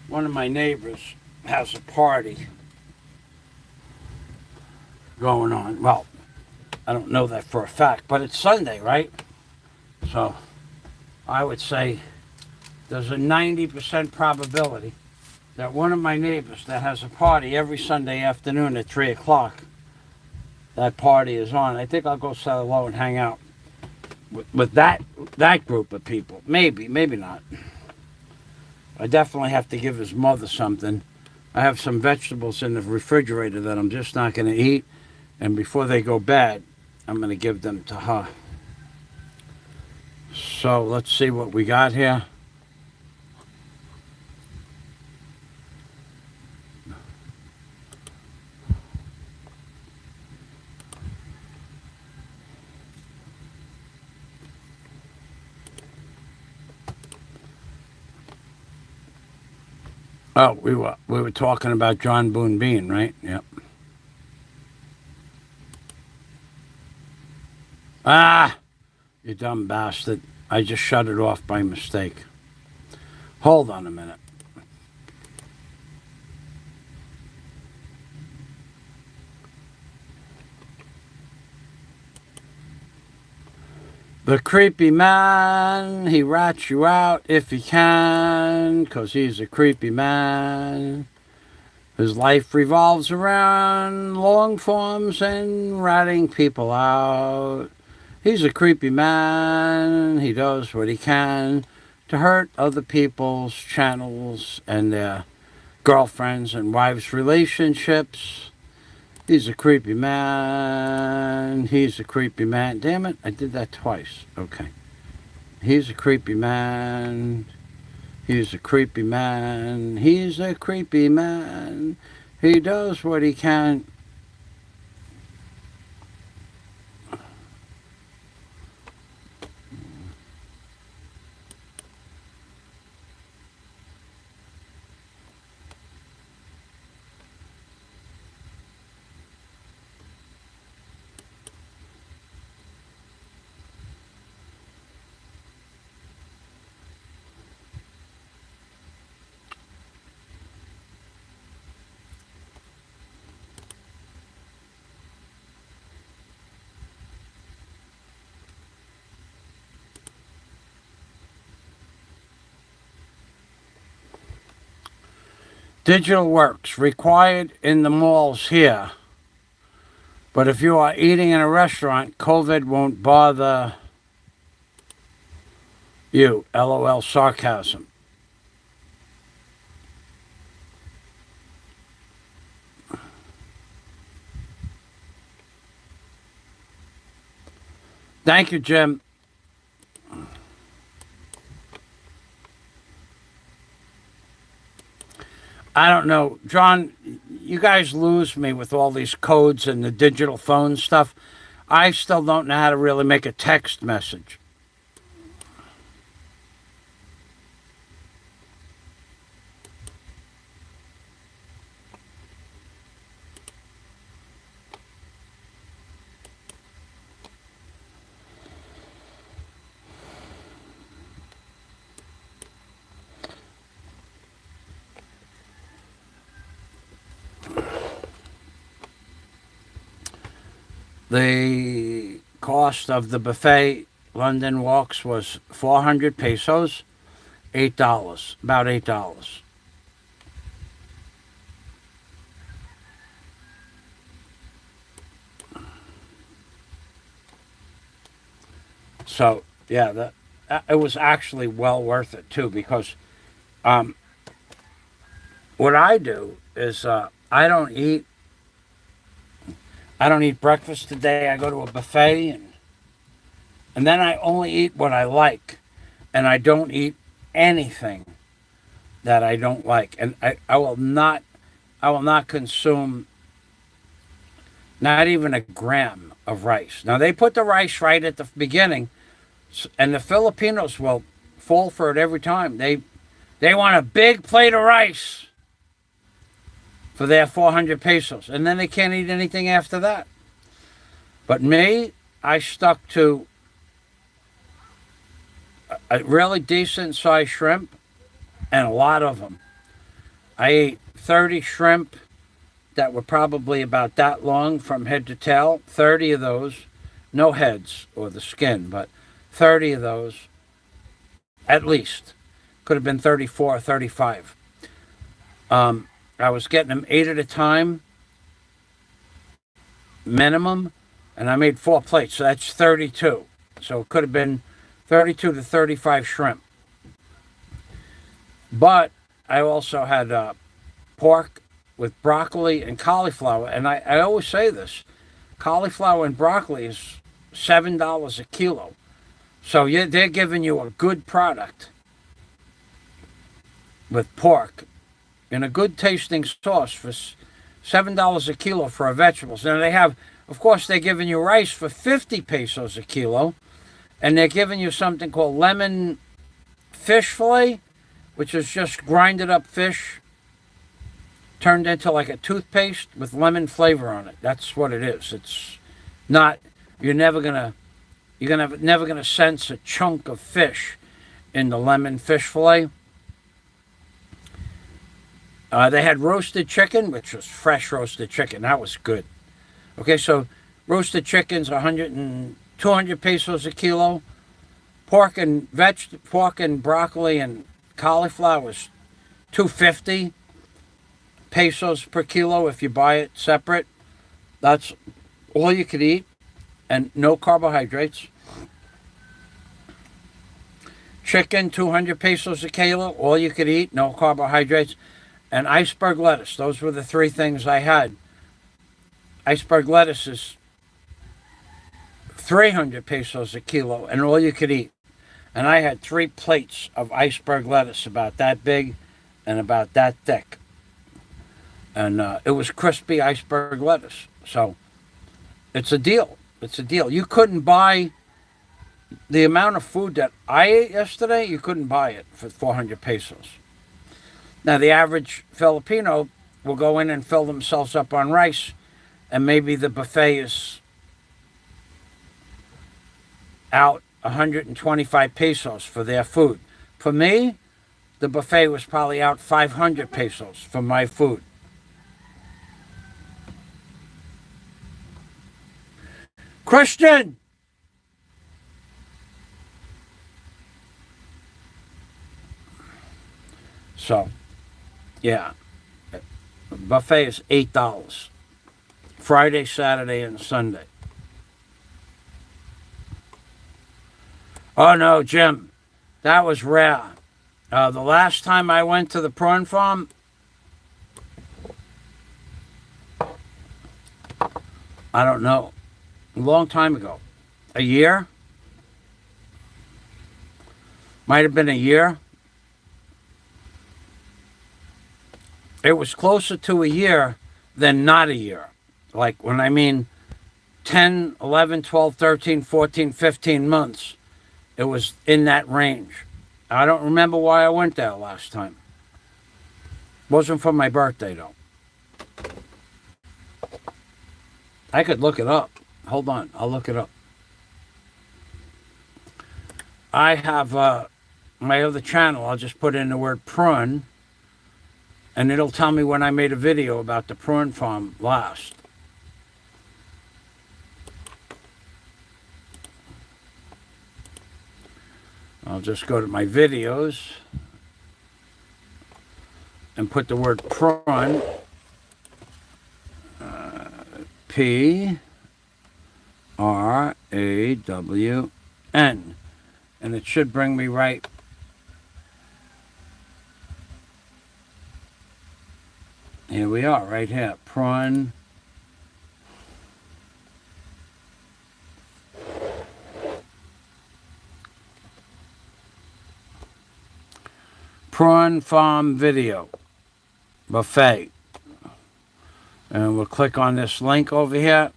One of my neighbors has a party going on. Well, I don't know that for a fact, but it's Sunday, right? So I would say there's a 90% probability that one of my neighbors that has a party every Sunday afternoon at 3 o'clock, that party is on. I think I'll go say hello and hang out with that group of people. Maybe not. I definitely have to give his mother something. I have some vegetables in the refrigerator that I'm just not going to eat. And before they go bad, I'm going to give them to her. So let's see what we got here. Oh, we were talking about John Boone Bean, right? Yep. Ah, you dumb bastard. I just shut it off by mistake. Hold on a minute. The creepy man, he rats you out if he can, 'cause he's a creepy man. His life revolves around long forms and ratting people out. He's a creepy man, he does what he can to hurt other people's channels and their girlfriends and wives' relationships. He's a creepy man. He's a creepy man. Damn it, I did that twice. Okay. He's a creepy man. He's a creepy man. He's a creepy man. He does what he can. Digital works required in the malls here. But if you are eating in a restaurant, COVID won't bother you. LOL sarcasm. Thank you, Jim. I don't know. John, you guys lose me with all these codes and the digital phone stuff. I still don't know how to really make a text message. The cost of the buffet London walks was 400 pesos, $8, about $8. So yeah, it was actually well worth it too, because what I do is I don't eat breakfast today. I go to a buffet and then I only eat what I like, and I don't eat anything that I don't like, and I will not consume not even a gram of rice. Now they put the rice right at the beginning, and the Filipinos will fall for it every time. They want a big plate of rice for their 400 pesos, and then they can't eat anything after that. But me, I stuck to a really decent sized shrimp and a lot of them. I ate 30 shrimp that were probably about that long from head to tail. 30 of those, no heads or the skin, but 30 of those at least. Could have been 34 or 35. I was getting them 8 at a time, minimum, and I made 4 plates, so that's 32. So it could have been 32 to 35 shrimp. But I also had pork with broccoli and cauliflower, and I always say this, cauliflower and broccoli is $7 a kilo. So they're giving you a good product with pork and a good tasting sauce for $7 a kilo for our vegetables. Now they have, of course, they're giving you rice for 50 pesos a kilo, and they're giving you something called lemon fish fillet, which is just grinded up fish turned into like a toothpaste with lemon flavor on it. That's what it is. It's not, you're never gonna sense a chunk of fish in the lemon fish fillet. They had roasted chicken, which was fresh roasted chicken. That was good. Okay, so roasted chicken's 200 pesos a kilo. Pork and broccoli and cauliflower was 250 pesos per kilo if you buy it separate. That's all you could eat and no carbohydrates. Chicken, 200 pesos a kilo, all you could eat, no carbohydrates. And iceberg lettuce. Those were the 3 things I had. Iceberg lettuce is 300 pesos a kilo and all you could eat. And I had 3 plates of iceberg lettuce about that big and about that thick. And it was crispy iceberg lettuce. So it's a deal. It's a deal. You couldn't buy the amount of food that I ate yesterday, you couldn't buy it for 400 pesos. Now, the average Filipino will go in and fill themselves up on rice, and maybe the buffet is out 125 pesos for their food. For me, the buffet was probably out 500 pesos for my food. Christian! So, yeah, buffet is $8. Friday, Saturday, and Sunday. Oh no, Jim, that was rare. The last time I went to the prawn farm, I don't know, a long time ago. A year? Might have been a year. It was closer to a year than not a year. Like when I mean 10, 11, 12, 13, 14, 15 months, it was in that range. I don't remember why I went there last time. Wasn't for my birthday, though. I could look it up. Hold on, I'll look it up. I have my other channel. I'll just put in the word prawn, and it'll tell me when I made a video about the prawn farm last. I'll just go to my videos and put the word prawn, P-R-A-W-N, and it should bring me right Here we are, right here. Prawn. Prawn Farm Video Buffet. And we'll click on this link over here.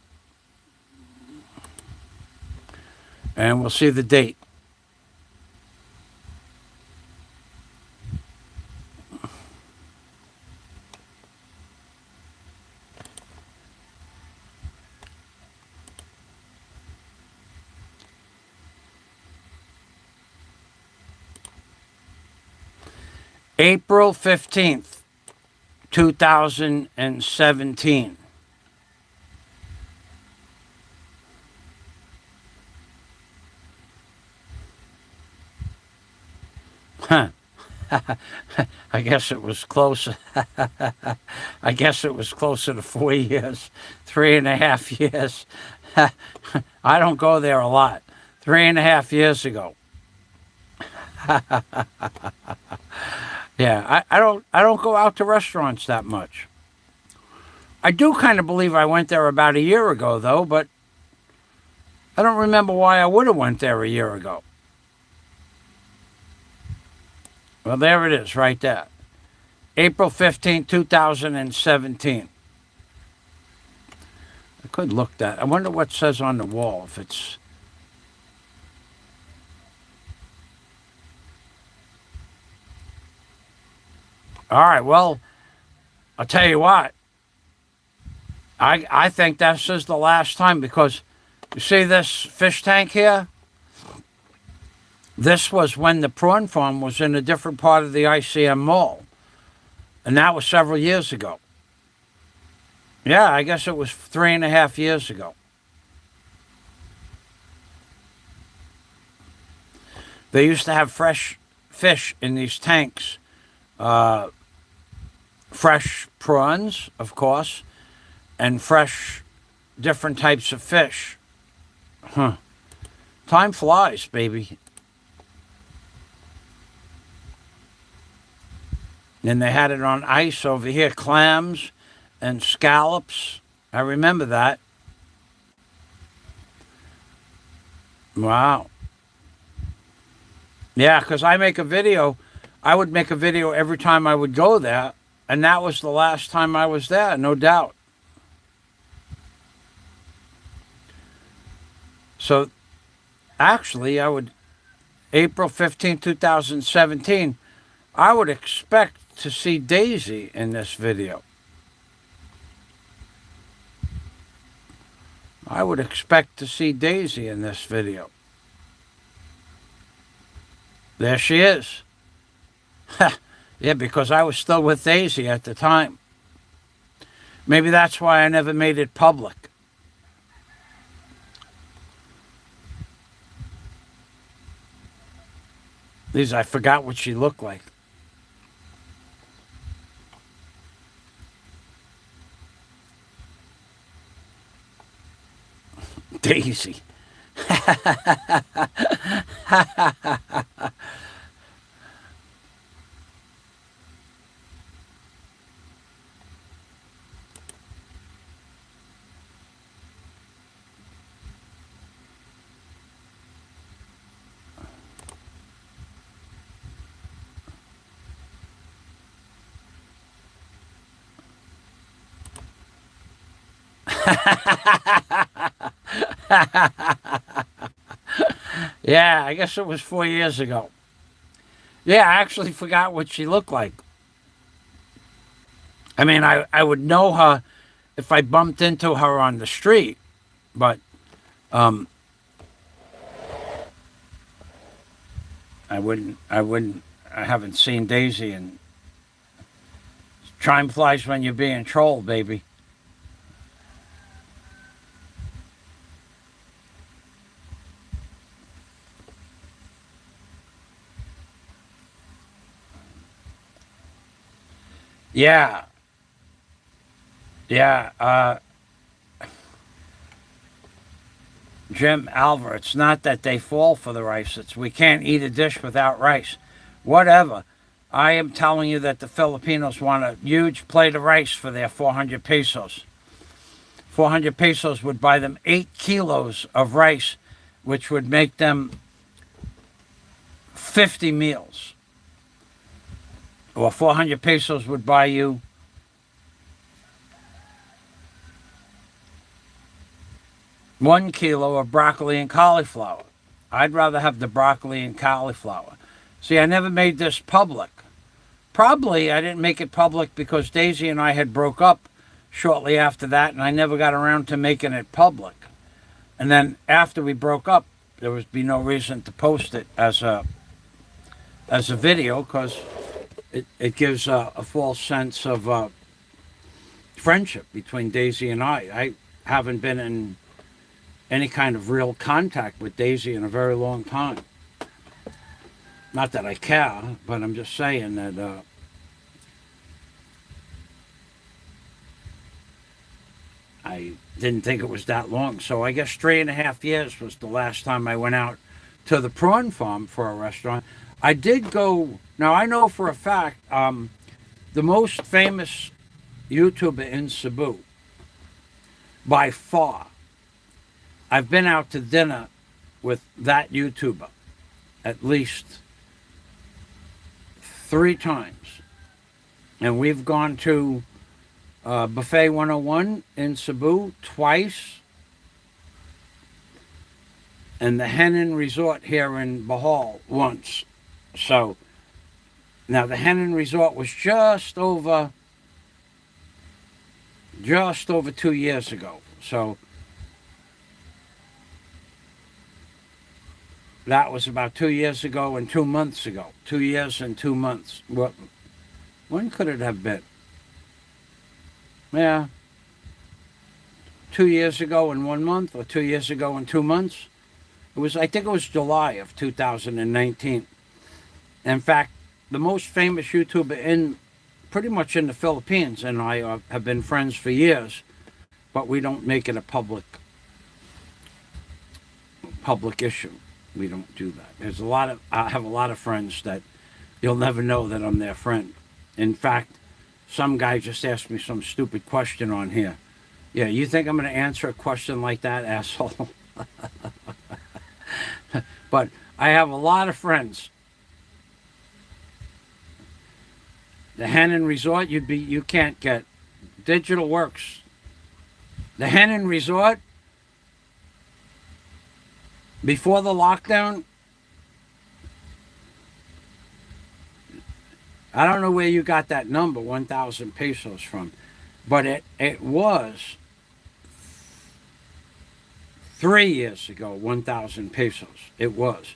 And we'll see the date. April 15th, 2017. Huh. I guess it was closer. I guess it was closer to 4 years, 3.5 years. I don't go there a lot. 3.5 years ago. Yeah, I don't go out to restaurants that much. I do kind of believe I went there about a year ago, though, but I don't remember why I would have went there a year ago. Well, there it is, right there. April 15, 2017. I could look that. I wonder what it says on the wall, if it's... All right, well, I'll tell you what. I think this is the last time, because you see this fish tank here? This was when the prawn farm was in a different part of the ICM mall. And that was several years ago. Yeah, I guess it was 3.5 years ago. They used to have fresh fish in these tanks. Fresh prawns, of course, and fresh different types of fish. Huh. Time flies, baby. And they had it on ice over here, clams and scallops. I remember that. Wow. Yeah, because I make a video. I would make a video every time I would go there. And that was the last time I was there, no doubt. So, actually, April 15, 2017, I would expect to see Daisy in this video. I would expect to see Daisy in this video. There she is. Yeah, because I was still with Daisy at the time. Maybe that's why I never made it public. I forgot what she looked like. Daisy. Yeah, I guess it was 4 years ago. Yeah, I actually forgot what she looked like. I mean, I would know her if I bumped into her on the street, but I haven't seen Daisy, and time flies when you're being trolled, baby. Yeah. Jim Alver, it's not that they fall for the rice. It's we can't eat a dish without rice. Whatever. I am telling you that the Filipinos want a huge plate of rice for their 400 pesos. 400 pesos would buy them 8 kilos of rice, which would make them 50 meals. Or 400 pesos would buy you 1 kilo of broccoli and cauliflower. I'd rather have the broccoli and cauliflower. See, I never made this public. Probably I didn't make it public because Daisy and I had broke up shortly after that, and I never got around to making it public. And then after we broke up, there would be no reason to post it as a video, because it gives a false sense of friendship between Daisy and I. I haven't been in any kind of real contact with Daisy in a very long time. Not that I care, but I'm just saying that I didn't think it was that long. So I guess 3.5 years was the last time I went out to the prawn farm for a restaurant. I did go. Now, I know for a fact the most famous YouTuber in Cebu, by far, I've been out to dinner with that YouTuber at least 3 times. And we've gone to Buffet 101 in Cebu twice, and the Henan Resort here in Bohol once. So, now the Henan Resort was just over 2 years ago. So, that was about 2 years ago and 2 months ago. 2 years and 2 months. When could it have been? Yeah. 2 years ago and 1 month, or 2 years ago and 2 months. I think it was July of 2019. In fact, the most famous YouTuber pretty much in the Philippines, and I have been friends for years, but we don't make it a public issue. We don't do that. I have a lot of friends that you'll never know that I'm their friend. In fact, some guy just asked me some stupid question on here. Yeah, you think I'm going to answer a question like that, asshole? But I have a lot of friends. The Henan Resort, you can't get. Digital Works. The Henan Resort, before the lockdown, I don't know where you got that number, 1,000 pesos from, but it was 3 years ago, 1,000 pesos. It was.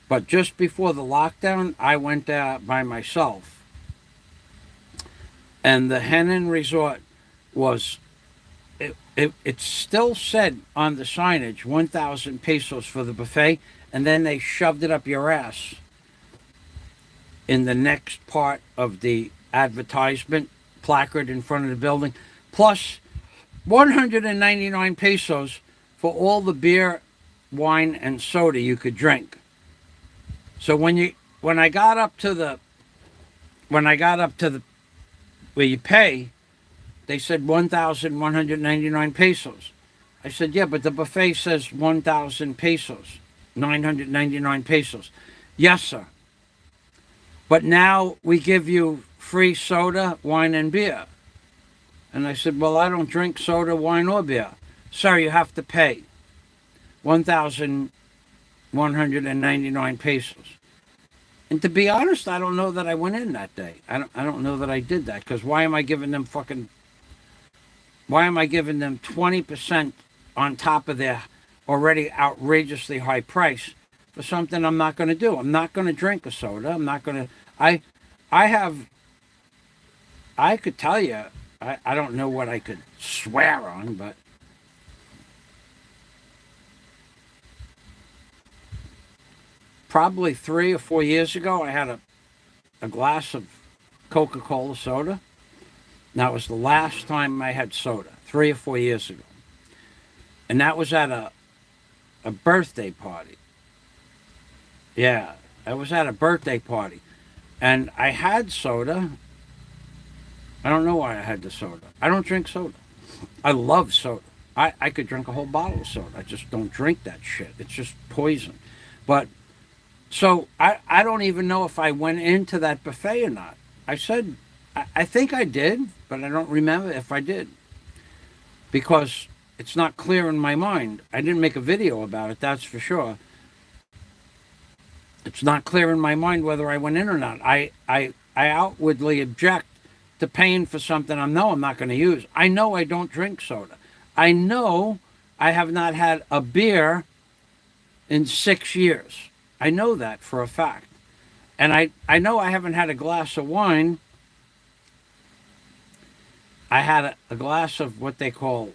But just before the lockdown, I went there by myself. And the Henan Resort was, it still said on the signage, 1,000 pesos for the buffet, and then they shoved it up your ass in the next part of the advertisement placard in front of the building, plus 199 pesos for all the beer, wine, and soda you could drink. So when I got up to the where you pay, they said 1,199 pesos. I said, yeah, but the buffet says 1,000 pesos, 999 pesos. Yes, sir. But now we give you free soda, wine, and beer. And I said, well, I don't drink soda, wine, or beer. Sir, you have to pay 1,199 pesos. And to be honest, I don't know that I went in that day. I don't know that I did that, because why am I giving them 20% on top of their already outrageously high price for something I'm not going to do? I'm not going to drink a soda. I'm not going to. I could tell you, I don't know what I could swear on, but probably 3 or 4 years ago, I had a glass of Coca-Cola soda. Now, it was the last time I had soda, 3 or 4 years ago. And that was at a birthday party. Yeah, I was at a birthday party. And I had soda. I don't know why I had the soda. I don't drink soda. I love soda. I could drink a whole bottle of soda. I just don't drink that shit. It's just poison. But so I don't even know if I went into that buffet or not. I said, I think I did, but I don't remember if I did. Because it's not clear in my mind. I didn't make a video about it, that's for sure. It's not clear in my mind whether I went in or not. I outwardly object to paying for something I know I'm not going to use. I know I don't drink soda. I know I have not had a beer in 6 years. I know that for a fact. And I know I haven't had a glass of wine. I had a glass of what they call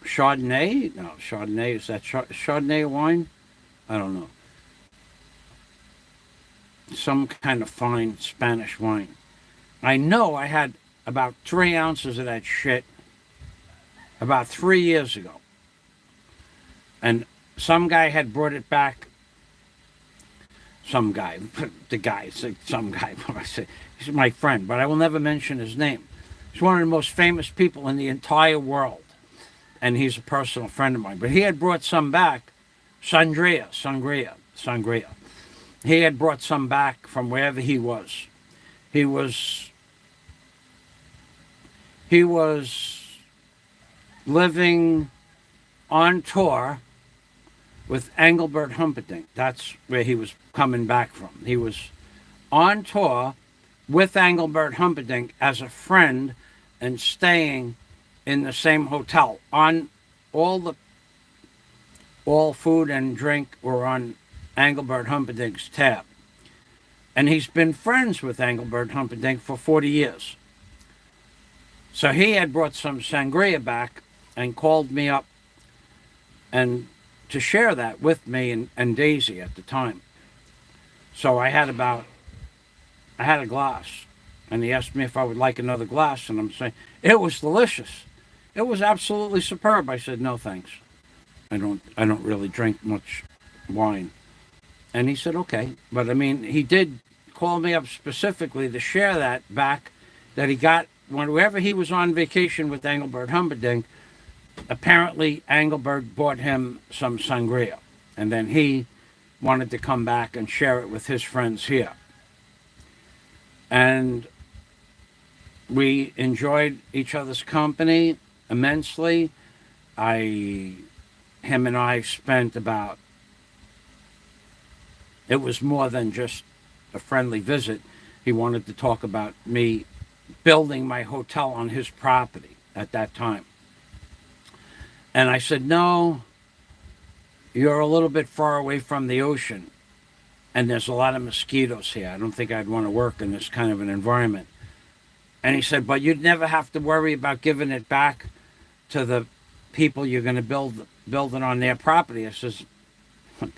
Chardonnay. No, Chardonnay, is that Chardonnay wine? I don't know. Some kind of fine Spanish wine. I know I had about 3 ounces of that shit about 3 years ago. And some guy had brought it back. Some guy, the guy, some guy, I say, he's my friend, but I will never mention his name. He's one of the most famous people in the entire world. And he's a personal friend of mine. But he had brought some back. Sangria. He had brought some back from wherever he was. He was living on tour with Engelbert Humperdinck. That's where he was coming back from. He was on tour with Engelbert Humperdinck as a friend and staying in the same hotel. On all food and drink were on Engelbert Humperdinck's tab. And he's been friends with Engelbert Humperdinck for 40 years. So he had brought some sangria back and called me up and to share that with me and Daisy at the time. So I had a glass, and he asked me if I would like another glass, and I'm saying, it was delicious. It was absolutely superb. I said, no thanks. I don't really drink much wine. And he said, okay. But I mean, he did call me up specifically to share that back that he got whenever he was on vacation with Engelbert Humperdinck. Apparently, Engelbert bought him some sangria. And then he wanted to come back and share it with his friends here. And we enjoyed each other's company immensely. Him and I spent about, it was more than just a friendly visit. He wanted to talk about me building my hotel on his property at that time. And I said, no, you're a little bit far away from the ocean, and there's a lot of mosquitoes here. I don't think I'd want to work in this kind of an environment. And he said, but you'd never have to worry about giving it back to the people you're going to build it on their property. I says, I'm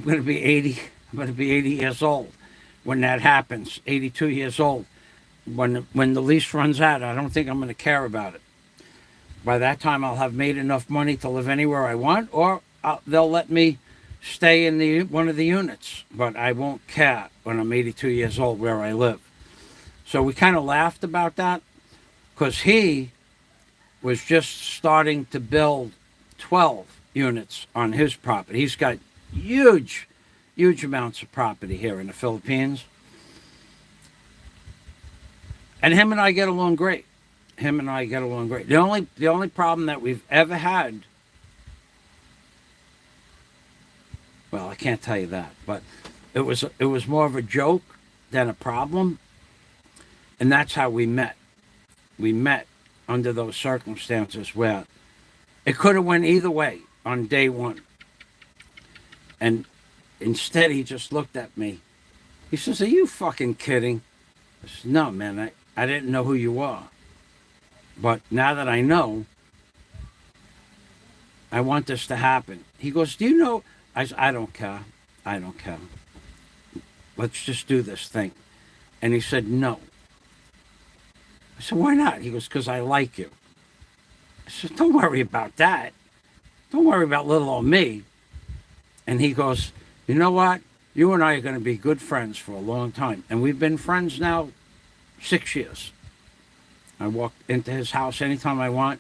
going to be 80. I'm going to be 80 years old when that happens. 82 years old. When the lease runs out, I don't think I'm going to care about it. By that time, I'll have made enough money to live anywhere I want, or they'll let me stay in one of the units. But I won't care when I'm 82 years old where I live. So we kind of laughed about that because he was just starting to build 12 units on his property. He's got huge amounts of property here in the Philippines. And him and I get along great. The only problem that we've ever had, well, I can't tell you that, but it was more of a joke than a problem. And that's how we met. We met under those circumstances where it could have went either way on day one. And instead, he just looked at me. He says, are you fucking kidding? I said, no, man, I didn't know who you are. But now that I know, I want this to happen. He goes, do you know? I said, I don't care. Let's just do this thing. And he said, no. I said, why not? He goes, because I like you. I said, don't worry about that. Don't worry about little old me. And he goes, you know what? You and I are going to be good friends for a long time. And we've been friends now 6 years. I walk into his house anytime I want,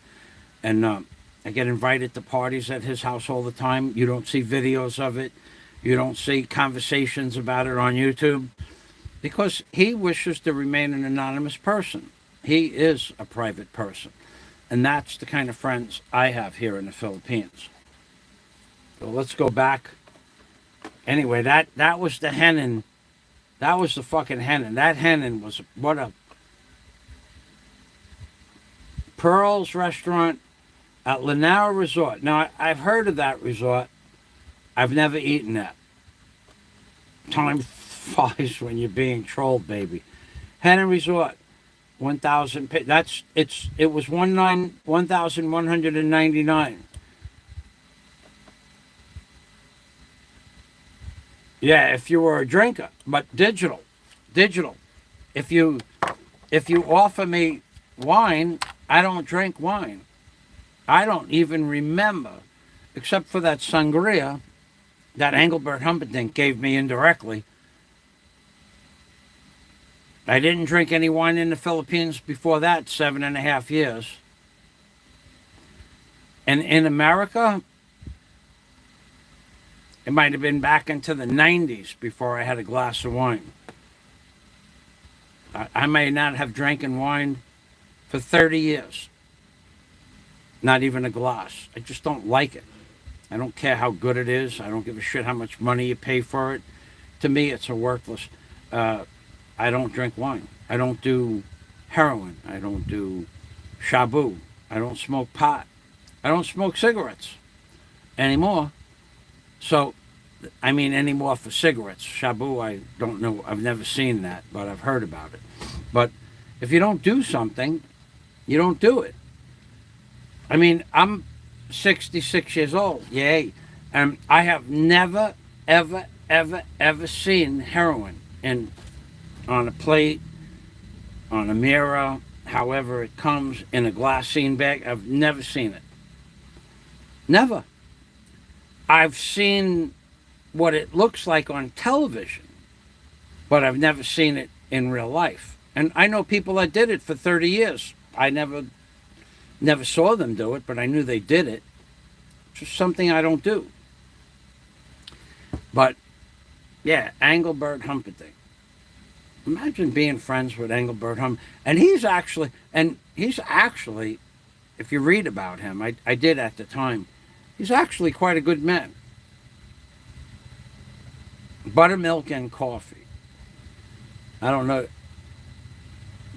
and I get invited to parties at his house all the time. You don't see videos of it. You don't see conversations about it on YouTube because he wishes to remain an anonymous person. He is a private person. And that's the kind of friends I have here in the Philippines. So let's go back. Anyway, that was the Henan. That was the fucking Henan. That Henan was what a Pearl's restaurant at Lanao Resort. Now, I've heard of that resort. I've never eaten that. Time flies when you're being trolled, baby. Henan Resort, 1,000. It was 1,199. Yeah, if you were a drinker, but digital. If you offer me wine, I don't drink wine. I don't even remember, except for that sangria that Engelbert Humperdinck gave me indirectly. I didn't drink any wine in the Philippines before that, 7.5 years. And in America, it might have been back into the 90s before I had a glass of wine. I may not have drinking wine for 30 years. Not even a glass. I just don't like it. I don't care how good it is. I don't give a shit how much money you pay for it. To me, it's a worthless. I don't drink wine. I don't do heroin. I don't do shabu. I don't smoke pot. I don't smoke cigarettes anymore. So, I mean, anymore for cigarettes. Shabu, I don't know. I've never seen that, but I've heard about it. But if you don't do something, you don't do it. I mean, I'm 66 years old, yay, and I have never, ever, ever, ever seen heroin on a plate, on a mirror, however it comes, in a glassine bag. I've never seen it. Never. I've seen what it looks like on television, but I've never seen it in real life. And I know people that did it for 30 years. I never saw them do it, but I knew they did it. It's just something I don't do. But, yeah, Engelbert Humperdinck. Imagine being friends with Engelbert Humperdinck. And he's actually, if you read about him, I did at the time, he's actually quite a good man. Buttermilk and coffee. I don't know.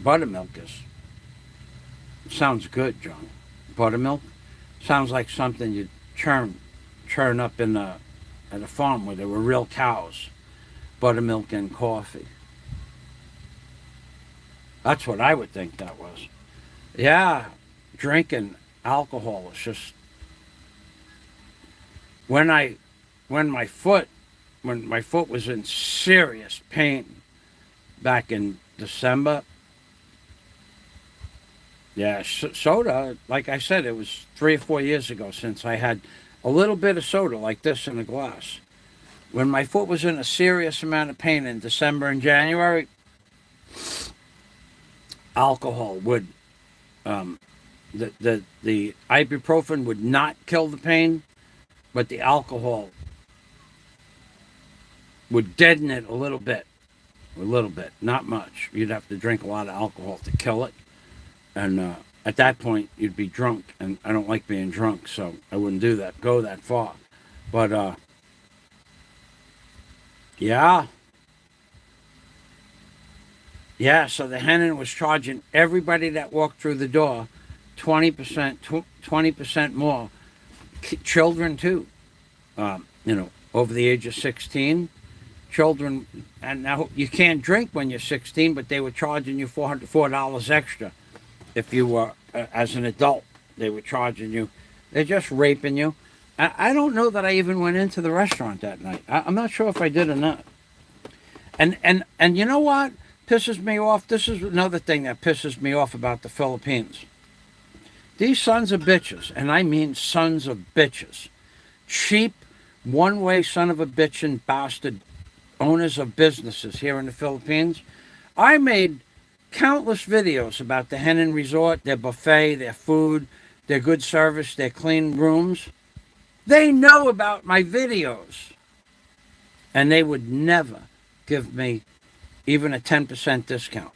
Buttermilk sounds good, John. Buttermilk sounds like something you'd churn up at a farm where there were real cows. Buttermilk and coffee. That's what I would think that was. Yeah, drinking alcohol is just. When my foot was in serious pain back in December. Yeah, soda, like I said, it was 3 or 4 years ago since I had a little bit of soda like this in a glass. When my foot was in a serious amount of pain in December and January, alcohol would, the ibuprofen would not kill the pain, but the alcohol would deaden it a little bit, not much. You'd have to drink a lot of alcohol to kill it. And at that point, you'd be drunk, and I don't like being drunk, so I wouldn't go that far. But, yeah. Yeah, so the Henan was charging everybody that walked through the door 20% more. Children, too. Over the age of 16. Children, and now you can't drink when you're 16, but they were charging you $4 extra. If you were, as an adult, they were charging you. They're just raping you. I don't know that I even went into the restaurant that night. I'm not sure if I did or not. And you know what pisses me off? This is another thing that pisses me off about the Philippines. These sons of bitches, and I mean sons of bitches, cheap, one-way son of a bitchin' bastard owners of businesses here in the Philippines. I made countless videos about the Henan Resort, their buffet, their food, their good service, their clean rooms. They know about my videos, and they would never give me even a 10% discount.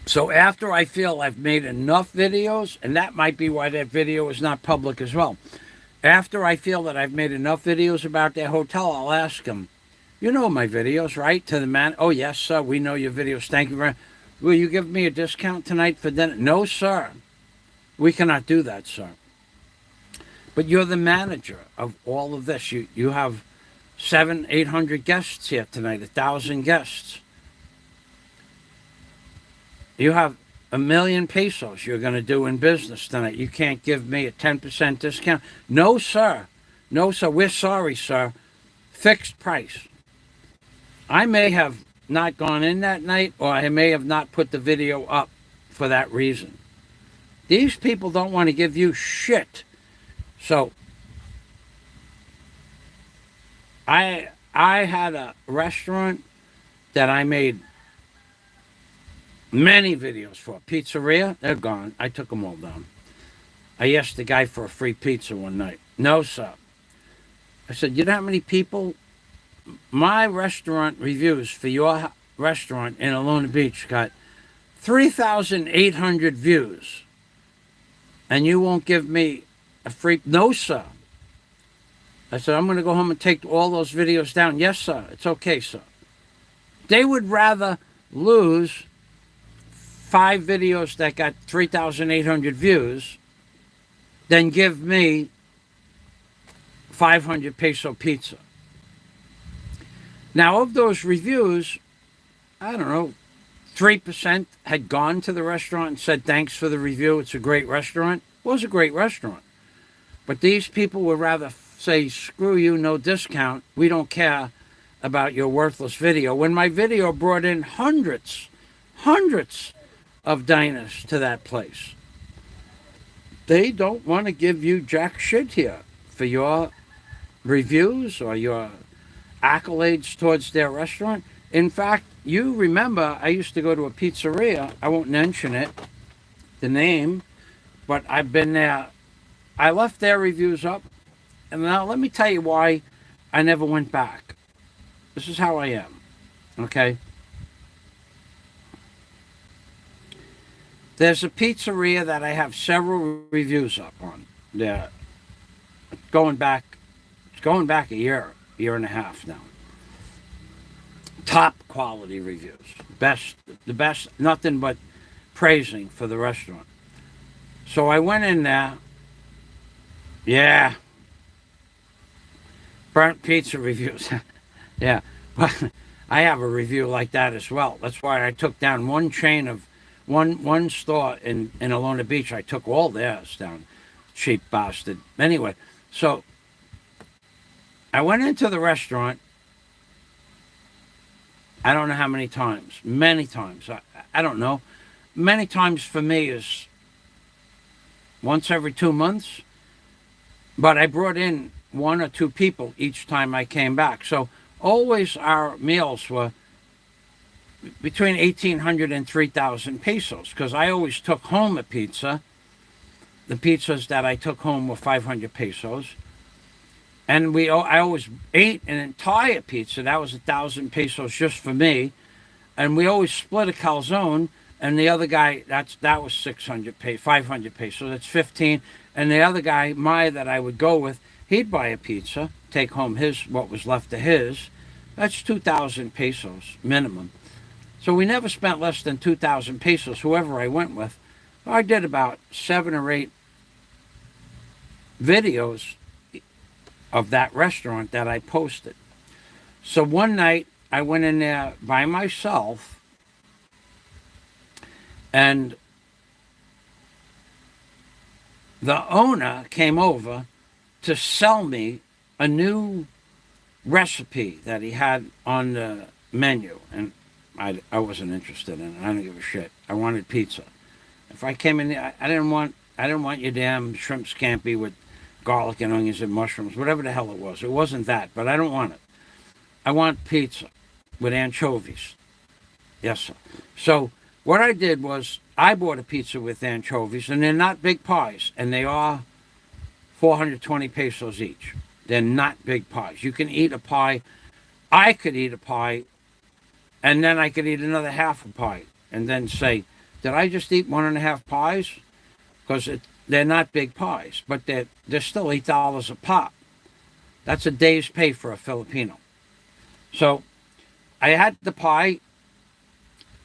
So after I feel I've made enough videos, and that might be why that video is not public as well. After I feel that I've made enough videos about their hotel, I'll ask them, you know my videos, right? To the man, oh yes, sir, we know your videos. Thank you very much. Will you give me a discount tonight for dinner? No, sir. We cannot do that, sir. But you're the manager of all of this. You have 700-800 guests here tonight, 1,000 guests. You have 1,000,000 pesos you're going to do in business tonight. You can't give me a 10% discount? No, sir. No, sir. We're sorry, sir. Fixed price. I may have not gone in that night, or I may have not put the video up for that reason. These people don't want to give you shit. So I had a restaurant that I made many videos for. Pizzeria, they're gone. I took them all down. I asked the guy for a free pizza one night. No, sir. I said, you know how many people? My restaurant reviews for your restaurant in Alona Beach got 3,800 views. And you won't give me a free... No, sir. I said, I'm going to go home and take all those videos down. Yes, sir. It's okay, sir. They would rather lose 5 videos that got 3,800 views than give me 500 peso pizza. Now, of those reviews, I don't know, 3% had gone to the restaurant and said, thanks for the review. It's a great restaurant. It was a great restaurant. But these people would rather say, screw you, no discount. We don't care about your worthless video. When my video brought in hundreds of diners to that place. They don't want to give you jack shit here for your reviews or your accolades towards their restaurant. In fact, you remember I used to go to a pizzeria. I won't mention it, the name, but I've been there. I left their reviews up. And now let me tell you why I never went back. This is how I am, okay? There's a pizzeria that I have several reviews up on. They're going back a year and a half now. Top quality reviews. The best, nothing but praising for the restaurant. So I went in there. Yeah. Burnt pizza reviews. Yeah. But I have a review like that as well. That's why I took down one chain of one store in Alona Beach. I took all theirs down. Cheap bastard. Anyway, so I went into the restaurant. I don't know how many times. Many times. I don't know. Many times for me is once every 2 months. But I brought in 1 or 2 people each time I came back. So always our meals were between 1,800 and 3,000 pesos, because I always took home a pizza. The pizzas that I took home were 500 pesos. And I always ate an entire pizza. That was 1,000 pesos just for me. And we always split a calzone. And the other guy, that was 500 pesos. That's 15. And the other guy, that I would go with, he'd buy a pizza, take home what was left of his. That's 2,000 pesos minimum. So we never spent less than 2,000 pesos, whoever I went with. I did about 7 or 8 videos of that restaurant that I posted. So one night I went in there by myself, and the owner came over to sell me a new recipe that he had on the menu, and I wasn't interested in it. I don't give a shit. I wanted pizza. If I came in there, I didn't want your damn shrimp scampi with garlic and onions and mushrooms, whatever the hell it was. It wasn't that, but I don't want it. I want pizza with anchovies. Yes, sir. So what I did was I bought a pizza with anchovies, and they're not big pies, and they are 420 pesos each. They're not big pies. You can eat a pie. I could eat a pie, and then I could eat another half a pie, and then say, did I just eat 1.5 pies? Because they're not big pies, but they're still $8 a pop. That's a day's pay for a Filipino. So I had the pie.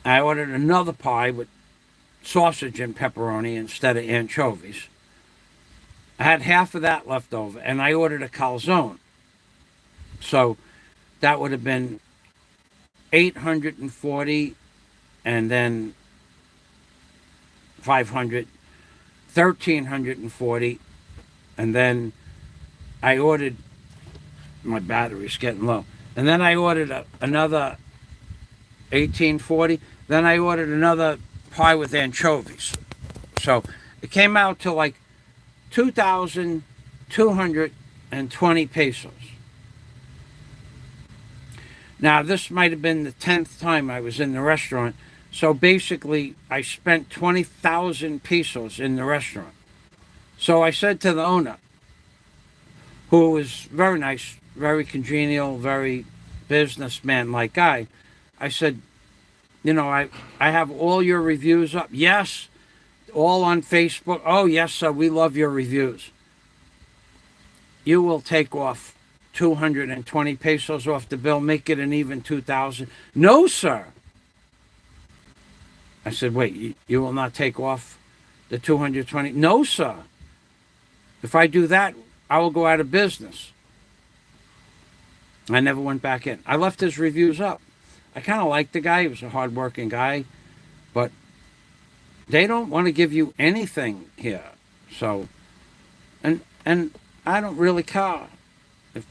I ordered another pie with sausage and pepperoni instead of anchovies. I had half of that left over, and I ordered a calzone. So that would have been 840, and then 500, 1,340, and then I ordered, my battery's getting low, and then I ordered another 1,840. Then I ordered another pie with anchovies. So it came out to like 2,220 pesos. Now, this might have been the 10th time I was in the restaurant. So basically, I spent 20,000 pesos in the restaurant. So I said to the owner, who was very nice, very congenial, very businessman-like guy, I said, you know, I have all your reviews up. Yes, all on Facebook. Oh, yes, sir, we love your reviews. You will take off 220 pesos off the bill, make it an even 2,000. No, sir. I said, wait, you will not take off the 220? No, sir. If I do that, I will go out of business. I never went back in. I left his reviews up. I kind of liked the guy. He was a hardworking guy. But they don't want to give you anything here. So, and I don't really care.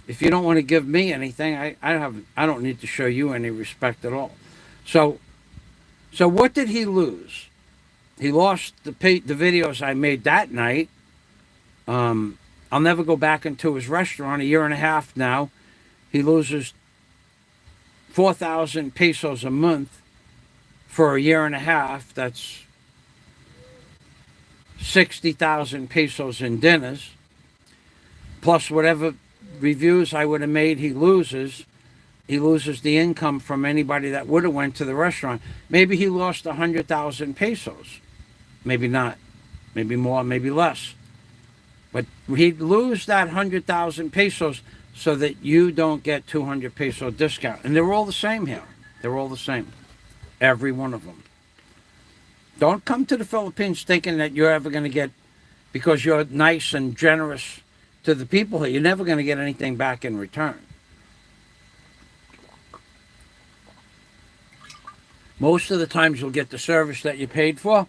If you don't want to give me anything, I don't need to show you any respect at all. So what did he lose? He lost the videos I made that night. I'll never go back into his restaurant. 1.5 years now. He loses 4,000 pesos a month for 1.5 years. That's 60,000 pesos in dinners. Plus whatever reviews I would have made, he loses. He loses the income from anybody that would have went to the restaurant. Maybe he lost 100,000 pesos. Maybe not. Maybe more, maybe less. But he'd lose that 100,000 pesos so that you don't get 200 peso discount. And they're all the same here. They're all the same. Every one of them. Don't come to the Philippines thinking that you're ever going to get, because you're nice and generous to the people here, you're never going to get anything back in return. Most of the times you'll get the service that you paid for,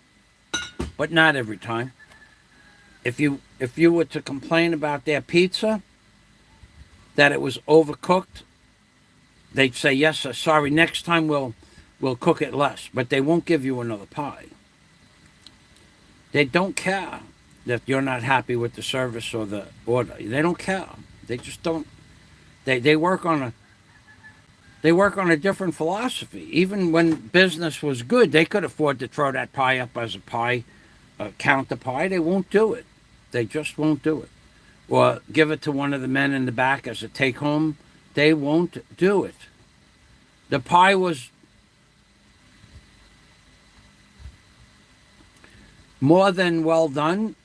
but not every time. If you were to complain about their pizza, that it was overcooked, they'd say, yes, sir, sorry, next time we'll cook it less. But they won't give you another pie. They don't care that you're not happy with the service or the order. They don't care. They just don't. They work on a different philosophy. Even when business was good, they could afford to throw that pie up as a pie, counter pie. They won't do it. They just won't do it. Or give it to one of the men in the back as a take-home. They won't do it. The pie was more than well done,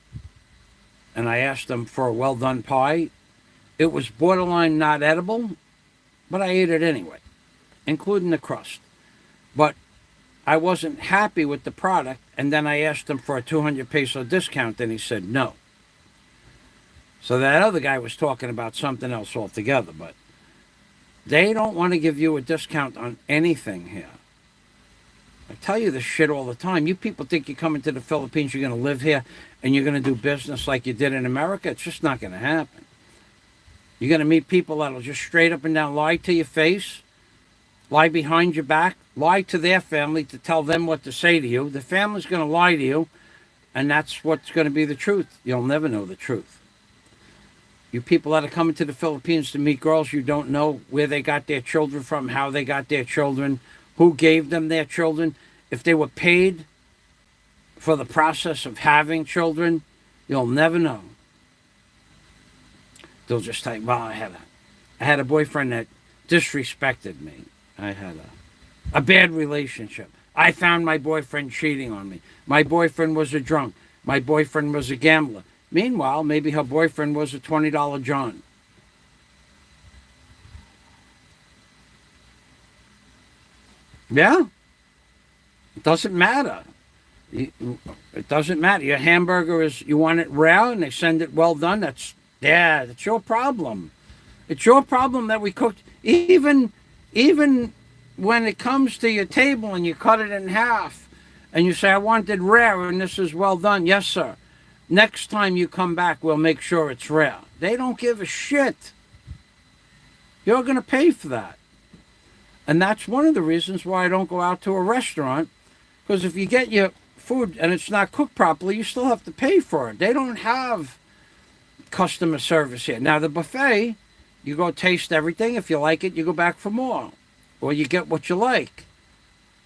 and I asked them for a well-done pie. It was borderline not edible, but I ate it anyway, including the crust. But I wasn't happy with the product, and then I asked him for a 200 peso discount, and he said no. So that other guy was talking about something else altogether, but they don't want to give you a discount on anything here. I tell you this shit all the time. You people think you're coming to the Philippines, you're going to live here, and you're going to do business like you did in America. It's just not going to happen. You're going to meet people that'll just straight up and down lie to your face, lie behind your back, lie to their family to tell them what to say to you. The family's going to lie to you, and that's what's going to be the truth. You'll never know the truth. You people that are coming to the Philippines to meet girls, you don't know where they got their children from, how they got their children, who gave them their children. If they were paid for the process of having children, you'll never know. They'll just say, well, I had a boyfriend that disrespected me. I had a bad relationship. I found my boyfriend cheating on me. My boyfriend was a drunk. My boyfriend was a gambler. Meanwhile, maybe her boyfriend was a $20 John. Yeah? It doesn't matter. It doesn't matter. Your hamburger is, you want it rare and they send it well done. That's your problem. It's your problem that we cooked. Even when it comes to your table and you cut it in half and you say, I want it rare and this is well done. Yes, sir. Next time you come back, we'll make sure it's rare. They don't give a shit. You're going to pay for that. And that's one of the reasons why I don't go out to a restaurant. Because if you get your food and it's not cooked properly, you still have to pay for it. They don't have customer service here. Now, the buffet, you go taste everything. If you like it, you go back for more. Or you get what you like.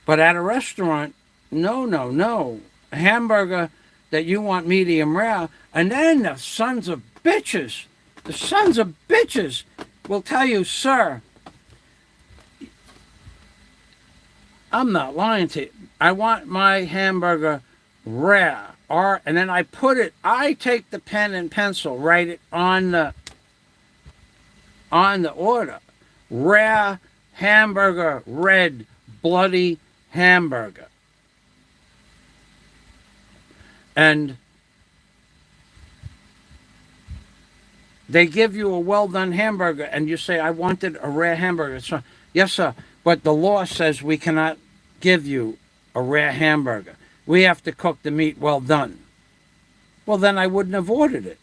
But at a restaurant, no. A hamburger that you want medium rare, and then the sons of bitches will tell you, sir, I'm not lying to you. I want my hamburger rare. And then I take the pen and pencil, write it on the order. Rare hamburger, red, bloody hamburger. And they give you a well-done hamburger, and you say, I wanted a rare hamburger. So, yes, sir, but the law says we cannot give you a rare hamburger. We have to cook the meat well done. Well, then I wouldn't have ordered it.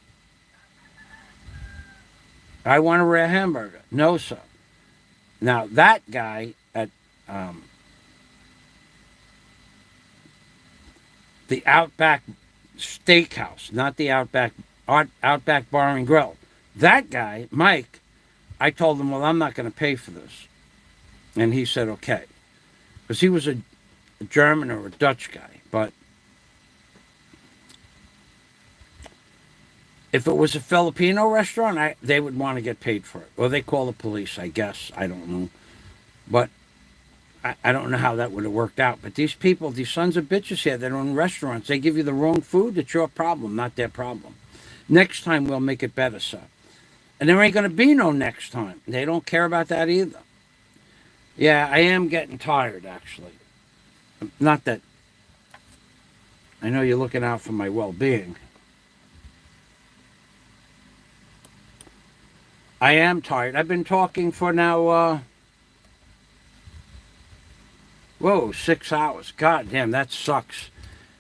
I want a rare hamburger. No, sir. Now, that guy at the Outback Steakhouse, not the Outback Bar and Grill. That guy, Mike, I told him, well, I'm not going to pay for this. And he said, okay. Because he was a German or a Dutch guy. But if it was a Filipino restaurant, they would want to get paid for it. Or they call the police, I guess. I don't know. But I don't know how that would have worked out. But these people, these sons of bitches here that own restaurants, they give you the wrong food. It's your problem, not their problem. Next time, we'll make it better, sir. And there ain't going to be no next time. They don't care about that either. Yeah, I am getting tired, actually. Not that I know you're looking out for my well-being. I am tired. I've been talking for now, 6 hours. God damn, that sucks.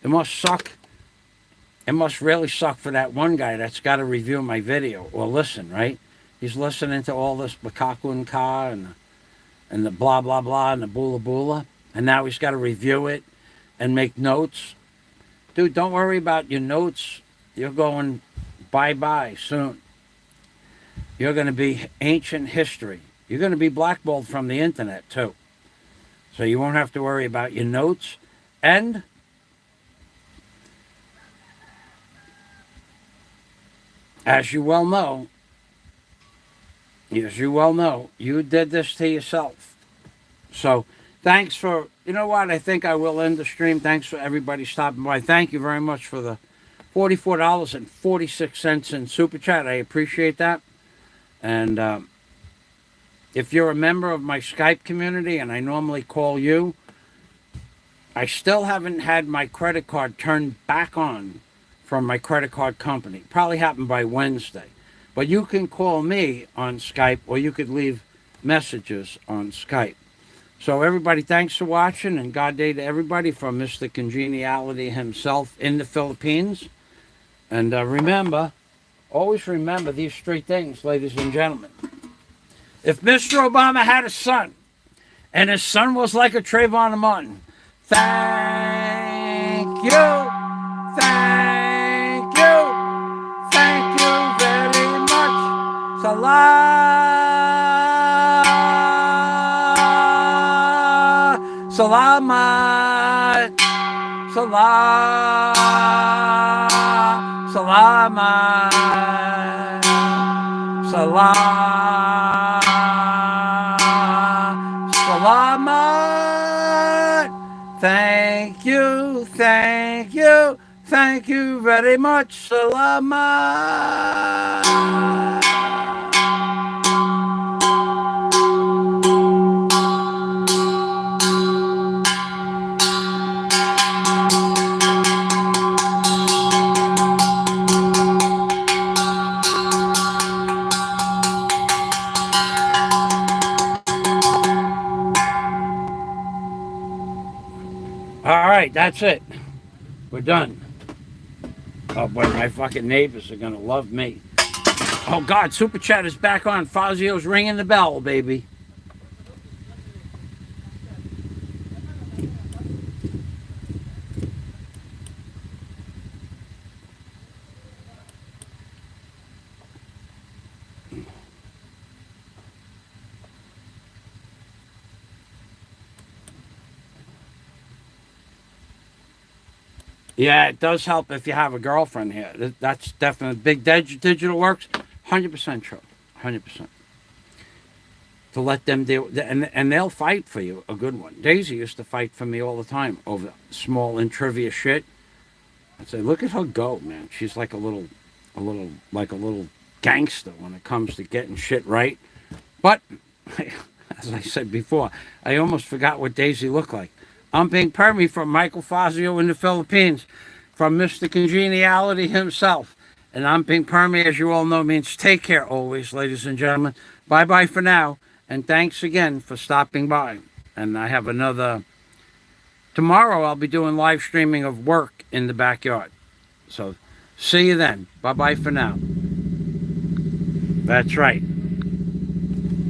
It must suck. It must really suck for that one guy that's got to review my video or listen, right? He's listening to all this Bakaku and Ka and the blah, blah, blah and the bula bula. And now he's got to review it and make notes. Dude, don't worry about your notes. You're going bye-bye soon. You're going to be ancient history. You're going to be blackballed from the internet, too. So you won't have to worry about your notes. And as you well know, you did this to yourself. So thanks for, you know what, I think I will end the stream. Thanks for everybody stopping by. Thank you very much for the $44.46 in Super Chat. I appreciate that. And if you're a member of my Skype community, and I normally call you, I still haven't had my credit card turned back on from my credit card company. Probably happened by Wednesday. But you can call me on Skype, or you could leave messages on Skype. So everybody, thanks for watching, and God day to everybody from Mr. Congeniality himself in the Philippines. And remember, always remember these three things, ladies and gentlemen. If Mr. Obama had a son, and his son was like a Trayvon Martin, thank you, thank you very much. Salamat. Salamat. Salamat. Thank you, thank you, thank you very much. Salamat. All right, that's it. We're done. Oh boy, my fucking neighbors are gonna love me. Oh God, Super Chat is back on. Fazio's ringing the bell, baby. Yeah, it does help if you have a girlfriend here. That's definitely big digital works. 100% true. 100%. To let them do, and they'll fight for you. A good one. Daisy used to fight for me all the time over small and trivia shit. I'd say, look at her go, man. She's like a little gangster when it comes to getting shit right. But as I said before, I almost forgot what Daisy looked like. I'm being Permy from Michael Fazio in the Philippines, from Mr. Congeniality himself. And I'm being Permy, as you all know, means take care always, ladies and gentlemen. Bye-bye for now, and thanks again for stopping by. And I have another... Tomorrow I'll be doing live streaming of work in the backyard. So see you then. Bye-bye for now. That's right.